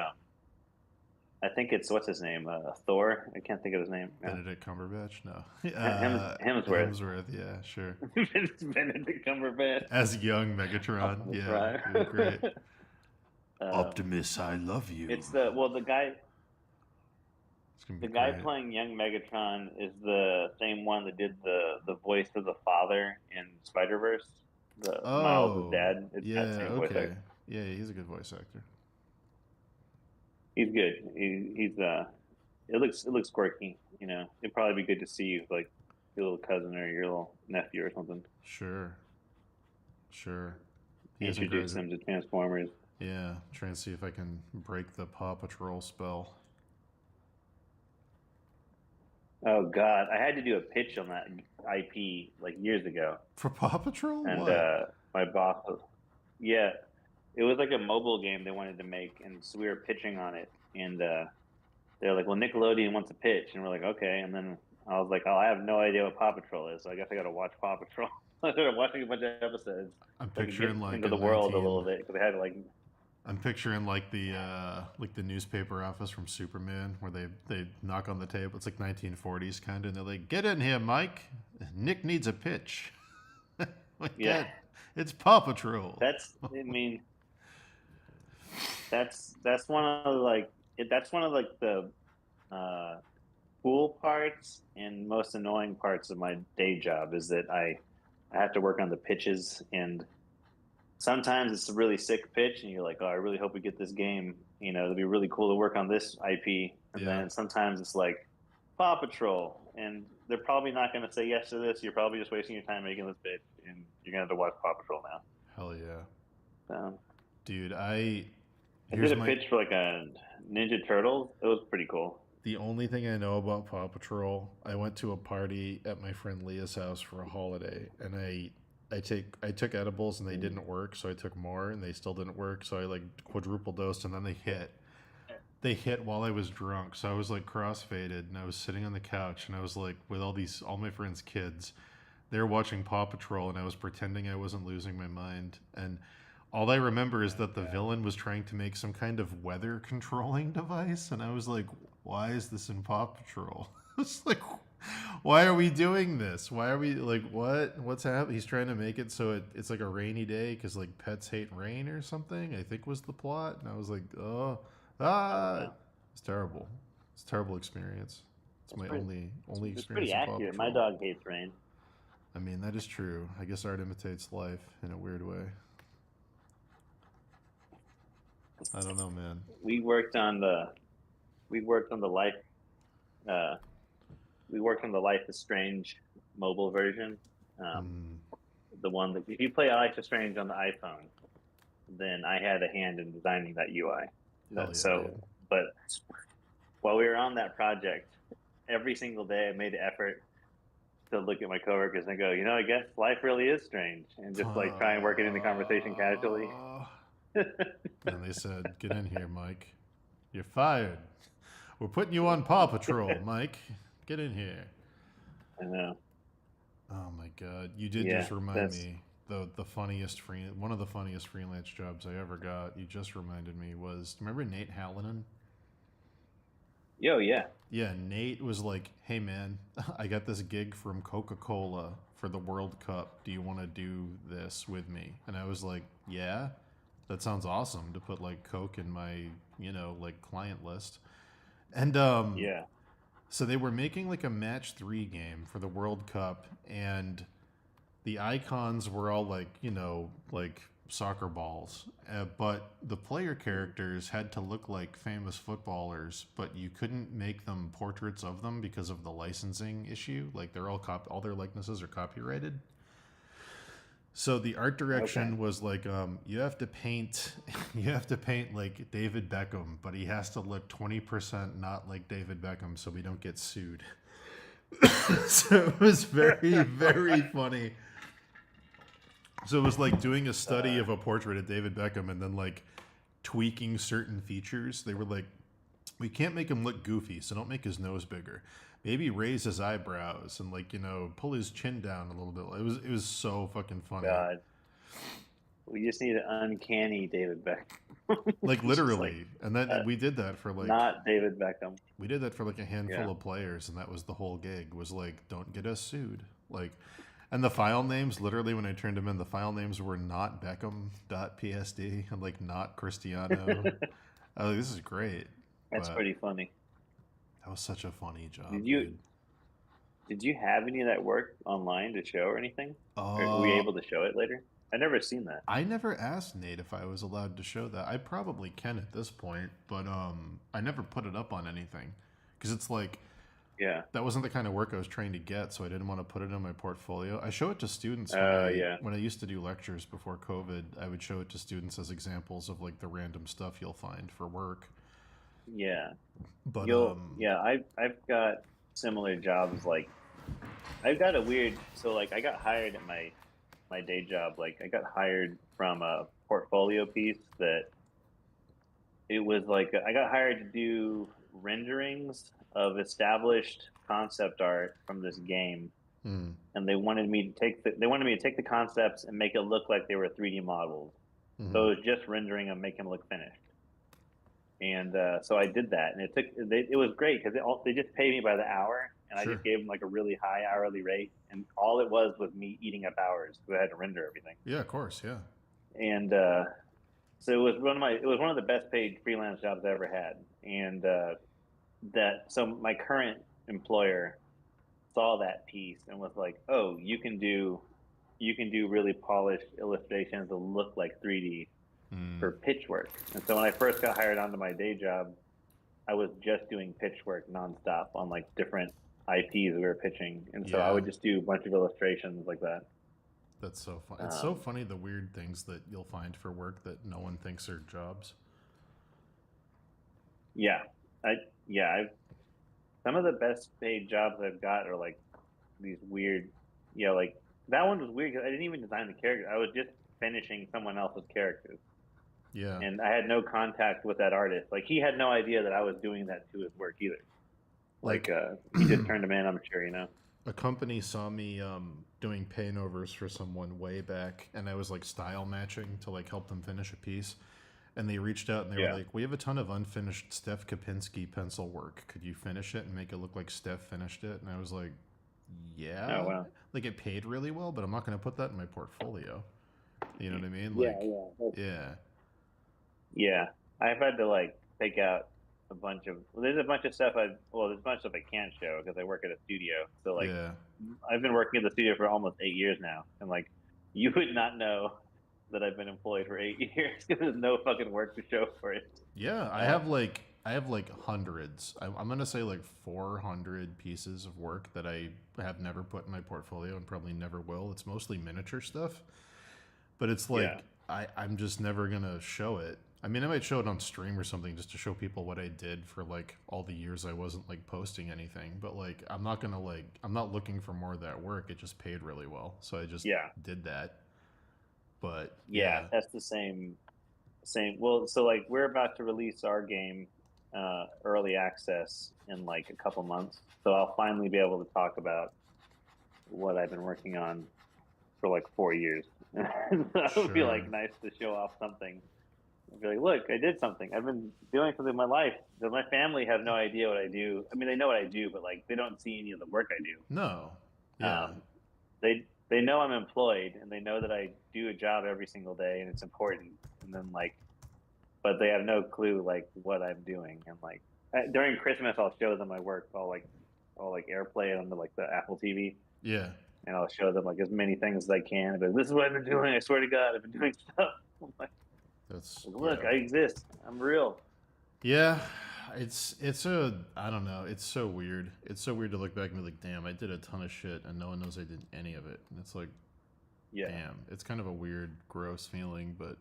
I think it's what's his name? Thor. I can't think of his name. No. Benedict Cumberbatch? No. Hemsworth. Hemsworth, yeah, sure. Benedict Cumberbatch. As young Megatron, Optimus yeah, Prime. it was great. um, Optimus, I love you. it's the guy. It's gonna be The guy great. playing young Megatron is the same one that did the voice of the father in Spider-Verse, the Miles' Oh, dad. It's that yeah, same voice okay. actor. Yeah, he's a good voice actor. He's good. He's. It looks quirky. You know, it'd probably be good to see you like your little cousin or your little nephew or something. Sure, sure. He has a great. Introduce them to Transformers. Yeah, try and see if I can break the Paw Patrol spell. Oh God, I had to do a pitch on that IP like years ago, For Paw Patrol? and What? my boss, yeah, it was like a mobile game they wanted to make, and so we were pitching on it, and they're like, "Well, Nickelodeon wants a pitch," and we're like, "Okay," and then I was like, "Oh, I have no idea what Paw Patrol is, so I guess I got to watch Paw Patrol." I started watching a bunch of episodes, I'm so I could get picturing like into a the world a 19. little bit because they had like, I'm picturing like the newspaper office from Superman where they knock on the table. It's like 1940s kind of, and they're like, "Get in here, Mike. Nick needs a pitch." Like yeah, that. It's Paw Patrol. I mean, that's one of like that's one of like the uh, cool parts and most annoying parts of my day job is that I have to work on the pitches, and sometimes it's a really sick pitch and you're like, oh, I really hope we get this game, you know, it'd be really cool to work on this IP, and Yeah. then sometimes it's like Paw Patrol, and they're probably not going to say yes to this, you're probably just wasting your time making this pitch, and you're going to have to watch Paw Patrol now. Hell yeah. So Dude, I here's did a my pitch for like a Ninja Turtles. It was pretty cool. the only thing I know about Paw Patrol. I went to a party at my friend Leah's house for a holiday, and I took edibles and they didn't work, so I took more and they still didn't work, so I like quadruple dosed, and then they hit. They hit while I was drunk, so I was like crossfaded, and I was sitting on the couch, and I was like with all my friends' kids. They were watching Paw Patrol, and I was pretending I wasn't losing my mind. And all I remember is that the villain was trying to make some kind of weather controlling device, and I was like, "Why is this in Paw Patrol?" It's like, why are we doing this? Why are we like what? What's happening? He's trying to make it so it's like a rainy day because like pets hate rain or something. I think was the plot, and I was like, oh, it's terrible. It's a terrible experience. It's my only It's experience pretty in Paw accurate. Patrol. My dog hates rain. I mean, that is true. I guess art imitates life in a weird way. I don't know, man. We worked on the life uh, we worked on the Life is Strange mobile version. The one that if you play Life is Strange on the iPhone, then I had a hand in designing that UI. Hell yeah, So, dude. but while we were on that project, every single day I made the effort to look at my coworkers and go, you know, I guess life really is strange, and just like try and work it into conversation casually. And they said, "Get in here, Mike. You're fired. We're putting you on Paw Patrol, Mike. Get in here." I know. Oh my God, you did Yeah, just remind that's- me one of the funniest freelance jobs I ever got. You just reminded me was remember Nate Hallinan? Yo, yeah. Yeah, Nate was like, "Hey man, I got this gig from Coca-Cola for the World Cup. Do you want to do this with me?" And I was like, "Yeah, that sounds awesome to put like Coke in my, like client list." And Yeah. so they were making like a match 3 game for the World Cup, and the icons were all like, like soccer balls, but the player characters had to look like famous footballers, but you couldn't make them portraits of them because of the licensing issue. Like they're all their likenesses are copyrighted. So the art direction was like, you have to paint like David Beckham, but he has to look 20% not like David Beckham, so we don't get sued. So it was very, very funny. So it was like doing a study of a portrait of David Beckham and then like tweaking certain features. They were like, we can't make him look goofy, so don't make his nose bigger. Maybe raise his eyebrows and like, pull his chin down a little bit. It was so fucking funny. God. We just need an uncanny David Beckham. Like It's just like literally. And then we did that for like not David Beckham. a handful Yeah. of players, and that was the whole gig. Was like, don't get us sued. Like, and the file names, literally, when I turned them in, the file names were not Beckham.psd and like not Cristiano. I was like, this is great, That's but pretty funny. that was such a funny job, Did you dude. did you have any of that work online to show or anything? Or were you Uh, able to show it later? I never seen that. I never asked Nate if I was allowed to show that. I probably can at this point, but I never put it up on anything because it's like Yeah. that wasn't the kind of work I was trying to get, so I didn't want to put it in my portfolio. I show it to students Oh yeah. when I used to do lectures before COVID. I would show it to students as examples of like the random stuff you'll find for work. Yeah. But I've got similar jobs. Like I've got a weird. So like I got hired at my day job. Like I got hired from a portfolio piece that it was like I got hired to do renderings of established concept art from this game, hmm, and they wanted me to take the concepts and make it look like they were 3D models. So hmm, it was just rendering them, make them look finished. And so I did that, and it was great because they just paid me by the hour, and I sure, just gave them like a really high hourly rate, and all it was me eating up hours because I had to render everything. yeah, of course, yeah, And so it was one of the best paid freelance jobs I ever had, and my current employer saw that piece and was like, oh, you can do really polished illustrations that look like 3D hmm, for pitch work. And so when I first got hired onto my day job, I was just doing pitch work nonstop on like different IPs we were pitching, and so I yeah. would just do a bunch of illustrations like that. That's so fun. It's so Um, funny the weird things that you'll find for work that no one thinks are jobs. yeah, I yeah, I've some of the best paid jobs I've got are like these weird, like that one was weird because I didn't even design the character. I was just finishing someone else's characters, Yeah, and I had no contact with that artist. Like he had no idea that I was doing that to his work either. Like like he just turned them in. I'm sure you know. a company saw me doing paint overs for someone way back, and I was like style matching to like help them finish a piece. And they reached out and they were Yeah. like, "We have a ton of unfinished Steph Kapinski pencil work. Could you finish it and make it look like Steph finished it?" And I was like, Oh "Yeah." wow. Like it paid really well, but I'm not going to put that in my portfolio. You know what I mean? Yeah, Like, yeah. yeah, Yeah, I've had to like take out a bunch of. Well, there's a bunch of stuff there's a bunch of stuff I can't show because I work at a studio. So like, yeah, I've been working at the studio for almost 8 years now, and like, you would not know that I've been employed for 8 years because there's no fucking work to show for it. yeah. Um, I have like hundreds. I'm gonna say like 400 pieces of work that I have never put in my portfolio and probably never will. It's mostly miniature stuff, but it's yeah, like I'm just never gonna show it. I mean, I might show it on stream or something just to show people what I did for like all the years I wasn't like posting anything. But like, I'm not looking for more of that work. It just paid really well, so I just yeah, did that. But yeah. yeah, That's the same. Well, so like we're about to release our game early access in like a couple months, so I'll finally be able to talk about what I've been working on for like 4 years. That would be sure, like nice to show off something. I'd be like, look, I did something. I've been doing something in my life. But my family have no idea what I do. I mean, they know what I do, but like they don't see any of the work I do. no, yeah, They know I'm employed and they know that I do a job every single day and it's important. And then like, but they have no clue like what I'm doing. And like during Christmas, I'll show them my work. I'll like AirPlay it onto like the Apple TV, yeah. and I'll show them like as many things as I can. But this is what I've been doing. I swear to God, I've been doing stuff. I'm like, That's look, yeah. I exist. I'm real. Yeah, it's a I don't know. It's so weird. It's so weird to look back and be like, damn, I did a ton of shit and no one knows I did any of it. And it's like, Yeah. damn. It's kind of a weird, gross feeling, but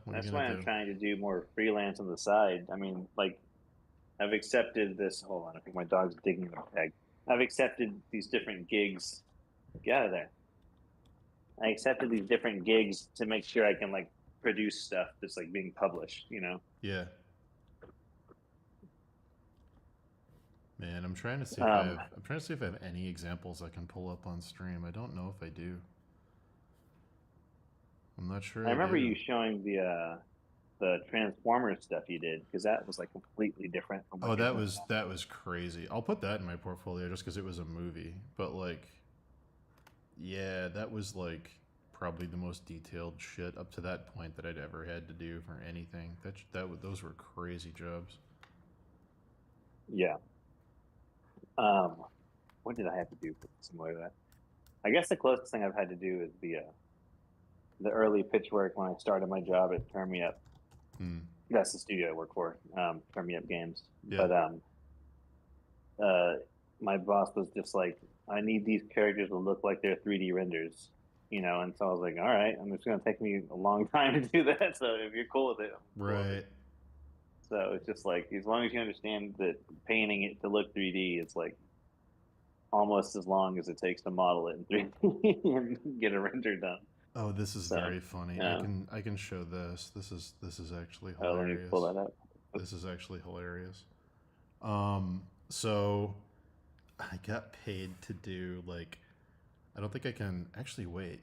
what are you That's gonna why I'm do? trying to do more freelance on the side. I mean, like, I've accepted this. Hold on, I think my dog's digging in the bag. I've accepted these different gigs. Get out of there. I accepted these different gigs to make sure I can like produce stuff that's like being published. Yeah, man. Um, I'm trying to see if I have any examples I can pull up on stream. I don't know if I do. I'm not sure I I remember do. you showing the the Transformers stuff you did, because that was like completely different from what Oh, you're doing now. that was crazy. I'll put that in my portfolio just because it was a movie. But like, yeah, that was like probably the most detailed shit up to that point that I'd ever had to do for anything. Those were crazy jobs. Yeah. What did I have to do for similar to that? I guess the closest thing I've had to do is the early pitch work when I started my job at Turn Me Up. Hmm. That's the studio I work for, Turn Me Up Games. Yeah. But my boss was just like, I need these characters to look like they're 3D renders, and so I was like, all right, I'm just going to take me a long time to do that. So if you're cool with it, I'm cool with Right. it. So it's just like, as long as you understand that painting it to look 3D, it's like almost as long as it takes to model it in 3D and get a render done. Oh, this is So, very funny. I can show this. This is actually let me pull hilarious. that up. This is actually hilarious. So I got paid to do like I don't think I can actually wait.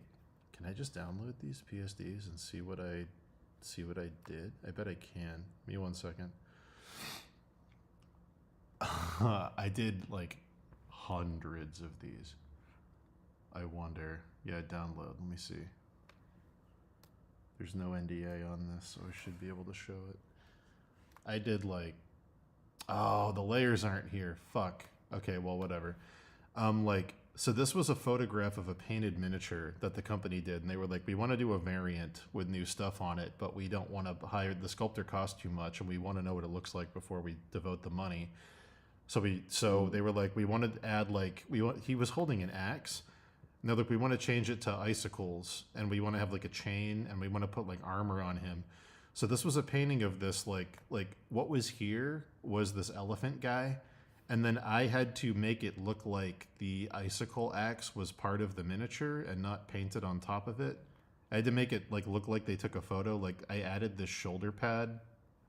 Can I just download these PSDs and see what I did? I bet I can. Give me 1 second. I did like hundreds of these. I wonder. Yeah, download. Let me see. There's no NDA on this, so I should be able to show it. I did like, oh, the layers aren't here. Fuck. Okay, well, whatever. So this was a photograph of a painted miniature that the company did, and they were like, we want to do a variant with new stuff on it, but we don't want to hire the sculptor cost too much, and we want to know what it looks like before we devote the money. So they were like, we wanted to add he was holding an axe. No, look, we want to change it to icicles, and we want to have like a chain, and we want to put like armor on him. So this was a painting of this like what was here was this elephant guy, and then I had to make it look like the icicle axe was part of the miniature and not painted on top of it. I had to make it like look like they took a photo. Like I added this shoulder pad.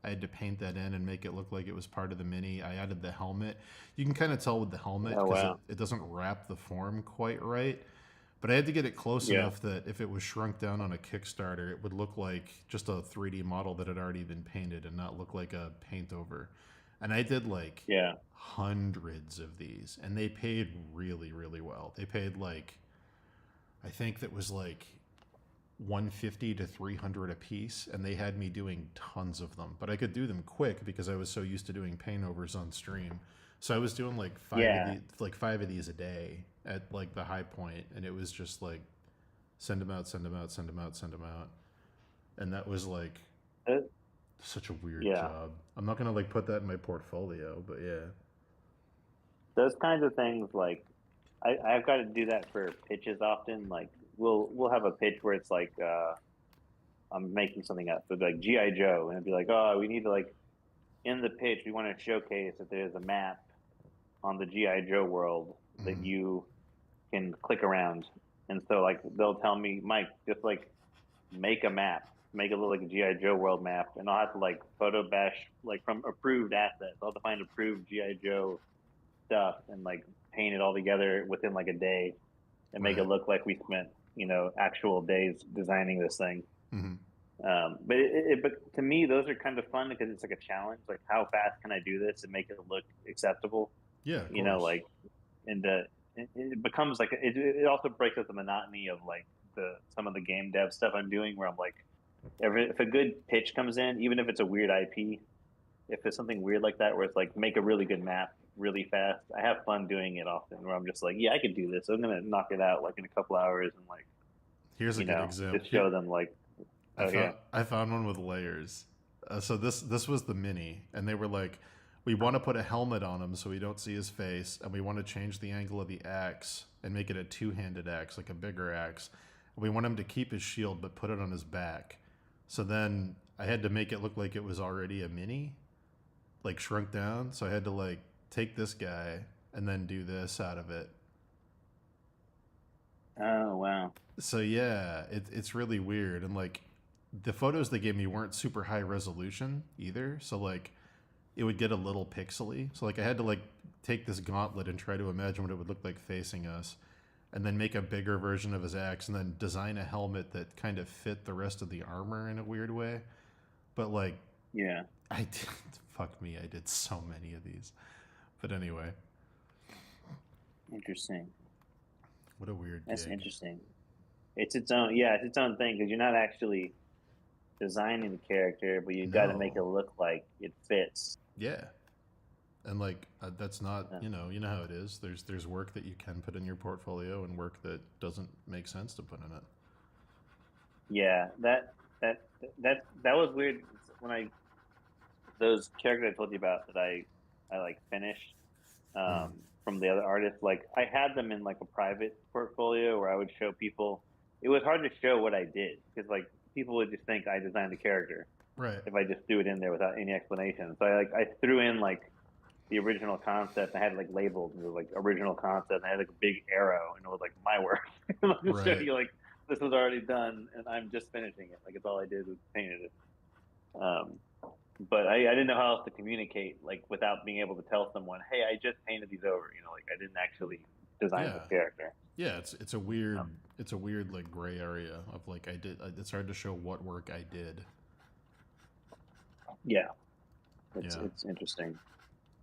I had to paint that in and make it look like it was part of the mini. I added the helmet. You can kind of tell with the helmet because it doesn't wrap the form quite right. But I had to get it close enough that if it was shrunk down on a Kickstarter, it would look like just a 3D model that had already been painted and not look like a paint over. And I did like hundreds of these, and they paid really, really well. They paid like, I think that was like 150 to 300 a piece, and they had me doing tons of them. But I could do them quick because I was so used to doing paint overs on stream. So I was doing like five of these a day at like the high point, and it was just like send them out, and that was like such a weird job. I'm not gonna like put that in my portfolio, but yeah, those kinds of things, like I've got to do that for pitches often. Like we'll have a pitch where it's like I'm making something up, but like GI Joe, and it'd be like, oh, we need to like in the pitch we want to showcase that there's a map on the GI Joe world that you can click around, and so like they'll tell me, Mike, just like make a map, make it look like a GI Joe world map, and I'll have to like photo bash like from approved assets. I'll have to find approved GI Joe stuff and like paint it all together within like a day and make it look like we spent actual days designing this thing. But to me those are kind of fun because it's like a challenge, like how fast can I do this and make it look acceptable. Like and it becomes like it also breaks up the monotony of like some of the game dev stuff I'm doing, where I'm like, if a good pitch comes in, even if it's a weird IP, if it's something weird like that, where it's like make a really good map really fast, I have fun doing it often. Where I'm just like, yeah, I could do this. I'm gonna knock it out like in a couple hours, and like here's a good example. Just show them like, I found one with layers. So this was the mini, and they were like, we want to put a helmet on him so we don't see his face, and we want to change the angle of the axe and make it a two-handed axe, like a bigger axe. We want him to keep his shield but put it on his back. So then I had to make it look like it was already a mini, like shrunk down. So I had to like take this guy and then do this out of it. Oh, wow. So yeah, it's really weird. And like the photos they gave me weren't super high resolution either. So like it would get a little pixely. So like I had to like take this gauntlet and try to imagine what it would look like facing us, and then make a bigger version of his axe, and then design a helmet that kind of fit the rest of the armor in a weird way. But like, Yeah. I did. Fuck me, I did so many of these. But anyway, Interesting. what a weird That's gig. interesting. It's its own thing because you're not actually designing the character, but you've got to make it No. look like it fits. Yeah. And like that's not, Uh, you know how it is. There's work that you can put in your portfolio and work that doesn't make sense to put in it. yeah, that was weird when I those characters I told you about that I like finished Mm. from the other artists. Like I had them in like a private portfolio where I would show people. It was hard to show what I did because like people would just think I designed the character Right. if I just threw it in there without any explanation. So I threw in like the original concept. I had it like labeled. It was like original concept. And I had like a big arrow, and it was like my work. I'll just show Right. you like this was already done, and I'm just finishing it. Like it's all I did was painted it. Um, but I didn't know how else to communicate like without being able to tell someone, hey, I just painted these over. You know, like I didn't actually design Yeah. this character. Yeah, it's a weird Um, like gray area of like I did. It's hard to show what work I did. yeah, Yeah, it's interesting.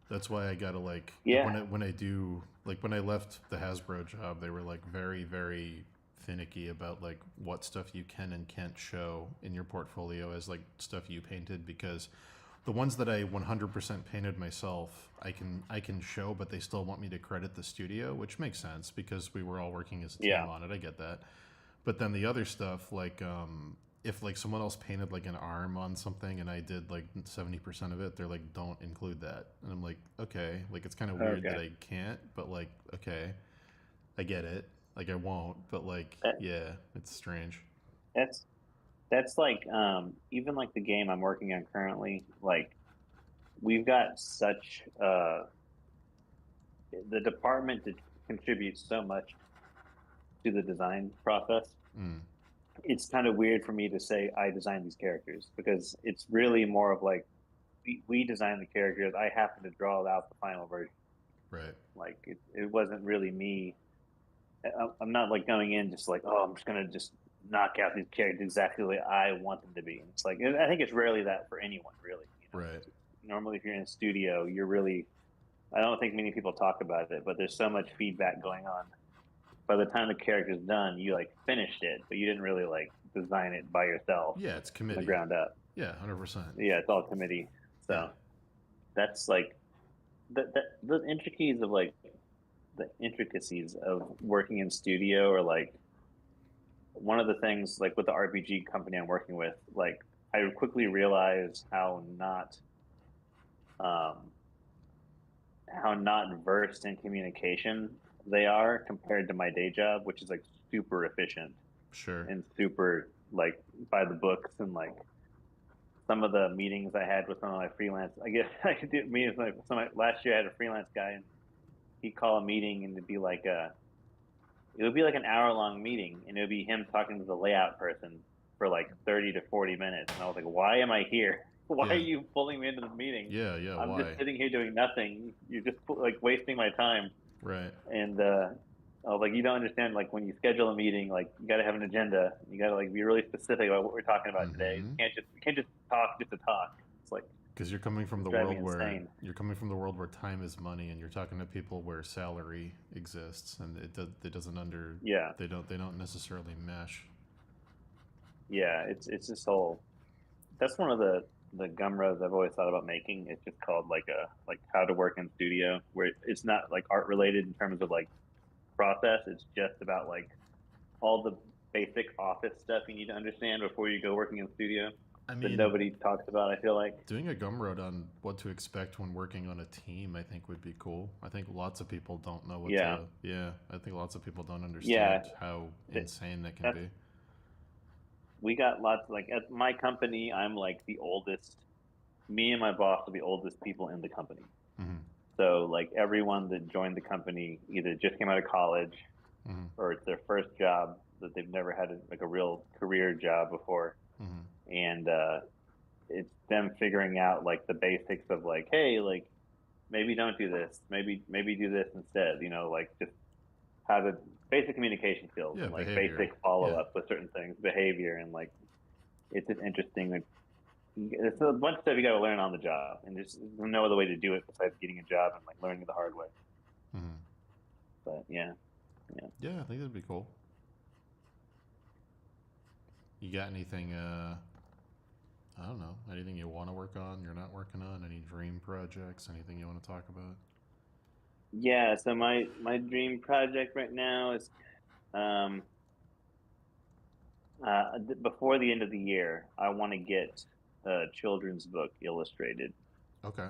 that's why I gotta like Yeah, when I do like when I left the Hasbro job, they were like very finicky about like what stuff you can and can't show in your portfolio as like stuff you painted, because the ones that I 100% painted myself, I can show, but they still want me to credit the studio, which makes sense because we were all working as a yeah, team on it. I get that. But then the other stuff, like if like someone else painted like an arm on something and I did like 70% of it, they're like, don't include that. And I'm like, okay, like it's kind of weird that okay. I can't, but like, okay, I get it. Like I won't, but like, That yeah, it's strange. that's that's like even like the game I'm working on currently. Like we've got such the department that contributes so much to the design process. Mm, It's kind of weird for me to say I designed these characters because it's really more of like we designed the characters. I happen to draw out the final version. right. Like it wasn't really me. I'm not like going in just like, oh, I'm just gonna just knock out these characters exactly the way I want them to be. And it's like I think it's rarely that for anyone, really. You know, Right. normally if you're in a studio, you're really. I don't think many people talk about it, but there's so much feedback going on. By the time the character's done, you like finished it, but you didn't really like design it by yourself Yeah, it's from the committee. ground up. Yeah, 100%. Yeah, it's all committee. Yeah. So that's like the intricacies of like the intricacies of working in studio or like one of the things like with the RPG company I'm working with, like I quickly realized um, how not versed in communication they are compared to my day job, which is like super efficient Sure. and super like by the books and like some of the meetings I had with some of my freelance. I guess I could do meetings like last year. I had a freelance guy and he'd call a meeting and it'd be like it would be like an hour-long meeting and it would be him talking to the layout person for like 30 to 40 minutes and I was like, why am I here? Why are Yeah. you pulling me into the meeting? Yeah, yeah, I'm just why? sitting here doing nothing. You're just like wasting my time. Right. And I was like, you don't understand. Like when you schedule a meeting, like you got to have an agenda. You got to like be really specific about what we're talking about today. Mm-hmm. You can't just talk just to talk. It's like Because you're coming from it's the driving me world where insane. time is money, and you're talking to people where salary exists, and it doesn't Yeah, they don't necessarily mesh. yeah. It's this whole. That's one of the gumros I've always thought about making. It's just called like a like how to work in studio, where it's not like art related in terms of like process. It's just about like all the basic office stuff you need to understand before you go working in studio I that mean, nobody talks about. I feel like. doing a gumroad on what to expect when working on a team, I think would be cool. I think lots of people don't know what Yeah, to. Yeah, I think lots of people don't yeah. understand how insane that can That's be. we got lots like at my company. I'm like the oldest. Me and my boss are the oldest people in the company. Mm-hmm. So like everyone that joined the company either just came out of college Mm-hmm. or it's their first job that they've never had like a real career job before, Mm-hmm. and it's them figuring out like the basics of like, hey, like maybe don't do this, maybe do this instead. You know, like just how to basic communication skills Yeah, and like behavior. basic follow Yeah. up with certain things, behavior, and like it's an interesting. it's a bunch of stuff you got to learn on the job, and there's no other way to do it besides getting a job and like learning it the hard way. Hmm. But yeah, yeah. Yeah, I think that'd be cool. You got anything? I don't know. Anything you want to work on? You're not working on any dream projects? Anything you want to talk about? Yeah, so my dream project right now is um before the end of the year, I want to get a children's book illustrated. Okay.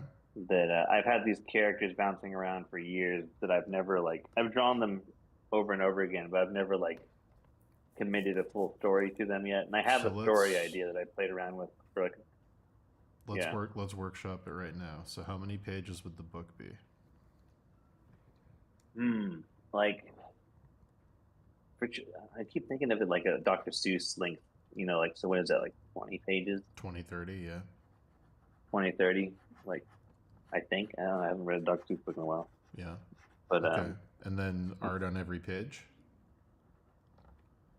That I've had these characters bouncing around for years that I've never like I've drawn them over and over again, but I've never like committed a full story to them yet. And I have So a story let's idea that I played around with for like yeah. let's workshop it right now. So how many pages would the book be? Like for I keep thinking of it like a Dr. Seuss length, like so what is that like 20 pages, 20, 30, yeah. 20, 30? Like I think I don't know, I haven't read a Dr. Seuss book in a while, Yeah. but Okay. And then art on every page?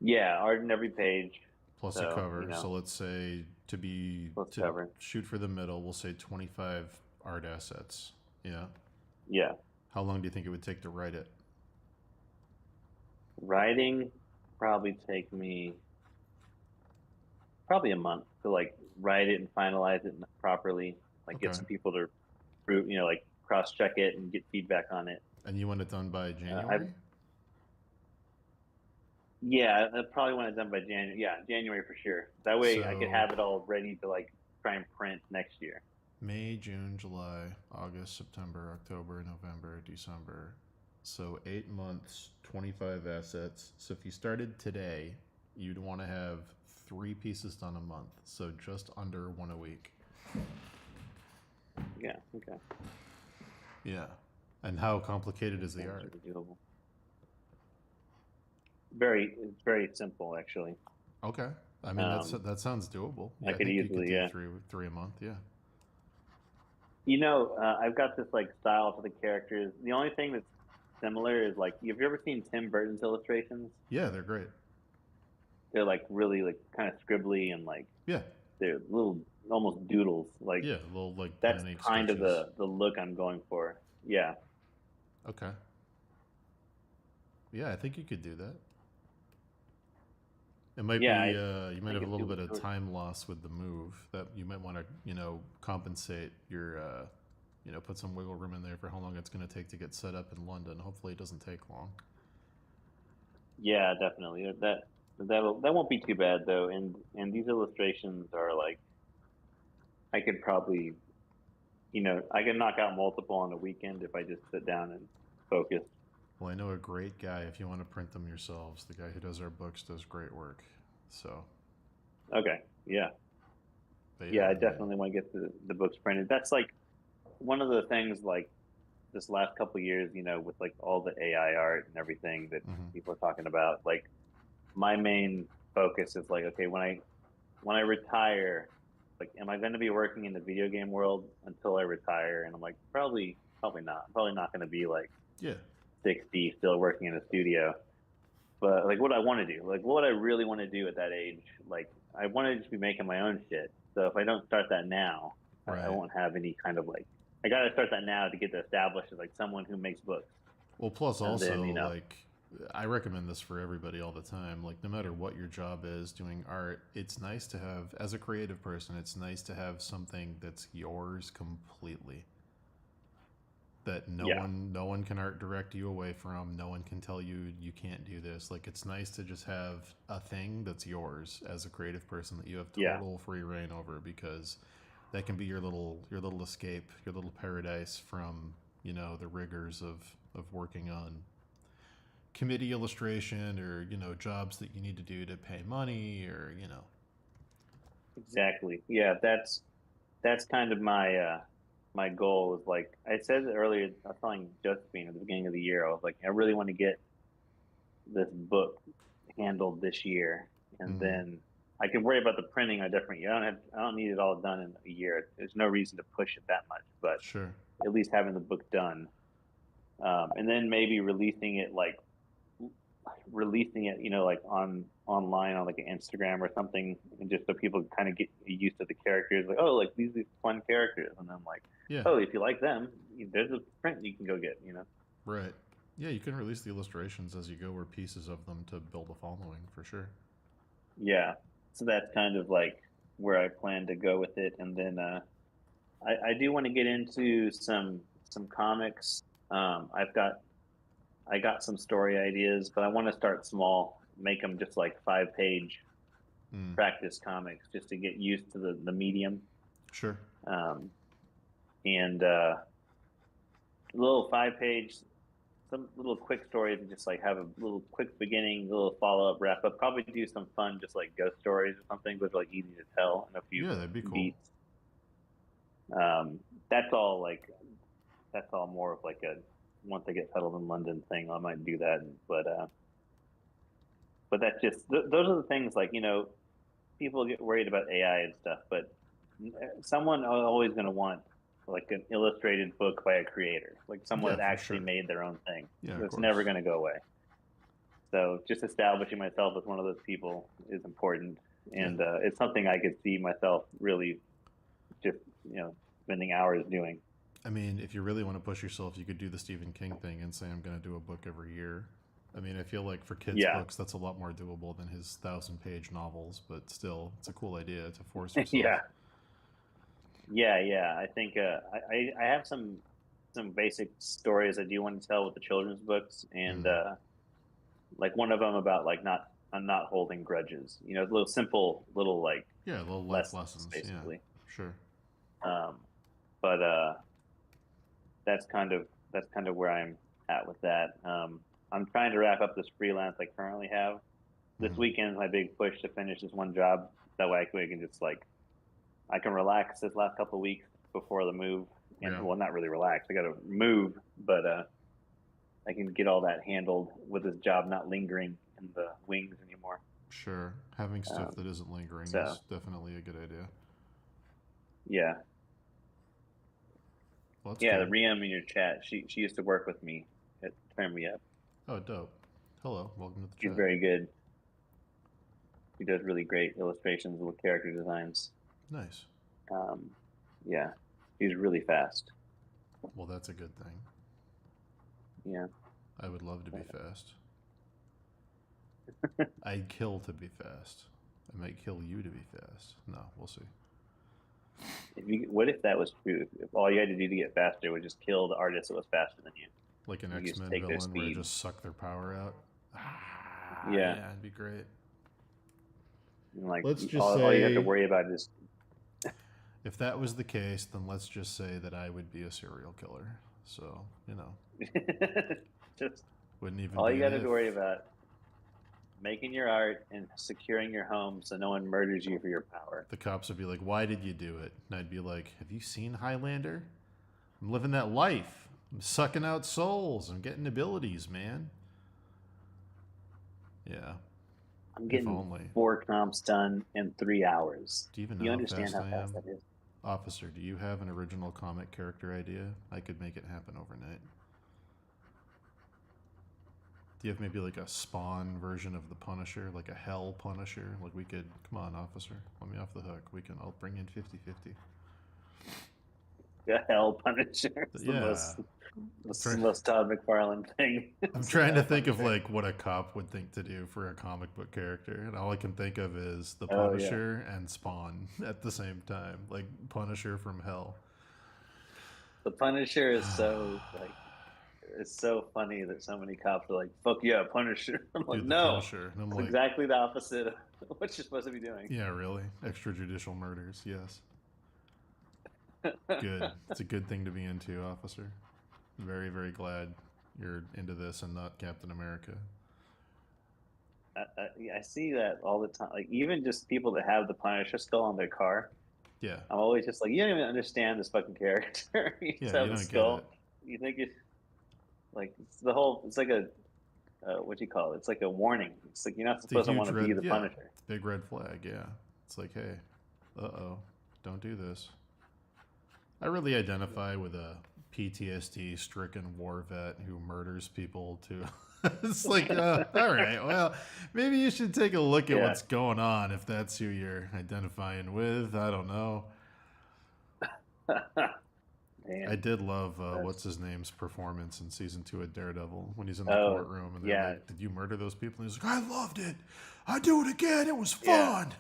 yeah, art in every page. Plus a So cover. So let's say let's to cover. shoot for the middle, we'll say 25 art assets. Yeah. Yeah, How long do you think it would take to write it? writing probably take me probably a month to like write it and finalize it properly, like get Okay. some people to like cross check it and get feedback on it. And you want it done by I've January? Yeah, I probably want it done by January. Yeah, January for sure. That way I could So have it all ready to like try and print next year. May, June, July, August, September, October, November, December. So 8 months, 25 assets. So if you started today, you'd want to have 3 pieces done a month. So just under one a week. Yeah, okay. Yeah. And how complicated is the Sounds art? really doable. It's very simple actually. Okay. I mean, Um, that sounds doable. I Yeah, I could think you could easily, do yeah. three a month. Yeah. I've got this like style for the characters. The only thing that's similar is like, have you ever seen Tim Burton's illustrations? Yeah, they're great. They're like really like kind of scribbly and like Yeah. they're little almost doodles. Like Yeah, little like pen that's and ink kind of sketches. the look I'm going for. Yeah. Okay. Yeah, I think you could do that. It might Yeah, be I you might think have a it's little super bit of short. time loss with the move that you might want to compensate your put some wiggle room in there for how long it's going to take to get set up in London. Hopefully, it doesn't take long. Yeah, definitely. That won't be too bad though. And these illustrations are like I could probably I can knock out multiple on a weekend if I just sit down and focus. Well, I know a great guy. If you want to print them yourselves, the guy who does our books does great work. So, Okay. Yeah. but Yeah, yeah, I I mean, definitely want to get the books printed. That's like one of the things like this last couple of years, with like all the AI art and everything that hmm people are talking about. Like my main focus is like, okay, when I retire, like, am I going to be working in the video game world until I retire? And I'm like, probably not. Probably not going to be like yeah, 60 still working in a studio. But like, what I want to do, like, what I really want to do at that age, like, I want to just be making my own shit. So if I don't start that now, I right. won't have any kind of like. I got to start that now to get to establish as like someone who makes books, Well, plus and then also like I recommend this for everybody all the time. Like no matter what your job is doing art, it's nice to have as a creative person, it's nice to have something that's yours completely. That yeah, no one can art direct you away from. No one can tell you you can't do this. Like it's nice to just have a thing that's yours as a creative person that you have yeah, total free reign over because that can be your little escape, your little paradise from, the rigors of working on committee illustration or jobs that you need to do to pay money or exactly. Yeah, that's kind of my goal is like I said earlier. I was telling Josephine at the beginning of the year, I was like, I really want to get this book handled this year, and mm-hmm. then I can worry about the printing a different year. I don't need it all done in a year. There's no reason to push it that much, but Sure. at least having the book done, and then maybe releasing it like releasing it, like online on like an Instagram or something, and just so people kind of get used to the characters. Like, oh, like these are fun characters, and then like, Yeah. oh, if you like them, there's a print you can go get. Right. Yeah, you can release the illustrations as you go, or pieces of them to build a following for sure. Yeah. So that's kind of like where I plan to go with it, and then I do want to get into some comics. I got some story ideas, but I want to start small, make them just like 5-page practice comics, just to get used to the medium. Sure. And little 5-page, some little quick stories, and just like have a little quick beginning, a little follow up, wrap up. Probably do some fun, just like ghost stories or something, but like easy to tell in a few that'd be cool. beats. That's all more of like a once I get settled in London thing. I might do that, but that's just those are the things, like, people get worried about AI and stuff, but someone always going to want like an illustrated book by a creator, like someone that actually made their own thing. Yeah, it's never going to go away. So just establishing myself as one of those people is important, and it's something I could see myself really just spending hours doing. I mean, if you really want to push yourself, you could do the Stephen King thing and say, I'm going to do a book every year. I mean, I feel like for kids' books, that's a lot more doable than his 1,000-page novels, but still, it's a cool idea to force yourself. Yeah. I think I have some basic stories I do want to tell with the children's books, and like one of them about like not holding grudges. Little simple little like little life lessons basically. Yeah, sure. But that's kind of where I'm at with that. I'm trying to wrap up this freelance I currently have. This weekend is my big push to finish this one job. That way I can just I can relax this last couple of weeks before the move. And well, not really relax. I got to move, but I can get all that handled with this job not lingering in the wings anymore. Sure. Having stuff that isn't lingering is definitely a good idea. Yeah. Well, cool. The Riem in your chat, she used to work with me at Turn Me Up. Oh, dope. Hello, welcome to the chat. She's very good. She does really great illustrations with character designs. Nice. Yeah, she's really fast. Well, that's a good thing. Yeah. I would love to be fast. I'd kill to be fast. I might kill you to be fast. No, we'll see. What if that was true? If all you had to do to get faster was just kill the artist that was faster than you? Like an X-Men villain where you just suck their power out? Yeah, it'd be great. And let's just all you have to worry about is... If that was the case, then let's just say that I would be a serial killer. So, just wouldn't even all you got to worry about making your art and securing your home so no one murders you for your power. The cops would be like, why did you do it? And I'd be like, have you seen Highlander? I'm living that life. I'm sucking out souls. I'm getting abilities, man. Yeah. I'm getting 4 comps done in 3 hours. Do you even know how fast I am? That is? Officer, do you have an original comic character idea? I could make it happen overnight. Do you have maybe like a Spawn version of the Punisher, like a Hell Punisher? Like we could, come on, officer, let me off the hook. I'll bring in 50-50. The Hell Punisher. It's the most Todd McFarlane thing. I'm trying to think of like what a cop would think to do for a comic book character, and all I can think of is the Punisher and Spawn at the same time, like Punisher from Hell. The Punisher is so like, it's so funny that so many cops are like, "Fuck yeah, Punisher!" I'm like, "No, Punisher." And I'm like, exactly the opposite of what you're supposed to be doing. Yeah, really. Extrajudicial murders, yes. Good. It's a good thing to be into, officer. Very, very glad you're into this and not Captain America. I see that all the time. Like, even just people that have the Punisher skull on their car. Yeah. I'm always just like, you don't even understand this fucking character. You just have the skull. Get it. You think it's like, it's like a, what do you call it? It's like a warning. It's like, you're not supposed to want to be the Punisher. It's a big red flag, yeah. It's like, hey, don't do this. I really identify with PTSD stricken war vet who murders people too. It's like, all right, well, maybe you should take a look at Yeah. what's going on if that's who you're identifying with. I don't know. Man, I did love that's- what's his name's performance in season 2 of Daredevil when he's in the Oh, courtroom and they're yeah. like, "Did you murder those people?" And he's like, "I loved it. I do it again. It was Yeah. fun.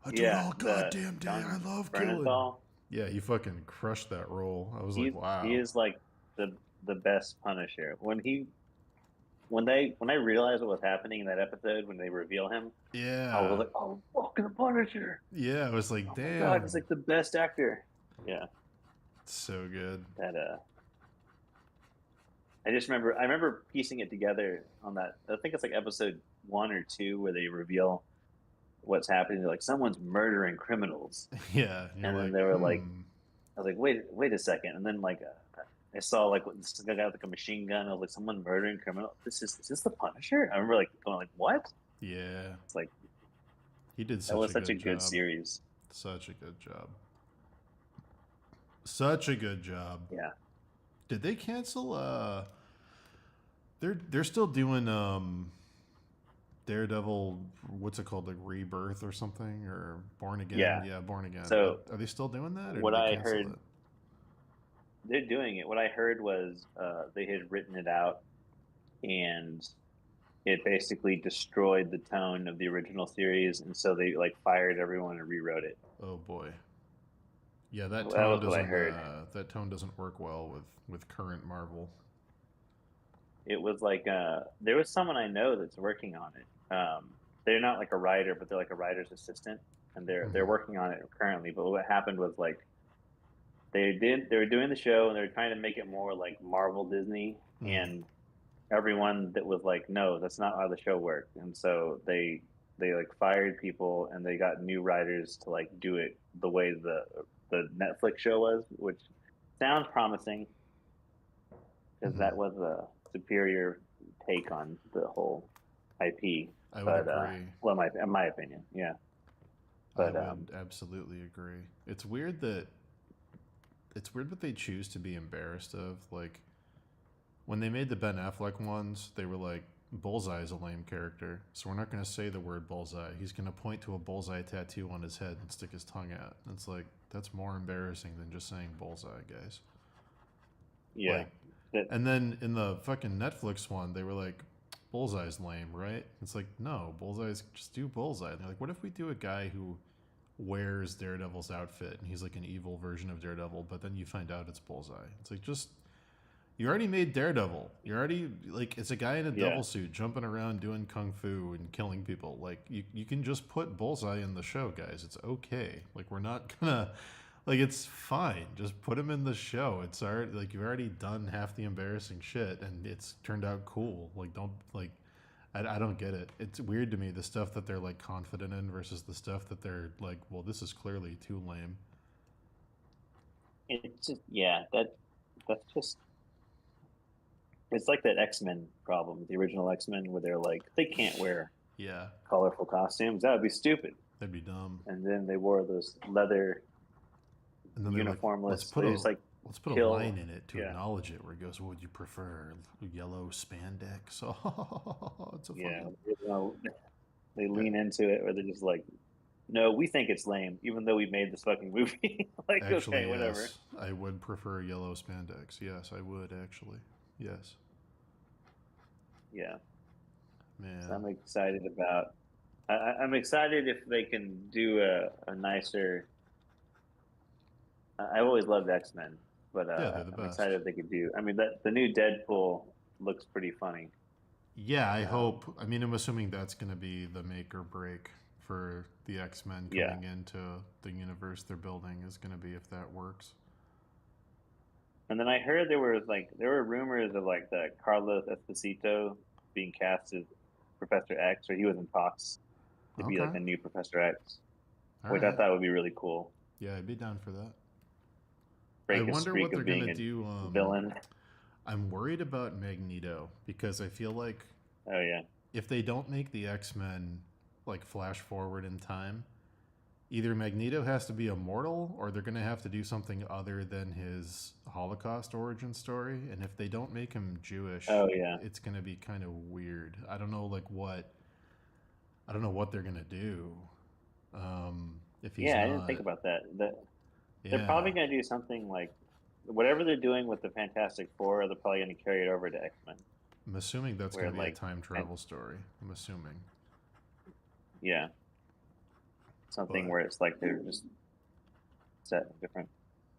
I do it Yeah, all the goddamn day. I John love killing." Bernthal. Yeah, he fucking crushed that role. I was like, wow. He is like the best Punisher. When I realized what was happening in that episode when they reveal him, I Yeah. was like, oh, fucking Punisher! Yeah, I was like, Oh my damn. God, he's like the best actor. Yeah, So good. that I remember piecing it together on that. I think it's like episode 1 or 2 where they reveal what's happening. They're like, someone's murdering criminals, Yeah. and then they were like, I was like, wait a second, and then like. I saw like this guy got like a machine gun. I was like, someone murdering criminal. Is this the Punisher? I remember like going like, what? Yeah. It's like He did that was such a good good job. series. Such a good job. Such a good job. Yeah. Did they cancel they're still doing Daredevil, what's it called, like Rebirth or something, or Born Again? Yeah. Born Again. So are they still doing that, or what did they I cancel heard, it? they're doing it. What I heard was they had written it out, and it basically destroyed the tone of the original series, and so they like fired everyone and rewrote it. Oh boy. Yeah, that That tone was what I doesn't heard. that tone doesn't work well with current Marvel. It was like there was someone I know that's working on it. They're not like a writer, but they're like a writer's assistant, and they're working on it currently. But what happened was like they were doing the show and they were trying to make it more like Marvel Disney, and everyone that was like, no, that's not how the show worked, and so they like fired people and they got new writers to like do it the way the Netflix show was, which sounds promising because that was a superior take on the whole IP. I would agree. Well, in my opinion, yeah. But I would absolutely agree. It's weird that they choose to be embarrassed of. Like, when they made the Ben Affleck ones, they were like, Bullseye is a lame character, so we're not going to say the word bullseye. He's going to point to a bullseye tattoo on his head and stick his tongue out. It's like, that's more embarrassing than just saying bullseye, guys. Yeah. Like, and then in the fucking Netflix one, they were like, Bullseye's lame, right? It's like, no, Bullseye's, just do Bullseye. And they're like, what if we do a guy who wears Daredevil's outfit and he's like an evil version of Daredevil, but then you find out it's Bullseye? It's like, just, you already made Daredevil. You're already, like, it's a guy in a devil suit jumping around doing kung fu and killing people. Like, you can just put Bullseye in the show, guys. It's okay. Like, we're not gonna, like, it's fine. Just put him in the show. It's already, like, you've already done half the embarrassing shit and it's turned out cool. Like, don't, like, I don't get it. It's weird to me, the stuff that they're, like, confident in versus the stuff that they're like, well, this is clearly too lame. It's just, that's just, it's like that X-Men problem, the original X-Men, where they're like, they can't wear colorful costumes. That would be stupid. That'd be dumb. And then they wore those leather and then uniformless. Like, let's put a line in it to acknowledge it, where it goes, what would you prefer? Yellow spandex? Oh, it's a funny... They lean into it, or they're just like, no, we think it's lame, even though we made this fucking movie. Like, actually, okay, whatever. Yes, I would prefer yellow spandex. Yes, I would, actually. Yes. Yeah. Man. So I'm excited about... I'm excited if they can do a nicer... I've always loved X-Men, but I'm excited if they could do... I mean, the new Deadpool looks pretty funny. Yeah, I hope. I mean, I'm assuming that's going to be the make or break for the X-Men coming into the universe they're building, is going to be if that works. And then I heard there were rumors of like the Carlos Esposito being cast as Professor X, or he was in talks to be like a new Professor X, which I thought would be really cool. Yeah, I'd be down for that. I wonder what they're going to do. Villain. I'm worried about Magneto, because I feel like if they don't make the X-Men like flash forward in time, either Magneto has to be immortal, or they're gonna have to do something other than his Holocaust origin story. And if they don't make him Jewish, Oh yeah, it's gonna be kind of weird. I don't know, like what. I don't know what they're gonna do. If he's yeah. I didn't not, think about that. They're yeah. probably going to do something like whatever they're doing with the Fantastic Four. They're probably going to carry it over to X-Men, I'm assuming that's where gonna be a like, time and travel story. I'm assuming, yeah, something but where it's like they're just set in different.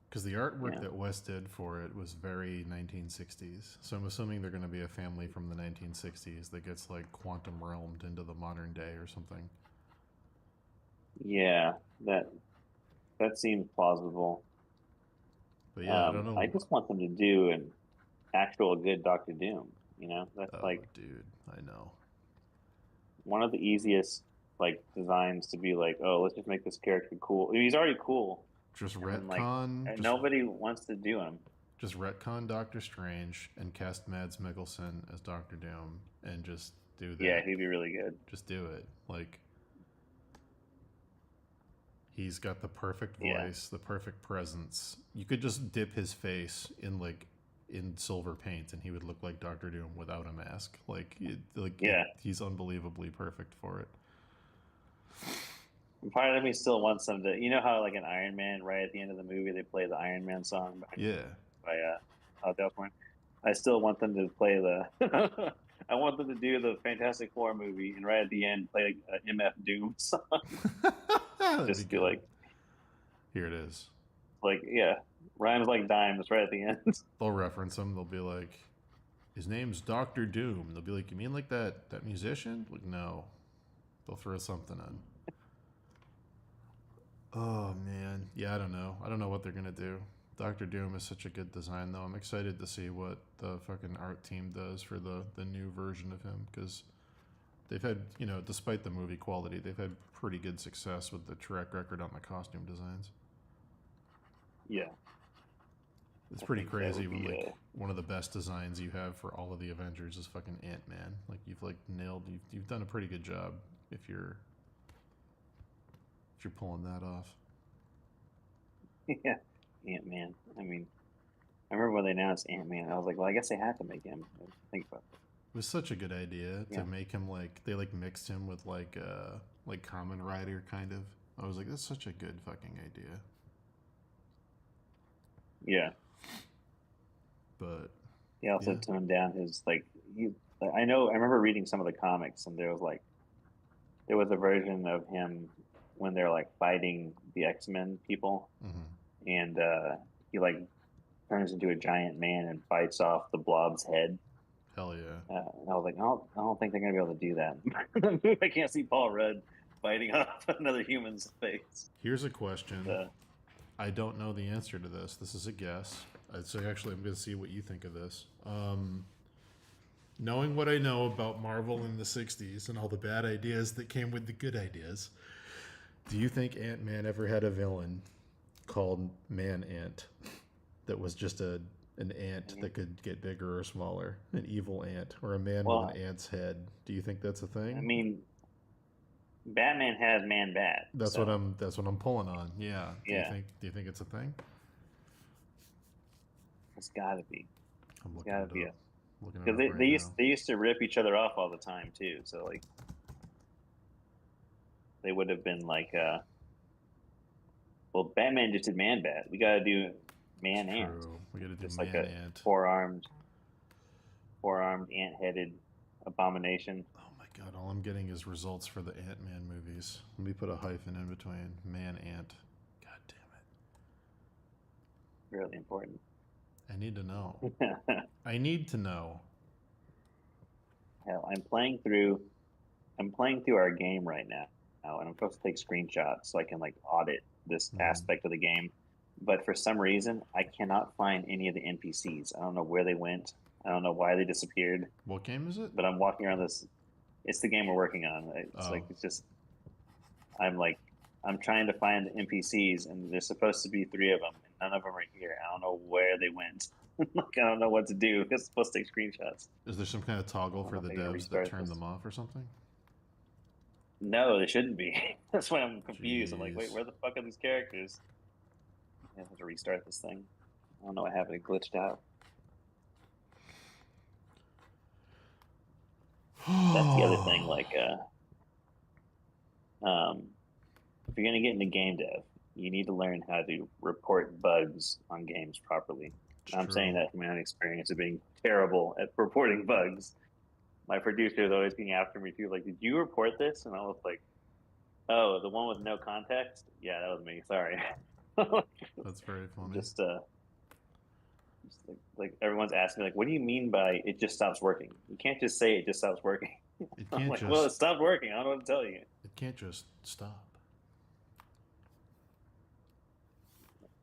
because the artwork Yeah, that West did for it was very 1960s, so I'm assuming they're gonna be a family from the 1960s that gets like quantum realmed into the modern day or something. yeah. That seems plausible. But yeah, I don't I know. just want them to do an actual good Doctor Doom. That's Oh, like dude, I know. one of the easiest like designs to be like, oh, let's just make this character cool. He's already cool, Just and then like retcon, nobody wants to do him. just retcon Doctor Strange and cast Mads Mikkelsen as Doctor Doom and just do Yeah, that. he'd be really good. Just do it. Like he's got the perfect Yeah, voice, the perfect presence. You could just dip his face in like in silver paint and he would look like Doctor Doom without a mask. yeah. He's unbelievably perfect for it. And part of me still wants them to. You know how like an Iron Man, right at the end of the movie, they play the Iron Man song Yeah. by Ozzy Osbourne. I still want them to play the. I want them to do the Fantastic Four movie, and right at the end, play like, a MF Doom song. That'd be Just be good. Here it is. yeah, rhymes like dimes right at the end. They'll reference him. They'll be like, his name's Doctor Doom. They'll be like, you mean like that musician? Like, no. They'll throw something in. Oh man, yeah, I don't know. I don't know what they're gonna do. Doctor Doom is such a good design, though. I'm excited to see what the fucking art team does for the new version of him because they've had, despite the movie quality, they've had pretty good success with the track record on the costume designs. Yeah, It's I pretty think that crazy would when be like one of the best designs you have for all of the Avengers is fucking Ant-Man. Like you've like nailed. You've done a pretty good job if you're pulling that off. yeah, Ant Man. I mean, I remember when they announced Ant Man. I was like, well, I guess they had to make him. I didn't think about that. It was such a good idea to Yeah, make him like they like mixed him with like Common Rider kind of. I was like, that's such a good fucking idea. yeah. But He also yeah, toned down his like he. I know. I remember reading some of the comics, and there was a version of him when they're like fighting the X-Men people, hmm, and he like turns into a giant man and bites off the Blob's head. hell yeah. And I was like, I don't think they're gonna be able to do that. I can't see Paul Rudd biting off another human's face. Here's a question. Uh, I don't know the answer to this. This is a guess. So actually, I'm going to see what you think of this. Knowing what I know about Marvel in the '60s and all the bad ideas that came with the good ideas, do you think Ant-Man ever had a villain called Man Ant that was just an ant that could get bigger or smaller, an evil ant, or a man with an well, ant's head? Do you think that's a I thing? mean, Batman has Man Bat, so That's what I'm pulling on. Yeah. yeah, Do you think it's a thing? it's got to be. I'm It's looking got to it be up. a Looking it because up right now. they used to rip each other off all the time too. So like they would have been like, well, Batman just did Man Bat. We got to do It's Man Ant, true. We got to do just like Man a Ant. four armed ant headed abomination. Oh my god, all I'm getting is results for the Ant Man movies. Let me put a hyphen in between. Man Ant. God damn Really important. it. I need to know. I need to know. Hell, I'm playing through our game right now, and I'm supposed to take screenshots so I can like audit this Mm. aspect of the game. But for some reason, I cannot find any of the NPCs. I don't know where they went. I don't know why they disappeared. What game is it? But I'm walking around this. It's the game we're working on. It's Oh. like it's just I'm like I'm trying to find the NPCs, and there's supposed to be three of them, and none of them are here. I don't know where they went. Like I don't know what to do. It's supposed to take screenshots. Is there some kind of I toggle don't for know the if I need to devs that restart turn this. them off or something? No, they shouldn't be. That's why I'm confused. I'm like, wait, Jeez. where the fuck are these characters? I have to restart this thing. I don't know what happened. It glitched out. That's the other thing. Like, if you're gonna get into game dev, you need to learn how to report bugs on games properly. It's And I'm saying true. that from my own experience of being terrible at reporting bugs. My producer is always being after me too. Like, did you report this? And I was like, oh, the one with no context? Yeah, that was me. Sorry. That's very funny. Just like everyone's asking me, like, what do you mean by it just stops working? You can't just say it just stops working. It I'm can't like, well, it just. stopped working. I don't know what to tell you. It can't just stop.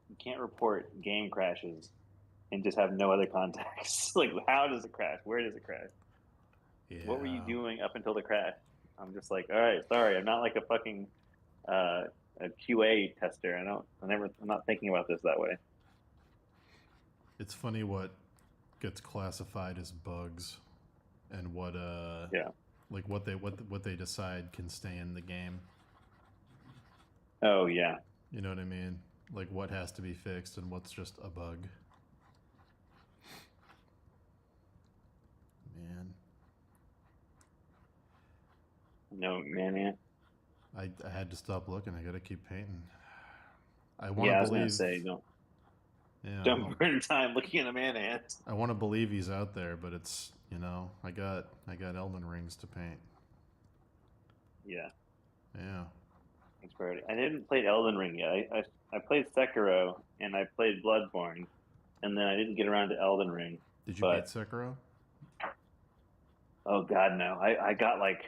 You can't report game crashes and just have no other context. Like, how does it crash? Where does it crash? Yeah. What were you doing up until the crash? I'm just like, all right, sorry, I'm not like a fucking uh, a QA tester. I'm not thinking about this that way. It's funny what gets classified as bugs, and what Yeah. like what they decide can stay in the game. Oh yeah. You know what I mean? Like what has to be fixed and what's just a bug. Man, No man. Yeah. I had to stop looking. I gotta keep painting. I want Yeah. I to was gonna believe. say Yeah, don't burn time looking at a man ant. I want to believe he's out there, but it's I got Elden Rings to paint. Yeah. Yeah. Thanks, Brody. I didn't play Elden Ring yet. I played Sekiro and I played Bloodborne, and then I didn't get around to Elden Ring. Did you beat But Sekiro? oh god, no! I got like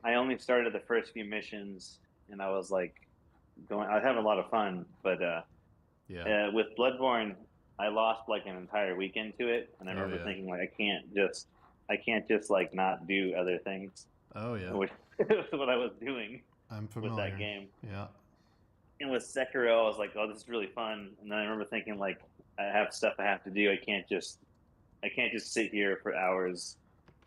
I only started the first few missions, and I was like going. I was having a lot of fun, but Yeah. with Bloodborne, I lost like an entire weekend to it, and I Oh remember yeah. thinking like I can't just like not do other things, Oh yeah. which was what I was doing I'm with that familiar. game. Yeah. And with Sekiro, I was like, oh, this is really fun. And then I remember thinking like, I have stuff I have to do. I can't just sit here for hours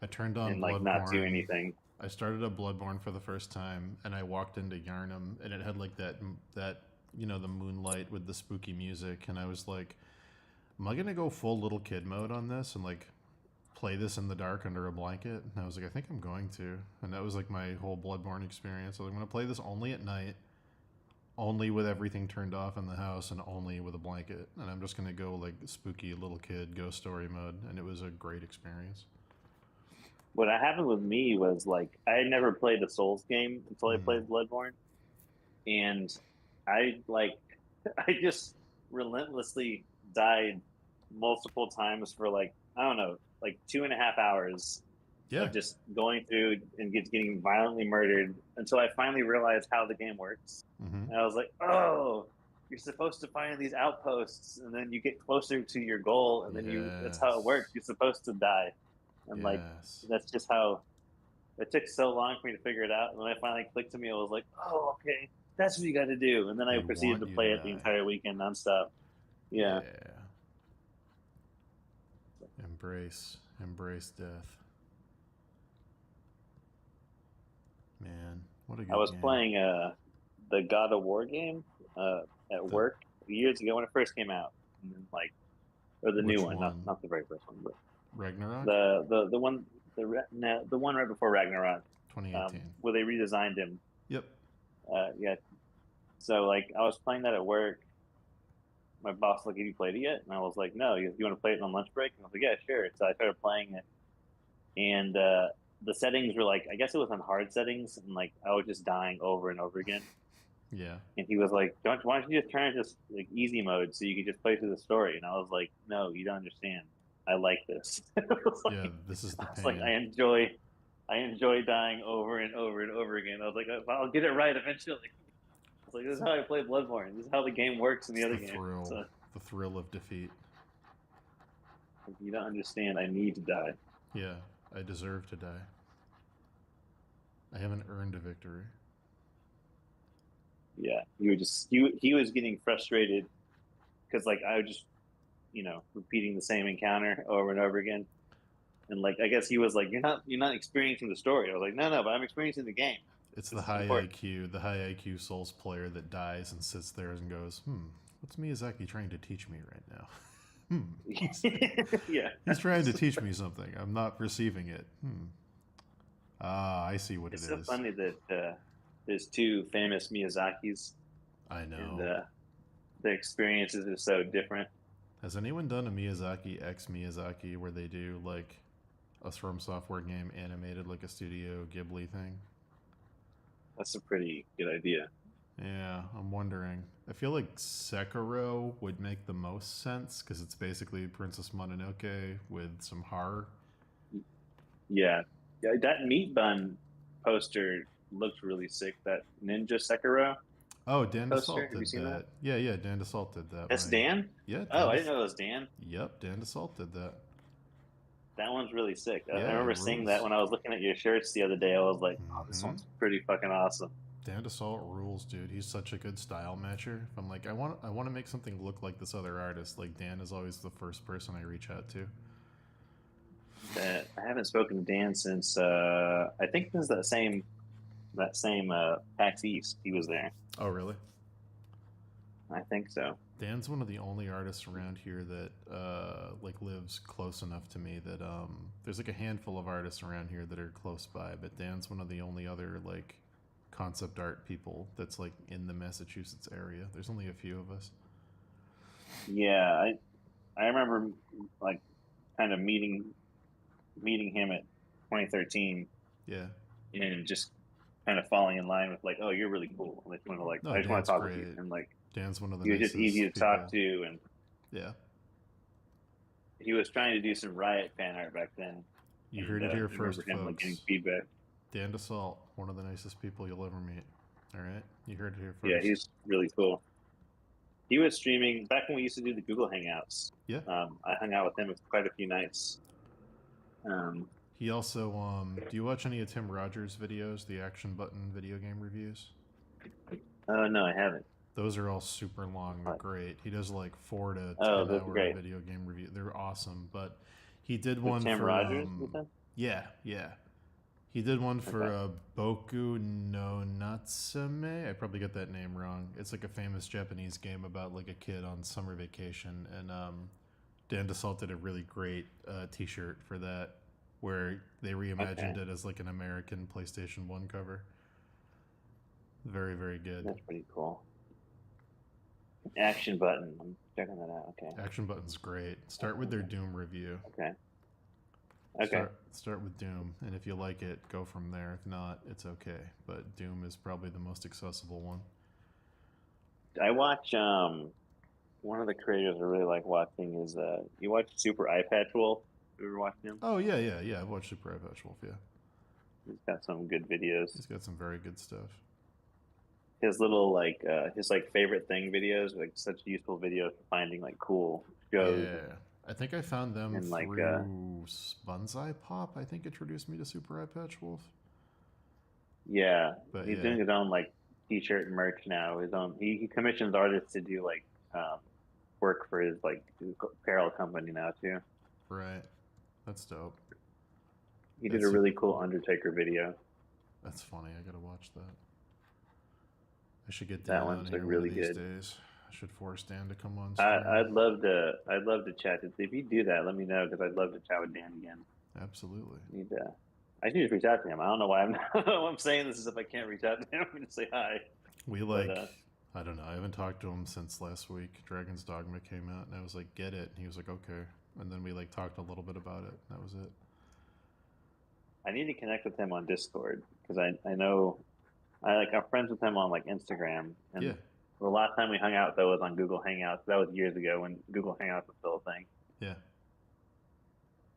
I turned on and like not do Bloodborne. anything. I started a Bloodborne for the first time, and I walked into Yarnum, and it had like that the moonlight with the spooky music, and I was like, "Am I gonna go full little kid mode on this and like play this in the dark under a blanket?" And I was like, "I think I'm going to," and that was like my whole Bloodborne experience. I was like, "I'm gonna play this only at night, only with everything turned off in the house, and only with a blanket, and I'm just gonna go like spooky little kid ghost story mode," and it was a great experience. What happened with me was like, I had never played a Souls game until I Mm. played Bloodborne. And I like, I just relentlessly died multiple times for like, I don't know, like 2.5 hours Yeah. of just going through and getting violently murdered until I finally realized how the game works. Mm-hmm. And I was like, oh, you're supposed to find these outposts, and then you get closer to your goal, and then that's how it works. Yes. You're supposed to die. And like, Yes. that's just how it took so long for me to figure it out. And when I finally clicked to me, I was like, oh, okay, that's what you got to do. And then I They proceeded want to you to play it the die. entire weekend nonstop. Yeah. Yeah. Embrace death. Man, what a I good was game. playing the God of War game at The work years ago when it first came out. And then, like, or the new which one, one? not the very first one, but Ragnarok, the one the one right before Ragnarok, 2018. where they redesigned him. Yep. Yeah. So like I was playing that at work. My boss was like, "Have you played it yet?" And I was like, "No." You want to play it on lunch break? And I was like, "Yeah, sure." So I started playing it, and the settings were like, I guess it was on hard settings, and like I was just dying over and over again. Yeah. And he was like, why don't you just turn it to like easy mode so you can just play through the story?" And I was like, "No, you don't understand. I like this." Yeah. This is I the was like, pain. I enjoy dying over and over and over again. I was like, I'll get it right eventually. It's like, this is how I play Bloodborne. This is how the game works in the It's other the game. thrill. So The thrill of defeat. if you don't understand, I need to die. Yeah. I deserve to die. I haven't earned a victory. Yeah, he was getting frustrated because like I was just repeating the same encounter over and over again, and like I guess he was like, you're not experiencing the story. I was like, no, but I'm experiencing the game. It's the This is high important. IQ, the high IQ Souls player that dies and sits there and goes, what's Miyazaki trying to teach me right now? He's, Yeah. he's trying to teach me something. I'm not receiving it. Ah, I see what it It's so is. funny that there's two famous Miyazakis, I and know. the experiences are so different. Has anyone done a Miyazaki X Miyazaki where they do like a From Software game animated like a Studio Ghibli thing? That's a pretty good idea. Yeah, I'm wondering. I feel like Sekiro would make the most sense because it's basically Princess Mononoke with some horror. Yeah, yeah. That meat bun poster looked really sick. That Ninja Sekiro Oh, Dan poster. DeSalt Have you did seen that? that. Yeah, Dan DeSalt did that. That's My Dan. yeah, Oh, Dan. I didn't know it was Dan. Yep, Dan DeSalt did that. That one's really sick. I Yeah, it remember seeing that rules. when I was looking at your shirts the other day. I was like, oh, this Mm-hmm. one's pretty fucking awesome. Dan DeSalt rules, dude. He's such a good style matcher. If I'm like, I want to make something look like this other artist. Like Dan is always the first person I reach out to. That I haven't spoken to Dan since I think this is that same PAX East. He was there. Oh, really? I think so. Dan's one of the only artists around here that like lives close enough to me that there's like a handful of artists around here that are close by, but Dan's one of the only other like concept art people that's like in the Massachusetts area. There's only a few of us. Yeah, I remember like kind of meeting him at 2013 Yeah. and just kind of falling in line with like, oh, you're really cool. No, I just want Dan's to talk with you. great. And like, Dan's one of the he was just easy nicest to talk people. to, and Yeah. he was trying to do some Riot fan art back then. You And heard it here I remember first, him like getting folks. feedback. Dan DeSalt, one of the nicest people you'll ever meet. All right, you heard it here Yeah, first. he's really cool. He was streaming back when we used to do the Google Hangouts. Yeah. I hung out with him quite a few nights. He also, do you watch any of Tim Rogers' videos, the Action Button video game reviews? No, I haven't. Those are all super long. They're great. He does like 4 to Oh, 10 those are hour great. video game review. They're awesome. But he did With one Tim for Rogers, you said? yeah. He did one for Okay. Boku no Natsume. I probably got that name wrong. It's like a famous Japanese game about like a kid on summer vacation, and Dan DeSalt did a really great T-shirt for that, where they reimagined it as like an American PlayStation 1 cover. Very, very good. That's pretty cool. Action Button. I'm checking that out. Okay. Action Button's great. Start with their Doom review. Okay. Okay. Start with Doom, and if you like it, go from there. If not, it's okay. But Doom is probably the most accessible one. I watch one of the creators I really like watching is you watch Super Eye Patch Wolf? You ever watched him? Oh yeah. I've watched Super Eye Patch Wolf. Yeah, He's got some good videos. he's got some very good stuff. His little his favorite thing videos, like such useful videos for finding like cool shows. Yeah, I think I found them And, like, through Bunzai Pop. I think introduced me to Super Eye Patch Wolf. Yeah, But he's yeah. doing his own like t-shirt and merch now. His own he commissions artists to do like work for his apparel company now too. Right, that's dope. He did a really cool Undertaker video. That's funny. I gotta watch that. I should get That Dan on one's, here like, really one of these good. days. I should force Dan to come on stream. I'd love to chat. If you do that, let me know because I'd love to chat with Dan again. Absolutely. I need to reach out to him. I don't know why I'm saying this as if I can't reach out to him. I'm gonna say hi. We I don't know. I haven't talked to him since last week. Dragon's Dogma came out, and I was like, "Get it?" And he was like, "Okay." And then we talked a little bit about it. That was it. I need to connect with him on Discord because I know I'm friends with him on Instagram. And Yeah. the last time we hung out though was on Google Hangouts. That was years ago when Google Hangouts was still a thing. Yeah.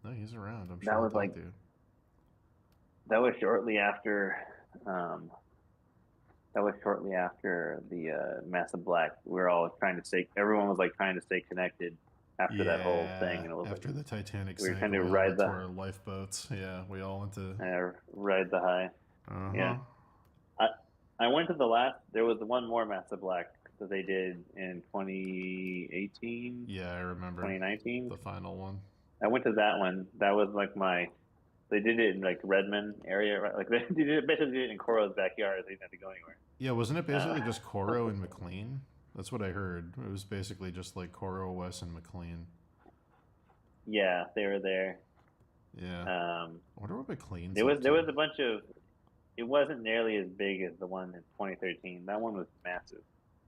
No, he's around. I'm That sure was he'll talk to you. That was shortly after. That was shortly after the Massive Black. We were all trying to stay. Everyone was trying to stay connected after that whole thing, and it was after the Titanic we were sank, trying to we all ride went the to our lifeboats. Yeah, we all went to ride the high. Yeah. I went to the last. There was one more Massive Black that they did in 2018. Yeah, I remember. 2019. The final one. I went to that one. That was my They did it in like Redmond area, right? Like they basically did it in Coro's backyard. They didn't have to go anywhere. Yeah, wasn't it basically Uh, just Coro and McLean? That's what I heard. It was basically just like Coro, Wes, and McLean. yeah, they were there. Yeah. Um, I wonder what McLean's there up was to. a bunch of. It wasn't nearly as big as the one in 2013. That one was massive.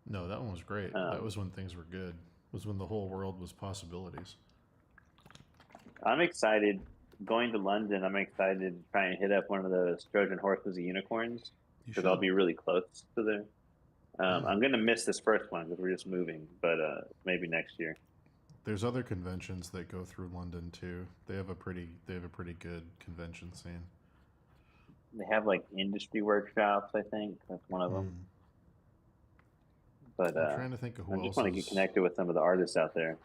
No, that one was great. That Um, was when things were good. Was when the whole world was possibilities. I'm excited going to London. I'm excited to try and hit up one of those Trojan horses of unicorns You because I'll should. be really close to there. Yeah. I'm gonna miss this first one because we're just moving, but maybe next year. There's other conventions that go through London too. They have a pretty good convention scene. They have like industry workshops. I think that's one of them. Hmm. But I'm trying to think of I who just else want to get is. connected with some of the artists out there.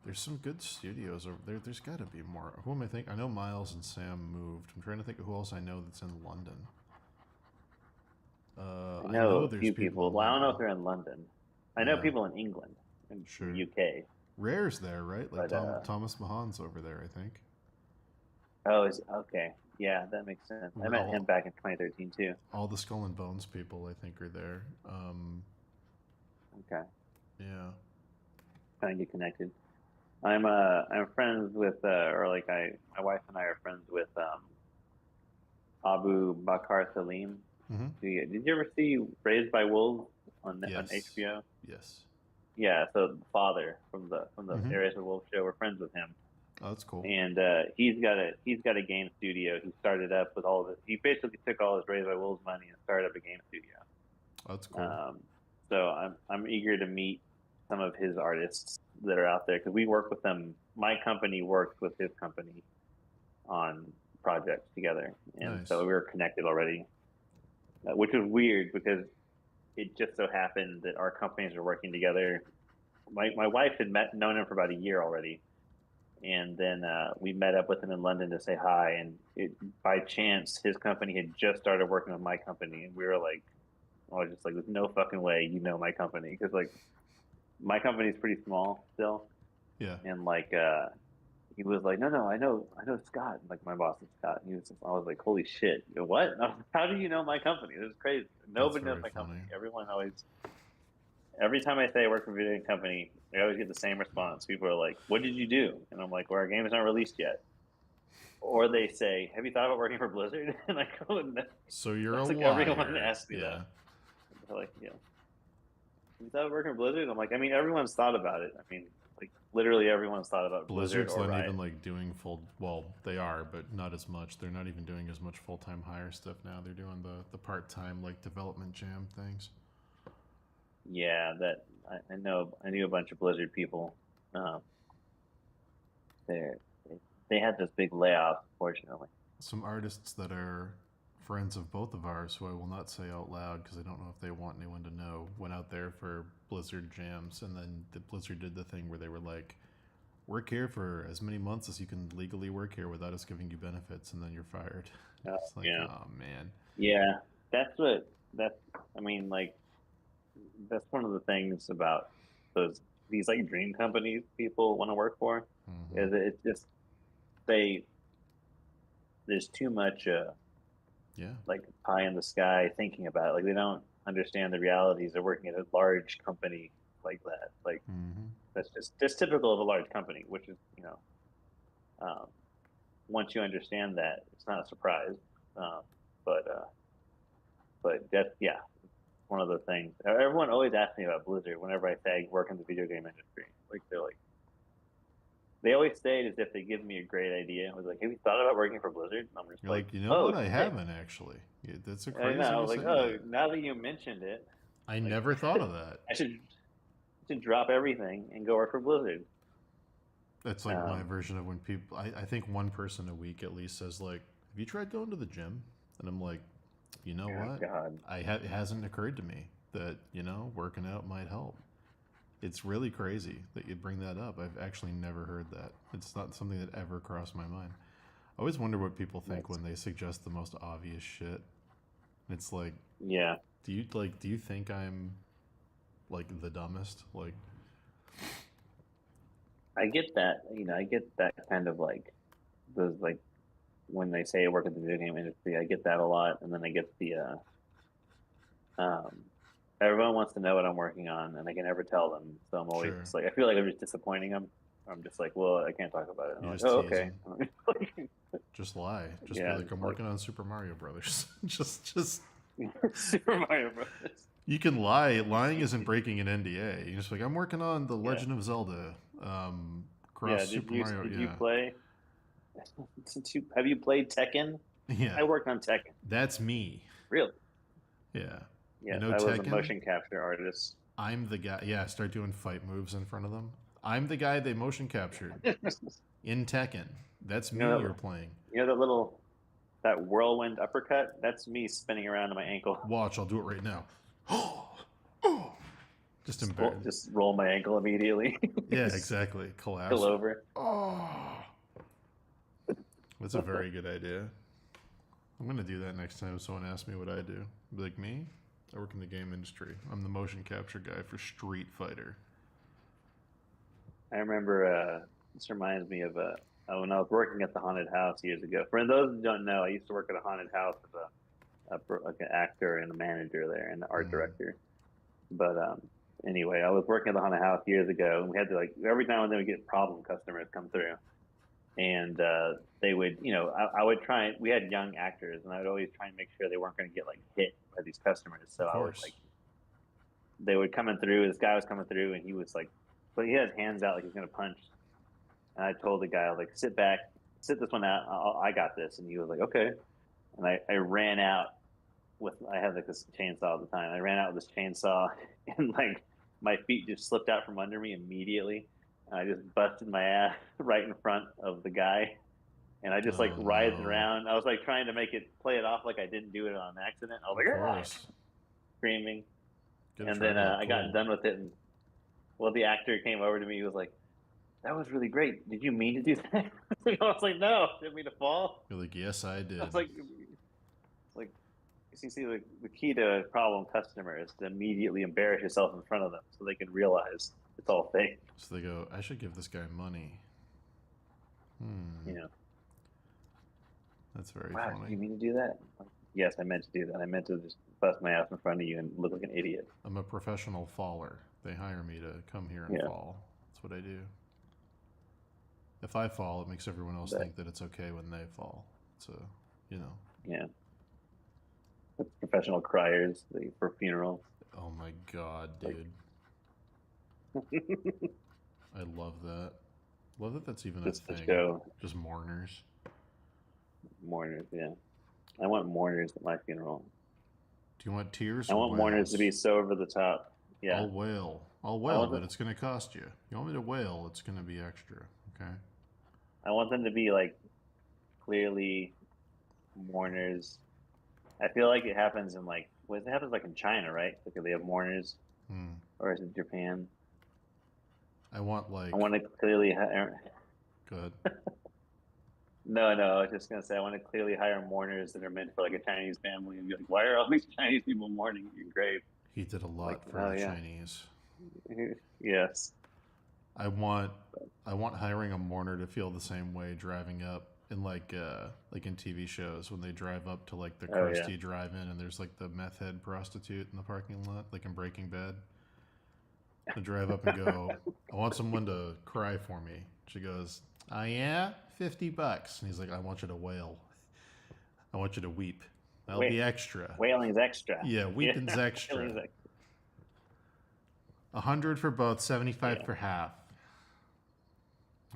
There's some good studios over there. There's got to be more. Who am I thinking? I know Miles and Sam moved. I'm trying to think of who else I know that's in London. I I know know a there's few people people. in Well, I don't know if London. they're in London. I know Yeah, people in England and sure. UK. Rare's there, right? Like But Thomas Mahan's over there, I think. oh, is okay. Yeah, that makes sense. I met him All back in 2013 too. all the Skull and Bones people, I think, are there. Okay, Yeah. trying to get connected. I'm friends with or like I my wife and I are friends with Abu Bakr Salim. Mm-hmm. Did you ever see Raised by Wolves on Yes. HBO? Yes. Yeah, so the father from the Mm-hmm. Raised by Wolves show. We're friends with him, Oh, that's cool. and he's got a game studio. He started up with all of it. He basically took all his Raised by Wolves money and started up a game studio. That's cool. Um, so I'm eager to meet some of his artists that are out there because we work with them. My company works with his company on projects together, and so Nice. we were connected already, which was weird because it just so happened that our companies were working together. My wife had known him for about a year already, and then we met up with him in London to say hi. And by chance, his company had just started working with my company, and we were like, I was just like, "There's no fucking way you know my company," because like my company is pretty small still, Yeah. and like he was like, "No, I know Scott." Like my boss is Scott. And I was like, "Holy shit, what? How do you know my company? This is crazy. That's Nobody knows very my funny. company. Every time I say I work for a video game company, I always get the same response. People are like, "What did you do?" And I'm like, "Well, our game is not released yet." Or they say, "Have you thought about working for Blizzard?" And I go, "No." So you're a That's like everyone liar. asks me Yeah. that. They're like, "Yeah, you thought about working for Blizzard?" I'm like, "I mean, everyone's thought about it. I mean, like literally everyone's thought about Blizzard Blizzard's or not even Riot." like doing full. Well, they are, but not as much. They're not even doing as much full time hire stuff now. They're doing the part time like development jam things. Yeah, that I know. I knew a bunch of Blizzard people. Um, they they had this big layoff, unfortunately. Some artists that are friends of both of ours, who I will not say out loud because I don't know if they want anyone to know, went out there for Blizzard jams, and then the Blizzard did the thing where they were like, "Work here for as many months as you can legally work here without us giving you benefits, and then you're fired." It's like, Yeah, oh man. yeah. That's what that's. I mean, like that's one of the things about these like dream companies people want to work for Hmm. is it's just they there's too much Yeah. like pie in the sky thinking about it. Like they don't understand the realities of working at a large company like that. Like Hmm. that's just typical of a large company, which is um, once you understand that, it's not a surprise. Um, but that's yeah, one of the things. Everyone always asks me about Blizzard whenever I say I work in the video game industry. Like they're like they always say it as if they give me a great idea. I was like, "Have you thought about working for Blizzard?" And I'm just You're like, like, you know "Oh what? I shit!" haven't actually. Yeah, that's so And crazy I you was like, say "Oh, that. now that you mentioned it, I like never thought of that. I should drop everything and go work for Blizzard." That's like my Um, version of when people. I think one person a week at least says like, "Have you tried going to the gym?" And I'm like, you know oh what? God, It hasn't occurred to me that working out might help. It's really crazy that you bring that up. I've actually never heard that. It's not something that ever crossed my mind. I always wonder what people think that's when they suggest the most obvious shit. It's like, yeah. do you think I'm like the dumbest? Like, I get that. I get that kind of like those like when they say I work in the video game industry, I get that a lot, and then I get the everyone wants to know what I'm working on, and I can never tell them. So I'm always just like, I feel like I'm just disappointing them. I'm just like, well, I can't talk about it. I'm like, oh, okay. Just lie. Just yeah, be like, I'm working on Super Mario Brothers. just Super Mario Brothers. You can lie. Lying isn't breaking an NDA. You're just like, I'm working on The Legend of Zelda. Super Mario. Did you play? Have you played Tekken? Yeah. I worked on Tekken. That's me. Really? Yeah. Yeah, you know I Tekken? was a motion capture artist. I'm the guy. Yeah, start doing fight moves in front of them. I'm the guy they motion captured in Tekken. That's me you're playing. You know that whirlwind uppercut? That's me spinning around on my ankle. Watch, I'll do it right now. Just embarrassed. Just roll my ankle immediately. Yeah, exactly. Collapse. Kill over. Oh. That's a very good idea. I'm going to do that next time someone asks me what I do. Be like, me? I work in the game industry. I'm the motion capture guy for Street Fighter. I remember, this reminds me of when I was working at the haunted house years ago. For those who don't know, I used to work at a haunted house as like an actor and a manager there and the art director. But anyway, I was working at the haunted house years ago, and we had to, like, every now and then we get problem customers come through. And they would, I would try. We had young actors, and I would always try and make sure they weren't going to get like hit by these customers. So I was like, they would come through. This guy was coming through, and he was like, but he had his hands out like he's going to punch. And I told the guy, I was like, sit back, sit this one out. I got this. And he was like, okay. And I ran out I had like this chainsaw all the time. I ran out with this chainsaw, and like my feet just slipped out from under me immediately. And I just busted my ass right in front of the guy. And I just writhed around. I was like trying to play it off like I didn't do it on accident. I was like, screaming. And then I got done with it. And the actor came over to me. He was like, that was really great. Did you mean to do that? I was like, no, didn't mean to fall. You're like, yes, I did. I was like, you see, the key to a problem customer is to immediately embarrass yourself in front of them so they can realize it's all fake. So they go, I should give this guy money. Yeah. That's very funny. funny. You mean to do that? Yes, I meant to do that. I meant to just bust my ass in front of you and look like an idiot. I'm a professional faller. They hire me to come here and fall. That's what I do. If I fall, it makes everyone else think that it's okay when they fall. So, Yeah. Professional criers for funerals. Oh my god, dude. I love that. Love that that's even a thing. Just mourners. Mourners, yeah. I want mourners at my funeral. Do you want tears? I want mourners to be so over the top. Yeah. I'll wail, but it's going to cost you. You want me to wail, it's going to be extra, okay? I want them to be like clearly mourners. I feel like it happens in it happens like in China, right? Like they have mourners, or is it Japan? I want to clearly hire. Go ahead. No, I was just gonna say I want to clearly hire mourners that are meant for like a Chinese family and be like, why are all these Chinese people mourning your grave? He did a lot for the Chinese. Yes. I want hiring a mourner to feel the same way driving up in like in TV shows when they drive up to like the crusty drive-in and there's like the meth head prostitute in the parking lot, like in Breaking Bad. I drive up and go, I want someone to cry for me. She goes, oh yeah, $50. And he's like, I want you to wail. I want you to weep. That'll be extra. Wailing's extra. Yeah, weeping's extra. 100 for both, 75 for half.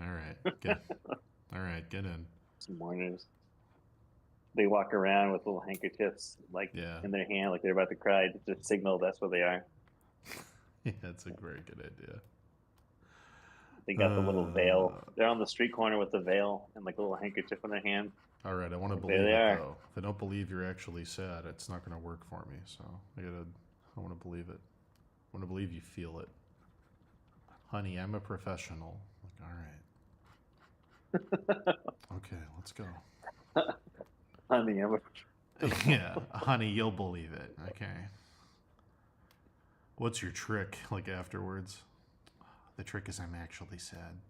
All right, get in. Some mourners. They walk around with little handkerchiefs in their hand, like they're about to cry, to just signal that's what they are. Yeah, that's a very good idea. They got the little veil. They're on the street corner with the veil and like a little handkerchief in their hand. All right, I want to believe it though. If I don't believe you're actually sad, it's not going to work for me. So I want to believe it. I want to believe you feel it. Honey, I'm a professional. Like, all right. Okay, let's go. Honey, I'm a yeah, honey, you'll believe it. Okay. What's your trick, like afterwards? The trick is I'm actually sad.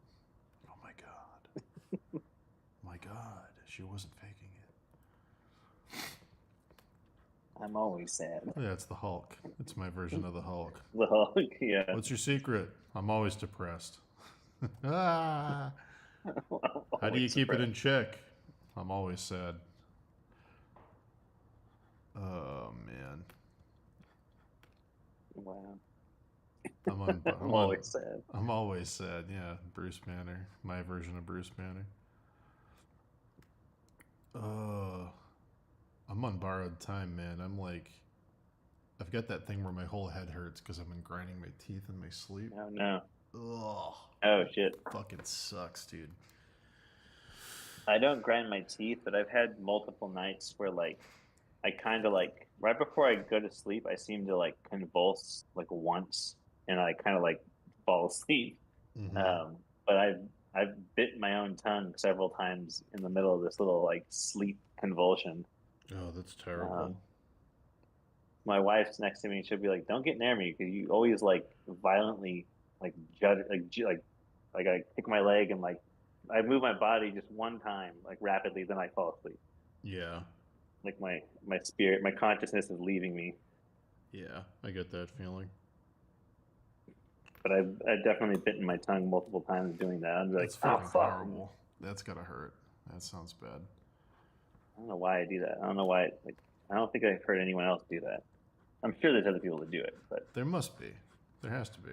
Oh my god. My god. She wasn't faking it. I'm always sad. Yeah, it's the Hulk. It's my version of the Hulk. The Hulk, yeah. What's your secret? I'm always depressed. Ah. How do you keep it in check? I'm always sad. Oh, man. Wow. I'm always sad. I'm always sad, yeah. Bruce Banner. My version of Bruce Banner. I'm on borrowed time, man. I'm like, I've got that thing where my whole head hurts because I've been grinding my teeth in my sleep. Oh, no. Ugh. Oh, shit. Fucking sucks, dude. I don't grind my teeth, but I've had multiple nights where, like, I kind of, like, right before I go to sleep, I seem to, like, convulse, like, once, and I kind of, like, fall asleep. Mm-hmm. But I've bit my own tongue several times in the middle of this little, like, sleep convulsion. Oh, that's terrible. My wife's next to me, and she'll be like, "Don't get near me because you always like violently like judge like I kick my leg and like I move my body just one time like rapidly, then I fall asleep. Yeah. Like my spirit, my consciousness is leaving me. Yeah, I get that feeling. But I've definitely bitten my tongue multiple times doing that. I'm like, That's oh fucking fuck. horrible. That's gotta hurt. That sounds bad. I don't know why I do that. I don't know why. Like I don't think I've heard anyone else do that. I'm sure there's other people that do it, but There must be. There has to be.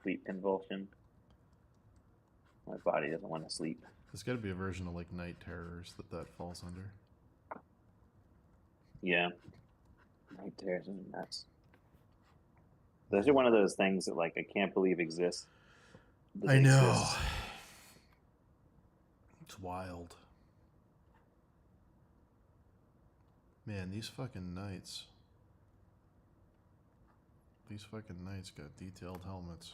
sleep convulsion. My body doesn't want to sleep. There's got to be a version of like night terrors that falls under. Yeah. Night terrors are nuts. Those are one of those things that like I can't believe exist. I know. It's wild. Man, these fucking nights. These fucking nights got detailed helmets.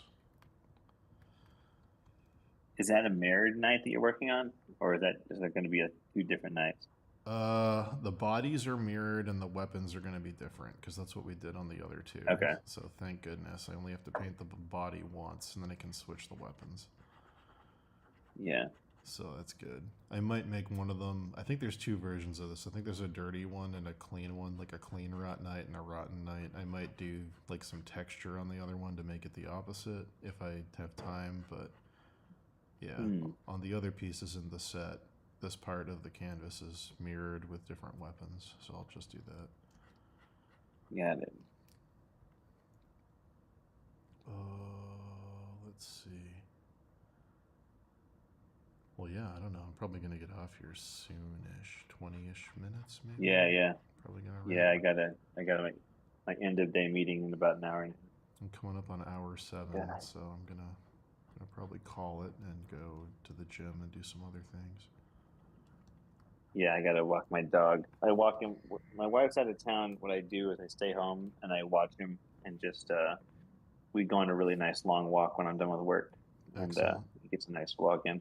Is that a mirrored night that you're working on, or is there going to be two different nights? The bodies are mirrored and the weapons are going to be different because that's what we did on the other two. Okay. So thank goodness I only have to paint the body once and then I can switch the weapons. Yeah. So that's good. I might make one of them. I think there's two versions of this. I think there's a dirty one and a clean one, like a clean rot night and a rotten night. I might do like some texture on the other one to make it the opposite if I have time, but yeah. On the other pieces in the set, this part of the canvas is mirrored with different weapons, so I'll just do that. Got it. Let's see. Well, yeah, I don't know. I'm probably gonna get off here soonish, 20-ish minutes, maybe. Yeah. Probably gonna. Yeah, I gotta make my end of day meeting in about an hour. I'm coming up on hour 7, Yeah. so I'm gonna probably call it and go to the gym and do some other things. Yeah, I gotta walk my dog. I walk him. My wife's out of town. What I do is I stay home and I watch him, and just we go on a really nice long walk when I'm done with work, and he gets a nice walk in.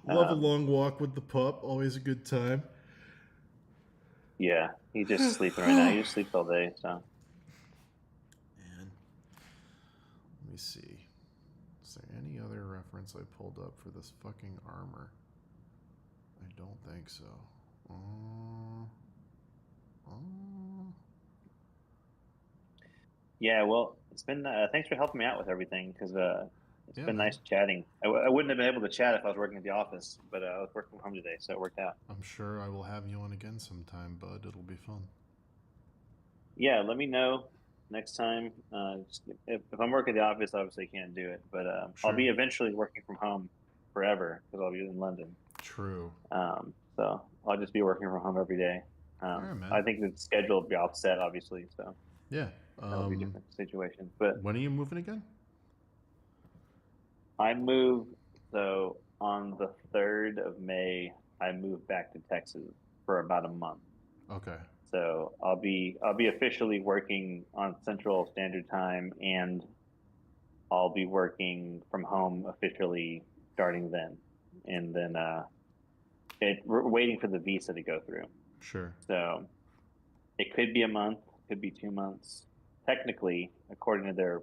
Love a long walk with the pup. Always a good time. Yeah, he's just sleeping right now. He just sleeps all day. So. Man, let me see. Is there any other reference I pulled up for this fucking armor? I don't think so. Yeah, well, it's been. Thanks for helping me out with everything because it's been nice chatting. I wouldn't have been able to chat if I was working at the office, but I was working from home today, so it worked out. I'm sure I will have you on again sometime, bud. It'll be fun. Yeah, let me know next time. If I'm working at the office, obviously I can't do it, but Sure. I'll be eventually working from home forever because I'll be in London. True. So I'll just be working from home every day. All right, man. I think the schedule will be offset, obviously. So yeah, that'll be a different situation. But when are you moving again? I moved on the 3rd of May. I moved back to Texas for about a month. Okay. So I'll be officially working on Central Standard Time, and I'll be working from home officially starting then. And then we're waiting for the visa to go through. Sure. So it could be a month, could be 2 months. Technically, according to their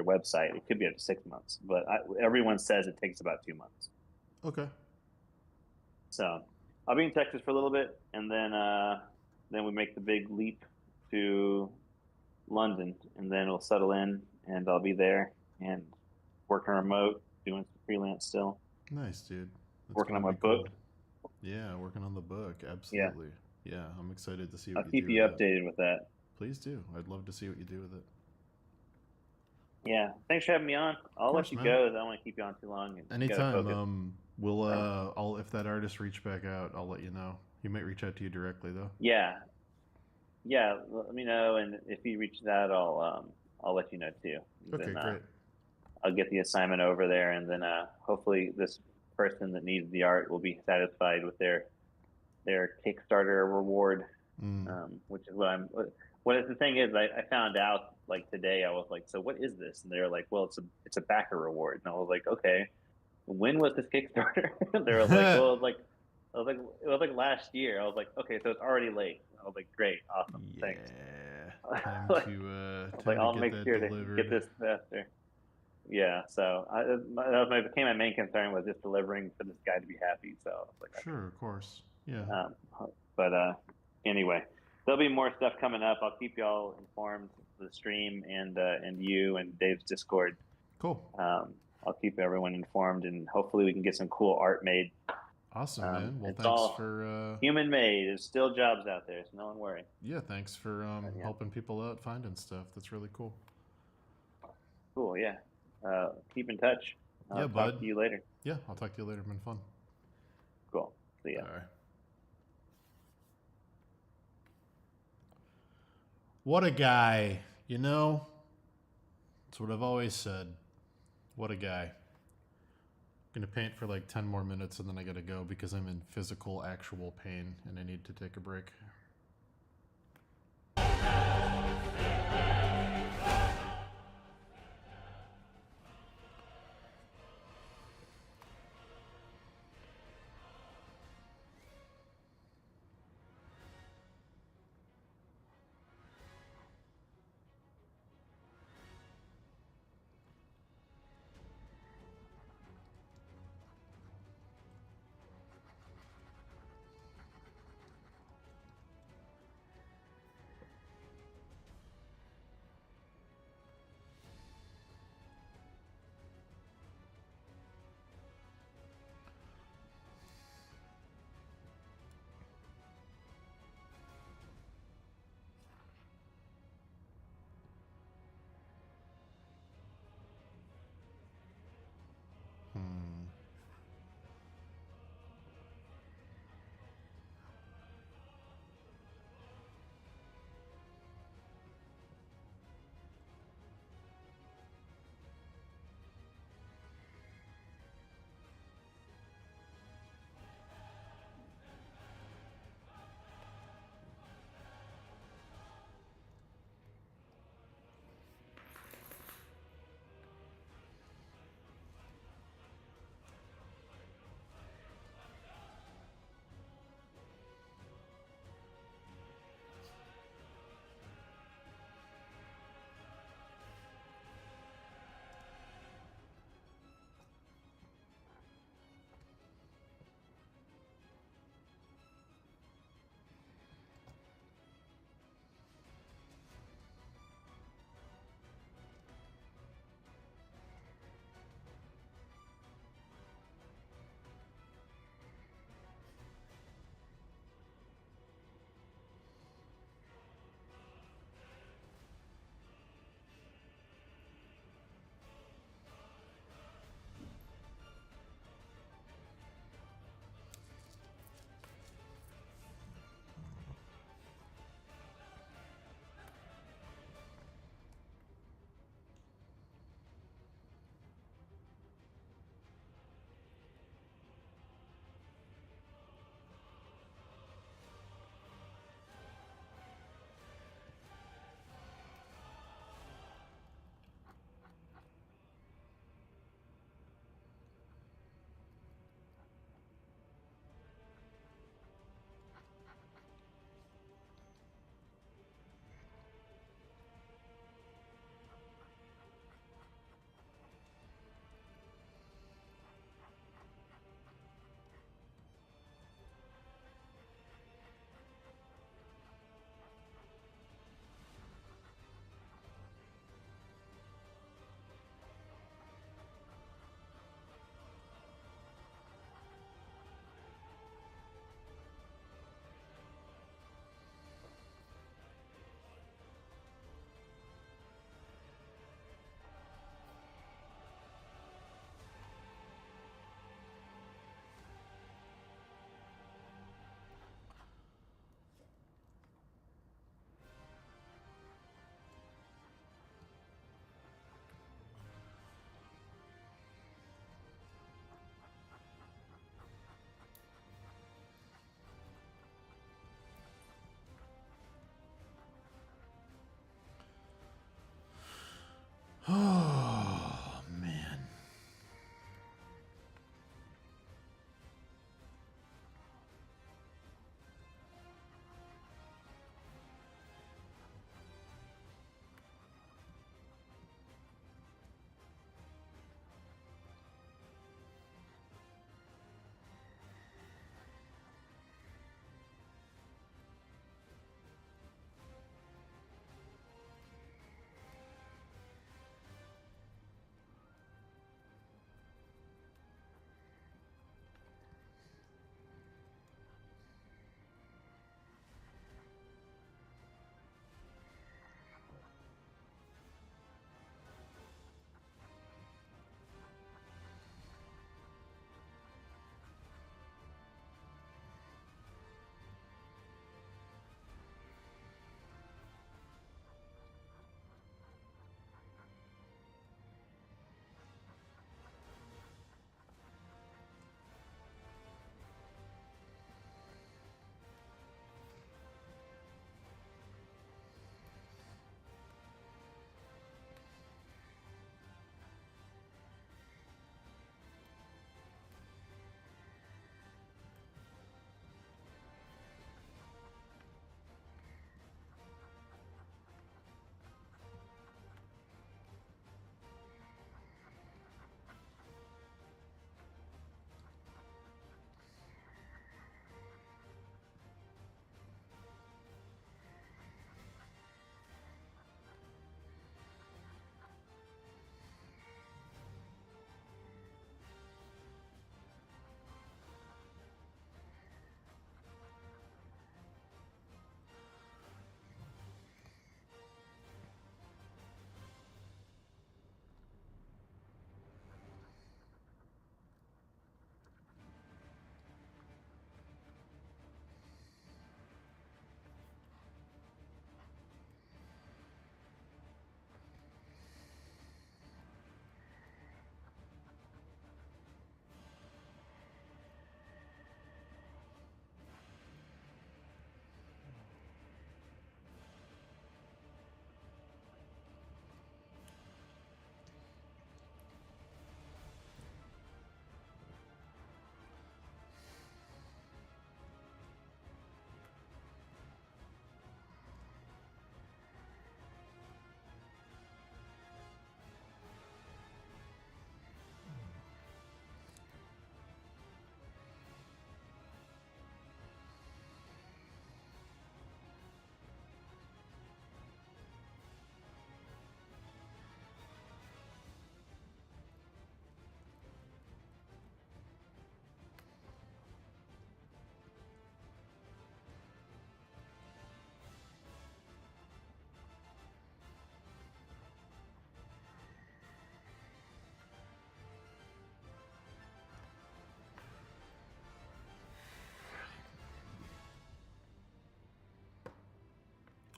website, it could be up to 6 months. But everyone says it takes about 2 months. Okay. So I'll be in Texas for a little bit, and then we make the big leap to London, and then we'll settle in, and I'll be there and working remote, doing some freelance still, Nice, dude. That's working gonna on my be cool. book. Yeah, working on the book. Yeah, Absolutely. Yeah, I'm excited to see I'll what you keep do you with it. updated with that. Please do. I'd love to see what you do with it. Yeah, thanks for having me on. Of I'll let course, you man. go. I don't want to keep you on too long, and you got to Anytime. focus. We'll I'll if that artist reach back out, I'll let you know. He might reach out to you directly though. Yeah, yeah. Let me know, and if he reaches out, I'll let you know too. And Okay, then great. I'll get the assignment over there, and then hopefully this person that needs the art will be satisfied with their Kickstarter reward, Mm. which is what I'm. What the thing is, I found out like today. I was like, so what is this? And they were like, well, it's a backer reward, and I was like, okay, when was this Kickstarter? They were like, well, it was like last year. I was like, okay, so it's already late. I was like, great, awesome, thanks. Yeah. Time Like, to I was like, time to I'll get make that sure to get delivered. this faster. Yeah, so that became my main concern was just delivering for this guy to be happy. So I was like, Sure, of course. Yeah. okay. But anyway, there'll be more stuff coming up. I'll keep y'all informed, the stream and you and Dave's Discord. Cool. I'll keep everyone informed, and hopefully we can get some cool art made. Awesome, man. Well, It's thanks all for human made. There's still jobs out there, so no one worry. yeah, thanks for Yeah, helping people out finding stuff. That's really cool. cool. Yeah, keep in touch. Yeah, I'll talk bud. to you later. Yeah, I'll talk to you later. Been fun. Cool. See ya. All right. What a guy. You know, that's what I've always said. What a guy. I'm gonna paint for like 10 more minutes and then I gotta go because I'm in physical, actual pain and I need to take a break. Oh, man.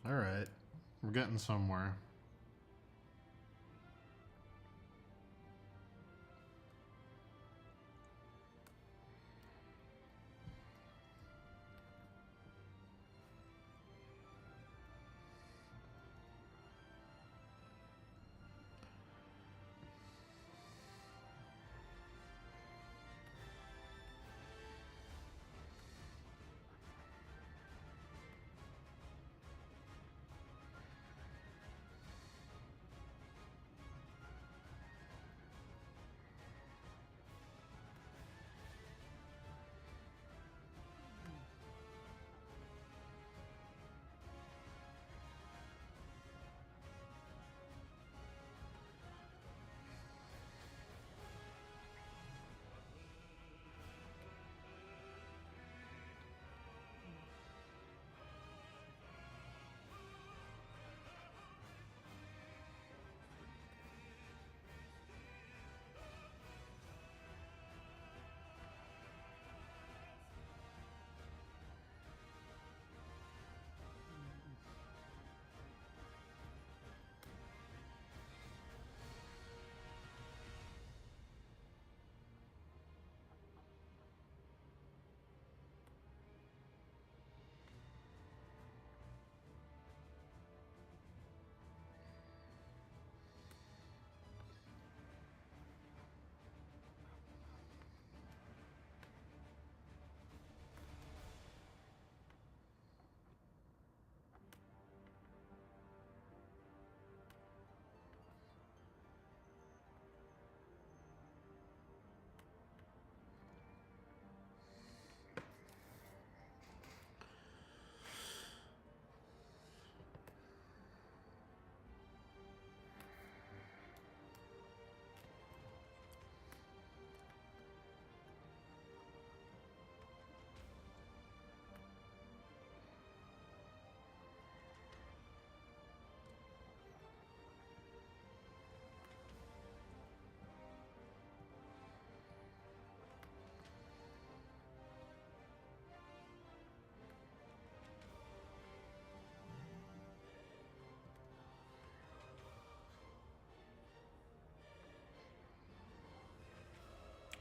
All right. We're getting somewhere.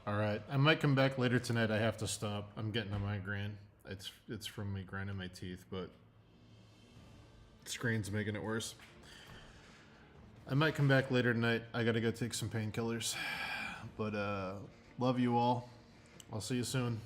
All right, I might come back later tonight. I have to stop. I'm getting a migraine. It's from me grinding my teeth, but screen's making it worse. I might come back later tonight. I gotta go take some painkillers. But love you all. I'll see you soon.